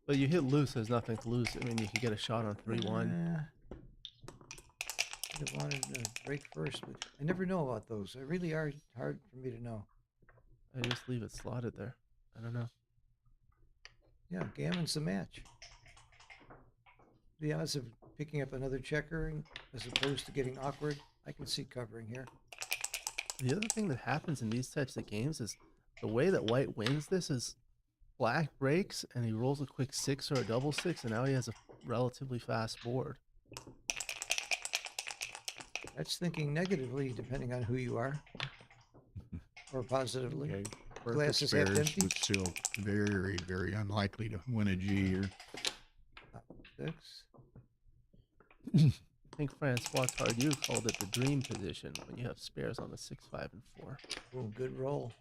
But you hit loose, there's nothing to lose. I mean, you could get a shot on 3-1. I'd have wanted to break first, but I never know about those. They really are hard for me to know. I just leave it slotted there. I don't know. Yeah, gammon's the match. The odds of picking up another checker as opposed to getting awkward, I can see covering here. The other thing that happens in these types of games is the way that white wins this is black breaks and he rolls a quick 6 or a double 6, and now he has a relatively fast board. That's thinking negatively, depending on who you are, or positively. Okay. Glass Perfect is half spares, empty. but still very, very unlikely to win a G here. 6. I think Francois Tardieu called it the dream position when you have spares on the 6, 5, and 4. Oh, good roll.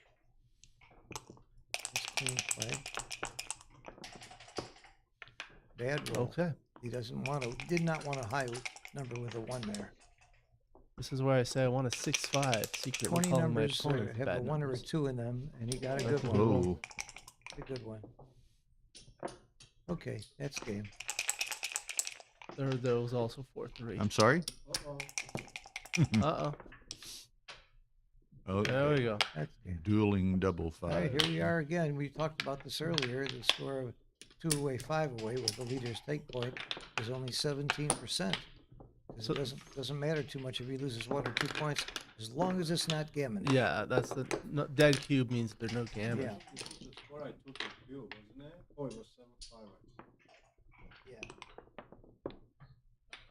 That's clean play. Bad roll. Okay. He doesn't want to. Did not want a high number with a 1 there. This is where I say I want a 6-5 secret. 20 We're calling my numbers opponents have a bad 1 or a numbers. 2 in them, and he got a That's good a one. good roll. A good one. Okay, that's game. There was also 4-3. I'm sorry? Uh-oh. Okay. There we go. That's game. Dueling double All right, 5. here we are again. We talked about this earlier. The score of 2 away, 5 away with the leader's take point is only 17%. So- It doesn't matter too much if he loses 1 or 2 points, as long as it's not gammon. Yeah, that's the dead cube means there's no gammon. Yeah. The score I took was Bill, wasn't it? Oh, it was 7-5. Yeah.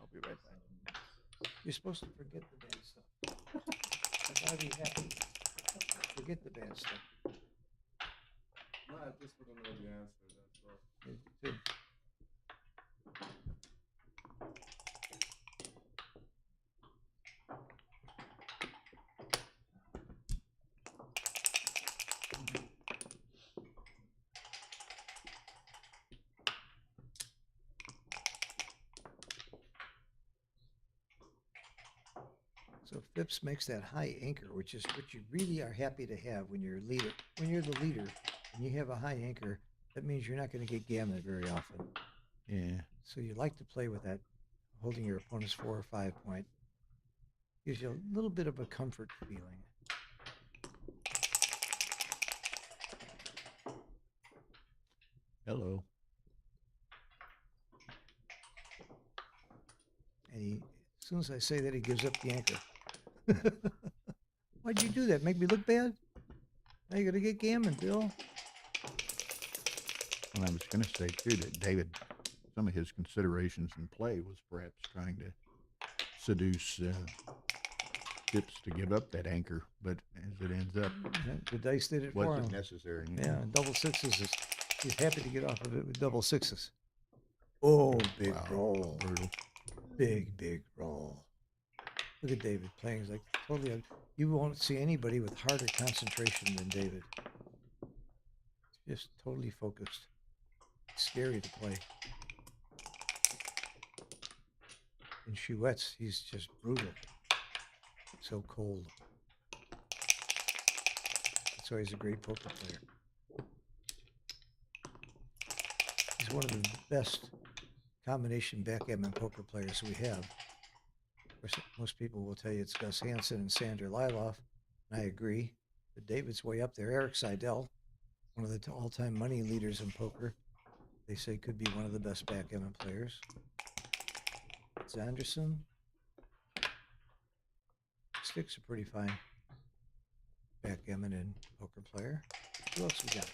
I'll be right back. You're supposed to forget the bad stuff. I gotta be happy. Forget the bad stuff. No, I just wouldn't know the answer, that's all. Me too. So Phipps makes that high anchor, which is what you really are happy to have when you're a leader. When you're the leader and you have a high anchor, that means you're not going to get gammon very often. Yeah. So you like to play with that, holding your opponent's 4 or 5 point. Gives you a little bit of a comfort feeling. Hello. And he, as soon as I say that, he gives up the anchor. Why'd you do that? Make me look bad? Now you're going to get gammon, Bill. And I was going to say, too, that David, some of his considerations in play was perhaps trying to seduce Phipps to give up that anchor, but as it ends up, The dice did it for wasn't him. necessary. Yeah, and double 6s is, he's happy to get off of it with double 6s. Oh, big Wow, roll. brutal. Big roll. Look at David playing. He's like totally. You won't see anybody with harder concentration than David. Just totally focused. Scary to play. In Chouettes, he's just brutal. So cold. That's why he's a great poker player. He's one of the best combination backgammon poker players we have. Of course, most people will tell you it's Gus Hansen and Sandra Liloff, and I agree. But David's way up there. Eric Seidel, one of the all-time money leaders in poker, they say could be one of the best backgammon players. Anderson. Sticks are pretty fine. Backgammon and poker player. Who else we got?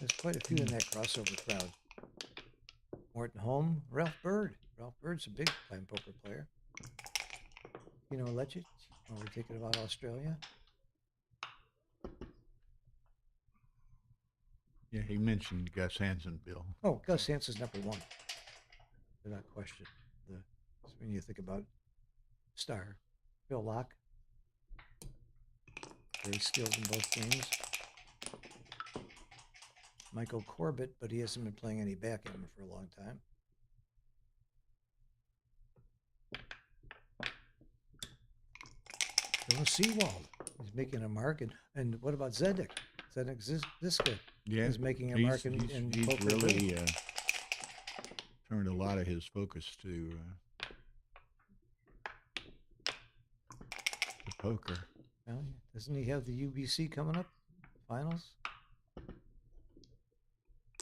There's quite a few in that crossover crowd. Morton Holm, Ralph Burd. Ralph Bird's a big time poker player. You know, Legend, when we're thinking about Australia. Yeah, he mentioned Gus Hansen, Bill. Oh, Gus Hansen's number one. Without question. When you think about star. Bill Locke. Very skilled in both games. Michael Corbett, but he hasn't been playing any backgammon for a long time. Bill Seawald. He's making a mark. And what about Zedek? Zedek Ziska. Yeah, He's making a mark in he's poker. Really turned a lot of his focus to poker. Well, doesn't he have the UBC coming up? Finals?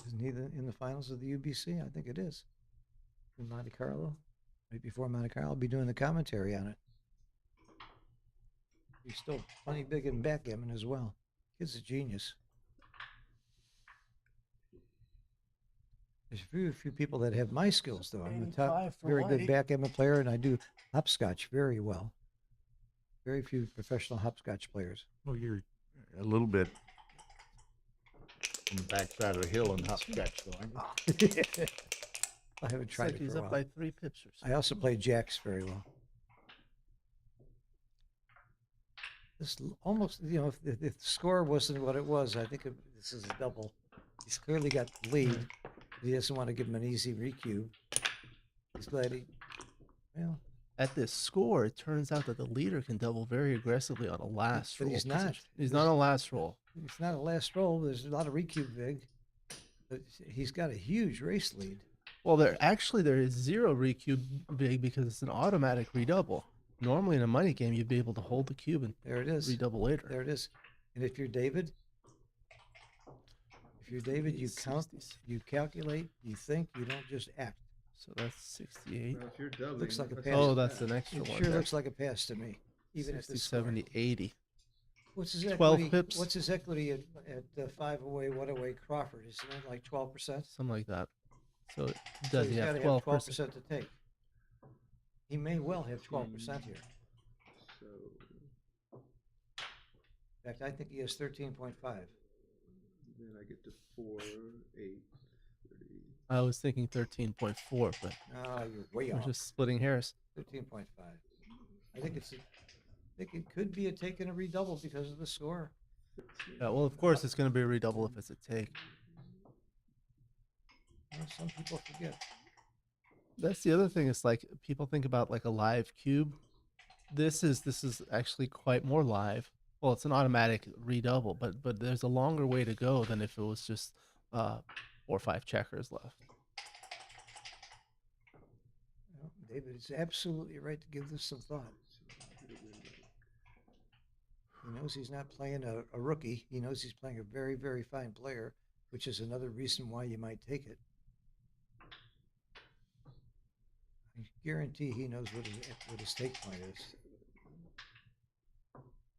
Isn't he in the finals of the UBC? I think it is. In Monte Carlo. Right before Monte Carlo. I'll be doing the commentary on it. He's still plenty big in backgammon as well. Kid's a genius. There's very few people that have my skills, though. I'm the top, very good backgammon player, and I do hopscotch very well. Very few professional hopscotch players. Well, you're a little bit on the backside of the hill in hopscotch, though, aren't you? I haven't tried it He's for a up while. by 3 pips or so. I also play jacks very well. This almost, you know, if the score wasn't what it was, I think this is a double. He's clearly got the lead. He doesn't want to give him an easy recube. He's glad he, well. At this score, it turns out that the leader can double very aggressively on a last But roll. he's not. He's not on a last roll. It's not a last roll. There's a lot of recube big. But he's got a huge race lead. Well, there is 0 recube big because it's an automatic redouble. Normally in a money game, you'd be able to hold the cube and there it is. Redouble later. There it is. And if you're David, you count, you calculate, you think, you don't just act. So that's 68. Well, if you're doubling, Looks like a pass. Oh, that's an extra it one. Sure looks like a pass to me. Even 60, if it's 70, 80. What's his 12 equity? pips. What's his equity at 5 away, 1 away Crawford? Isn't it like 12%? Something like that. So So does he's he have gotta 12%? to take. He may well have 12% here. So, In fact, I think he has 13.5. then I get to 4, 8, 30. I was thinking 13.4, but Ah, you're way we're off. just splitting hairs. 13.5. I think it could be a take and a redouble because of the score. Yeah, well, of course, it's going to be a redouble if it's a take. Well, some people forget. That's the other thing. Is like people think about like a live cube. This is actually quite more live. Well, it's an automatic redouble, but there's a longer way to go than if it was just 4 or 5 checkers left. Well, David is absolutely right to give this some thought. He knows he's not playing a rookie. He knows he's playing a very, very fine player, which is another reason why you might take it. I guarantee he knows what his take point is.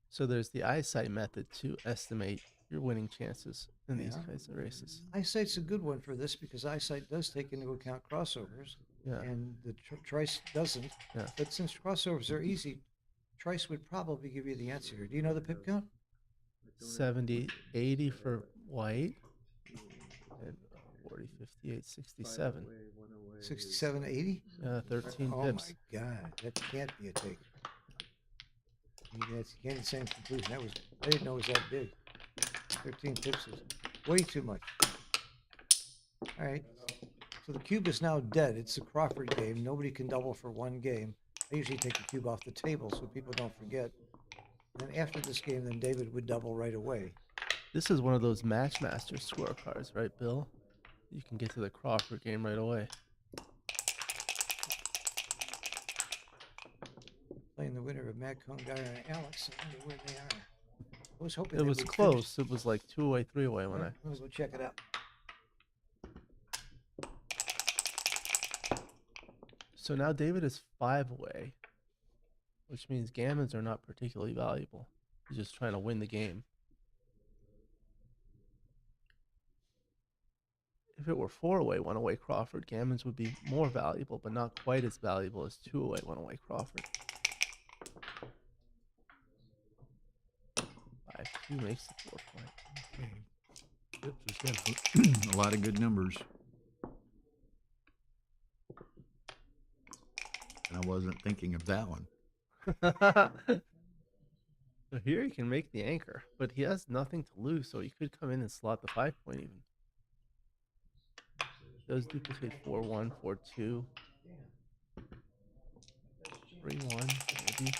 So there's the eyesight method to estimate your winning chances in these Yeah. kinds of races. Eyesight's a good one for this because eyesight does take into account crossovers, Yeah. and the Trice doesn't. Yeah. But since crossovers are easy, Trice would probably give you the answer here. Do you know the pip count? 70, 80 for white, and 40, 58, 67. 67, 80? 13 oh pips. my God, that can't be a take. You came to the same conclusion. I didn't know it was that big. 13 pips is way too much. All right. So the cube is now dead. It's a Crawford game. Nobody can double for one game. I usually take the cube off the table so people don't forget. And after this game, then David would double right away. This is one of those Matchmaster scorecards, right, Bill? You can get to the Crawford game right away. Playing the winner of Matt Congar and Alex. I wonder where they are. I was hoping It was close. It was like 2-away, 3-away when Let's go check it out. So now David is 5 away, which means gammons are not particularly valuable. He's just trying to win the game. If it were 4 away, 1 away Crawford, gammons would be more valuable, but not quite as valuable as 2 away, 1 away Crawford. 5-2 makes the 4 point. Okay. Yep, it's got a lot of good numbers. And I wasn't thinking of that one. So here he can make the anchor, but he has nothing to lose, so he could come in and slot the 5 point even. Does duplicate 4-1, 4-2, 3-1, maybe.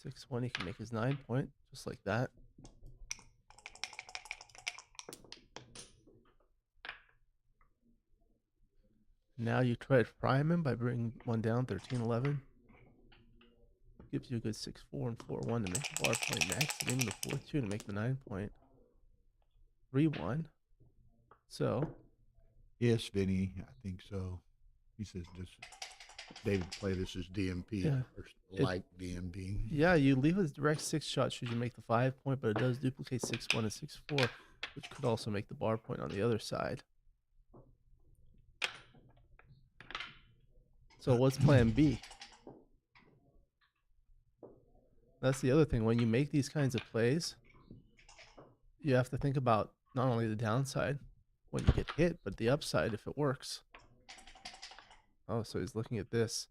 6-1, he can make his 9 point, just like that. Now you try to prime him by bringing one down, 13-11. Gives you a good 6-4 and 4-1 to make the bar point next, and even the 4-2 to make the 9 point. 3-1. So. Yes, Vinny, I think so. He says this. David play this as DMP, Yeah. or like DMP. Yeah, you leave a direct 6 shot should you make the 5 point, but it does duplicate 6-1 and 6-4, which could also make the bar point on the other side. So what's plan B? That's the other thing. When you make these kinds of plays, you have to think about not only the downside when you get hit, but the upside if it works. Oh, so he's looking at this.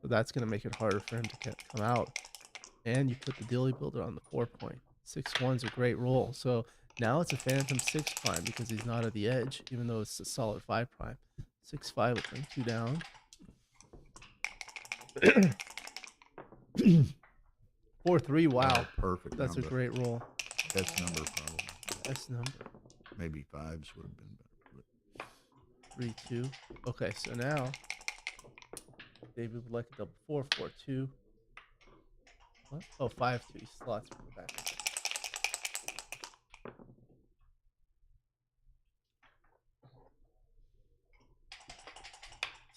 So that's going to make it harder for him to come out. And you put the dilly builder on the 4 point. 6-1's a great roll. So now it's a phantom 6 prime because he's not at the edge, even though it's a solid 5 prime. 6-5 will bring 2 down. 4-3, wow. Oh, perfect. That's number. a great roll. Best number, probably. Best number. Maybe 5s would have been better. 3-2. Okay, so now David would like a double 4-4-2. What? Oh, 5-2. He slots from the back.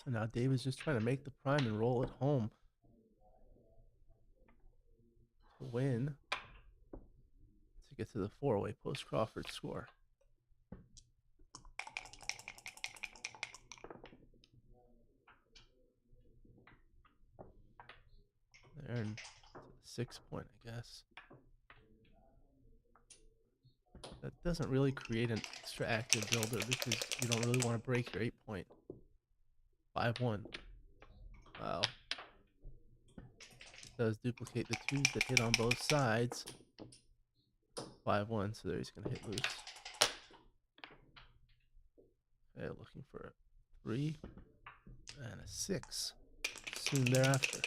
So now David's just trying to make the prime and roll it home to win, to get to the 4-way post Crawford score. There, and 6 point, I guess. That doesn't really create an extra active builder because you don't really want to break your 8 point. 5-1. Wow. Does duplicate the 2s that hit on both sides. 5-1, so there he's going to hit loose. Okay, looking for a 3 and a 6 soon thereafter.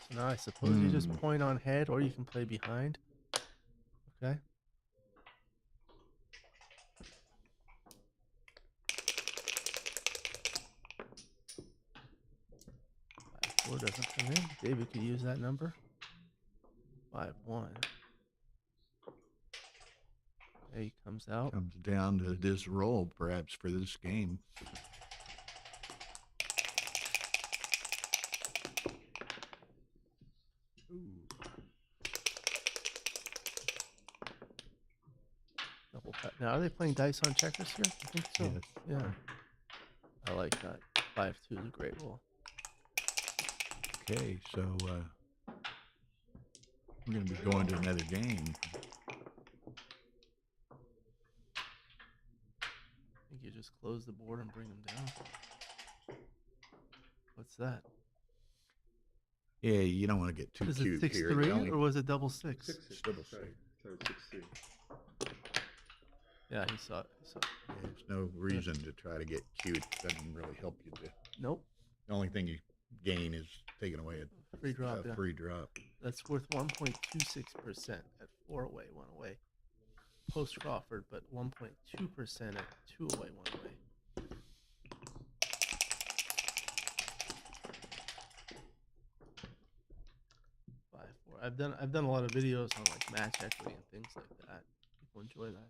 So now I suppose you just point on head or you can play behind. Okay. Four doesn't come in. David could use that number. 5-1. Okay, he comes out. Comes down to this roll, perhaps, for this game. Double cut. Now, are they playing dice on checkers here? I think so. Yes. Yeah. I like that. 5-2 is a great roll. Okay, so We're going to be going to another game. I think you just close the board and bring them down. What's that? Yeah, you don't want to get too Is cute it here. 6-3 or was it double six? It's double six. So 6-3. Yeah, he saw it. Yeah, there's no reason to try to get cute. It doesn't really help you. Nope. The only thing you gain is taking away a Free drop. Yeah. free drop. That's worth 1.26% at 4 away, 1 away. Post Crawford, but 1.2% at 2 away, 1 away. I've done a lot of videos on like match equity and things like that. People enjoy that.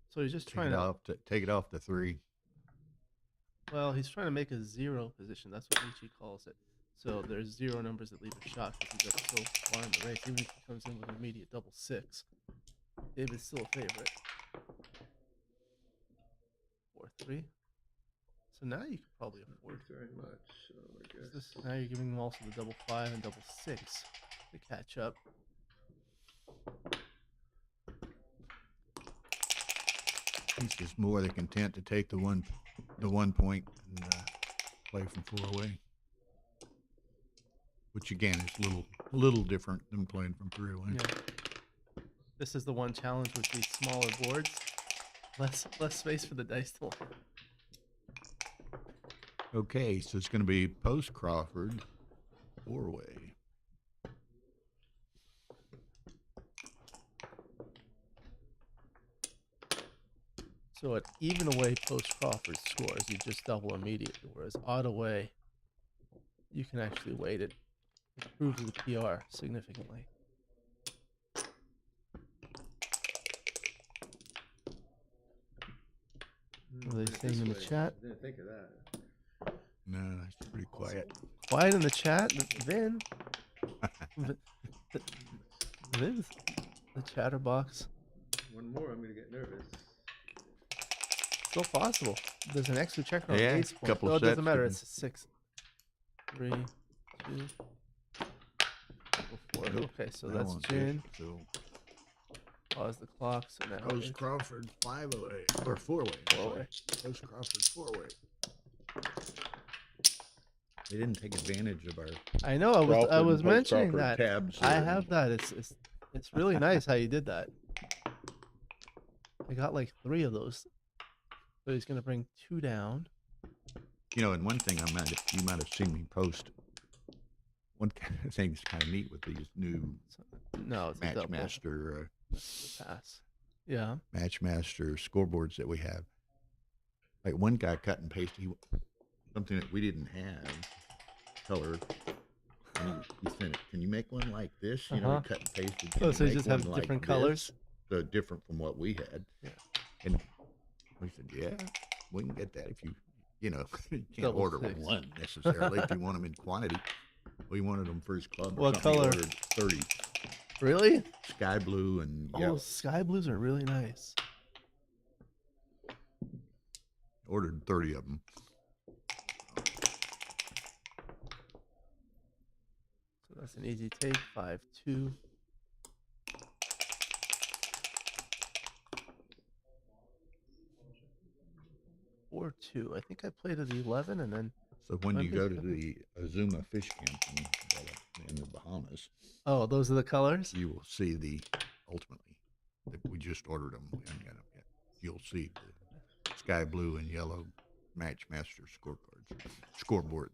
So he's just trying to take it off the 3. Well, he's trying to make a 0 position. That's what Mochy calls it. So there's 0 numbers that leave a shot because he's up so far in the race. Even if he comes in with an immediate double 6, David's still a favorite. 4-3. So now you could probably afford. Very much. So I guess. Now you're giving them also the double 5 and double 6 to catch up. He's just more than content to take the 1 point and play from 4 away, which again is a little different than playing from 3 away. Yeah. This is the one challenge with these smaller boards. Less space for the dice to land. Okay, so it's going to be post Crawford 4 away. So at even away post Crawford scores, you just double immediately, whereas odd away, you can actually weight it. It improves the PR significantly. What are they saying in the chat? I didn't think of that. No, it's pretty quiet. Quiet in the chat, Vin. Vin's the chatterbox. One more, I'm gonna get nervous. Still possible. There's an extra checker on Yeah, ace point. couple No, it doesn't sets matter. to- It's 6, 3, 2, 4. Okay, so That that's one's Gin. it, so Pause the clock. So now post it's Crawford 5 away or 4 away. 4 away. Post Crawford 4 away. They didn't take advantage of our. I know. I Crawford was and mentioning post-Crawford that. tabs I here. have that. It's really nice how you did that. I got like 3 of those. So he's gonna bring 2 down. You know, and one thing you might have seen me post. One thing that's kind of neat with these new No, it's a double. Matchmaster Pass. Yeah. Matchmaster scoreboards that we have. Like one guy cut and pasted something that we didn't have, color. And he sent it. Can you make one like this? You know, cut and pasted. Can Oh, you so you make just have one like different this? colors? So different from what we had. Yeah. And we said, yeah, we can get that if you know, you can't Double order 6. one necessarily if you want them in quantity. We wanted them first club. or What something. We color? ordered 30. Really? Sky blue and Oh, yellow. sky blues are really nice. Ordered 30 of them. So that's an easy take. 5-2. Or 2. I think I played at 11 and then. So when you Memphis go to got- the Azuma Fish Camp in the Bahamas, Oh, those are the colors? you will see ultimately, that we just ordered them. We haven't got them yet. You'll see the sky blue and yellow Matchmaster scoreboards.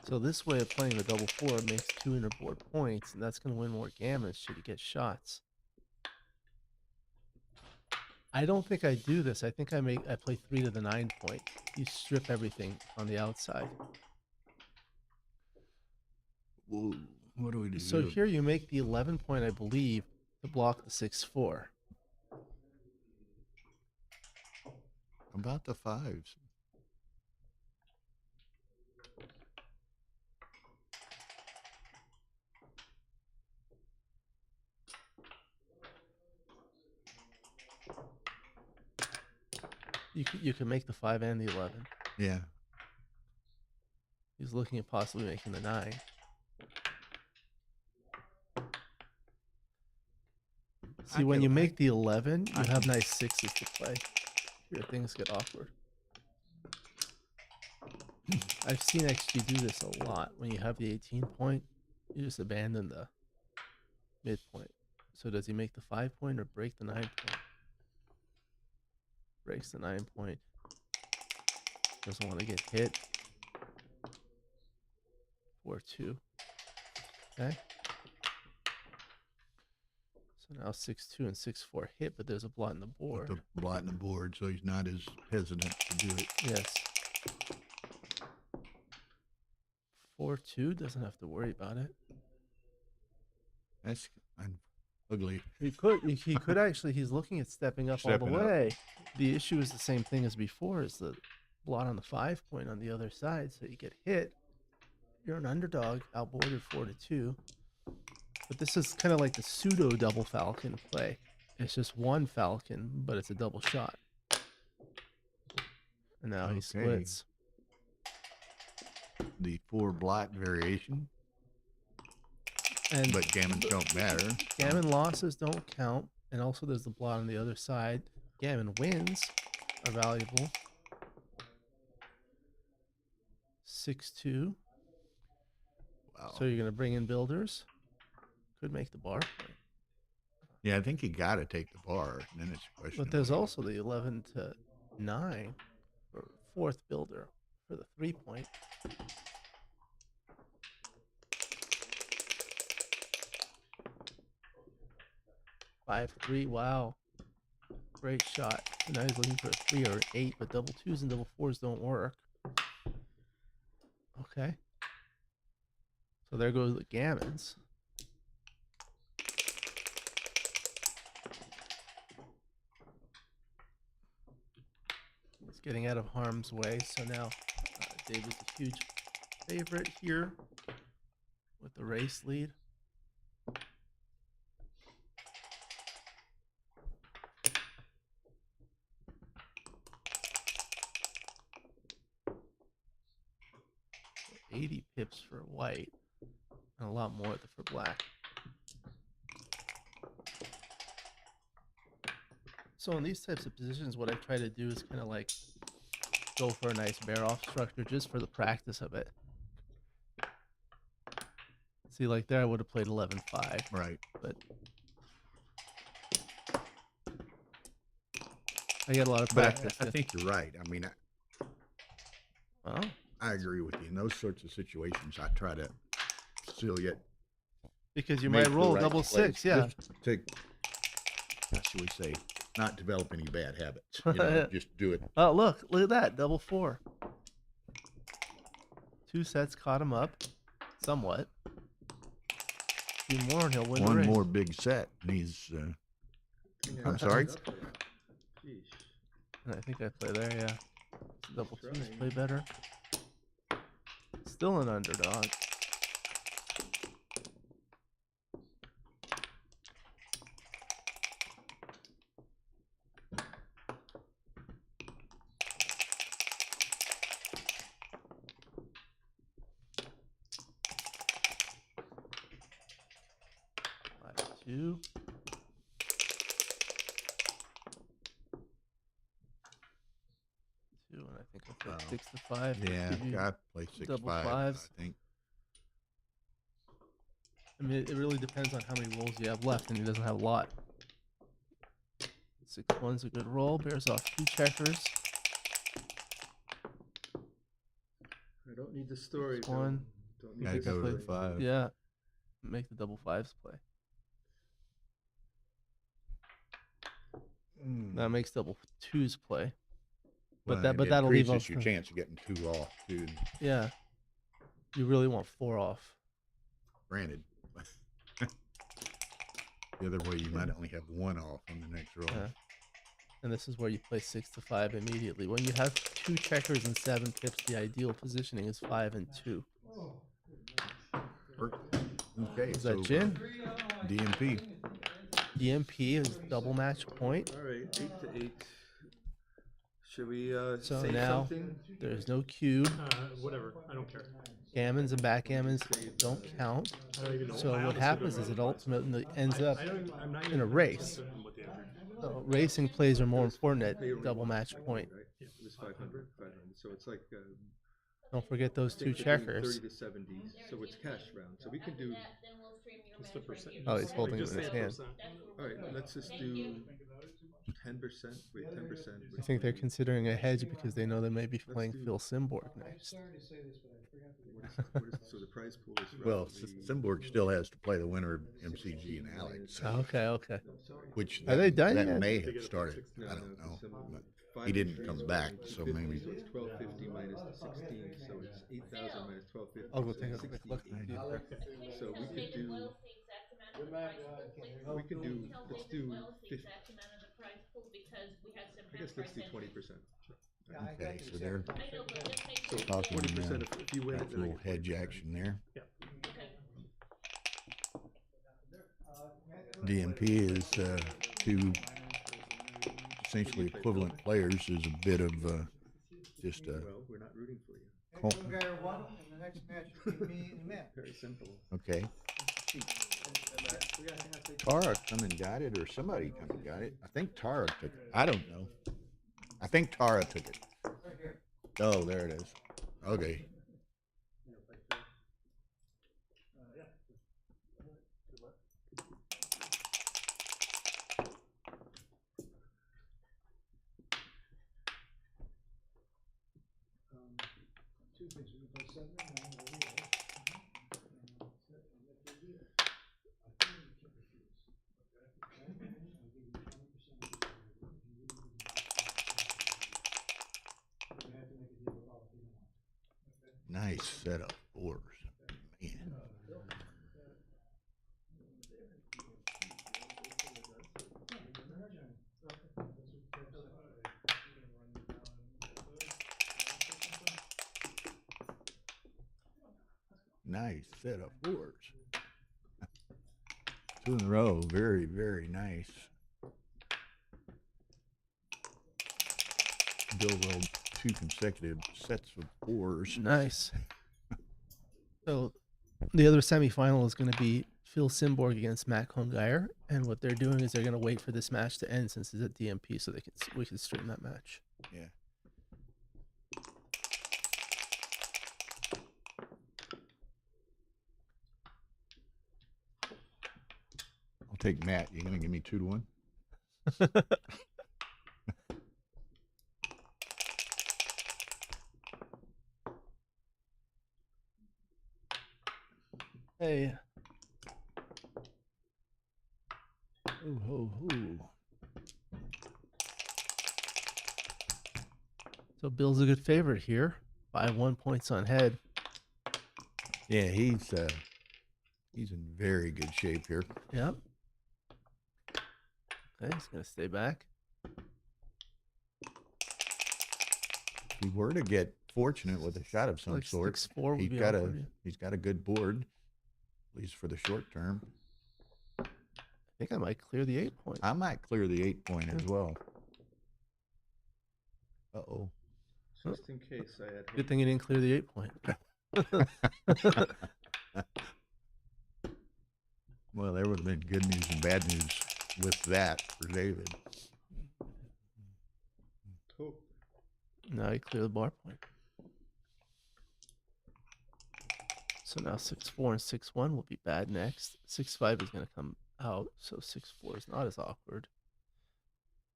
So this way of playing the double 4 makes 2 interboard points, and that's going to win more gammons should he get shots. I don't think I do this. I think I play 3 to the 9 point. You strip everything on the outside. Whoa, what do we do? So here you make the 11 point, I believe, to block the 6-4. About the 5s. You can make the 5 and the 11. Yeah. He's looking at possibly making the 9. See, when you make the 11, you have nice 6s to play. Here, things get awkward. I've seen XG do this a lot. When you have the 18 point, you just abandon the midpoint. So does he make the 5 point or break the 9 point? Breaks the 9 point. Doesn't want to get hit. 4-2. Okay. So now 6-2 and 6-4 hit, but there's a blot in the board. With the blot in the board, so he's not as hesitant to do it. Yes. 4-2 doesn't have to worry about it. That's ugly. He could actually. He's looking at stepping up all the way. The issue is the same thing as before. Is the blot on the 5 point on the other side, so you get hit. You're an underdog, outboarded 4-2. But this is kind of like the pseudo double falcon play. It's just one falcon, but it's a double shot. And now he splits. The 4 blot variation. And but gammons don't matter. Gammon losses don't count. And also there's the blot on the other side. Gammon wins are valuable. 6-2. Wow. So you're going to bring in builders. Could make the bar point. Yeah, I think you got to take the bar. And then it's a question. But there's also the 11-9 for 4th builder for the 3 point. Five, 3, wow. Great shot. So now he's looking for a 3 or an 8, but double 2s and double 4s don't work. Okay. So there goes the gammons. It's getting out of harm's way, so now David's a huge favorite here with the race lead. So 80 pips for white and a lot more for black. So in these types of positions, what I try to do is kind of like go for a nice bear off structure just for the practice of it. See, like there I would have played 11-5. Right. But I get a lot of practice. I think you're right. I mean, I agree with you. In those sorts of situations, I try to still yet. Because you might roll double 6, yeah. To, how should we say, not develop any bad habits. You know, just do it. Oh, look at that. Double 4. 2 sets caught him up somewhat. A few more and he'll win the race. One more big set. And he's, I'm sorry? I think I play there, yeah. Double 2s play better. Still an underdog. Two. And I think I played 6-5. Yeah, I play 6-5. Double 5s. I think. I mean, it really depends on how many rolls you have left, and he doesn't have a lot. 6-1's a good roll. Bears off 2 checkers. I don't need the story. 1. Don't need Gotta go to 5. Yeah. Make the double 5s play. That makes double 2s play. But Well, that'll leave increases off your chance of getting 2 off too. Yeah. You really want 4 off. Granted. The other way, you might only have 1 off on the next roll. Yeah. And this is where you play 6-5 immediately. When you have 2 checkers and 7 pips, the ideal positioning is 5 and 2. Okay, Is that so gin? DMP. DMP is double match point. All right, 8-8. Should we So say now something? there's no cube. Whatever. I don't care. Gammons and backgammons don't count. I don't even know. So I what honestly happens don't is know it the price. ultimately ends up I'm not in even a race. certain what they entered. So racing plays are more important at double match point. Right? It was 500. So it's like Don't forget those two between checkers. 30 to 70. So it's cash round. So we can do. What's the percent? Oh, he's holding it Just in his say a hand. percent. All right, let's just do 10%. Wait, 10%. I think they're considering a hedge because they know they may be playing Phil Simborg next. Sorry to say this, but I forgot to. So the prize pool is Well, roughly- Simborg still has to play the winner of MCG and Alex. Okay. Which Are they done that yet? may have started. I don't know. But he didn't come back, so maybe. So it's 1250 minus the 16, so it's 8,000 minus 1250. I'll go so take a quick look. 68. So we could do. We can do. Let's do 50. I guess let's do 20%. Okay, so they're So talking 20% if you win that it, then I little get hedge action there. Yeah. DMP is two essentially equivalent players. Is a bit of just a. Well, we're not rooting for you. One guy won, and the next match will be me and Matt. Very simple. Okay. Tara come and got it, or somebody come and got it. I think Tara took it. I don't know. I think Tara took it. Oh, there it is. Okay. Two things, we can play 7 and 9 over here. Nice setup, fours. Man. Nice setup, fours. 2 in a row. Very, very nice. Bill rolled 2 consecutive sets of fours. Nice. So the other semifinal is going to be Phil Simborg against Matt Kongeyer, and what they're doing is they're going to wait for this match to end since it's at DMP, so we can stream that match. Yeah. I'll take Matt. You gonna give me 2-1? Hey. Ooh, ho, ho. So Bill's a good favorite here by 1 point on head. Yeah, he's in very good shape here. Yep. Okay, he's gonna stay back. If he were to get fortunate with a shot of some Like sort, 6-4 would he's be got awkward, yeah. he's got a good board, at least for the short term. I think I might clear the 8 point. I might clear the 8 point as well. Uh-oh. Just in case I had. Good thing you didn't clear the 8 point. Well, there would have been good news and bad news with that for David. Oh. Now you clear the bar point. So now 6-4 and 6-1 will be bad next. 6-5 is going to come out, so 6-4 is not as awkward.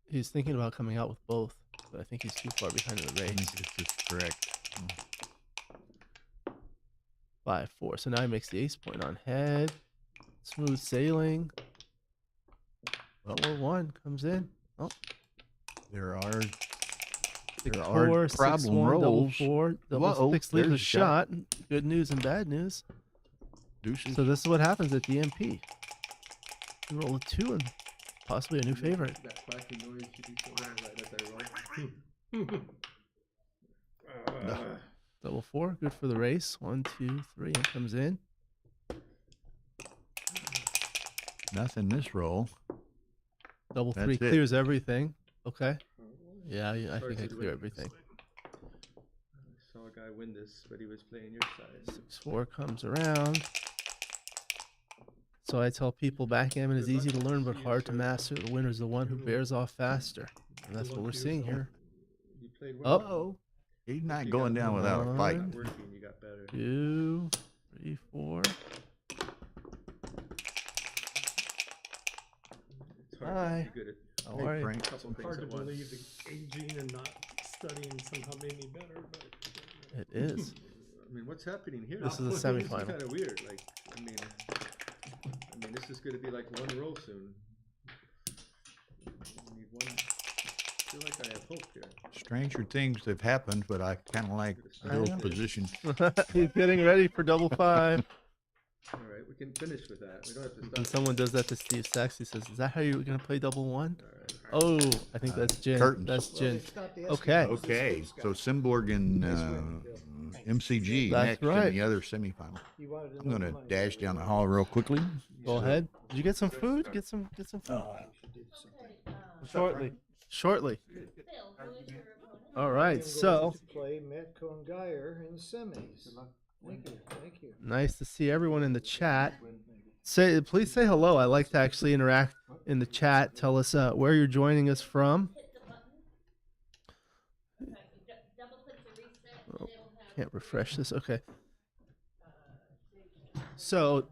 He's thinking about coming out with both, but I think he's too far behind in the I race. think this is correct. 5-4. So now he makes the ace point on head. Smooth sailing. 4-1 comes in. Oh. There are 6-4, problem 6-1, double rolls. 4, double Uh-oh, 6 leaves there's a a shot. shot. Good news and bad news. Deuces. So this is what happens at DMP. You roll a 2 and possibly a new favorite. That clacking noise should be so loud right as I roll. Double 4, good for the race. 1, 2, 3, and comes in. Nothing this roll. Double That's 3 it. clears everything. Okay. Yeah, I think I Started clear with- everything. I saw a guy win this, but he was playing your side. 6-4 comes around. So I tell people backgammon is easy to learn but hard to master. The winner is the one who bears off faster. And that's what we're seeing here. You played well. Uh-oh. He's not You going got down more without a fight. One, Working, you got better. 2, 3, 4. It's hard to Hi. be good at How Hey, are you? Frank. a couple It's hard things to at once. believe that aging and not studying somehow made me better, but It is. I mean, what's happening here? This is a This semifinal. kind of weird. Like, I mean, this is going to be like one row soon. I need one. I feel like I have hope here. Stranger things have happened, but I kind of like Bill's position. He's getting ready for double 5. All right, we can finish with that. We don't have to stop. When someone does that to Steve Sachs, he says, "Is that how you're gonna play double 1?" Oh, I think that's Jin. Curtains. That's Jin. Stop asking Okay. those Okay, guys. so Simborg and MCG That's next right. in the other semifinal. You wanted to I'm know going the to money. dash down the hall real quickly. Go ahead. Did you get some food? Get some food. Shortly. Shortly. All right. So To play Matt Cohn-Geyer in the semis. Thank you. Thank you. nice to see everyone in the chat. Please say hello. I like to actually interact in the chat. Tell us where you're joining us from. Oh, can't refresh this. Okay. So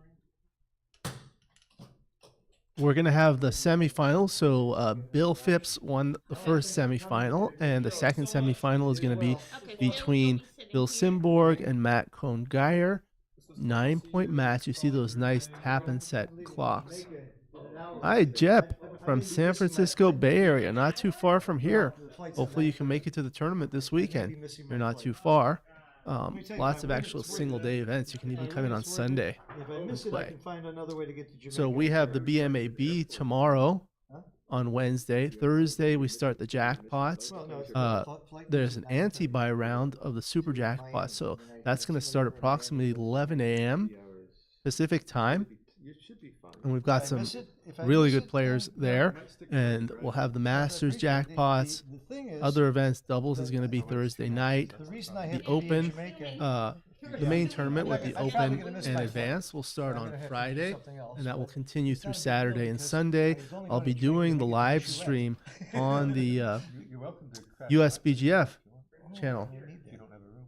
we're gonna have the semifinals. So Bill Phipps won the first semifinal, and the second semifinal is gonna be between Bill Simborg and Matt Cohn-Geyer. 9-point match. You see those nice tap and set clocks. Hi, Jep from San Francisco Bay Area, not too far from here. Hopefully you can make it to the tournament this weekend. You're not too far. Lots of actual single day events. You can even come in on Sunday If I and miss it, I play. can find another way to get to Jamaica. So we have the BMAB tomorrow on Wednesday. Thursday we start the jackpots. There's an anti-buy round of the super jackpot, so that's going to start approximately 11 a.m. Pacific time. And we've got some really good players there, and we'll have the Masters jackpots. Other events, doubles is going to be Thursday night. The Open, the main tournament with the Open and Advanced will start on Friday, and that will continue through Saturday and Sunday. I'll be doing the live stream on the USBGF channel.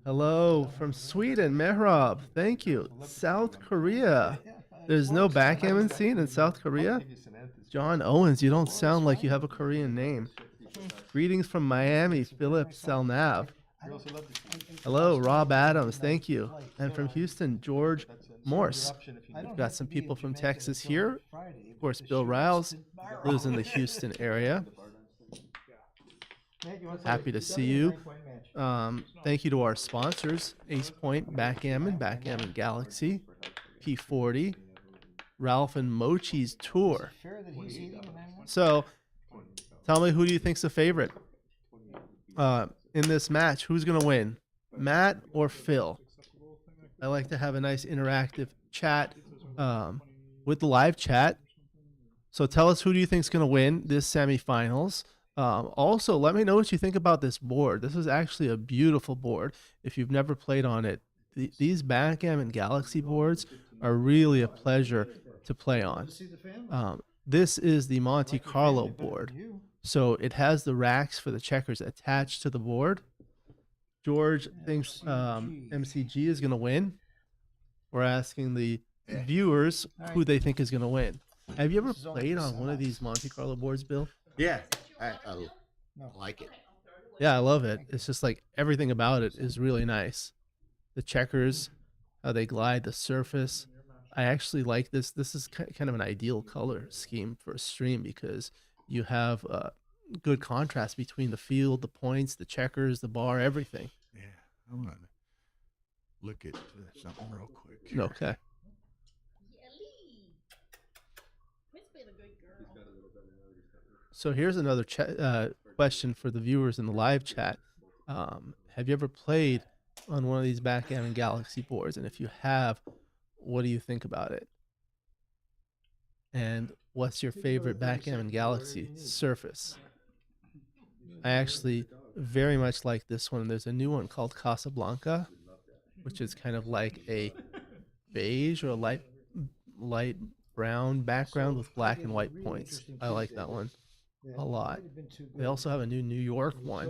Hello from Sweden, Mehrab. Thank you. South Korea. There's no backgammon scene in South Korea? John Owens, you don't sound like you have a Korean name. Greetings from Miami, Philip Selnav. Hello, Rob Adams, thank you. And from Houston, George Morse. We've got some people from Texas here. Of course, Bill Riles lives in the Houston area. Happy to see you. Thank you to our sponsors, Ace Point, Backgammon, Backgammon Galaxy, P40, Ralph and Mochy's Tour. So, tell me, who do you think's the favorite in this match? Who's going to win, Matt or Phil? I like to have a nice interactive chat with the live chat. So tell us, who do you think's going to win this semifinals? Also, let me know what you think about this board. This is actually a beautiful board. If you've never played on it, these Backgammon Galaxy boards are really a pleasure to play on. This is the Monte Carlo board. So it has the racks for the checkers attached to the board. George thinks MCG is going to win. We're asking the viewers who they think is going to win. Have you ever played on one of these Monte Carlo boards, Bill? Yeah, I like it. Yeah, I love it. It's just like everything about it is really nice. The checkers, how they glide, the surface. I actually like this. This is kind of an ideal color scheme for a stream because you have good contrast between the field, the points, the checkers, the bar, everything. Yeah, I'm going to look at something real quick here. Okay. So here's another question for the viewers in the live chat. Have you ever played on one of these Backgammon Galaxy boards? And if you have, what do you think about it? And what's your favorite Backgammon Galaxy surface? I actually very much like this one. There's a new one called Casablanca, which is kind of like a beige or light brown background with black and white points. I like that one a lot. They also have a new New York one,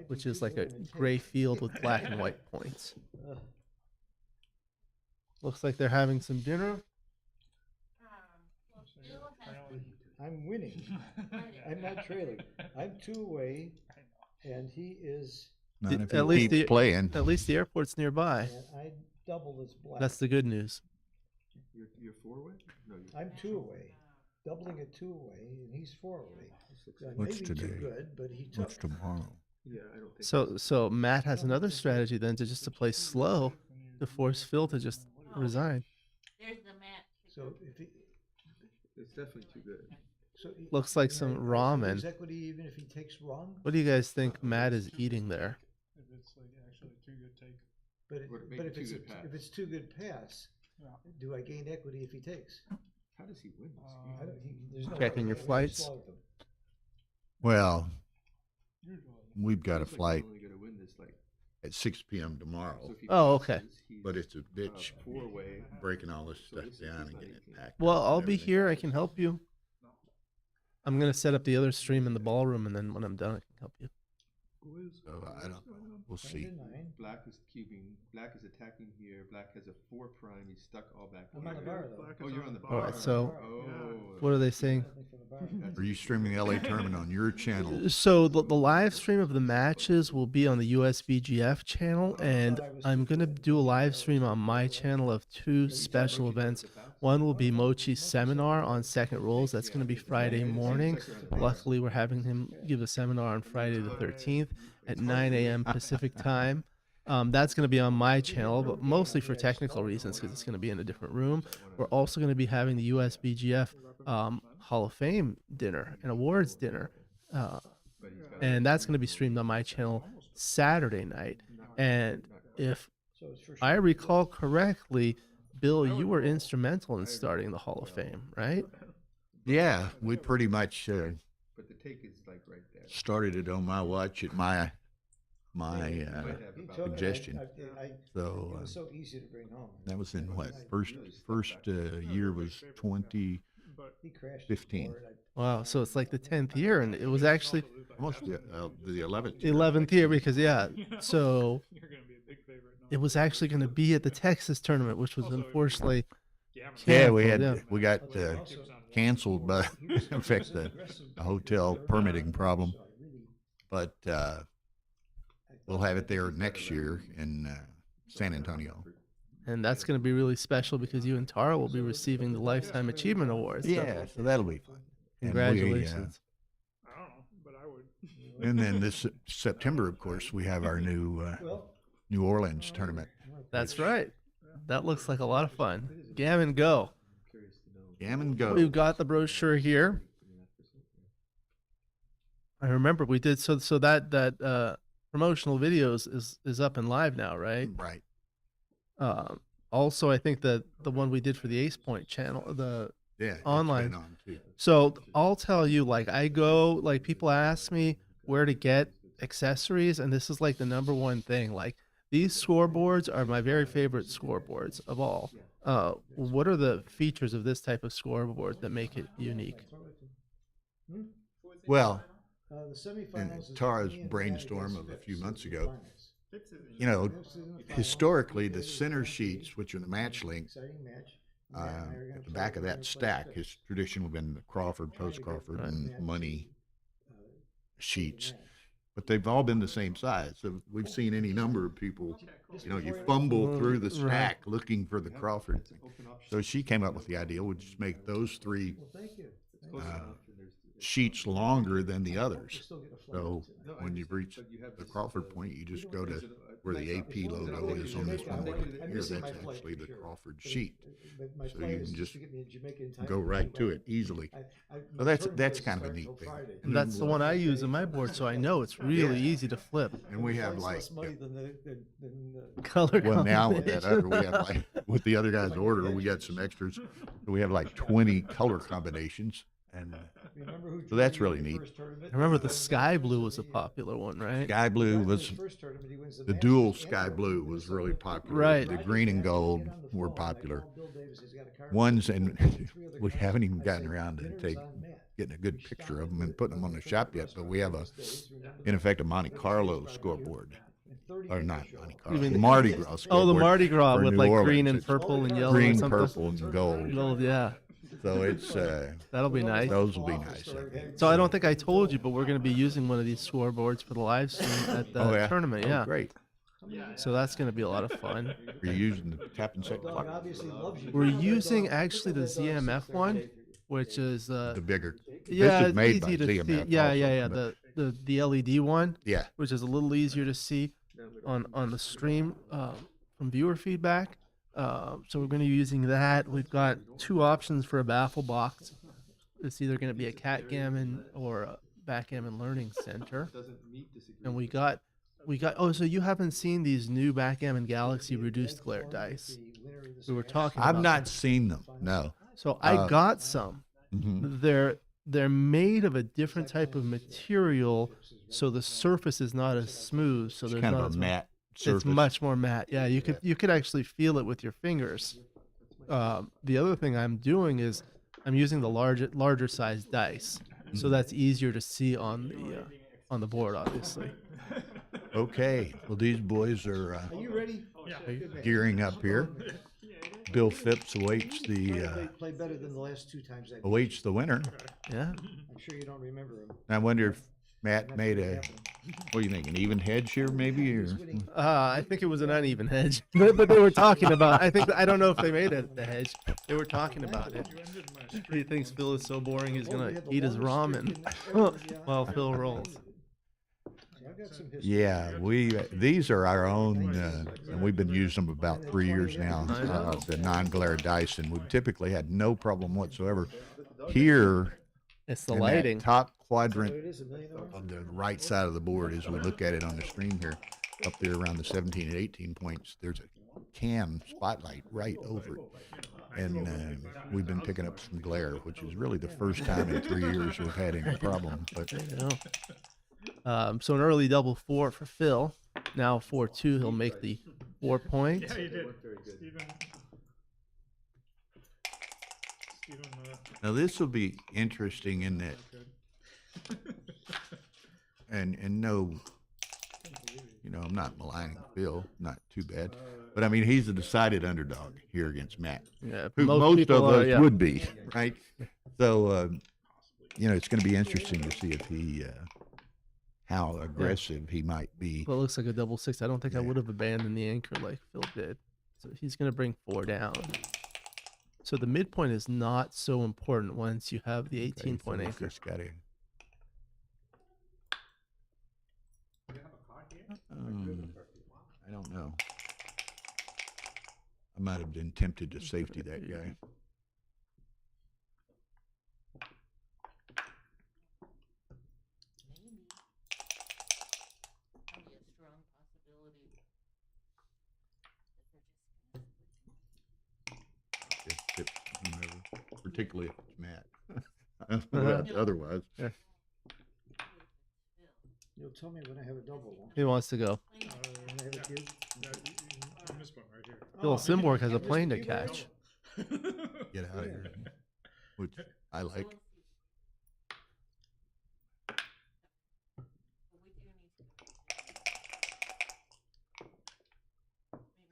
which is like a gray field with black and white points. Looks like they're having some dinner. I'm winning. I'm not trailing. I'm 2 away, and he is. Not if he keeps playing. At least the airport's nearby. And I double his black. That's the good news. You're 4 away? No, I'm 2 away, doubling it 2 away, and he's 4 away. What's Maybe today? too good, but he took. What's tomorrow? Yeah, I don't think So Matt has another strategy then to play slow to force Phil to just resign. There's the match. So if he, it's definitely too good. so he- Looks like some ramen. His equity, even if he takes wrong. What do you guys think Matt is eating there? If it's like actually too good take. But if it's too good pass, do I gain equity if he takes? How does he win this? I don't, there's no Checking way. your I flights? slaughtered him. Well, we've got a Looks like flight he's only gonna win this, like, at 6 p.m. tomorrow, so if he Oh, passes, okay. he's, but it's a bitch 4 away. breaking all this So stuff this is down and like- getting it back. Well, I'll be here. I can help you. I'm gonna set up the other stream in the ballroom, and then when I'm done, I can help you. So I don't know. We'll see. 9. Black is cubing. Black is attacking here. Black has a 4 prime. He's stuck all back. I'm on the bar though. Oh, you're on the bar. All right. So, Oh. what are they saying? Nothing for the bar. Are you streaming the LA tournament on your channel? So the live stream of the matches will be on the USBGF channel, and I'm gonna do a live stream on my channel of 2 special events. One will be Mochy's seminar on second rules. That's gonna be Friday morning. Luckily, we're having him give a seminar on Friday the 13th at 9 a.m. Pacific time. That's going to be on my channel, but mostly for technical reasons because it's going to be in a different room. We're also going to be having the USBGF Hall of Fame dinner, an awards dinner. And that's going to be streamed on my channel Saturday night. And if I recall correctly, Bill, you were instrumental in starting the Hall of Fame, right? Yeah, we pretty much But the take is like right there. started it on my watch at my He took it. suggestion. It So was so easy to bring home. that was in what first year was 2015. He crashed. 15. Wow, so it's like the 10th year, and it was actually Almost the 11th. the 11th year because, yeah, so You're gonna be a big favorite. it was actually going to be at the Texas tournament, which was unfortunately Yeah, we canceled, had we got canceled by in fact the hotel permitting problem, but we'll have it there next year in San Antonio. And that's going to be really special because you and Tara will be receiving the Lifetime Achievement Awards. Yeah, so that'll be fun. And Congratulations. I don't know, but I would. And then this September, of course, we have our new New Orleans tournament. That's right. That looks like a lot of fun. Gammon Go. Gammon Go. We've got the brochure here. I remember we did so that promotional videos is up and live now, right? Right. Also, I think that the one we did for the Ace Point channel, the Yeah, it's online. been on, too. So I'll tell you, like people ask me where to get accessories, and this is like the number one thing. Like these scoreboards are my very favorite scoreboards of all. What are the features of this type of scoreboard that make it unique? Well, The in semifinals is Tara's me and brainstorm Matt of a against few Phipps months in the ago, finals. you know, Phipps is in the finals. historically the This is center a sheets, which are the match link, exciting match. Matt and I are gonna at the play- back of we're that gonna play stack Phipps. has traditionally been the Crawford, post Crawford, and money sheets. But they've all been the same size. So we've seen any number of people, you know, you fumble through the stack looking for the Crawford thing. So she came up with the idea, we'll just make those 3 Well, thank you. sheets longer than the others. So when you reach the Crawford point, you just go to where the AP logo is on this one over here. That's actually the Crawford sheet. So you can just go right to it easily. So that's kind of a neat thing. And that's the one I use in my board, so I know it's really easy to flip. And we have like Color well now with that other, we combination. have like with the other guy's order, we got some extras. So we have like 20 color combinations, And Remember who so drew that's you really in the neat. first tournament? I remember the sky blue was a popular one, right? Sky blue After was his first tournament, he wins the Masters dual and sky the blue Open. was really popular. Right. The green and gold were popular. Ones, and we haven't even gotten around to getting a good picture of them and putting them on the shop yet. But we have in effect, a Monte Carlo scoreboard, or not Monte Carlo, mean the- Mardi Gras scoreboard. Oh, the Mardi Gras for with New like Orleans. green and It's purple and yellow green, and something. purple, and gold. Gold, yeah. So it's That'll be nice. those will be nice. I think. So I don't think I told you, but we're going to be using one of these scoreboards for the live stream at the Oh, yeah? tournament. Oh, Yeah, great. so that's going to be a lot of fun. Are you using the tap and set clock? We're using actually the ZMF one, which is The bigger. yeah, This is made it's easy by to see. ZMF Yeah, also, yeah, yeah. but- The LED one. Yeah. Which is a little easier to see on the stream from viewer feedback. So we're going to be using that. We've got two options for a baffle box. It's either going to be a Backgammon or a Backgammon Learning Center. And we got. Oh, so you haven't seen these new Backgammon Galaxy reduced glare dice? We were talking. I've about not them. seen them. No. So I got some. Mhm. They're made of a different type of material, so the surface is not as smooth. So It's there's kind not of as a much- matte surface. It's much more matte. Yeah, you could actually feel it with your fingers. The other thing I'm doing is I'm using the larger size dice, so that's easier to see on the board, obviously. Okay. Well, these boys are Are you ready? gearing up here. Bill Phipps awaits Play better than the last two times I beat awaits the winner. Yeah. I'm sure you don't remember him. I wonder if Matt made what do you think, an even hedge here maybe? Or? I think it was an uneven hedge, but they were talking about. I don't know if they made it the hedge. They were talking about it. He thinks Phil is so boring he's gonna eat his ramen while Phil rolls. Yeah, these are our own, and we've been using them about 3 years now. The non-glare dice, and we've typically had no problem whatsoever. Here, it's the in that lighting. top quadrant on the right side of the board, as we look at it on the screen here, up there around the 17 and 18 points, there's a cam spotlight right over it. And we've been picking up some glare, which is really the first time in 3 years we've had any problem. But So an early double 4 for Phil. Now 4-2, he'll make the 4 points. Yeah, he did. Steven, now this will be interesting in that, and no, I'm not maligning Phil, not too bad, but I mean he's a decided underdog here against Matt. Yeah, who most most people of are, us yeah. would be, right? So it's going to be interesting to see if he how aggressive he might be. Well, it looks like a double 6. I don't think I would have abandoned the anchor like Phil did. So he's going to bring 4 down. So the midpoint is not so important once you have the 18-point anchor. I don't know. I might have been tempted to safety that guy. Particularly if it's Matt. I don't know about otherwise. Yeah. You'll tell me when I have a double one. He wants to go. When I have a cube. this one right here. Phil Simborg has a plane to catch. Get out of here. Which I like.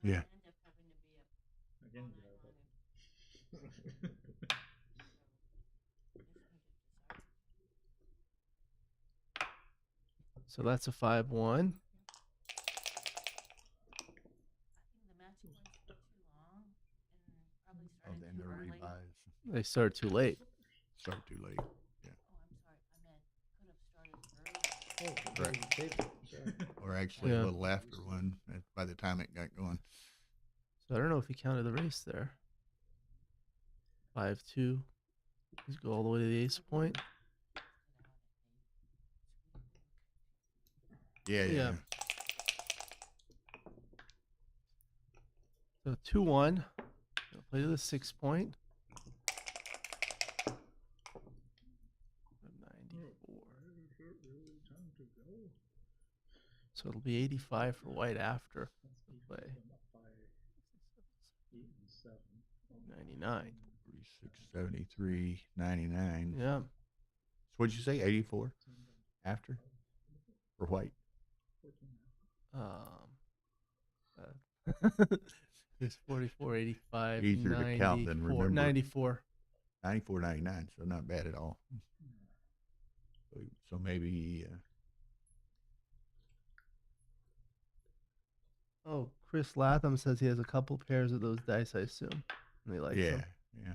Yeah. So that's a 5-1. Oh, then they're revised. They start too late. Start too late. Yeah. Oh, Correct. Or actually a little after one by the time it got going. So I don't know if he counted the race there. 5-2. Let's go all the way to the ace point. Yeah. So 2-1. Play to the 6 point. So it'll be 85 for white after the play. 99. 46, 73, 99. Yeah. So what'd you say? 84 after for white. There's 44, 85, Easier to count than 94, remember. 94. 94, 99. So not bad at all. So maybe. Oh, Chris Latham says he has a couple pairs of those dice, I assume. And he likes them. Yeah.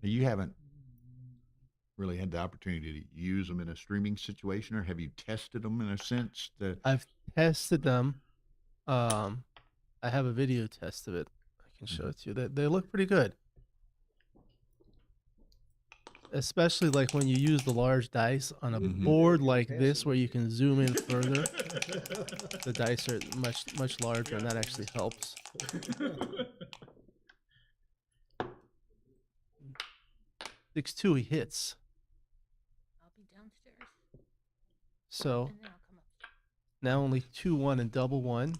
You haven't really had the opportunity to use them in a streaming situation, or have you tested them in a sense? I've tested them. I have a video test of it. I can show it to you. They look pretty good. Especially like when you use the large dice on a board like this where you can zoom in further. The dice are much larger, and that actually helps. 6-2, he hits. I'll be downstairs. So And then I'll come upstairs. now only 2-1 and double 1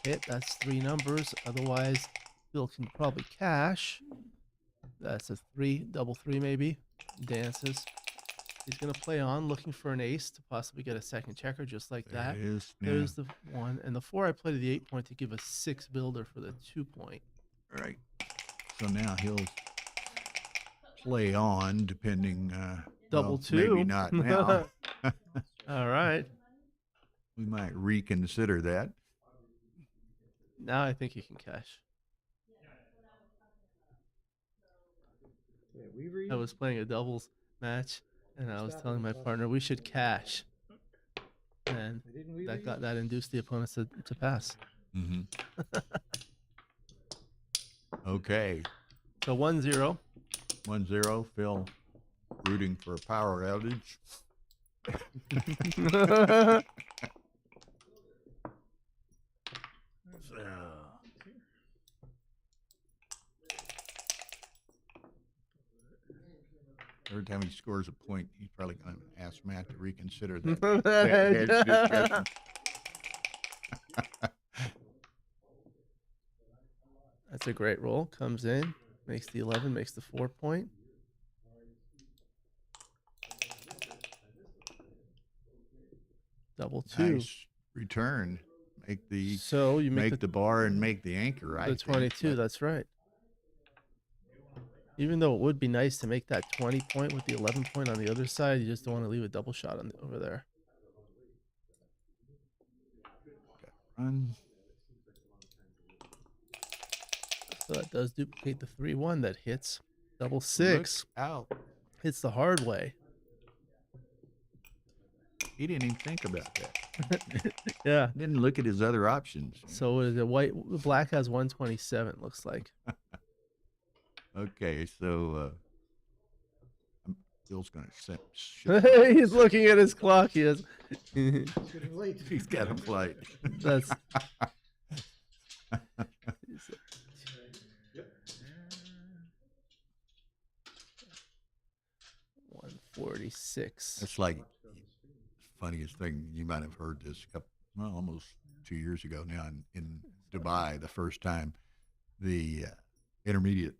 hit. That's 3 numbers. Otherwise, Bill can probably cash. That's a 3, double 3 maybe. Dances. He's gonna play on, looking for an ace to possibly get a second checker, just like that. There's the 1 and the 4. I played the 8 point to give a 6 builder for the 2 point. Right. So now he'll play on, depending. Double well, 2. Maybe not now. All right. We might reconsider that. Now I think he can cash. I was playing a doubles match, and I was telling my partner we should cash, and that induced the opponents to pass. Mm-hmm. Okay. So 1-0. 1-0. Phil rooting for a power outage. Every time he scores a point, he's probably going to ask Matt to reconsider that. That's a great roll. Comes in, makes the 11, makes the 4 point. Double 2. Nice return. Make the you make the bar and make the anchor. The 22. That's right. Even though it would be nice to make that 20 point with the 11 point on the other side, you just don't want to leave a double shot over there. Run. So that does duplicate the 3-1 that hits. Double 6. Out. Hits the hard way. He didn't even think about that. Yeah. Didn't look at his other options. So what is it? Black has 127, looks like. Okay, so Bill's going to He's looking at his clock. He has. He's got a flight. That's. 146. It's like the funniest thing. You might have heard this almost 2 years ago now in Dubai, the first time the intermediate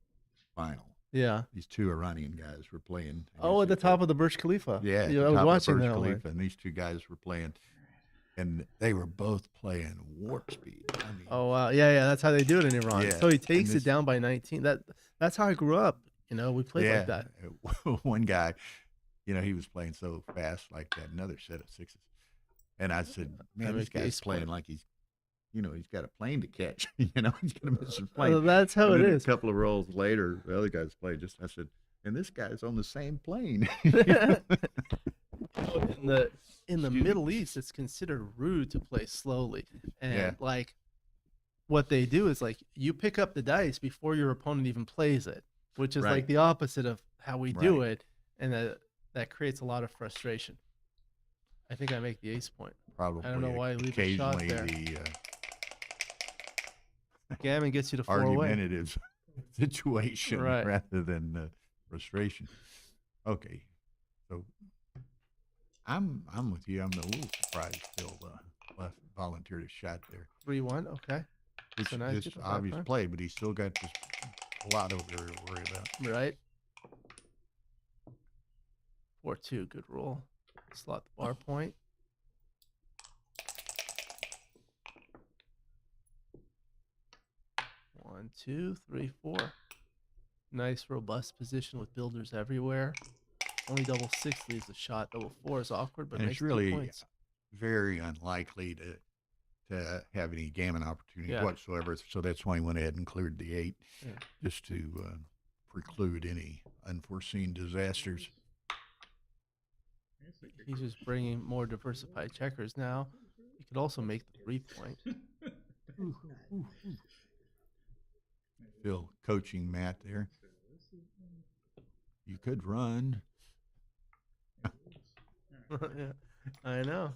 final. Yeah. These two Iranian guys were playing. Oh, at the top of the Burj Khalifa. Yeah, I was watching that one. And these two guys were playing, and they were both playing warp speed. I mean, oh wow, yeah, that's how they do it in Iran. Yeah, so he takes it down by 19. That's how I grew up. You know, we played like that. One guy, he was playing so fast like that. Another set of sixes, and I said, "Man, this guy's playing like he's got a plane to catch. He's gonna miss his plane." Well, that's how it is. A couple of rolls later, the other guys played. I said, and this guy's on the same plane. In the Middle East, it's considered rude to play slowly, and like what they do is like you pick up the dice before your opponent even plays it, which is like the opposite of how we do it, and that creates a lot of frustration. I think I make the ace point. Probably. I don't know why I leave a shot there. Gammon gets you to 4 away. Argumentative situation rather than frustration. Okay, so I'm with you. I'm a little surprised Phil left volunteered a shot there. 3-1. Okay. It's So now he's just getting a obvious 5-5. play, but he's still got this a lot over there to worry about. Right. 4-2. Good roll. Slot the bar point. 1, 2, 3, 4. Nice robust position with builders everywhere. Only double 6 leaves a shot. Double 4 is awkward, but And makes it's really 2 points. very unlikely to have any gammon opportunities whatsoever. So that's why he went ahead and cleared the 8, just to preclude any unforeseen disasters. He's just bringing more diversified checkers now. He could also make the 3-point. Phil coaching Matt there. You could run. Yeah, I know.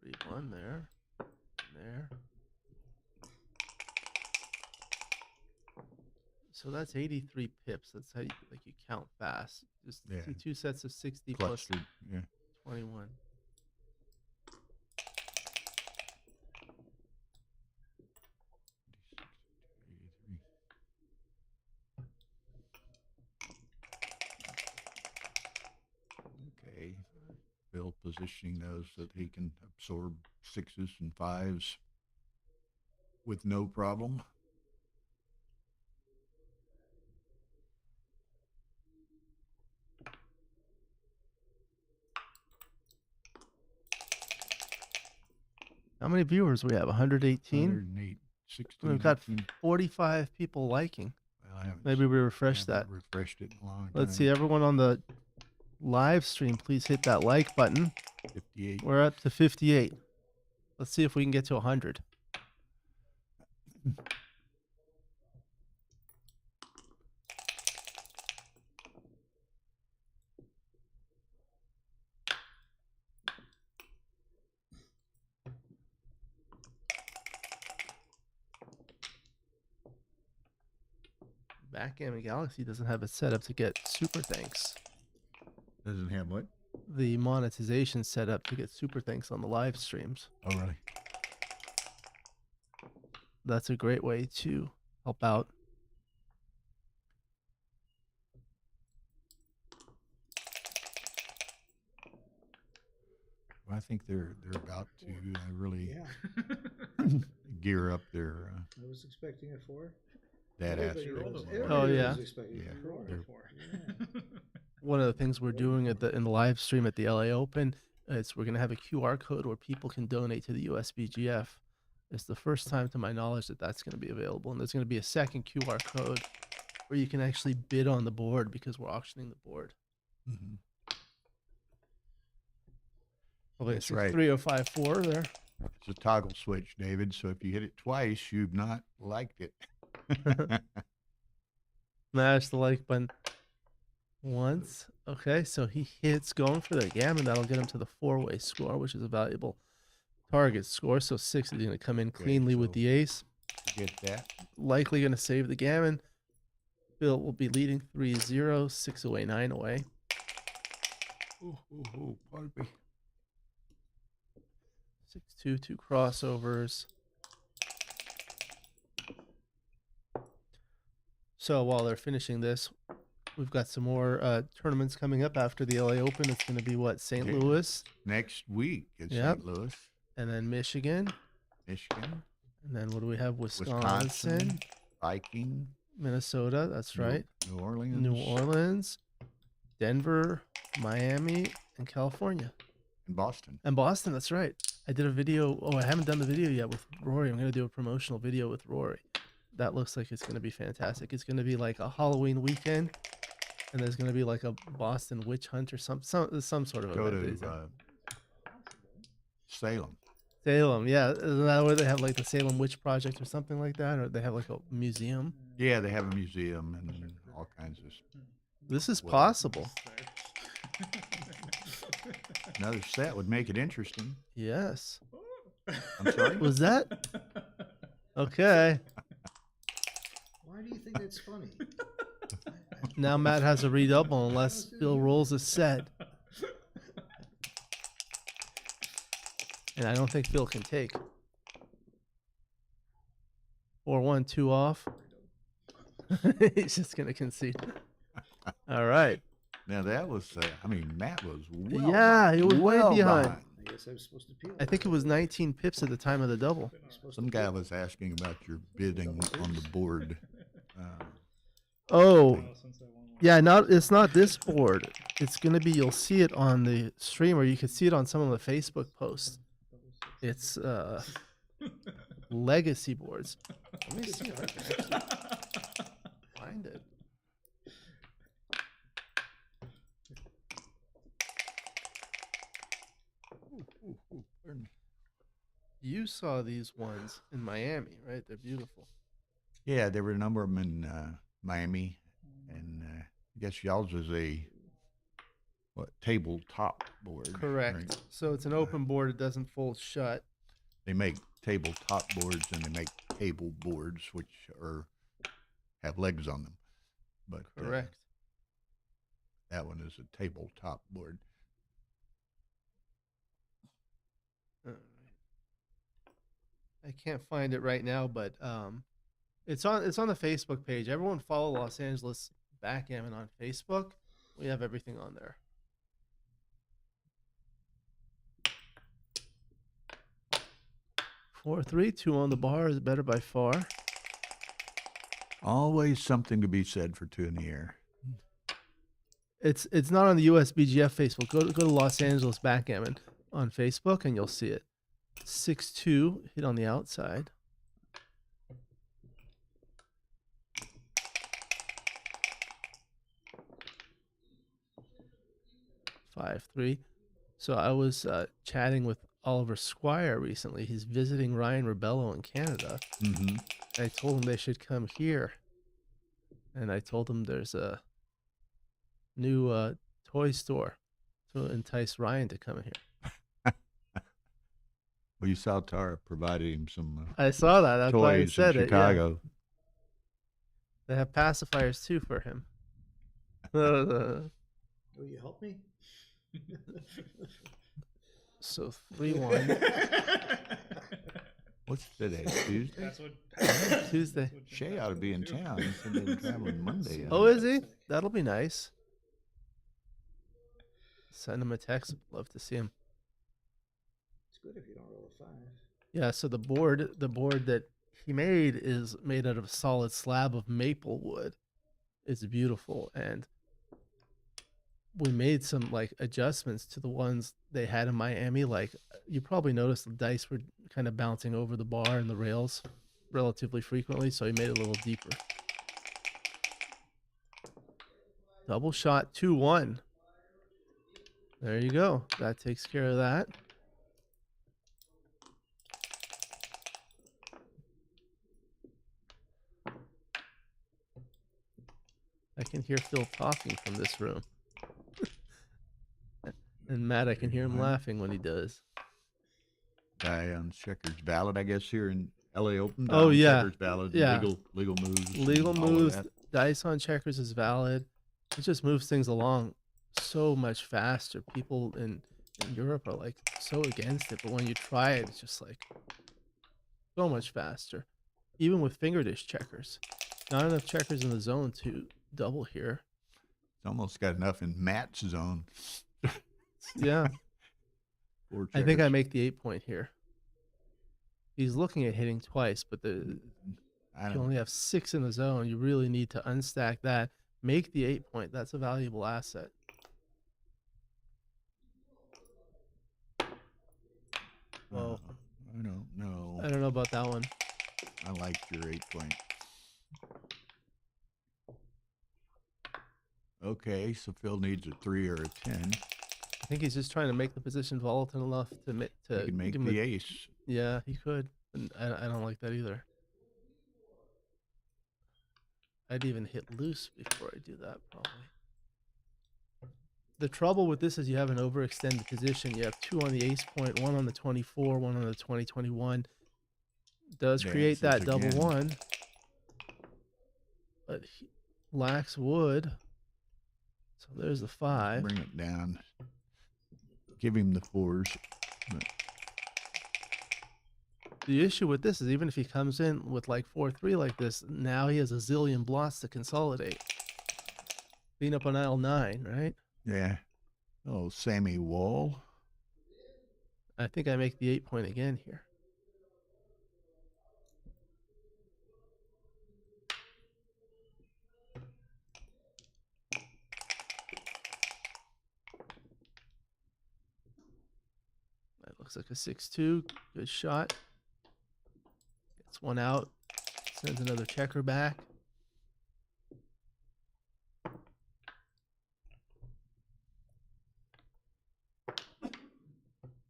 Read one there. There. So that's 83 pips. That's how you count fast. Just two sets of 60 plus Clustered, 21. Okay. Phil positioning those so that he can absorb 6s and 5s with no problem. How many viewers we have? 118? 108, 16, We've got 18. 45 people liking. Well, I haven't Maybe we refresh that. refreshed it in a long time. Let's see, everyone on the live stream, please hit that like button. 58. We're up to 58. Let's see if we can get to 100. Backgammon Galaxy doesn't have it set up to get super thanks. Doesn't have what? The monetization set up to get super thanks on the live streams. Oh, really? That's a great way to help out. Well, I think they're about to really gear up their I was expecting a 4. that Everybody aspect. was- Oh, everybody yeah. was expecting a They're- 4. One of the things we're doing in the live stream at the LA Open is we're going to have a QR code where people can donate to the USBGF. It's the first time, to my knowledge, that that's going to be available, and there's going to be a second QR code where you can actually bid on the board because we're auctioning the board. Mhm. Okay, That's right. 3054 there. It's a toggle switch, David. So if you hit it twice, you've not liked it. Smash the like button once. Okay, so he hits going for the gammon. That'll get him to the 4-way score, which is a valuable target score. So 6 is going to come in cleanly with the ace. Get that. Likely going to save the gammon. Bill will be leading 3-0, 6 away, 9 away. Pardon me. 6-2, 2 crossovers. So while they're finishing this, we've got some more tournaments coming up after the LA Open. It's going to be what, St. Okay. Louis? Next week in Yep. St. Louis, And then Michigan. Michigan, And then what do we have? Wisconsin, Viking, Minnesota. That's right. New Orleans, New Orleans, Denver, Miami, and California. and Boston. And Boston, that's right. I did a video. Oh, I haven't done the video yet with Rory. I'm going to do a promotional video with Rory. That looks like it's going to be fantastic. It's going to be like a Halloween weekend, and there's going to be like a Boston witch hunt or some sort of Go event. to Salem. Salem, yeah. Isn't that where they have like the Salem Witch Project or something like that? Or they have like a museum? Yeah, they have a museum and all kinds of. This is possible. Another set would make it interesting. Yes. I'm sorry. Was that? Okay. Why do you think that's funny? Now Matt has a redouble unless Phil rolls a set. And I don't think Phil can take. 4-1, 2 off. He's just going to concede. All right. Now that was, I mean, Matt was He was way behind. I guess I was supposed to peel. I think it was 19 pips at the time of the double. Some guy was asking about your bidding on the board. Oh, yeah. It's not this board. It's gonna be. You'll see it on the stream, or you can see it on some of the Facebook posts. It's legacy boards. Let me see if I can actually find it. You saw these ones in Miami, right? They're beautiful. Yeah, there were a number of them in Miami, and I guess y'all's is a tabletop board. Correct. Right? So it's an open board. It doesn't fold shut. They make tabletop boards and they make table boards, which have legs on them. But correct. That one is a tabletop board. I can't find it right now, but it's on the Facebook page. Everyone follow Los Angeles Backgammon on Facebook. We have everything on there. 4-3, 2 on the bar is better by far. Always something to be said for 2 in the air. It's not on the USBGF Facebook. Go to Los Angeles Backgammon on Facebook and you'll see it. 6-2 hit on the outside. 5-3. So I was chatting with Oliver Squire recently. He's visiting Ryan Rebello in Canada. Mm-hmm. I told him they should come here. And I told him there's a new toy store to entice Ryan to come here. Well, you saw Tara provided him some I saw that. That's why I toys said in it. Chicago. Yeah. They have pacifiers too for him. Will you help me? So 3-1. What's today? Tuesday? That's what Tuesday. Shay ought to be in town. He said they're traveling Monday. Oh, is he? That'll be nice. Send him a text. Love to see him. It's good if you don't roll a 5. Yeah, so the board that he made is made out of a solid slab of maple wood. It's beautiful, and we made some like adjustments to the ones they had in Miami. Like you probably noticed the dice were kind of bouncing over the bar and the rails relatively frequently, so he made it a little deeper. Double shot 2-1. There you go. That takes care of that. I can hear Phil talking from this room. And Matt, I can hear him laughing when he does. Guy on Checkers Ballot, I guess, here in LA Open. Oh, yeah. Checkers Ballot, Yeah. legal moves. Legal and all of moves, that. dice on checkers is valid. It just moves things along so much faster. People in Europe are like so against it, but when you try it, it's just like so much faster. Even with finger dish checkers. Not enough checkers in the zone to double here. It's almost got enough in Matt's zone. Yeah. Four I think I checkers. make the 8-point here. He's looking at hitting twice, but you only have 6 in the zone. You really need to unstack that. Make the 8-point. That's a valuable asset. Oh, I don't know. I don't know about that one. I like your 8-point. Okay, so Phil needs a 3 or a 10. I think he's just trying to make the position volatile enough to He can make give him the a- ace. Yeah, he could. And I don't like that either. I'd even hit loose before I do that, probably. The trouble with this is you have an overextended position. You have 2 on the ace point, 1 on the 24, 1 on the 20, 21. Does create that double again. one, but he lacks wood. So there's the 5. Bring it down. Give him the 4s. The issue with this is even if he comes in with like 4-3 like this, now he has a zillion blots to consolidate. Clean up on aisle 9, right? Yeah. Oh, Sammy Wall. I think I make the 8 point again here. That looks like a 6-2. Good shot. Gets one out. Sends another checker back.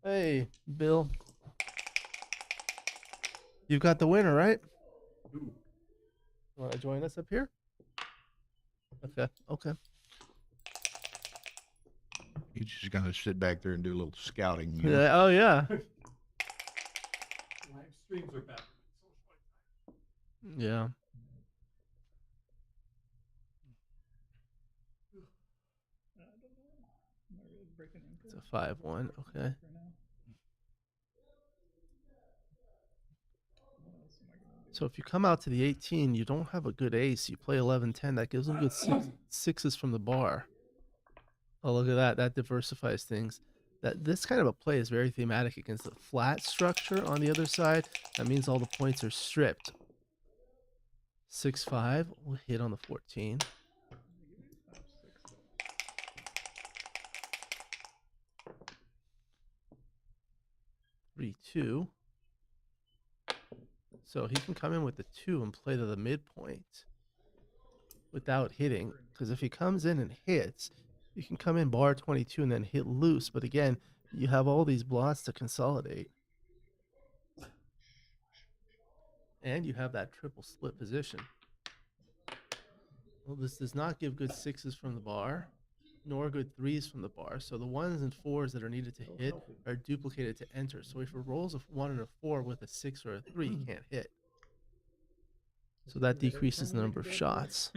Hey, Bill. You've got the winner, right? Want to join us up here? Okay. Okay. He's just going to sit back there and do a little scouting. Yeah. Oh, yeah. Live streams are back. Yeah. It's a 5-1. Okay. So if you come out to the 18, you don't have a good ace. You play 11-10. That gives them good sixes from the bar. Oh, look at that. That diversifies things. This kind of a play is very thematic against the flat structure on the other side. That means all the points are stripped. 6-5. We'll hit on the 14. Three, 2. So he can come in with the 2 and play to the midpoint without hitting. Because if he comes in and hits, you can come in bar 22 and then hit loose. But again, you have all these blots to consolidate. And you have that triple split position. Well, this does not give good 6s from the bar, nor good 3s from the bar. So the 1s and 4s that are needed to hit are duplicated to enter. So if he rolls a 1 and a 4 with a 6 or a 3, he can't hit. So that decreases the number of shots.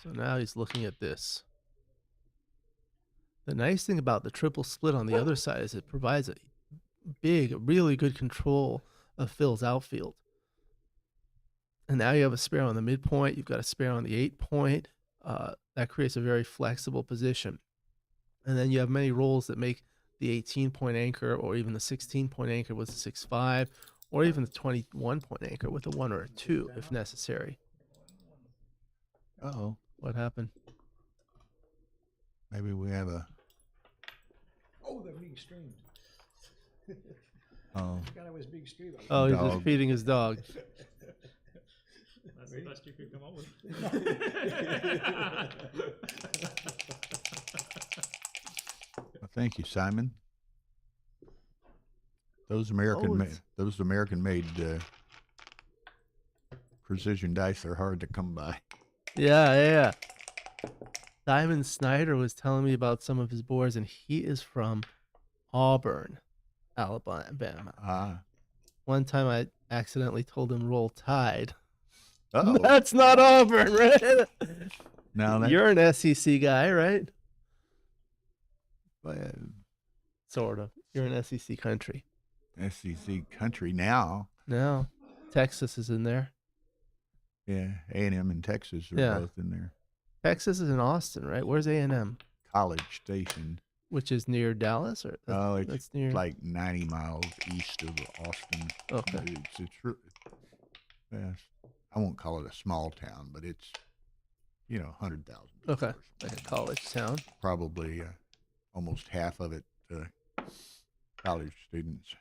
So now he's looking at this. The nice thing about the triple split on the other side is it provides a big, really good control of Phil's outfield. And now you have a spare on the midpoint. You've got a spare on the 8 point. That creates a very flexible position. And then you have many rolls that make the 18 point anchor or even the 16 point anchor with a 6-5 or even the 21 point anchor with a 1 or a 2 if necessary. Uh-oh. What happened? Maybe we have a... Oh, they're being streamed. Oh. I forgot I was being streamed. Oh, he's just feeding his dog. That's the best you could come up with. Well, thank you, Simon. Those American-made precision dice are hard to come by. Yeah. Simon Snyder was telling me about some of his boards, and he is from Auburn, Alabama. One time I accidentally told him roll Tide. Uh-oh. That's not Auburn, right? No, you're an SEC guy, right? But, sort of. You're an SEC country. SEC country now. No, Texas is in there. Yeah, A&M and Texas are both in there. Texas is in Austin, right? Where's A&M? College Station. Which is near Dallas, or it's near like 90 miles east of Austin. Okay. Yes. I won't call it a small town, but it's 100,000. Okay, like a college town. Probably almost half of it college students.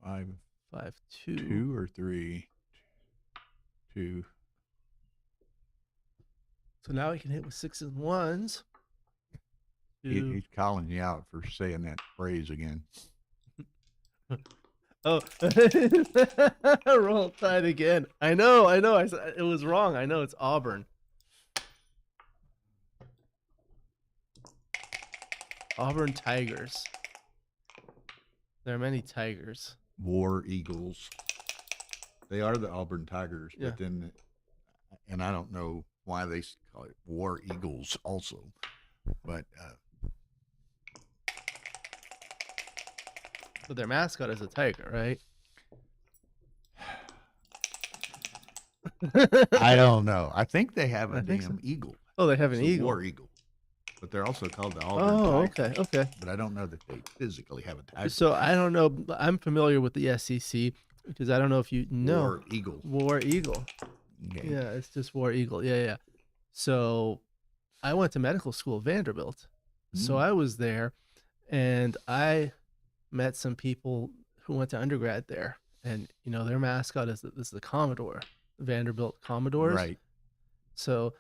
Five, 2 or 3, 2. So now he can hit with 6s and 1s. He's calling you out for saying that phrase again. Oh, Roll Tide again. I know. It was wrong. I know it's Auburn. Auburn Tigers. There are many tigers. War Eagles. They are the Auburn Tigers, Yeah. but then, and I don't know why they call it War Eagles also, but But their mascot is a tiger, right? I don't know. I think they have a I think damn so. eagle. Oh, they have an It's a eagle. War Eagle. But they're also called the Auburn Oh, Tigers. okay. But I don't know that they physically have a tiger. So I don't know. I'm familiar with the SEC because I don't know if you know. War Eagle. War Eagle. Okay. Yeah, it's just War Eagle. Yeah. So I went to medical school at Vanderbilt. So I was there and I met some people who went to undergrad there. And, their mascot is the Commodore, the Vanderbilt Commodores. Right. So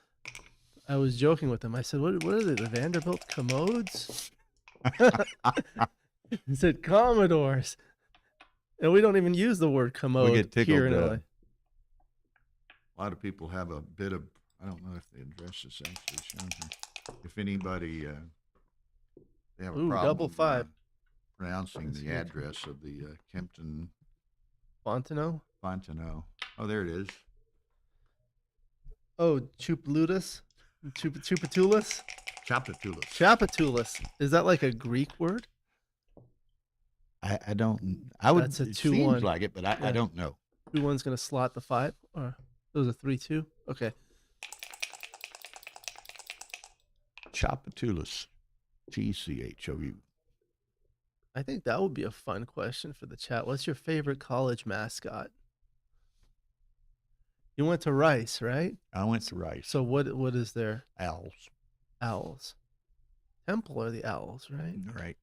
I was joking with them. I said, what are they, the Vanderbilt Commodes? He said, Commodores. And we don't even use the word commode We get tickled. here in LA. A lot of people have a bit of, I don't know if the address is actually shown here. If anybody, they have a Ooh, problem 5. pronouncing the address of the Kempton Fontenot? Fontenot. Oh, there it is. Oh, Chuplutus? Chupatulus? Chapatulus. Chapatulus. Is that like a Greek word? I don't. I would. That's a It 2-1. seems like it, but I Yeah. don't know. 2-1's going to slot the 5? Or those are 3-2? Okay. Chapatulus. Chou. I think that would be a fun question for the chat. What's your favorite college mascot? You went to Rice, right? I went to Rice. So what is their Owls. Owls? Temple are the Owls, right? Right.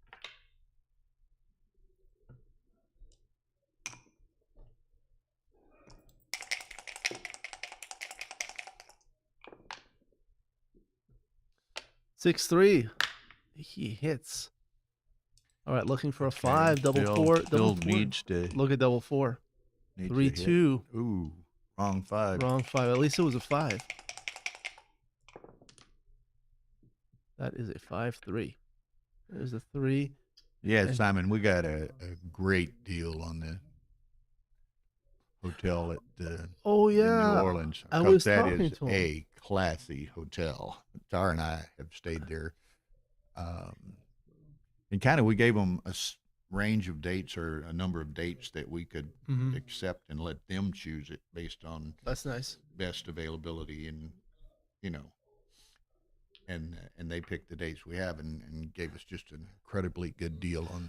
6-3. He hits. All right, looking for a Okay, 5, double Bill- 4, Bill double 4. needs to- Look at double 4. Needs to 3-2. hit. Ooh, wrong 5. Wrong 5. At least it was a 5. That is a 5-3. There's a 3. Yeah, And- Simon, we got a great deal on the hotel at Oh, in yeah. New Orleans. I 'Cause was that talking is to him. a classy hotel. Tara and I have stayed there. And kind of we gave them a range of dates or a number of dates that we could Mhm. accept and let them choose it based on That's nice. best availability and and they picked the dates we have and gave us just an incredibly good deal on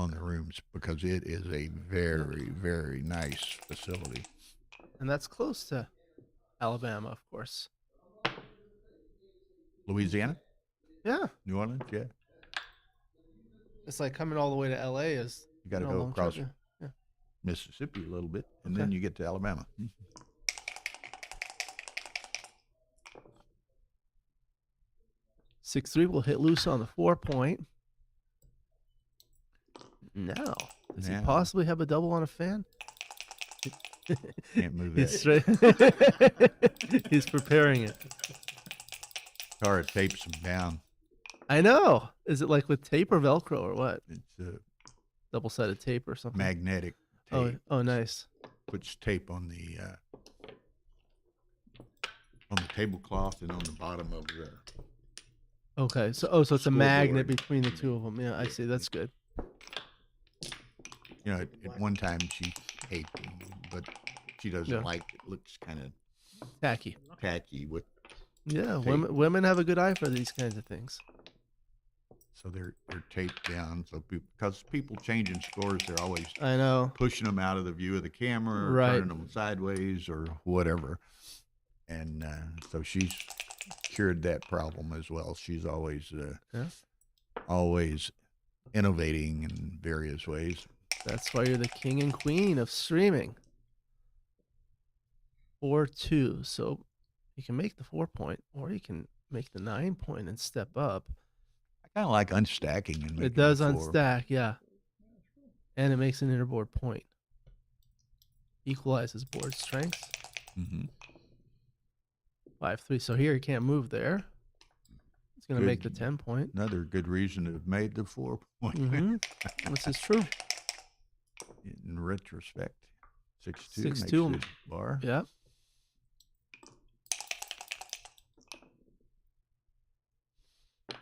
the rooms because it is a very, very nice facility. And that's close to Alabama, of course. Louisiana? Yeah. New Orleans? Yeah. It's like coming all the way to LA is You got to a go long across trip, yeah. Mississippi a little bit, and Okay. then you get to Alabama. 6-3 will hit loose on the 4-point. Now, does he Now. possibly have a double on a fan? Can't move He's that. straight. He's preparing it. Tara tapes them down. I know. Is it like with tape or Velcro or what? It's Double-sided tape or something. magnetic tape. Oh, nice. Puts tape on the tablecloth and on the bottom of the. Okay, so it's a Scoreboard. magnet between the two of them. Yeah, I see. That's good. You know, at one time she hated them, but she doesn't Yeah. like it. Looks kind of Tacky. with. Yeah, tape. women have a good eye for these kinds of things. So they're taped down. So because people changing scores, they're always I know. pushing them out of the view of the camera or Right. turning them sideways or whatever. And so she's cured that problem as well. She's always always innovating in various ways. That's why you're the king and queen of streaming. 4-2. So you can make the 4-point, or you can make the 9-point and step up. I kind of like unstacking and making It does it 4. unstack, yeah. and it makes an innerboard point. Equalizes board strength. Mm-hmm. 5-3. So here he can't move there. It's going to make the 10 point. Another good reason to have made the 4 point. This is true. In retrospect, 6-2 6-2. makes it bar. Yeah. The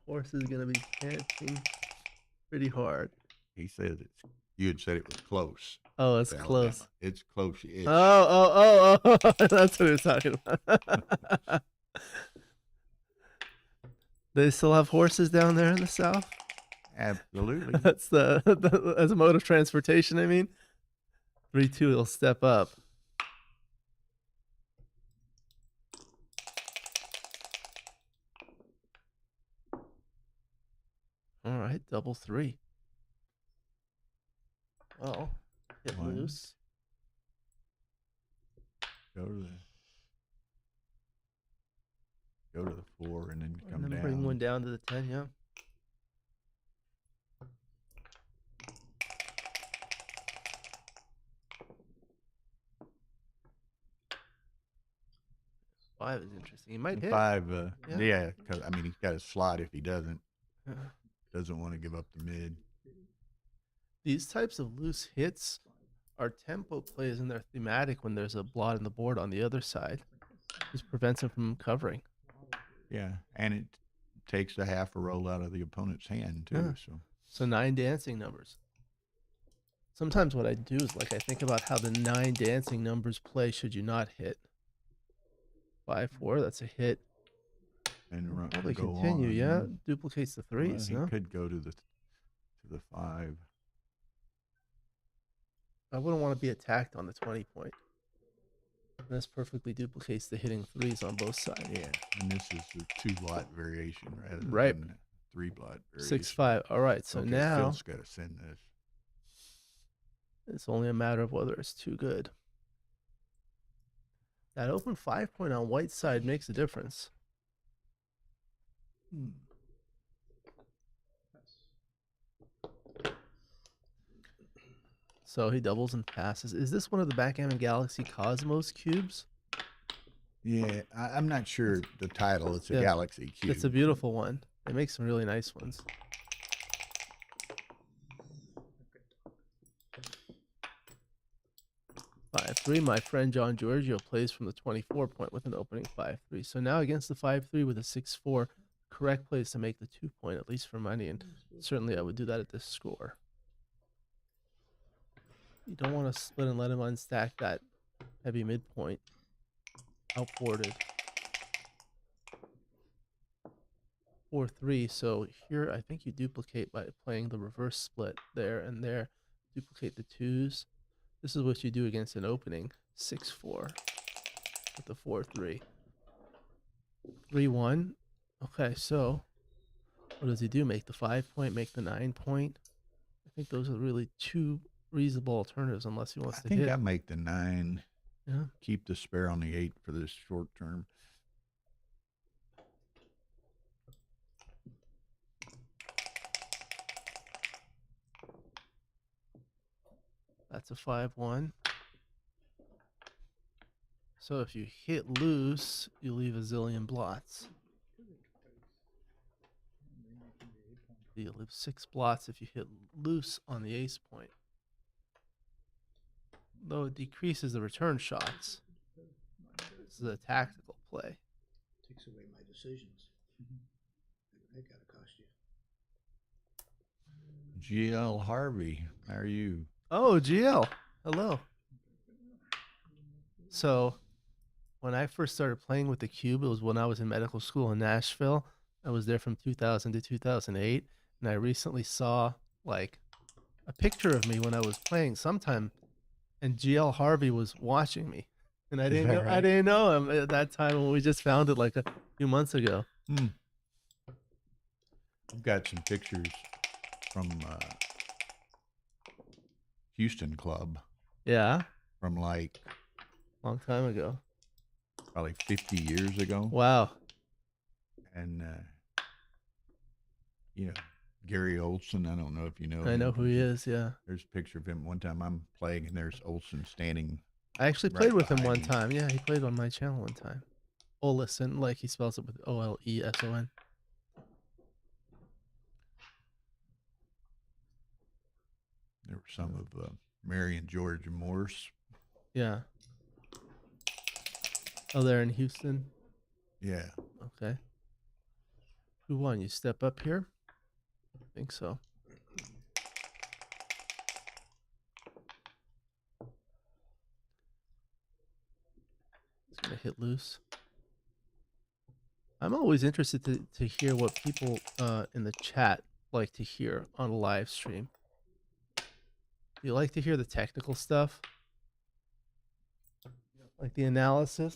horse is going to be panting pretty hard. He said you had said it was close. Oh, it's to close. Alabama. It's close-ish. Oh. That's what we're talking about. They still have horses down there in the South? Absolutely. That's as a mode of transportation, I mean. 3-2, he'll step up. All right, double 3. Well, hit One. loose. Go to the 4 and then come And then down. bring one down to the 10, yeah. Five is interesting. He might hit. 5, yeah, because I mean he's got a slot if he doesn't want to give up the mid. These types of loose hits are tempo plays, and they're thematic when there's a blot in the board on the other side. Just prevents him from covering. Yeah, and it takes the half a roll out of the opponent's hand too. Yeah. So 9 dancing numbers. Sometimes what I do is I think about how the 9 dancing numbers play should you not hit. 5-4, that's a hit. And Probably go continue, on, yeah. Duplicates the Well, threes, he no? could go to the 5. I wouldn't want to be attacked on the 20 point. This perfectly duplicates the hitting threes on both sides. Yeah, and this is a 2-blot variation rather Right. than a 3-blot variation. 6-5. All right, so Okay, now Phil's got to send this. it's only a matter of whether it's too good. That open 5 point on white side makes a difference. So he doubles and passes. Is this one of the Backgammon Galaxy Cosmos cubes? Yeah, I'm not sure the title. It's a Galaxy Cube. It's a beautiful one. They make some really nice ones. Five 3. My friend John Giorgio plays from the 24 point with an opening 5-3. So now against the 5-3 with a 6-4, correct place to make the 2 point, at least for money. And certainly I would do that at this score. You don't want to split and let him unstack that heavy midpoint. Outboarded. 4-3. So here I think you duplicate by playing the reverse split there and there. Duplicate the 2s. This is what you do against an opening 6-4 with the 4-3. 3-1. Okay, so what does he do? Make the 5 point, make the 9 point. I think those are really 2 reasonable alternatives unless he wants to hit. I make the 9. Yeah. Keep the spare on the 8 for this short term. That's a 5-1. So if you hit loose, you leave a zillion blots. You leave 6 blots if you hit loose on the ace point. Though it decreases the return shots. This is a tactical play. Takes away my decisions. That gotta cost you. GL Harvey, how are you? Oh, GL. Hello. So, when I first started playing with the cube, it was when I was in medical school in Nashville. I was there from 2000 to 2008, and I recently saw like a picture of me when I was playing sometime, and GL Harvey was watching me, and I didn't know, I didn't know him at that time when we just found it like a few months ago. I've got some pictures from Houston Club. Yeah. From like long time ago. Probably 50 years ago. Wow. And you know, Gary Olson. I don't know if you know I him. know who he is. Yeah. There's a picture of him. One time I'm playing, and there's Olson standing. I actually played with him behind one me. time. Yeah, he played on my channel one time. Oleson, like he spells it with Oleson. There were some of Mary and George Morse. Yeah. Oh, they're in Houston? Yeah. Okay. Who won? You step up here? I think so. It's going to hit loose. I'm always interested to hear what people in the chat like to hear on a live stream. Do you like to hear the technical stuff? Like the analysis?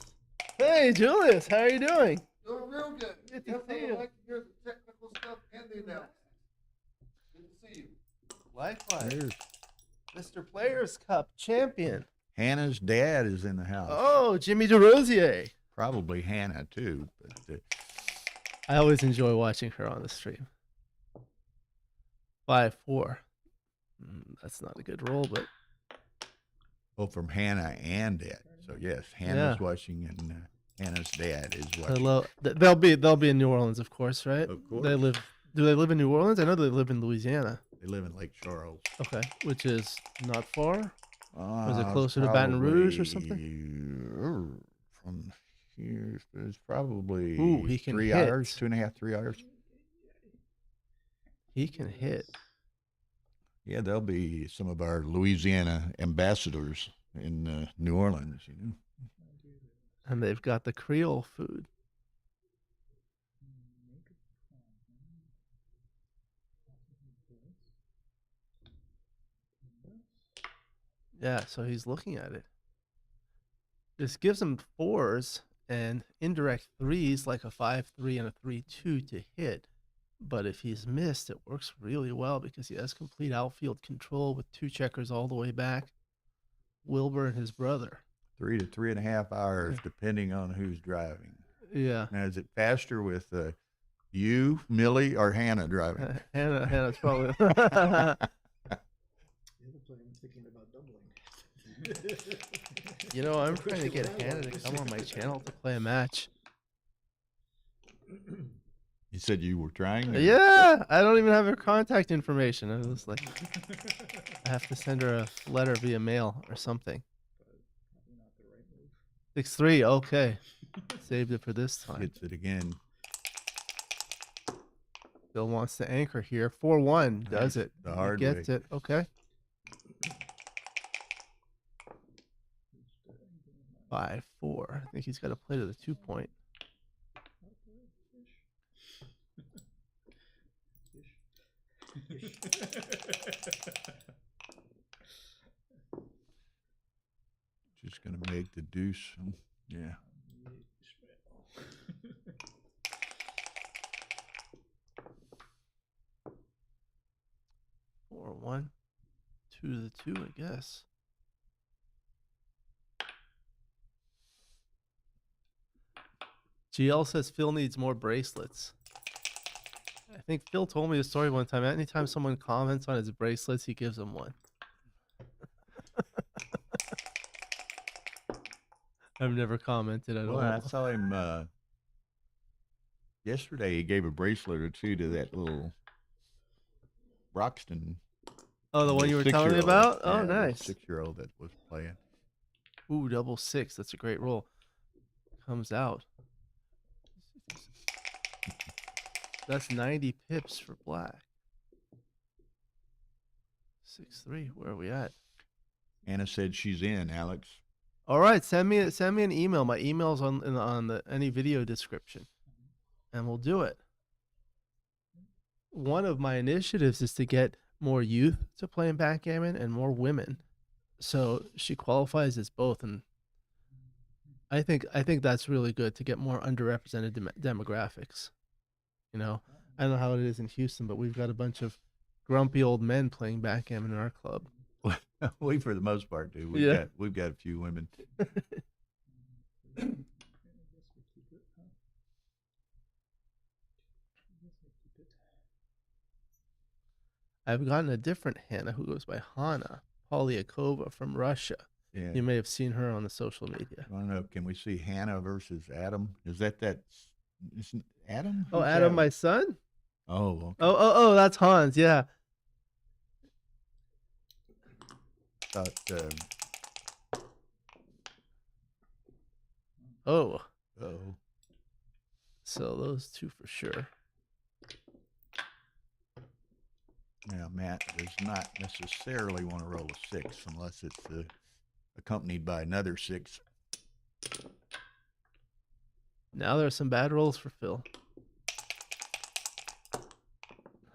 Hey, Julius, how are you doing? Doing real good. Good to see you. I like to hear the technical stuff and the analysis. Good to see you. Likewise. Mr. Players Cup champion. Hannah's dad is in the house. Oh, Jimmy DeRosier. Probably Hannah too. But I always enjoy watching her on the stream. 5-4. That's not a good roll, but well, from Hannah and Dad. So yes, Hannah's watching, and Hannah's dad is watching. They'll be in New Orleans, of course, right? Of course. Do they live in New Orleans? I know they live in Louisiana. They live in Lake Charles. Okay, which is not far. Or is it closer to Baton Rouge or something? From here, it's probably he can 3 hit. hours, 2.5, 3 hours. He can hit. Yeah, there'll be some of our Louisiana ambassadors in New Orleans, you know. And they've got the Creole food. Yeah, so he's looking at it. This gives him 4s and indirect 3s, like a 5-3 and a 3-2 to hit. But if he's missed, it works really well because he has complete outfield control with 2 checkers all the way back. Wilbur and his brother. 3 to 3.5 hours, depending on who's driving. Yeah. Now, is it faster with you, Millie, or Hannah driving? Hannah's probably. The other player, I'm thinking about doubling. You know, I'm trying to get Hannah to come on my channel to play a match. You said you were trying? Or? Yeah, I don't even have her contact information. I was like, I have to send her a letter via mail or something. 6-3, okay. Saved it for this time. Hits it again. Bill wants to anchor here. 4-1 does it. The hard He gets way. it. Okay. 5-4. I think he's got to play to the 2-point. Just going to make the deuce. Yeah. Four, 1, 2 to the 2, I guess. GL says Phil needs more bracelets. I think Phil told me a story one time. Anytime someone comments on his bracelets, he gives them one. I've never commented at all. Well, I saw him yesterday. He gave a bracelet or two to that little Broxton. Oh, the one you were telling me about? Oh, nice. 6-year-old that was playing. Ooh, 6. That's a great roll. Comes out. That's 90 pips for black. 6-3. Where are we at? Anna said she's in, Alex. All right, send me an email. My email's on the any video description, and we'll do it. One of my initiatives is to get more youth to play in backgammon and more women, so she qualifies as both, and I think that's really good to get more underrepresented demographics. You know, I don't know how it is in Houston, but we've got a bunch of grumpy old men playing backgammon in our club. We, for the most part, do. We've got a few women. I've gotten a different Hannah who goes by Hana Polyakova from Russia. Yeah. You may have seen her on the social media. I don't know. Can we see Hannah versus Adam? Is that isn't Adam? Oh, Who's Adam, my son? Oh, okay. Oh, that's Hans. Yeah. Thought, Oh. oh. So those two for sure. Now, Matt does not necessarily want to roll a 6 unless it's accompanied by another 6. Now there are some bad rolls for Phil.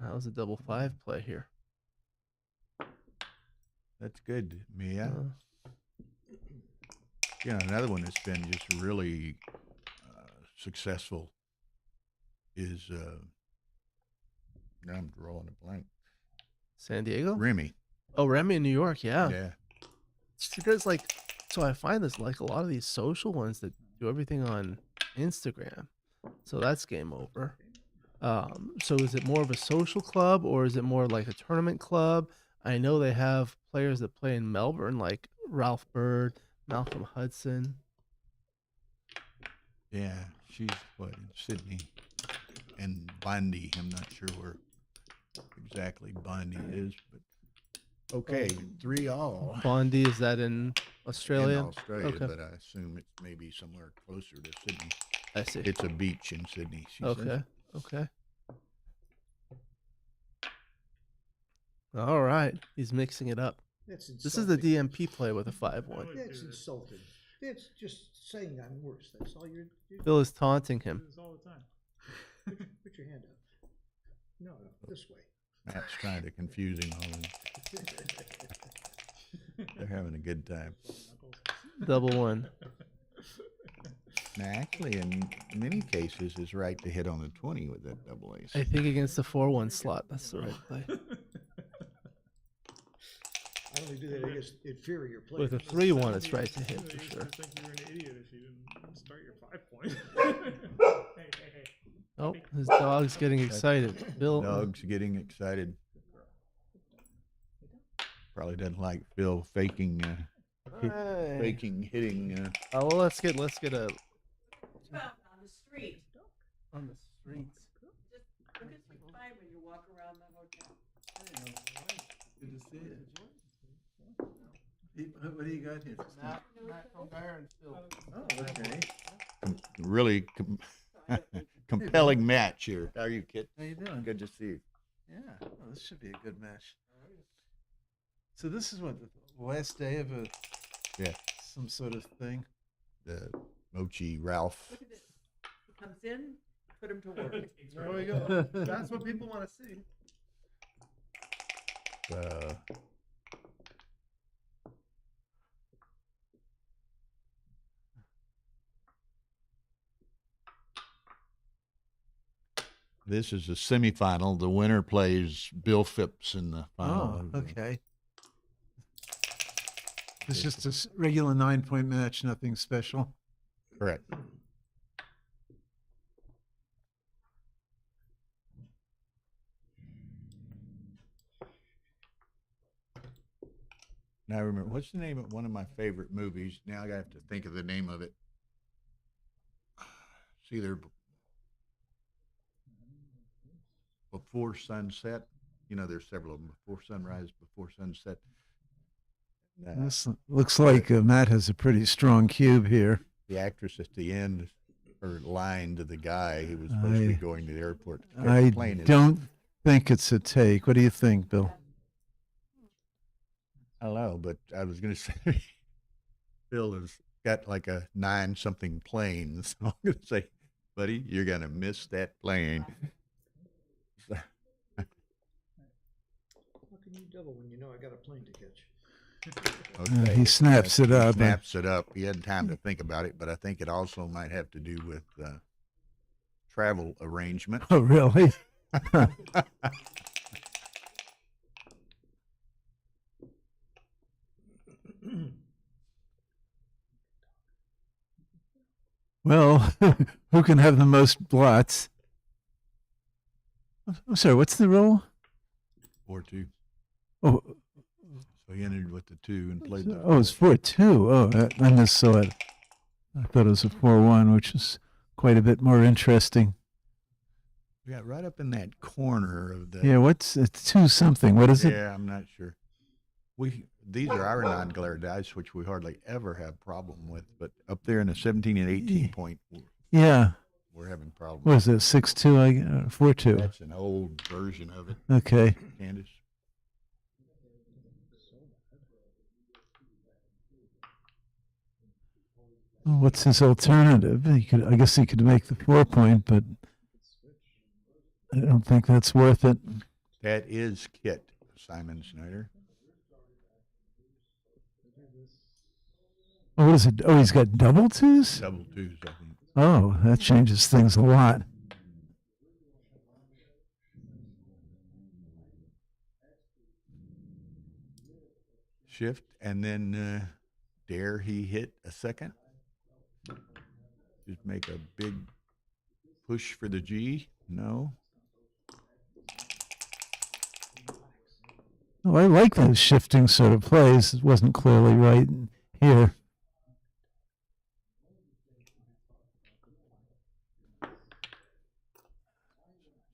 That was a double 5 play here. That's good, Mia. Yeah, another one that's been just really successful is now I'm drawing a blank. San Diego? Remy. Oh, Remy in New York, yeah. Yeah. It's because so I find this like a lot of these social ones that do everything on Instagram. So that's game over. So is it more of a social club or is it more like a tournament club? I know they have players that play in Melbourne like Ralph Burd, Malcolm Hudson. Yeah, she's in Sydney. And Bundy, I'm not sure where exactly Bundy is, but okay, 3-all. Bondi, is that in Australia? In Australia, okay. but I assume it's maybe somewhere closer to Sydney. I see. It's a beach in Sydney, she Okay, says. okay. All right, he's mixing it up. That's This is the insulting. DMP play with a 5-1. That's insulting. It's just saying I'm worse. That's all you're Phil is taunting him. This all the time. Put your hand up. No, this way. Matt's trying to confuse him. They're having a good time. Double 1. Now, actually, in many cases, it's right to hit on the 20 with that double ace. I think against the 4-1 slot, that's the right play. I only do that against inferior players. With a 3-1, it's right to hit for You sure. just think you were an idiot if you didn't start your 5-point. Hey. Oh, his dog's getting excited. Bill. Dog's getting excited. Probably doesn't like Phil faking, Hey. faking hitting. Oh, well, let's get a On the street. on the streets. Just look at your time when you walk around the hotel. Good to see you. What do you got here? Matt from Byronville. Oh, okay. Really compelling match here. How are you, kid? How you doing? Good to see you. Yeah, well, this should be a good match. So this is what the last day of some sort of thing. The Mochy Ralph. Look at this. He comes in, put him to work. There we go. That's what people want to see. This is the semifinal. The winner plays Bill Phipps in the final. Oh, okay. It's just a regular 9-point match, nothing special. Correct. Now I remember, what's the name of one of my favorite movies? Now I have to think of the name of it. It's either Before Sunset. You know, there's several of them. Before Sunrise, Before Sunset. This looks like Matt has a pretty strong cube here. The actress at the end, her line to the guy who was supposed to be going to the airport. to catch I the plane is, don't think it's a take. What do you think, Bill? I don't know, but I was going to say, Phil has got like a 9-something plane. So I'm going to say, buddy, you're going to miss that plane. How can you double when you know I got a plane to catch? Okay. He snaps it up. He snaps it up. He had time to think about it, but I think it also might have to do with travel arrangement. Oh, really? Well, who can have the most blots? I'm sorry, what's the rule? 4-2. Oh, So he entered with the 2 and played the. oh, it's 4-2. Oh, I missaw it. I thought it was a 4-1, which is quite a bit more interesting. We got right up in that corner of the. Yeah, it's 2 something. What is it? Yeah, I'm not sure. These are our non-glare dice, which we hardly ever have problem with, but up there in the 17 and 18 point, Yeah. we're having problems. What is it? 6-2? 4-2. That's an old version of it. Okay. Candace. Well, what's his alternative? I guess he could make the 4-point, but I don't think that's worth it. That is Kit, Simon Snyder. Oh, what is it? Oh, he's got double 2s? Double 2s, I think. Oh, that changes things a lot. Shift, and then dare he hit a second? Just make a big push for the G? No. Oh, I like those shifting sort of plays. It wasn't clearly right here.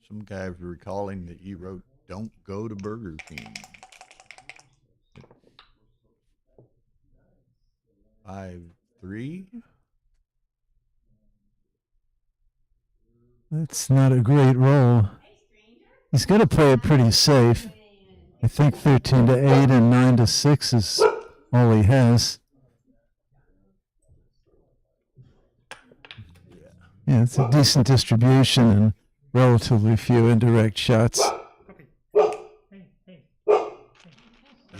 Some guy was recalling that you wrote, "Don't go to Burger King." 5-3. That's not a great roll. He's got to play it pretty safe. I think 13-8 and 9-6 is all he has. Yeah, it's a decent distribution and relatively few indirect shots.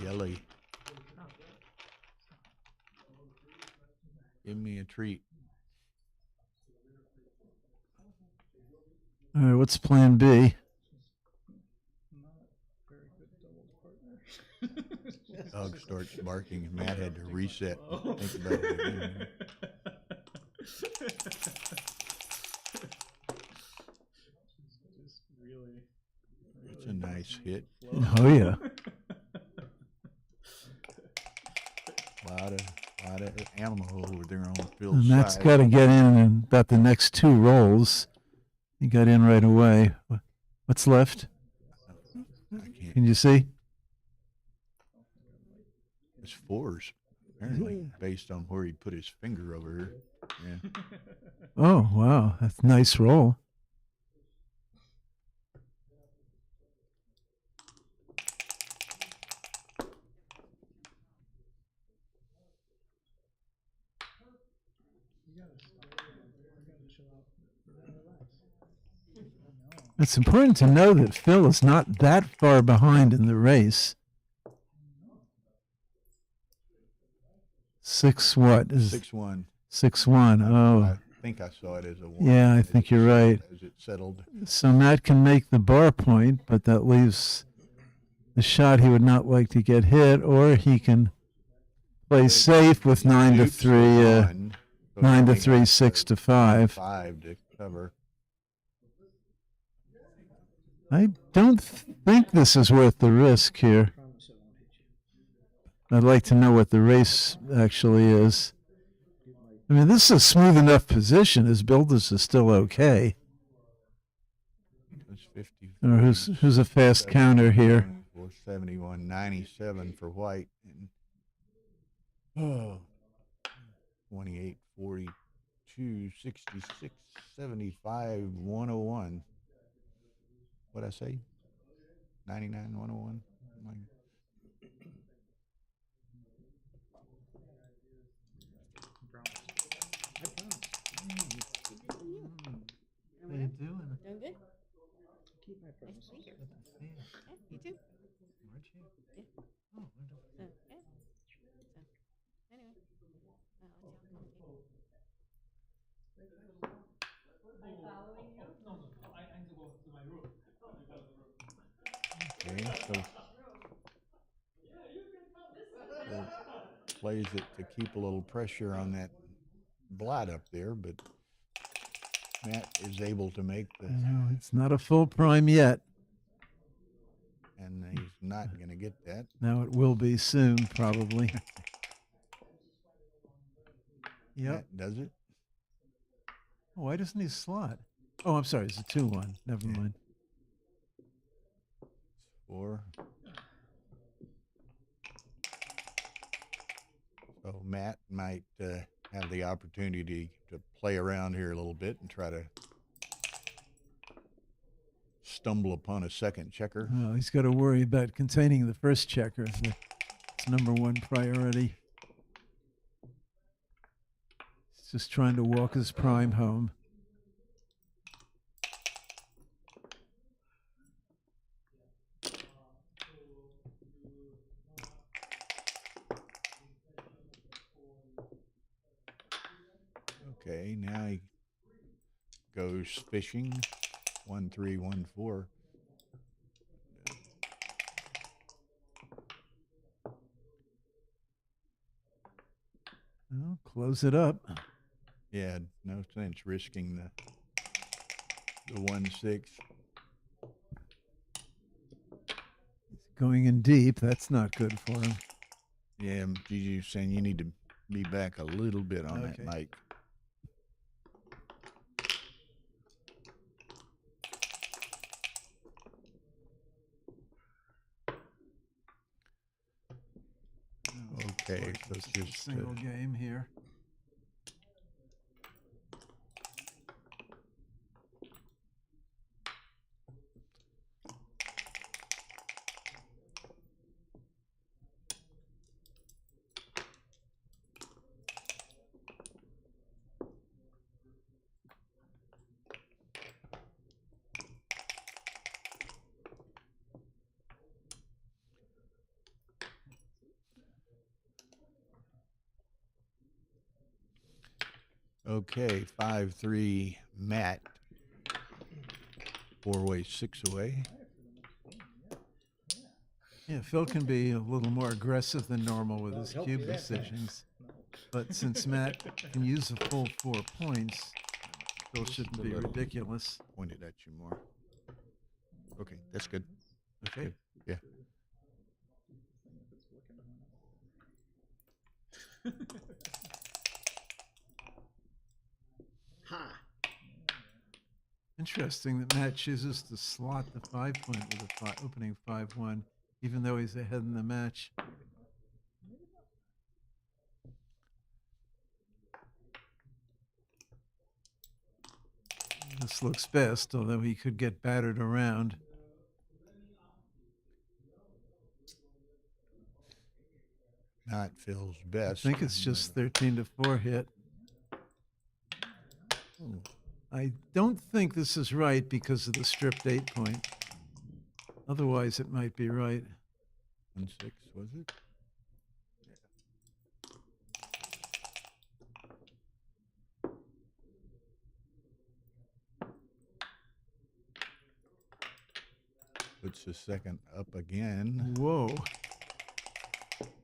Yelly. Give me a treat. All right, what's plan B? Dog starts barking. Matt had to reset. Think about it again. It's a nice hit. Oh yeah. lot of ammo over there on Phil's And that's side. got to get in about the next 2 rolls. He got in right away. What's left? Can you see? It's 4s, apparently, based on where he put his finger over here. Yeah. Oh, wow. That's a nice roll. It's important to know that Phil is not that far behind in the race. 6 what? 6-1. 6-1. Oh. I think I saw it as a 1. Yeah, I think you're right. As it settled. So Matt can make the bar point, but that leaves the shot he would not like to get hit, or he can play safe with 9-3, 9-3, 6-5. 5 to cover. I don't think this is worth the risk here. I'd like to know what the race actually is. I mean, this is a smooth enough position. His builders are still okay. Or who's a fast counter here? 471, 97 for white. And, 28, 42, 66, 75, 101. What'd I say? 99, 101? How you doing? Doing good? Keep my promise. Nice to meet you. Yeah, you too. Yeah. Oh, wonderful. So, yeah. So, anyway. Okay, so plays it to keep a little pressure on that blot up there, but Matt is able to make the. No, it's not a full prime yet. and he's not going to get that. Now it will be soon, probably. Yep. That does it. Why doesn't he slot? Oh, I'm sorry. It's a 2-1. Never mind. 4. So Matt might have the opportunity to play around here a little bit and try to stumble upon a second checker. Well, he's got to worry about containing the first checker. It's number one priority. He's just trying to walk his prime home. Okay, now he goes fishing. 1, 3, 1, 4. Well, close it up. Yeah, no sense risking the 1-6. Going in deep. That's not good for him. Yeah, Gigi's saying you need to be back a little bit on that mic. Okay, so it's just single game here. Okay, 5-3 Matt. 4-way, 6 away. Yeah, Phil can be a little more aggressive than normal with his cube decisions. But since Matt can use the full 4 points, Phil shouldn't be ridiculous. Pointed at you more. Okay, that's good. Okay. Good. Yeah. Ha! Interesting that Matt chooses to slot the 5-point with a opening 5-1, even though he's ahead in the match. This looks best, although he could get battered around. Not Phil's best. I think it's just 13-4 hit. I don't think this is right because of the stripped 8-point. Otherwise, it might be right. 1-6, was it? Puts the second up again. Whoa.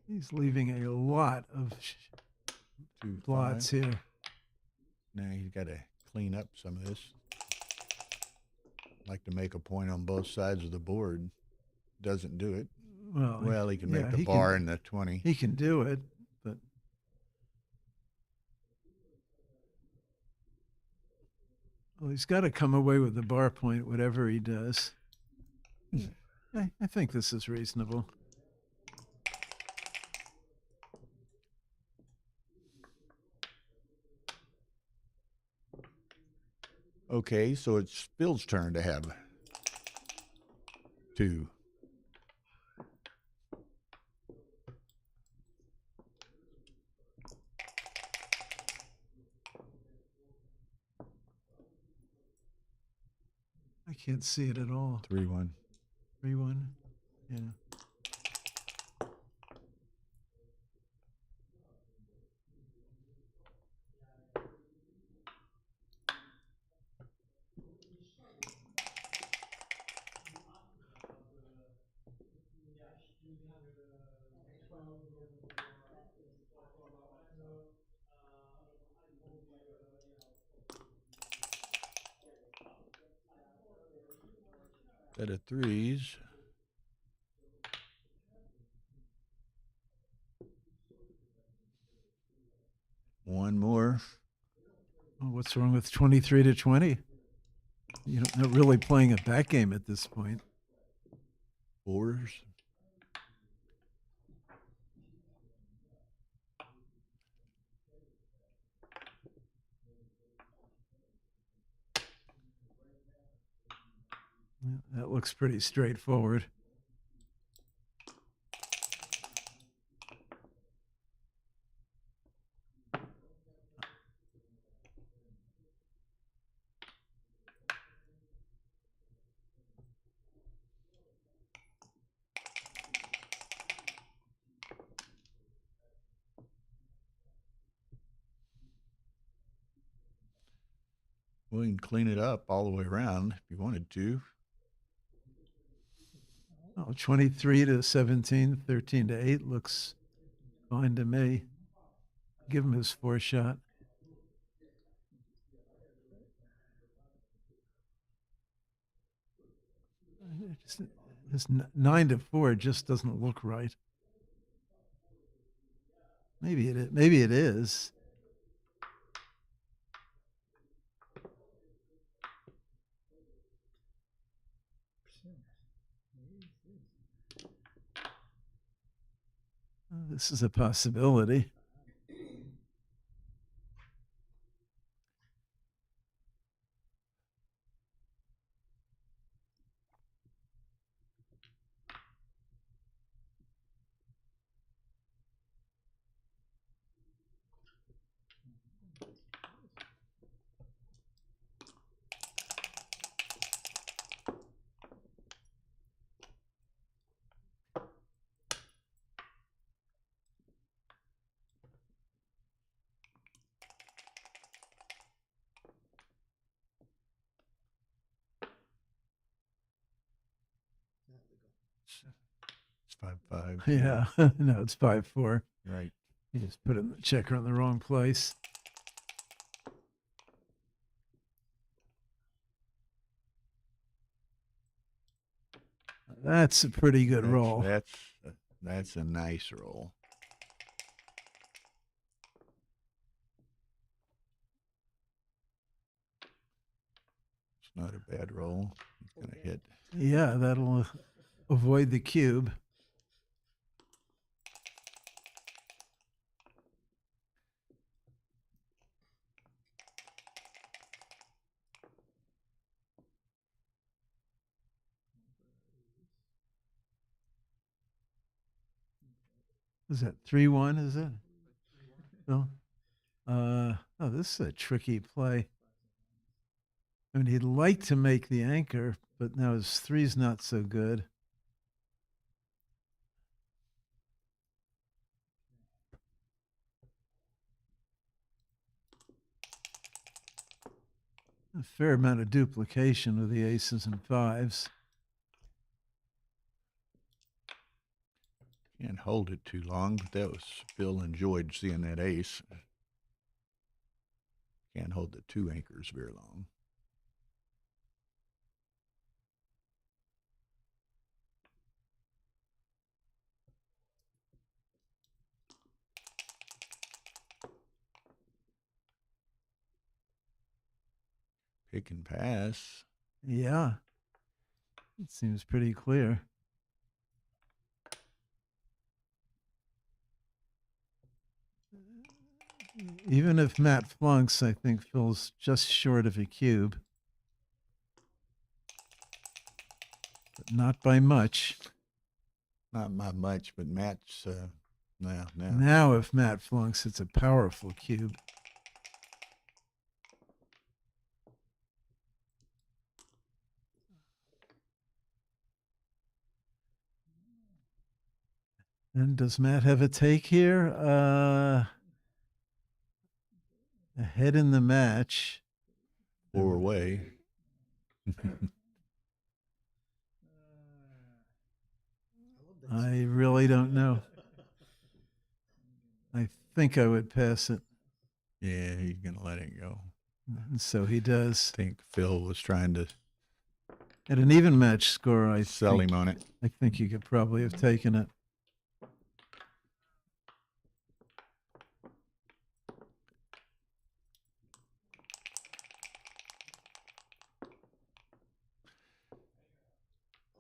He's leaving a lot of plots here. Now he's got to clean up some of this. Like to make a point on both sides of the board. Doesn't do it. Well, he can make the bar in the 20. He can do it, but well, he's got to come away with the bar point, whatever he does. I think this is reasonable. Okay, so it's Phil's turn to have 2. I can't see it at all. 3-1. 3-1. Yeah. Set of 3s. One more. Oh, what's wrong with 23 to 20? You're not really playing a back game at this point. Fours. Yeah, that looks pretty straightforward. We can clean it up all the way around if you wanted to. Oh, 23 to 17, 13 to 8 looks fine to me. Give him his 4 shot. This 9 to 4 just doesn't look right. Maybe it is. Maybe it is. This is a possibility. It's 5-5. Yeah, no, it's 5-4. Right. You just put the checker in the wrong place. That's a pretty good roll. That's a nice roll. It's not a bad roll. It's gonna hit. Yeah, that'll avoid the cube. Is that 3-1? Is it? No. Oh, this is a tricky play. I mean, he'd like to make the anchor, but now his 3's not so good. A fair amount of duplication with the aces and 5s. Can't hold it too long, but that was Bill enjoyed seeing that ace. Can't hold the 2 anchors very long. Pick and pass. Yeah. It seems pretty clear. Even if Matt flunks, I think Phil's just short of a cube. But not by much. Not by much, but Matt's now. Now if Matt flunks, it's a powerful cube. And does Matt have a take here? Ahead in the match. 4 away. I really don't know. I think I would pass it. Yeah, he's going to let it go. And so he does. I think Phil was trying to At an even match score, I sell think, him on it. I think you could probably have taken it.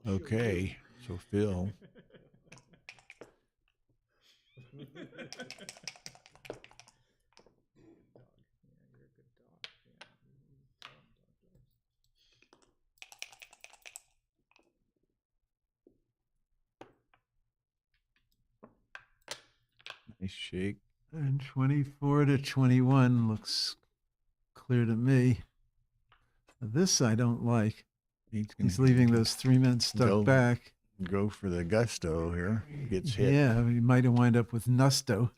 Okay, so Phil. Nice shake. And 24 to 21 looks clear to me. This I don't like. He's leaving those 3 men stuck back. Go for the gusto here. Gets hit. Yeah, he might have wind up with Nusto.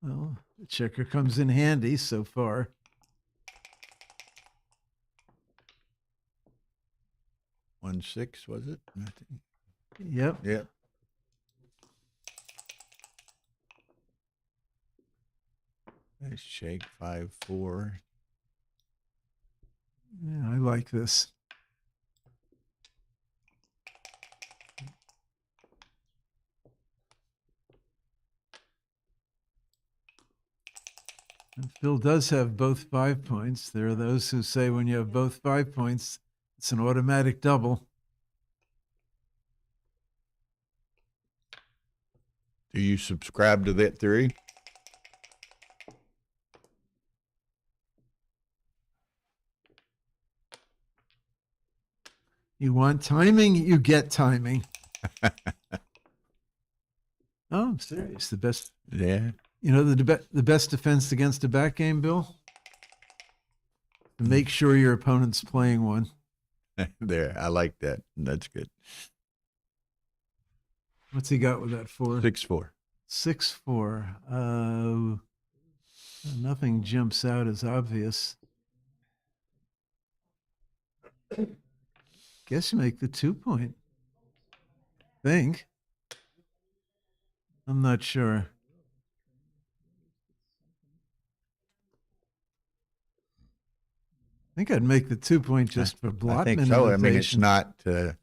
Well, the checker comes in handy so far. One six, was it? Yep. Yep. Nice shake, 5-4. Yeah, I like this. And Phil does have both 5 points. There are those who say when you have both 5 points, it's an automatic double. Do you subscribe to that theory? You want timing, you get timing. Oh, I'm serious. The best. Yeah. You know the best defense against a back game, Bill? Make sure your opponent's playing one. There, I like that. That's good. What's he got with that 4? 6-4. 6-4. Nothing jumps out as obvious. Guess you make the 2 point. Think. I'm not sure. I think I'd make the 2 point just for blot I think minimization. so. I mean, it's not. I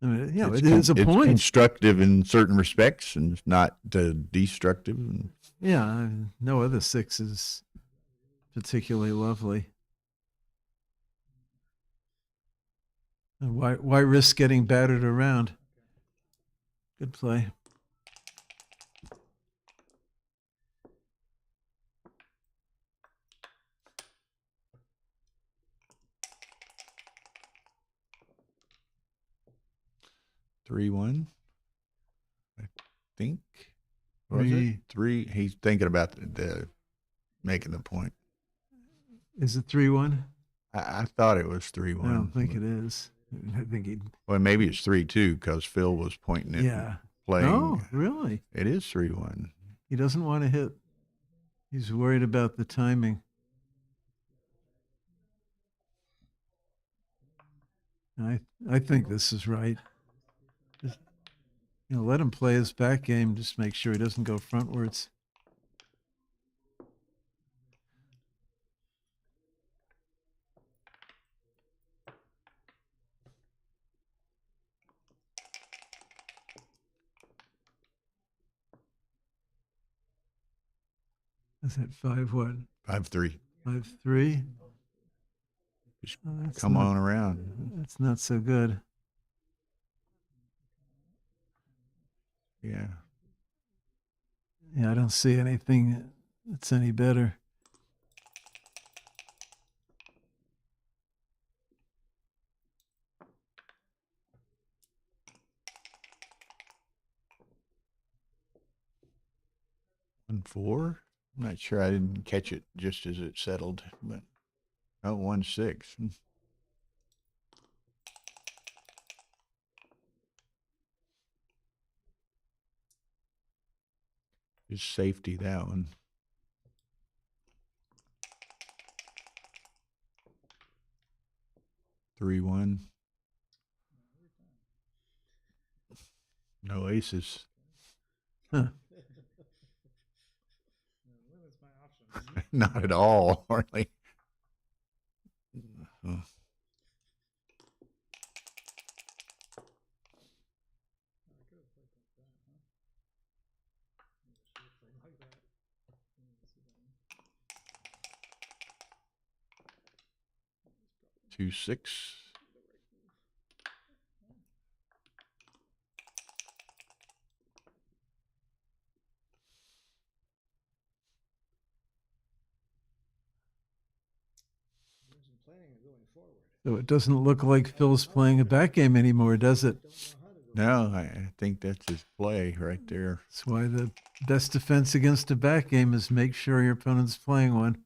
mean, yeah, It's it is a it's point. constructive in certain respects, and it's not destructive. Yeah, no other 6 is particularly lovely. And why risk getting battered around? Good play. Three one, I think. Was Three. it 3? He's thinking about the making the point. Is it 3-1? I thought it was 3-1. I don't think it is. I think he. Well, maybe it's 3-2 because Phil was pointing at Yeah. playing. Oh, really? It is 3-1. He doesn't want to hit. He's worried about the timing. I think this is right. Just, let him play his back game. Just make sure he doesn't go frontwards. Is it 5-1? 5-3. 5-3. Just come on around. That's not so good. Yeah. Yeah, I don't see anything that's any better. And 4. I'm not sure. I didn't catch it just as it settled, but 1-6. Just safety that one. Three one. No aces. Huh. Not at all, hardly. Oh. 1-2-6. So it doesn't look like Phil's playing a backgammon anymore, does it? No, I think that's his play right there. That's why the best defense against a backgammon is make sure your opponent's playing one.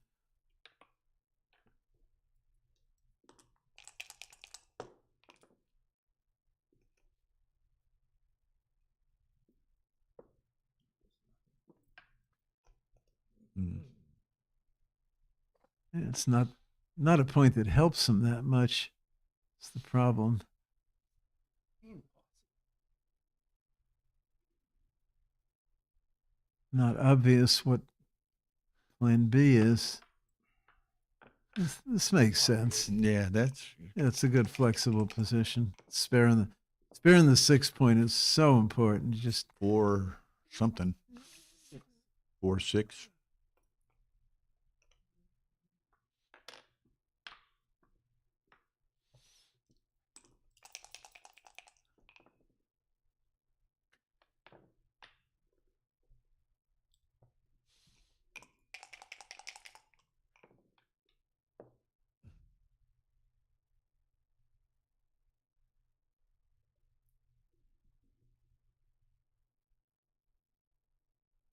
It's not a point that helps him that much. It's the problem. Not obvious what plan B is. This makes sense. Yeah, it's a good flexible position. Sparing the 6 point is so important. Just 4 something. 4-6.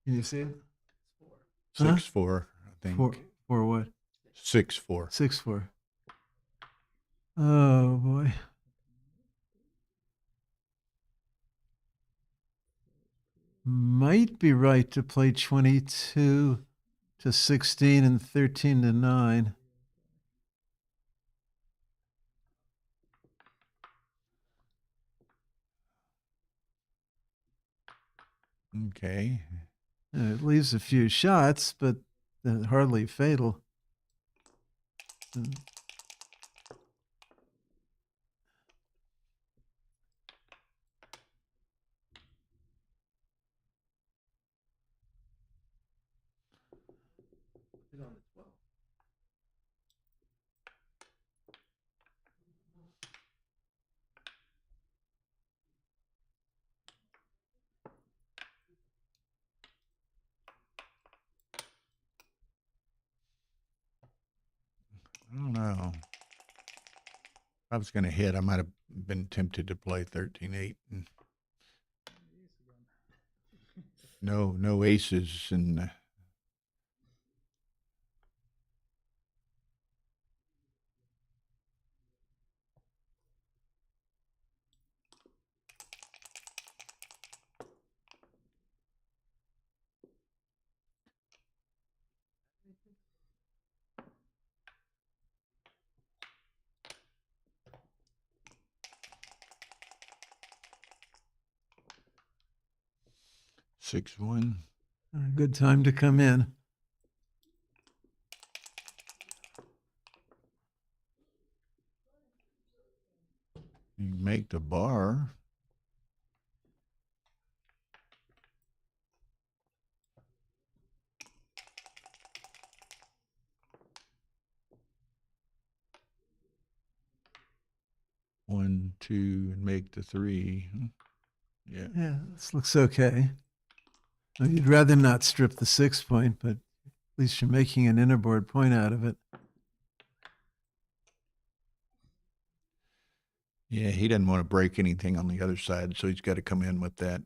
Can you see it? 6-4, I think. Four what? 6-4. 6-4. Oh boy. Might be right to play 22 to 16 and 13 to 9. Okay. It leaves a few shots, but hardly fatal. I don't know. If I was going to hit, I might have been tempted to play 13-8. No aces and. Six one. Good time to come in. You make the bar. One, two, and make the 3. Yeah. Yeah, this looks okay. Well, you'd rather not strip the 6 point, but at least you're making an innerboard point out of it. Yeah, he doesn't want to break anything on the other side, so he's got to come in with that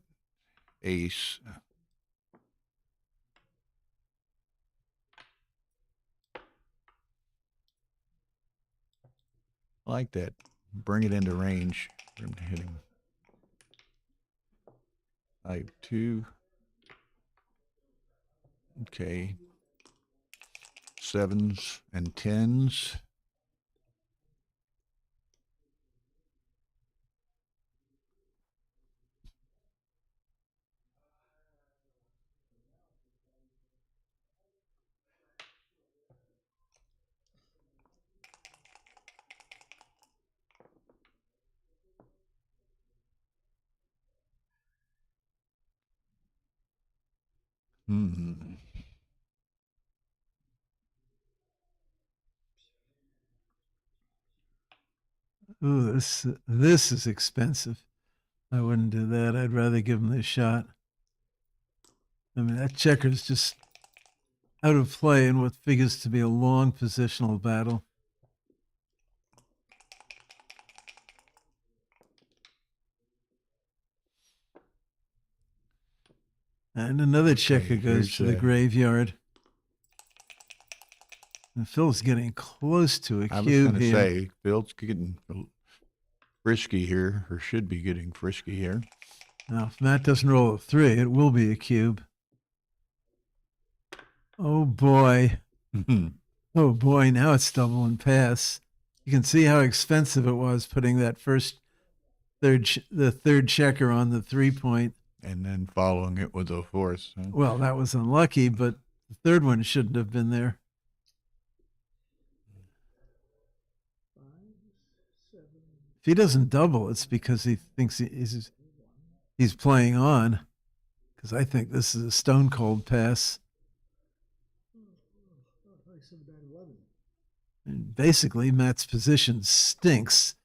ace. I like that. Bring it into range for him to hit him. 5-2. Okay. 7s and 10s. Hmm. Ooh, this is expensive. I wouldn't do that. I'd rather give him the shot. I mean, that checker's just out of play in what figures to be a long positional battle. And another checker goes to the graveyard. And Phil's getting close to a I was cube going to here. say, Phil's getting frisky here, or should be getting frisky here. Now, if Matt doesn't roll a 3, it will be a cube. Oh, boy. Oh, boy, now it's double and pass. You can see how expensive it was putting that the third checker on the 3-point. And then following it with a 4th. Huh? Well, that was unlucky, but the third one shouldn't have been there. 5, 7. If he doesn't double, it's because he thinks he's playing on. Because I think this is a stone cold pass. And basically, Matt's position stinks.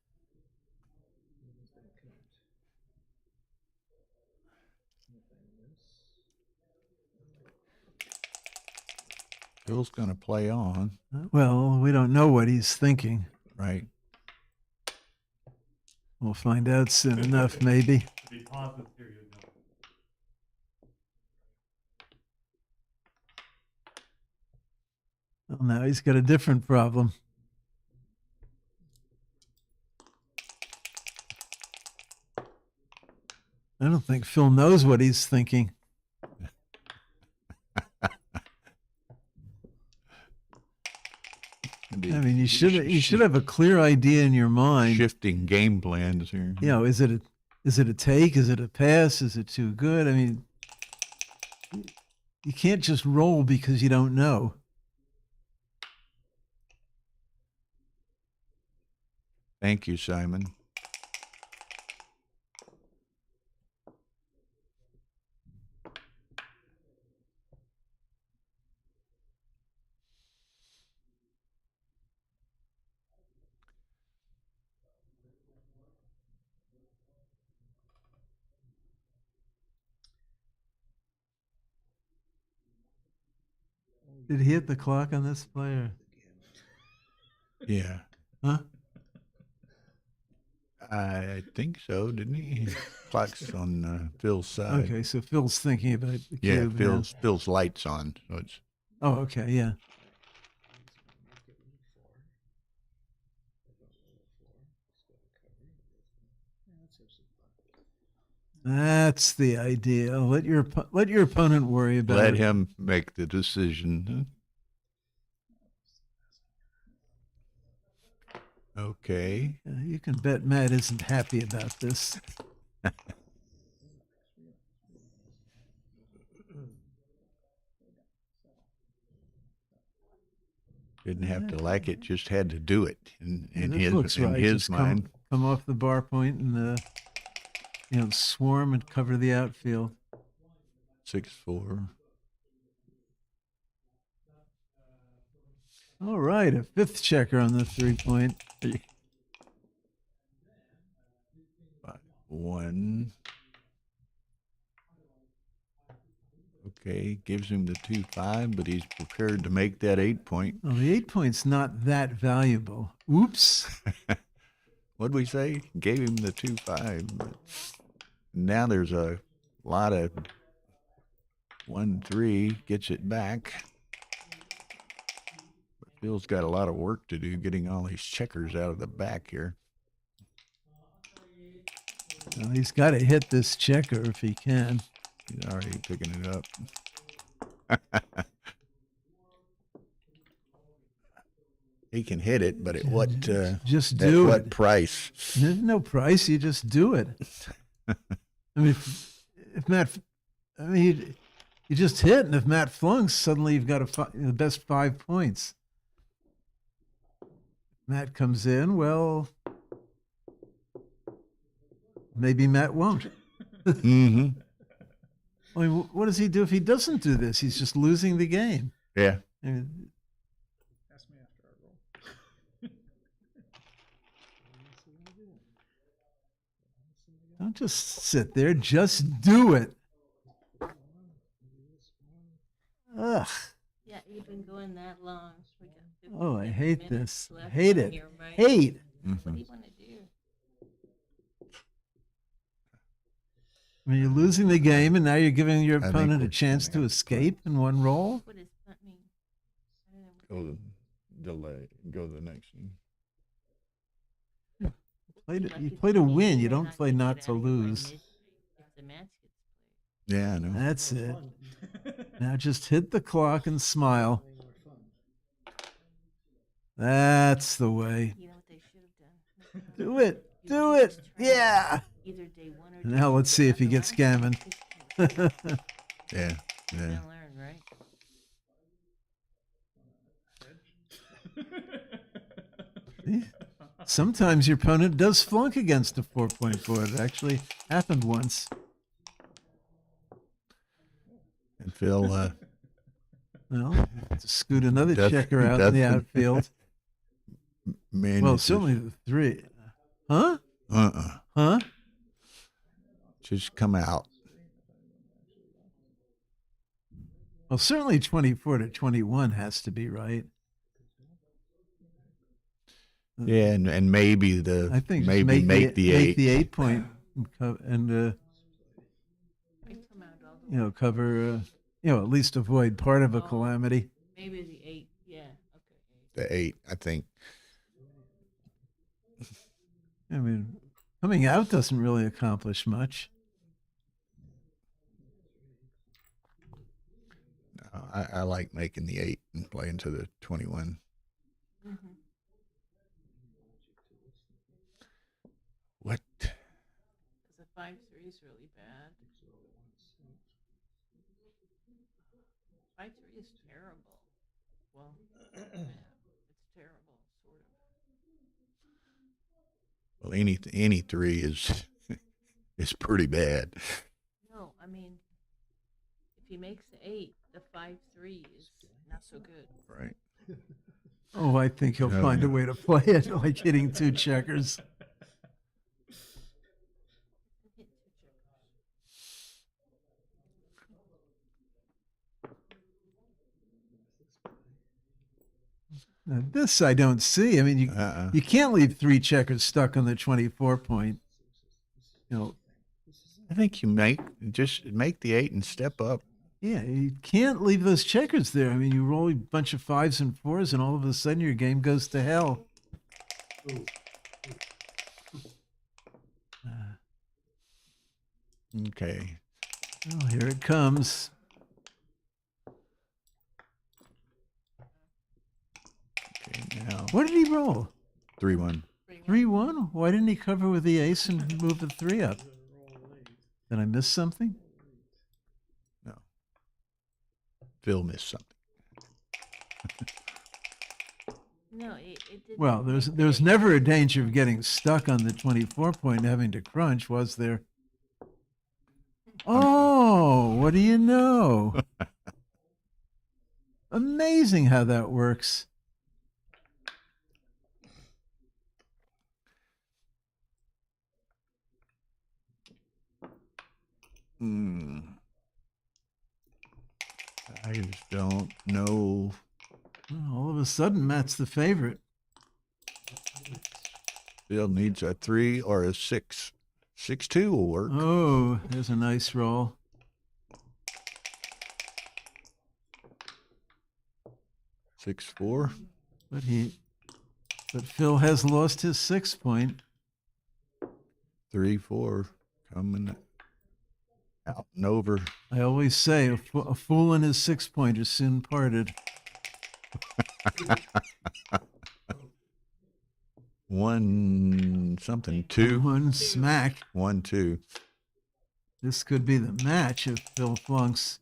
Phil's going to play on. Well, we don't know what he's thinking. Right. We'll find out soon enough, maybe. Well, now he's got a different problem. I don't think Phil knows what he's thinking. I mean, you should have a clear idea in your mind. Shifting game plans here. You know, is it a take? Is it a pass? Is it too good? I mean, you can't just roll because you don't know. Thank you, Simon. Did he hit the clock on this player? Yeah. Huh? I think so, didn't he? Clock's on Phil's side. Okay, so Phil's thinking about the Yeah, cube. Phil's lights on, so it's. Oh, okay, yeah. That's the idea. Let your opponent worry about it. Let him make the decision. Okay. You can bet Matt isn't happy about this. Didn't have to like it, just had to do it in This his mind. Come off the bar point and swarm and cover the outfield. 6-4. All right, a fifth checker on the 3-point. 5-1. Okay, gives him the 2-5, but he's prepared to make that 8-point. Well, the 8-point's not that valuable. Oops. What'd we say? Gave him the 2-5. But now there's a lot of 1-3, gets it back. But Phil's got a lot of work to do getting all these checkers out of the back here. Well, he's got to hit this checker if he can. He's already picking it up. He can hit it, but at what what price? There's no price. You just do it. I mean, if Matt, you just hit, and if Matt flunks, suddenly you've got the best 5 points. Matt comes in, well, maybe Matt won't. Mm-hmm. I mean, what does he do if he doesn't do this? He's just losing the game. Yeah. I mean, Ask me after I roll. Don't just sit there. Just do it. Ugh. Yeah, you've been going that long. We got 50 Oh, I hate minutes this. left Hate on it. here, right? Hate. What do you want to do? I mean, you're losing the game, and now you're giving your I think opponent a we're chance gonna to have to escape in one roll. What does that mean? I don't know. Go delay. Go to the next one. You play to win. You don't play not to lose. If the match gets played. Yeah, I know. That's it. Now just hit the clock and smile. That's the way. You know what they should have done? Do it. Do it. Yeah. Either day one or Now let's see if he gets gammon. Yeah, You're yeah. gonna learn, right? Sometimes your opponent does flunk against a 4.4. It actually happened once. And Phil, Well, to scoot another Doesn't- checker out in the doesn't- outfield. man, Well, certainly the 3. Huh? Huh? Just come out. Well, certainly 24 to 21 has to be right. Yeah, and maybe the I think maybe just make the make 8. the 8 point and cover at least avoid part of a calamity. Maybe the 8. Yeah. Okay. The 8, I think. I mean, coming out doesn't really accomplish much. I like making the 8 and playing to the 21. Mm-hmm. What? Because the 5-3 is really bad. 5-3 is terrible. Well, yeah, it's terrible, sort of. Well, any 3 is is pretty bad. No, I mean, if he makes the 8, the 5-3 is not so good. Right. Oh, I think he'll Oh, find a yeah. way to play it, like hitting 2 checkers. Now, this I don't see. I mean, you can't leave 3 checkers stuck on the 24 point. I think you just make the 8 and step up. Yeah, you can't leave those checkers there. I mean, you roll a bunch of 5s and 4s, and all of a sudden your game goes to hell. Okay. Oh, here it comes. Okay, now What did he roll? 3-1. 3-1? Why didn't he cover with the ace and move the 3 up? Did I miss something? No. Phil missed something. No, it didn't. Well, there's never a danger of getting stuck on the 24 point and having to crunch, was there? Oh, what do you know? Amazing how that works. I just don't know. All of a sudden, Matt's the favorite. Phil needs a 3 or a 6. 6-2 will work. Oh, there's a nice roll. 6-4. But Phil has lost his 6 point. 3-4 coming out and over. I always say a fool and his 6 point are soon parted. 1 something 2. 1 smack. 1-2. This could be the match if Phil flunks.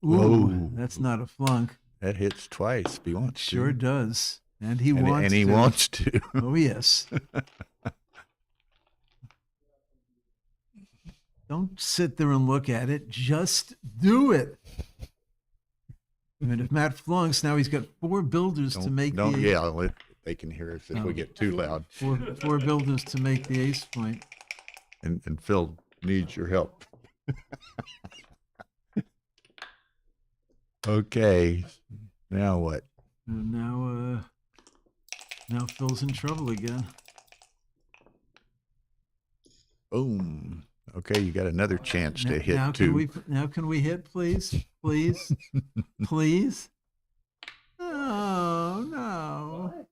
Ooh, Whoa. that's not a flunk. That hits twice if he wants to. Sure does. And he wants to. And he wants to. Oh, yes. Don't sit there and look at it. Just do it. I mean, if Matt flunks, now he's got 4 builders to make Don't the yell. They can hear us if we get too loud. 4 builders to make the ace point. And Phil needs your help. Okay, now what? And now Phil's in trouble again. Boom. Okay, you got another chance to hit now two. Can we hit, please? Please? Please? Oh, no.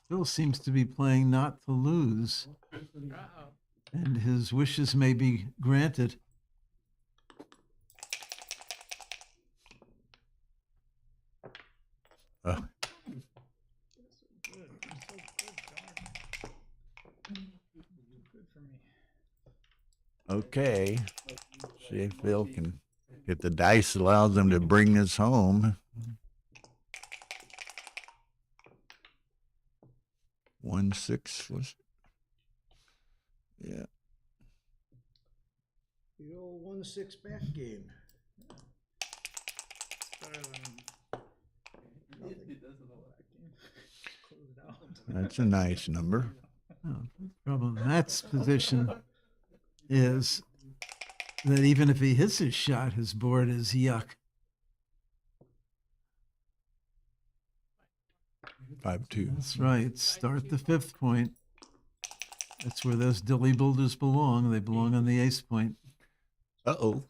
Phil seems to be playing not to lose. And his wishes may be granted. Okay. See if Phil can, if the dice allows them to bring this home. 1-6 was, yeah. The old 1-6 back game. That's a nice number. Oh, the problem in Matt's position is that even if he hits his shot, his board is yuck. 5-2. That's right. Start the 5th point. That's where those dilly builders belong. They belong on the ace point. Uh-oh.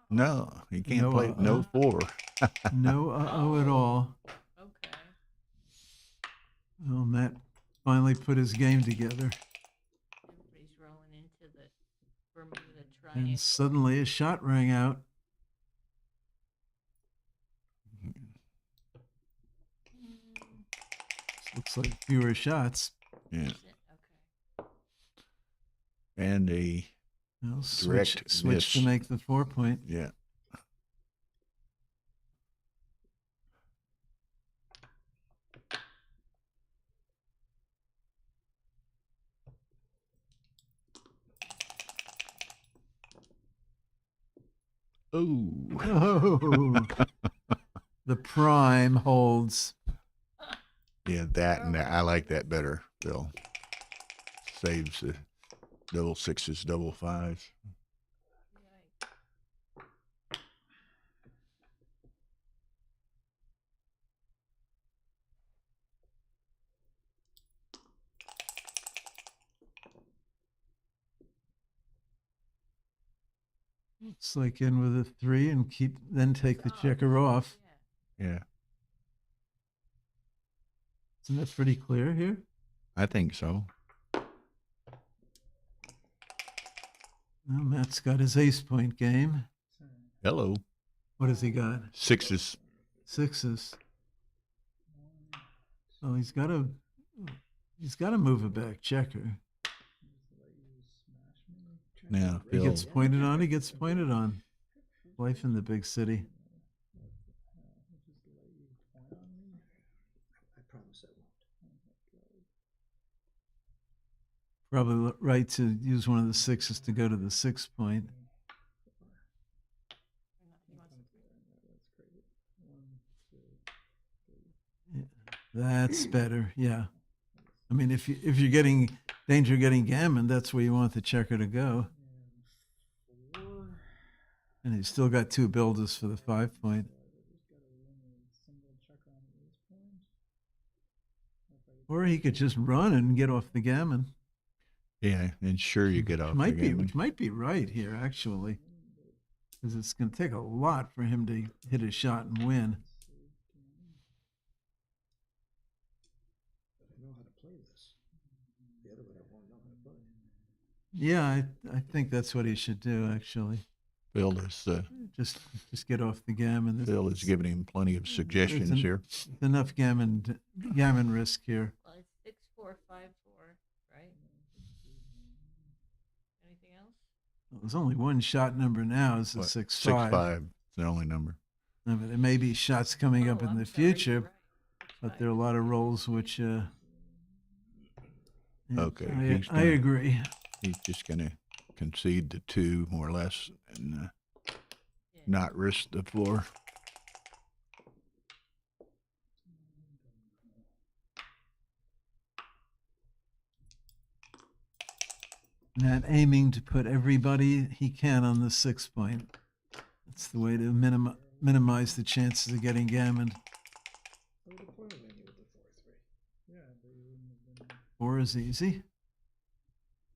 No, he can't No, play no 4. No uh-oh at all. Okay. Well, Matt finally put his game together. Everybody's rolling into the Bermuda Triangle. And suddenly a shot rang out. Looks like fewer shots. Yeah. And a switch miss. to make the 4 point. Yeah. Oh. The prime holds. Yeah, that and that. I like that better, Bill. Saves the double 6s, double 5s. It's like in with a 3 and then take the checker off. Yeah. Isn't that pretty clear here? I think so. Well, Matt's got his ace point game. Hello. What has he got? 6s. 6s. Oh, he's got to move a back checker. Now, He gets pointed on. He gets pointed on. Life in the big city. I promise I won't. Probably right to use one of the 6s to go to the 6 point. Yeah, that's better. Yeah. I mean, if you're getting danger of getting gammon, that's where you want the checker to go. And he's still got 2 builders for the 5 point. Or he could just run and get off the gammon. Yeah, and sure you get off the gammon. Which might be right here, actually. Because it's going to take a lot for him to hit a shot and win. I know how to play this. The other one I won't know how to play. Yeah, I think that's what he should do, actually. Phil is just get off the gammon. Phil is giving him plenty of suggestions here. Enough gammon risk here. Well, it's 6, 4, 5, 4, right? Anything else? Well, there's only one shot number now. Is the 6-5. 6-5 is the only number. No, but there may be shots coming up in the future, but there are a lot of rolls which. Okay, I agree. He's just going to concede the 2 more or less and not risk the 4. Matt aiming to put everybody he can on the 6 point. That's the way to minimize the chances of getting gammoned. I would have pointed at you with the 4-3. Yeah, but you wouldn't have been. 4 is easy.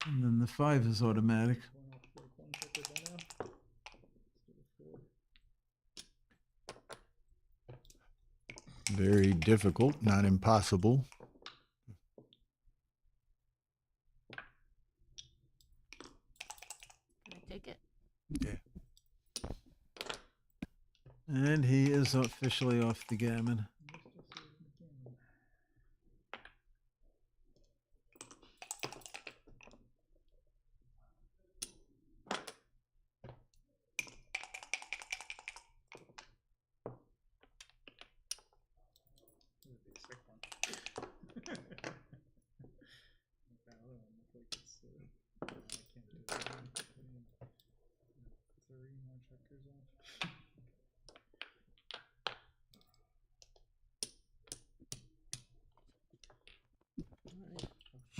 And then the 5 is automatic. One off like one checker by now. Let's do the 4. Very difficult, not impossible. Can I take it? Yeah. And he is officially off the gammon. That other one looks like it's. I can't do it. 3 more checkers off.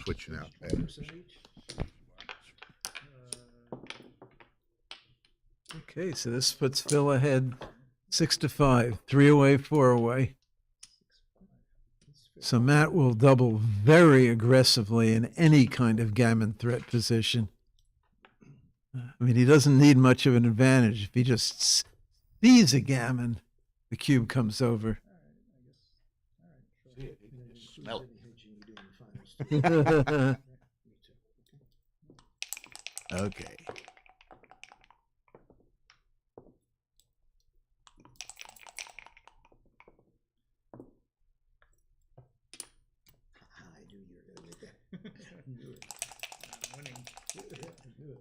Switching out patterns. Okay, so this puts Phil ahead 6-5, 3 away, 4 away. So Matt will double very aggressively in any kind of gammon threat position. I mean, he doesn't need much of an advantage. If he just sees a gammon, the cube comes over. Smell Okay. I knew you were gonna make that. I knew it. I'm winning. I knew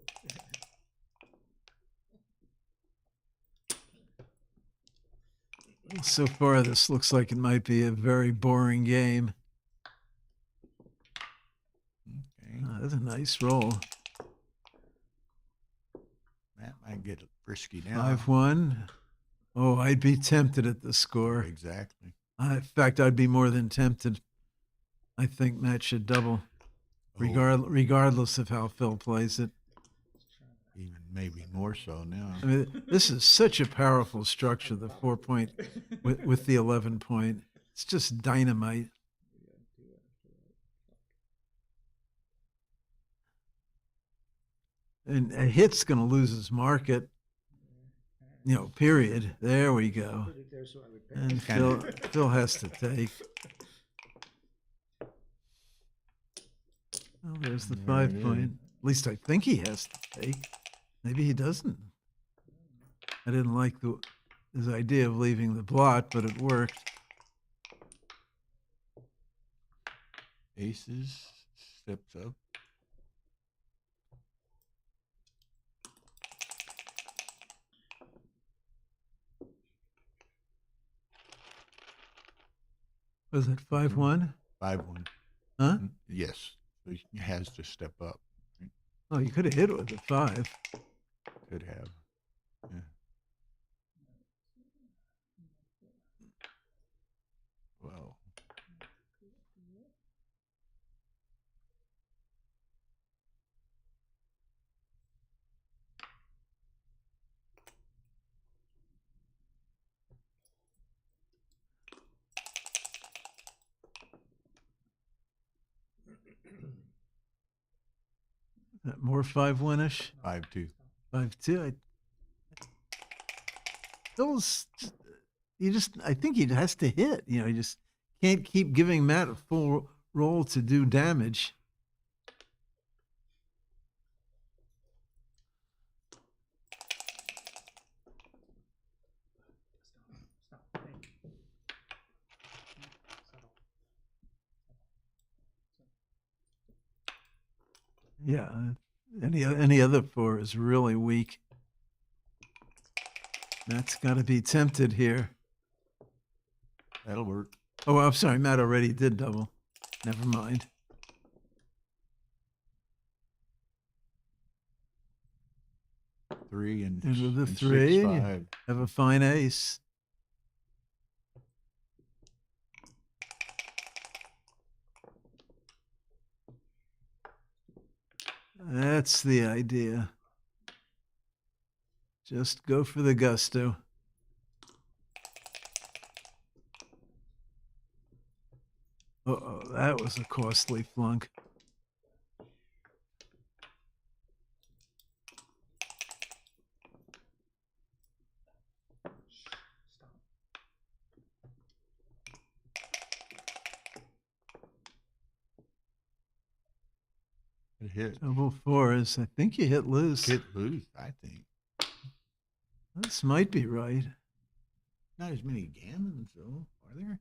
it. So far, this looks like it might be a very boring game. Okay. Oh, that's a nice roll. Matt might get frisky now. 5-1. Oh, I'd be tempted at the score. Exactly. In fact, I'd be more than tempted. I think Matt should double, regardless of how Phil plays it. Even maybe more so now. I mean, this is such a powerful structure, the 4 point with the 11 point. It's just dynamite. And a hit's going to lose its market, period. There we go. And Phil has to take. Well, there's the 5 point. At least I think he has to take. Maybe he doesn't. I didn't like his idea of leaving the blot, but it worked. Aces steps up. Was it 5-1? 5-1. Huh? Yes. So he has to step up. Oh, you could have hit it with a 5. Could have. Yeah. Well. More 5-1-ish? 5-2. 5-2. Phil's, I think he has to hit. He just can't keep giving Matt a full roll to do damage. Yeah, any other 4 is really weak. Matt's got to be tempted here. That'll work. Oh, I'm sorry, Matt already did double. Never mind. Three and with the and 3, 6, you 5. have a fine ace. That's the idea. Just go for the gusto. Uh-oh, that was a costly flunk. It hit. Double fours. I think you hit loose. Hit loose, I think. This might be right. Not as many gammons, though, are there?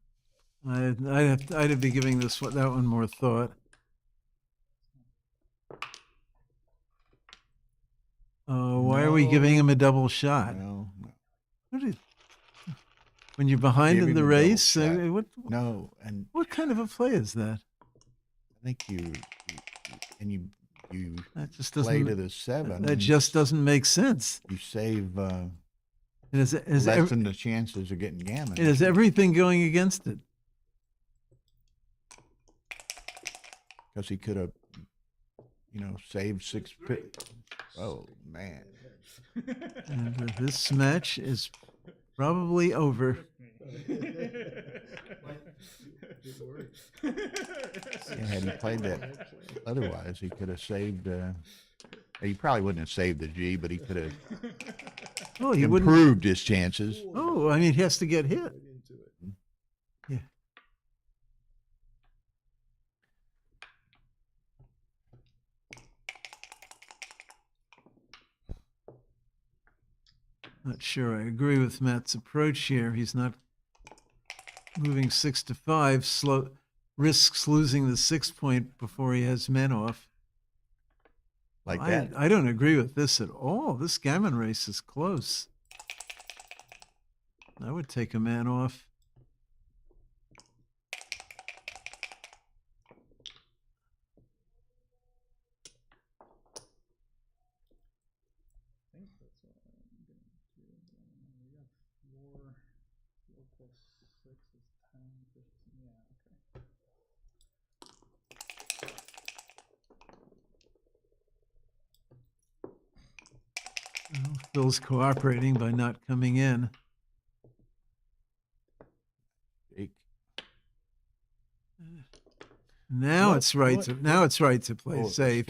I'd be giving that one more thought. Oh, why are we giving him a double shot? No. When you're behind in the race, no, and what kind of a play is that? I think you that just play doesn't to the 7. That just doesn't make sense. You save Is lessen the chances of getting gammon. It has everything going against it. Because he could have, saved 6 picks. Oh, man. And this match is probably over. Had he played that otherwise, he could have saved. He probably wouldn't have saved the G, but he could have improved his chances. Oh, I mean, he has to get hit. Yeah. Not sure I agree with Matt's approach here. He's not moving 6 to 5, risks losing the 6 point before he has men off. Like that. I don't agree with this at all. This gammon race is close. I would take a man off. Well, Phil's cooperating by not coming in. Now it's right to play safe.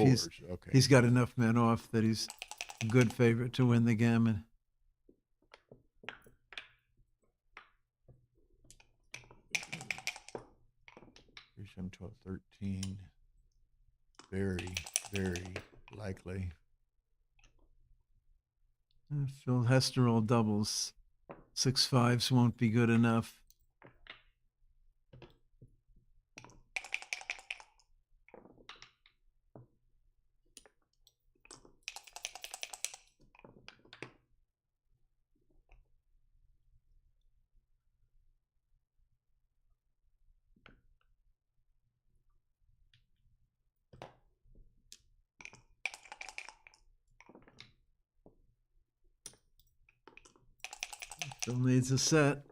He's got enough men off that he's a good favorite to win the gammon. Here's 7, 12, 13. Very, very likely. Phil has to roll doubles. 6 5s won't be good enough. Phil needs a set.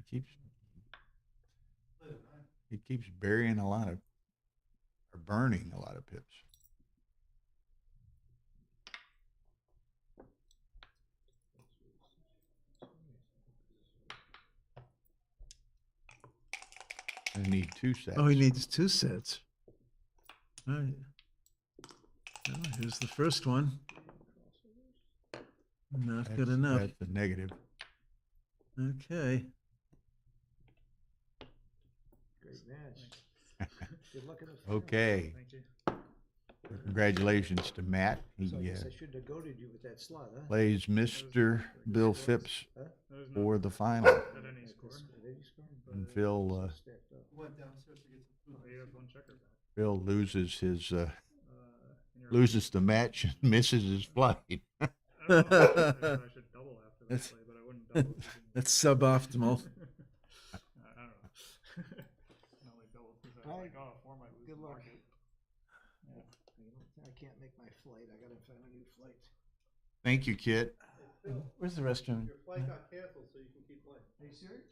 He keeps burying or burning a lot of pips. I need 2 sets. Oh, he needs 2 sets. All right. Well, here's the first one. Not good enough. That's a negative. Okay. Great match. Good luck in the final. Okay. Thank you. Congratulations to Matt. He So I guess I shouldn't have goaded you with that slot, huh? plays Mr. Bill Phipps for the final. And Phil loses his loses the match and misses his flight. That's suboptimal. Good luck. I can't make my flight. I gotta find a new flight. Thank you, Kit. Where's the restroom? Your flight got canceled, so you can keep playing. Are you serious?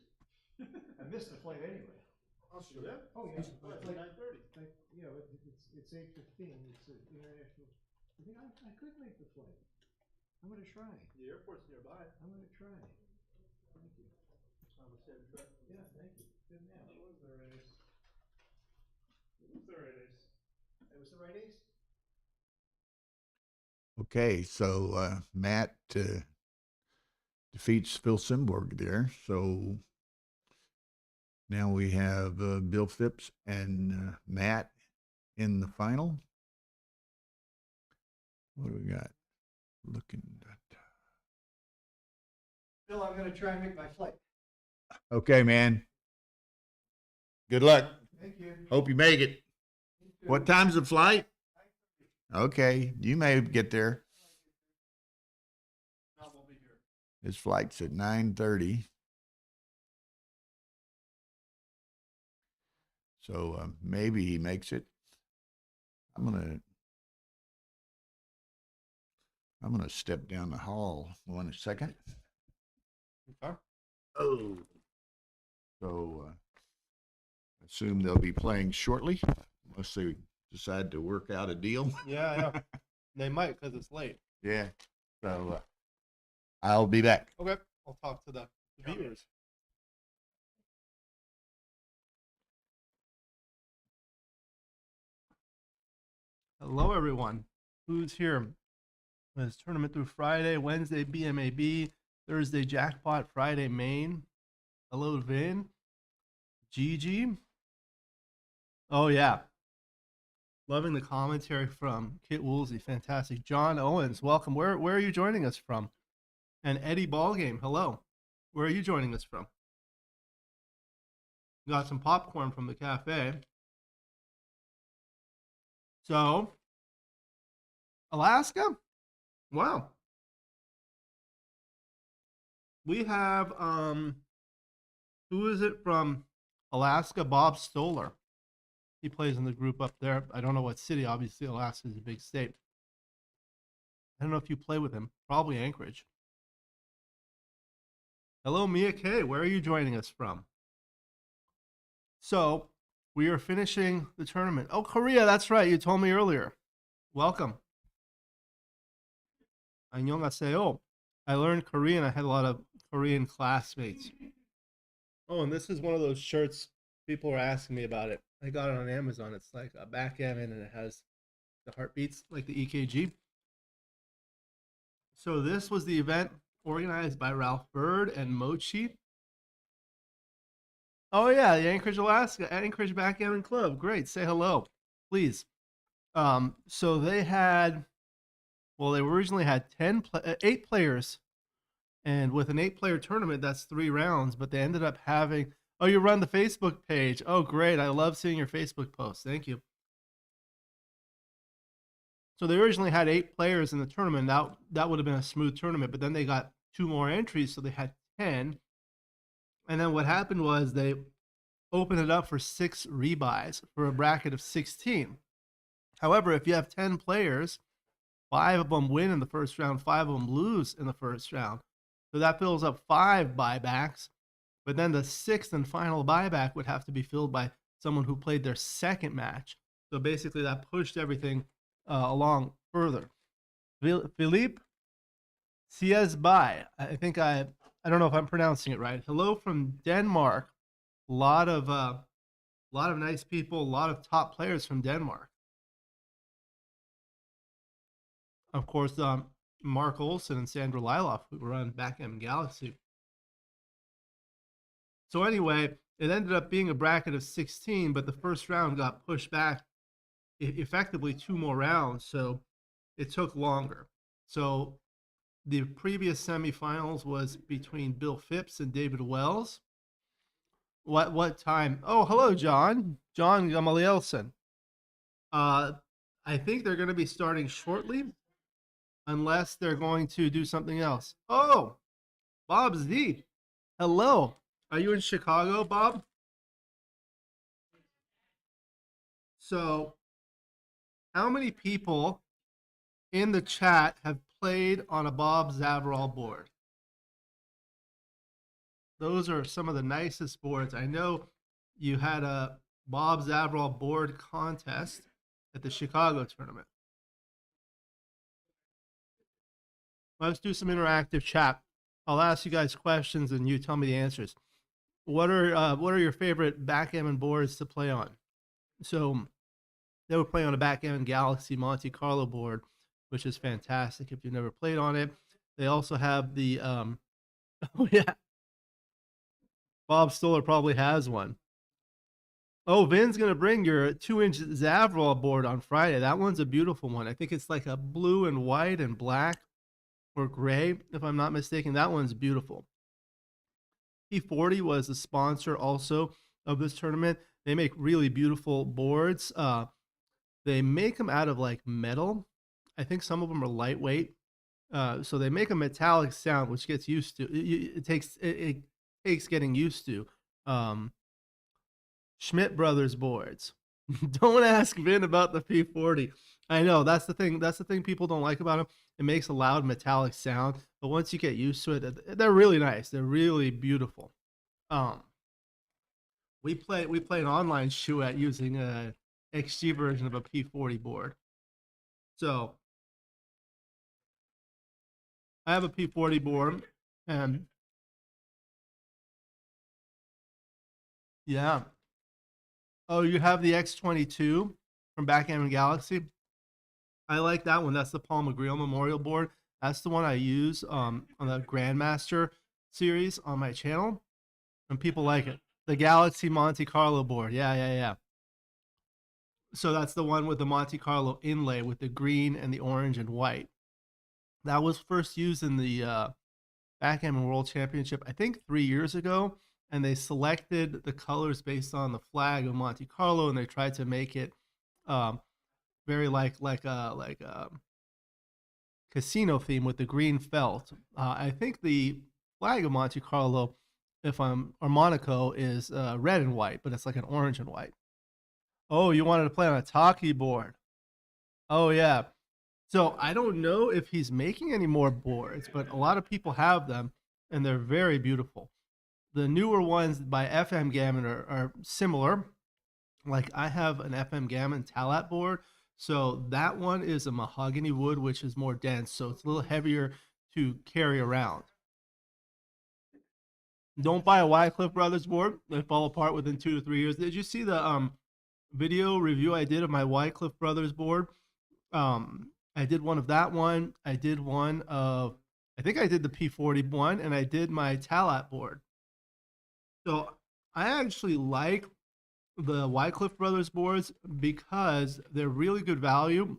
I missed the flight anyway. I'll show you. Oh, yeah. It's like 9:30. Yeah, but it's 8:15. It's an international. I think I could make the flight. I'm gonna try. The airport's nearby. I'm gonna try. Thank you. Yeah, thank you. Good man. It was the right ace. It was the right ace. It was the right ace? Okay, so Matt defeats Phil Simborg there. So now we have Bill Phipps and Matt in the final. What do we got? Looking at. Bill, I'm gonna try and make my flight. Okay, man. Good luck. Thank you. Hope you make it. What time's the flight? Okay, you may get there. No, we'll be here. His flight's at 9:30. So maybe he makes it. I'm gonna step down the hall 1 second. Okay. Oh. So assume they'll be playing shortly, unless they decide to work out a deal. Yeah, yeah. They might because it's late. Yeah. So I'll be back. Okay. I'll talk to the viewers. Hello, everyone. Who's here? This tournament through Friday, Wednesday, BMAB, Thursday, Jackpot, Friday, Maine. Hello, Vin. Gigi. Oh, yeah. Loving the commentary from Kit Woolsey. Fantastic. John Owens, welcome. Where are you joining us from? And Eddie Ballgame, hello. Where are you joining us from? Got some popcorn from the cafe. So, Alaska? Wow. We have, who is it from Alaska? Bob Stoller. He plays in the group up there. I don't know what city. Obviously, Alaska is a big state. I don't know if you play with him. Probably Anchorage. Hello, Mia K. Where are you joining us from? So, we are finishing the tournament. Oh, Korea. That's right. You told me earlier. Welcome. Annyeonghaseyo. I learned Korean. I had a lot of Korean classmates. Oh, and this is one of those shirts. People were asking me about it. I got it on Amazon. It's like a backgammon and it has the heartbeats like the EKG. So this was the event organized by Ralph Burd and Mochy. Oh yeah, the Anchorage, Alaska, Anchorage Backgammon Club. Great, say hello, please. So they had, well, they originally had 8 players, and with an 8-player tournament, that's 3 rounds. But they ended up having. Oh, you run the Facebook page. Oh, great. I love seeing your Facebook posts. Thank you. So they originally had 8 players in the tournament. That would have been a smooth tournament, but then they got 2 more entries, so they had 10. And then what happened was they opened it up for 6 rebuys for a bracket of 16. However, if you have 10 players, 5 of them win in the first round, 5 of them lose in the first round. So that fills up 5 buybacks. But then the 6th and final buyback would have to be filled by someone who played their second match. So basically that pushed everything along further. Philippe Siesbai, I think I don't know if I'm pronouncing it right. Hello from Denmark. A lot of nice people, a lot of top players from Denmark. Of course, Mark Olson and Sandra Liloff, who run Backgammon Galaxy. So anyway, it ended up being a bracket of 16, but the first round got pushed back effectively 2 more rounds, so it took longer. So the previous semifinals was between Bill Phipps and David Wells. What time? Oh, hello, John. John Gamalielson. I think they're going to be starting shortly, unless they're going to do something else. Oh, Bob Z. Hello. Are you in Chicago, Bob? So, how many people in the chat have played on a Bob Zavarol board? Those are some of the nicest boards. I know you had a Bob Zavrol board contest at the Chicago tournament. Let's do some interactive chat. I'll ask you guys questions and you tell me the answers. What are your favorite backgammon boards to play on? So they were playing on a Backgammon Galaxy Monte Carlo board, which is fantastic if you've never played on it. They also have the oh yeah, Bob Stoller probably has one. Oh, Vin's gonna bring your 2-inch Zavrol board on Friday. That one's a beautiful one. I think it's like a blue and white and black or gray, if I'm not mistaken. That one's beautiful. P40 was the sponsor also of this tournament. They make really beautiful boards. They make them out of like metal. I think some of them are lightweight. So they make a metallic sound, which gets used to. It takes getting used to. Schmidt Brothers boards. Don't ask Vin about the P40. I know that's the thing. That's the thing people don't like about them. It makes a loud metallic sound, but once you get used to it, they're really nice. They're really beautiful. We play an online chouette using a XG version of a P40 board. So I have a P40 board, and yeah. Oh, you have the X22 from Backgammon Galaxy? I like that one. That's the Paul McGreal Memorial Board. That's the one I use on the Grandmaster series on my channel, and people like it. The Galaxy Monte Carlo board. Yeah. So that's the one with the Monte Carlo inlay with the green and the orange and white. That was first used in the Backgammon World Championship, I think 3 years ago. And they selected the colors based on the flag of Monte Carlo, and they tried to make it very like a casino theme with the green felt. I think the flag of Monte Carlo, or Monaco, is red and white, but it's like an orange and white. Oh, you wanted to play on a Taki board? Oh yeah. So I don't know if he's making any more boards, but a lot of people have them, and they're very beautiful. The newer ones by FM Gammon are similar. Like I have an FM Gammon Talat board. So that one is a mahogany wood, which is more dense. So it's a little heavier to carry around. Don't buy a Wycliffe Brothers board. They fall apart within 2 to 3 years. Did you see the video review I did of my Wycliffe Brothers board? I did one of that one. I did one of, I think I did the P40 one, and I did my Talat board. So I actually like the Wycliffe Brothers boards because they're really good value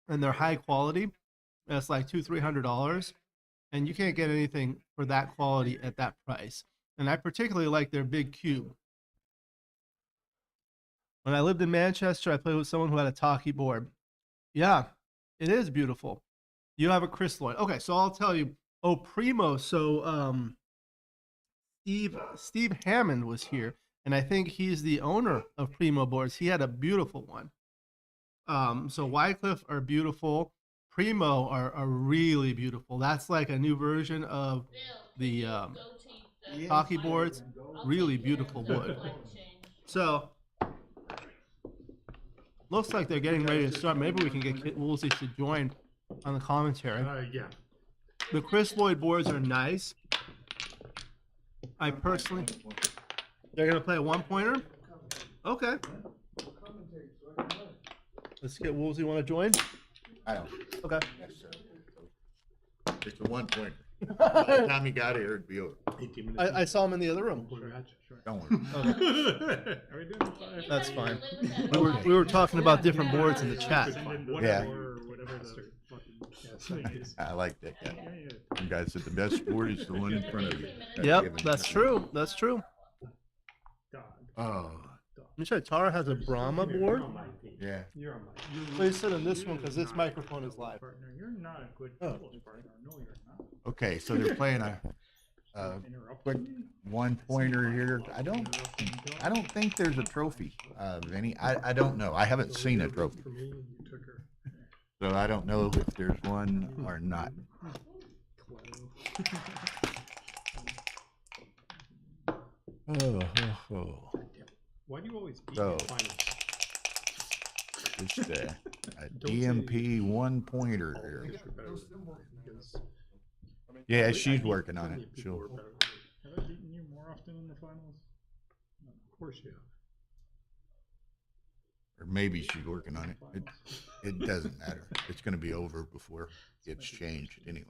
and they're high quality. That's like $200-300, and you can't get anything for that quality at that price. And I particularly like their big cube. When I lived in Manchester, I played with someone who had a Taki board. Yeah, it is beautiful. You have a crystalloid. Okay, so I'll tell you. Oh, Primo. So Steve Hammond was here, and I think he's the owner of Primo boards. He had a beautiful one. So Wycliffe are beautiful. Primo are really beautiful. That's like a new version of the Taki boards. Really beautiful wood. So looks like they're getting ready to start. Maybe we can get Kit Woolsey to join on the commentary. Yeah. The crystalloid boards are nice. I personally, they're gonna play a 1-pointer. Okay. Let's get Woolsey. Want to join? I don't. Okay. Yes, sir. It's a 1-pointer. By the time he got here, it'd be over. I saw him in the other room. Don't worry. Okay. That's fine. We were talking about different boards in the chat. Yeah. I like that guy. You guys said the best board is the one in front of you. Yep, that's true. That's true. Oh. You said Tara has a Brahma board? Yeah. Please sit in this one because this microphone is live. You're not a good partner. No, you're not. Okay, so they're playing a quick 1-pointer here. I don't think there's a trophy of any. I don't know. I haven't seen a trophy. So I don't know if there's one or not. Why do you always beat So, in finals? just a Don't say- DMP 1-pointer here. I guess you're better than mine, because Yeah, I she's beat working on plenty it. of people who She'll, are better than me. Have I beaten you more often in the finals? No, of course you have. or maybe she's working on it. It doesn't matter. It's going to be over before it gets changed anyway.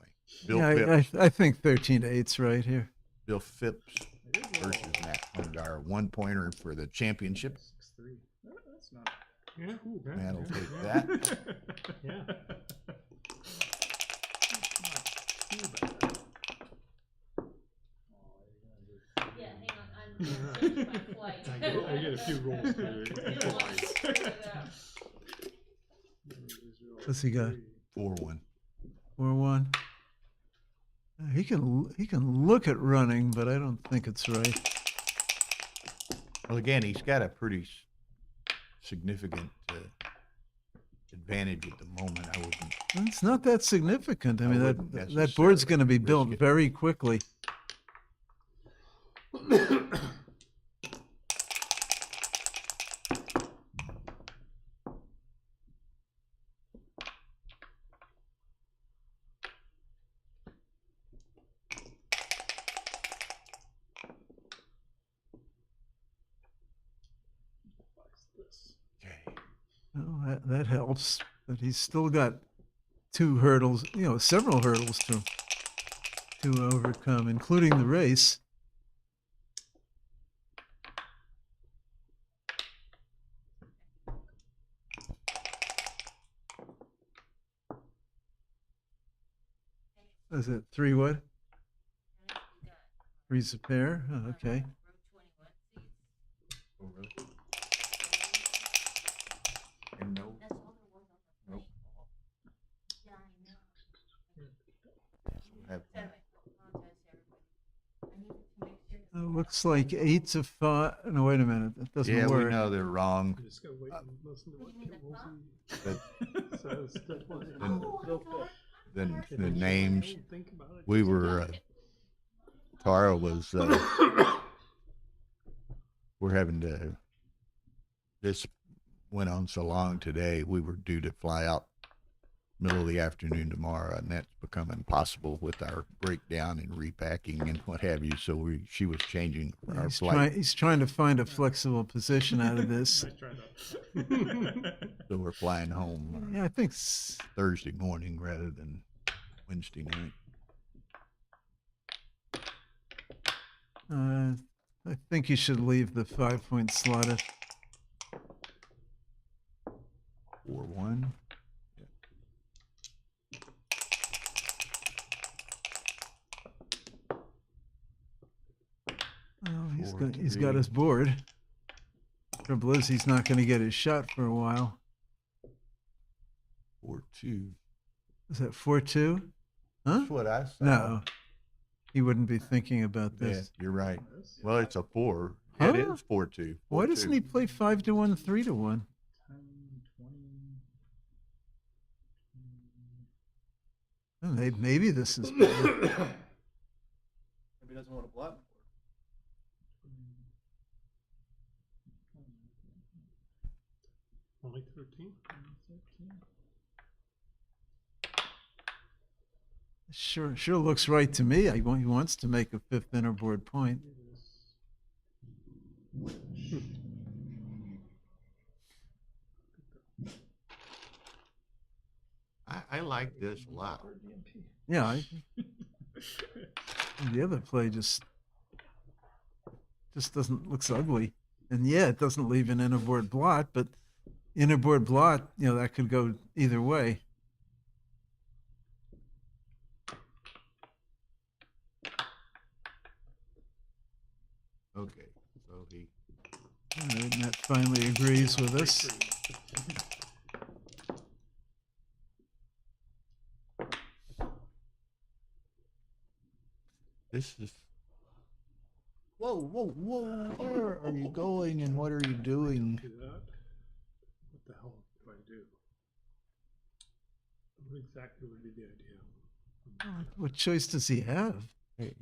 Bill Yeah, Phipps, I think 13-8's right here. Bill Phipps versus Matt Hungar, 1-pointer for the championship. 6-3. That's not. Yeah. Matt will take yeah. that. Yeah. Yeah, hang on, I'm changing my flight. I get a few rolls to equalize. What's he got? 4-1. 4-1. He can look at running, but I don't think it's right. Well, again, he's got a pretty significant advantage at the moment. I wouldn't. It's not that significant. I mean, wouldn't that board's going to be necessarily built risk it. very quickly. Okay. Well, that helps, but he's still got 2 hurdles, several hurdles to overcome, including the race. Is it 3 what? 3's a pair? Oh, okay. Oh, really? And no. Nope. Have Looks like 8's a 5. No, wait a minute. That doesn't yeah, work. we know they're wrong. You just gotta wait and listen to what Kit But Wilson says. then the names, Think about it. we were, Tara was, we're having to, this went on so long today, we were due to fly out middle of the afternoon tomorrow, and that's become impossible with our breakdown and repacking and what have you. So she was changing our flight. He's trying to find a flexible position out of this. Nice try, So we're flying home Yeah, I think Thursday morning rather than Wednesday night. I think you should leave the 5-point slotted. 4-1. Oh, he's 4-3. got his board. Trouble is, he's not going to get his shot for a while. 4-2. Is that 4-2? Huh? That's what I saw. No, he wouldn't be thinking about Yeah, this. you're right. Well, it's a 4. Huh? It is 4-2. Why doesn't he play 5-1, 3-1? 10, 20. Oh, maybe this is better. Maybe he doesn't want to block. Only 13? Sure looks right to me. He wants to make a 5th innerboard point. I like this a lot. Yeah, the other play just doesn't, looks ugly. And yeah, it doesn't leave an innerboard blot, but innerboard blot, that could go either way. Okay, so he. All right, Matt finally agrees with us. This is. Whoa, whoa, whoa! Where are you going, and what are you doing? Do that. What the hell do I do? What exactly would be the idea? What choice does he have? Hey,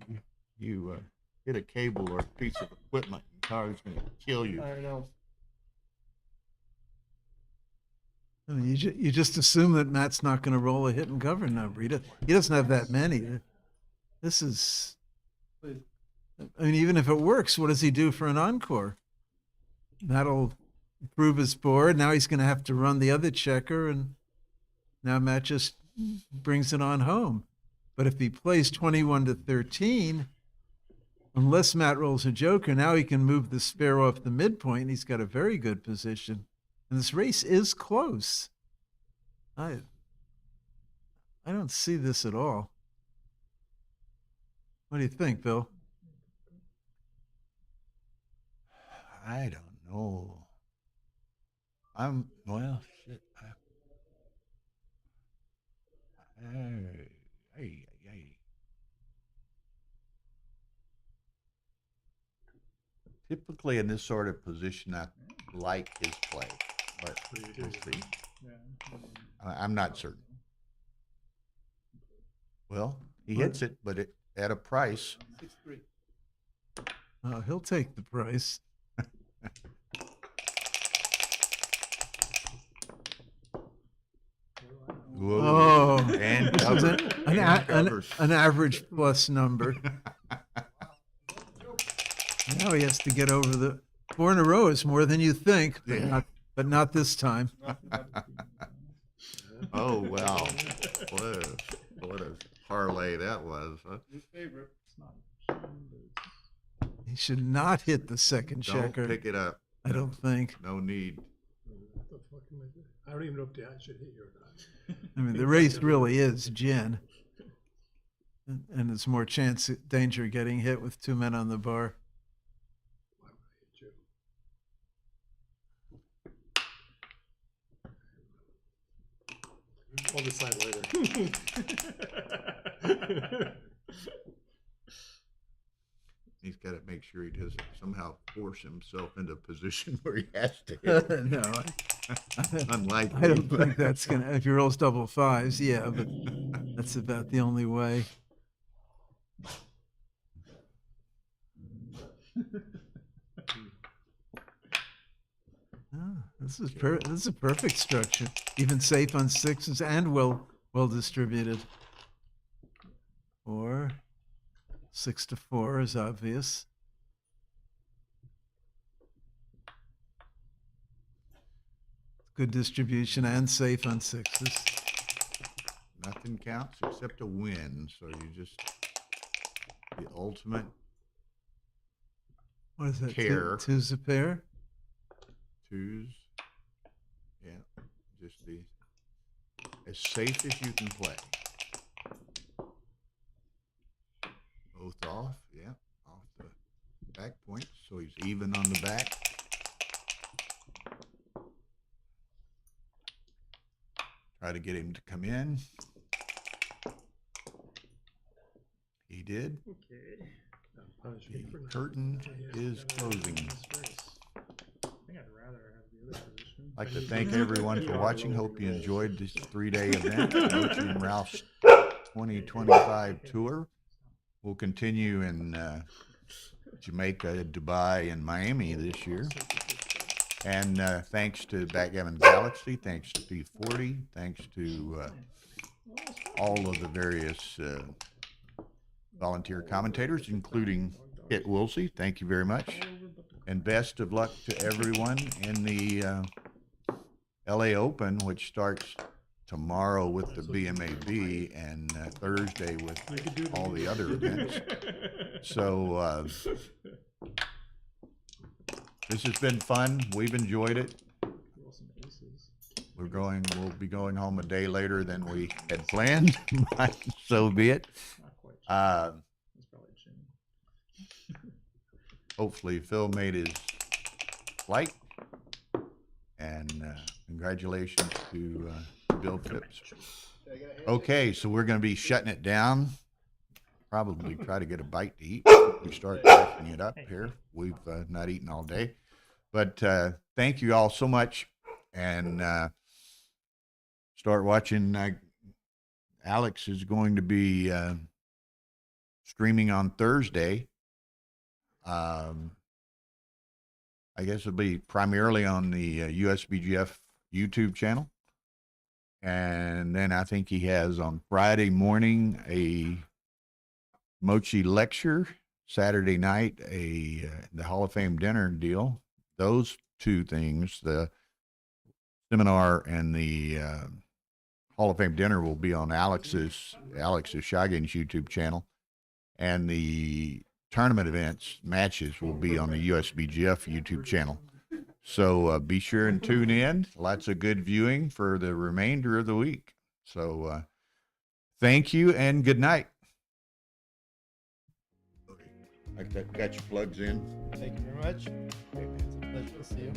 you hit a cable or a piece of equipment, Tara's going to kill you. I know. I mean, you just assume that Matt's not going to roll a hit and cover number. He doesn't have that many. This is, I mean, even if it works, what does he do for an encore? That'll improve his board. Now he's going to have to run the other checker, and now Matt just brings it on home. But if he plays 21 to 13, unless Matt rolls a joker, now he can move the spare off the midpoint. He's got a very good position. And this race is close. I don't see this at all. What do you think, Bill? I don't know. Well, shit. Typically in this sort of position, I like his play, but we'll see. I'm not certain. Well, he hits it, but at a price. 6-3. He'll take the price. Whoa. Oh, And an average plus number. Now he has to get over the 4 in a row is more than you think, but not this time. Oh, wow. What a parlay that was. Huh? New favorite. He should not hit the second Don't checker. pick it up. I don't think. No need. What the fuck am I doing? I don't even know if the eye should hit you or not. I mean, the race really is gin. And there's more danger of getting hit with 2 men on the bar. Why would I hit you? I'll decide later. He's got to make sure he doesn't somehow force himself into a position where he has to hit. No, Unlikely. I don't think that's going to, if he rolls double fives, yeah, but that's about the only way. This is a perfect structure. Even safe on sixes and well distributed. 4, 6 to 4 is obvious. Good distribution and safe on sixes. Nothing counts except a win. So you just the ultimate. What is that? Care. Two's a pair. Twos. Yeah, just as safe as you can play. Both off, yeah, off the back point, so he's even on the back. Try to get him to come in. He did. Okay. The curtain is closing. I'd like to thank everyone for watching. Hope you enjoyed this 3-day event, Mochy and Ralph's 2025 tour. We'll continue in Jamaica, Dubai, and Miami this year. And thanks to Backgammon Galaxy, thanks to P40, thanks to all of the various volunteer commentators, including Kit Woolsey. Thank you very much. And best of luck to everyone in the LA Open, which starts tomorrow with the BMAB and Thursday with all the other events. So this has been fun. We've enjoyed it. We'll be going home a day later than we had planned. So be it. Hopefully Phil made his flight, and congratulations to Bill Phipps. Okay, so we're going to be shutting it down. Probably try to get a bite to eat. We start packing it up here. We've not eaten all day, but thank you all so much, and start watching. Alex is going to be streaming on Thursday. I guess it'll be primarily on the USBGF YouTube channel. And then I think he has on Friday morning a Mochy lecture, Saturday night the Hall of Fame dinner deal. Those two things, the seminar and the Hall of Fame dinner, will be on Alex's Shaggin's YouTube channel, and the tournament events matches will be on the USBGF YouTube channel. So be sure and tune in. Lots of good viewing for the remainder of the week. So thank you and good night. I got your plugs in. Thank you very much. It's a pleasure to see you.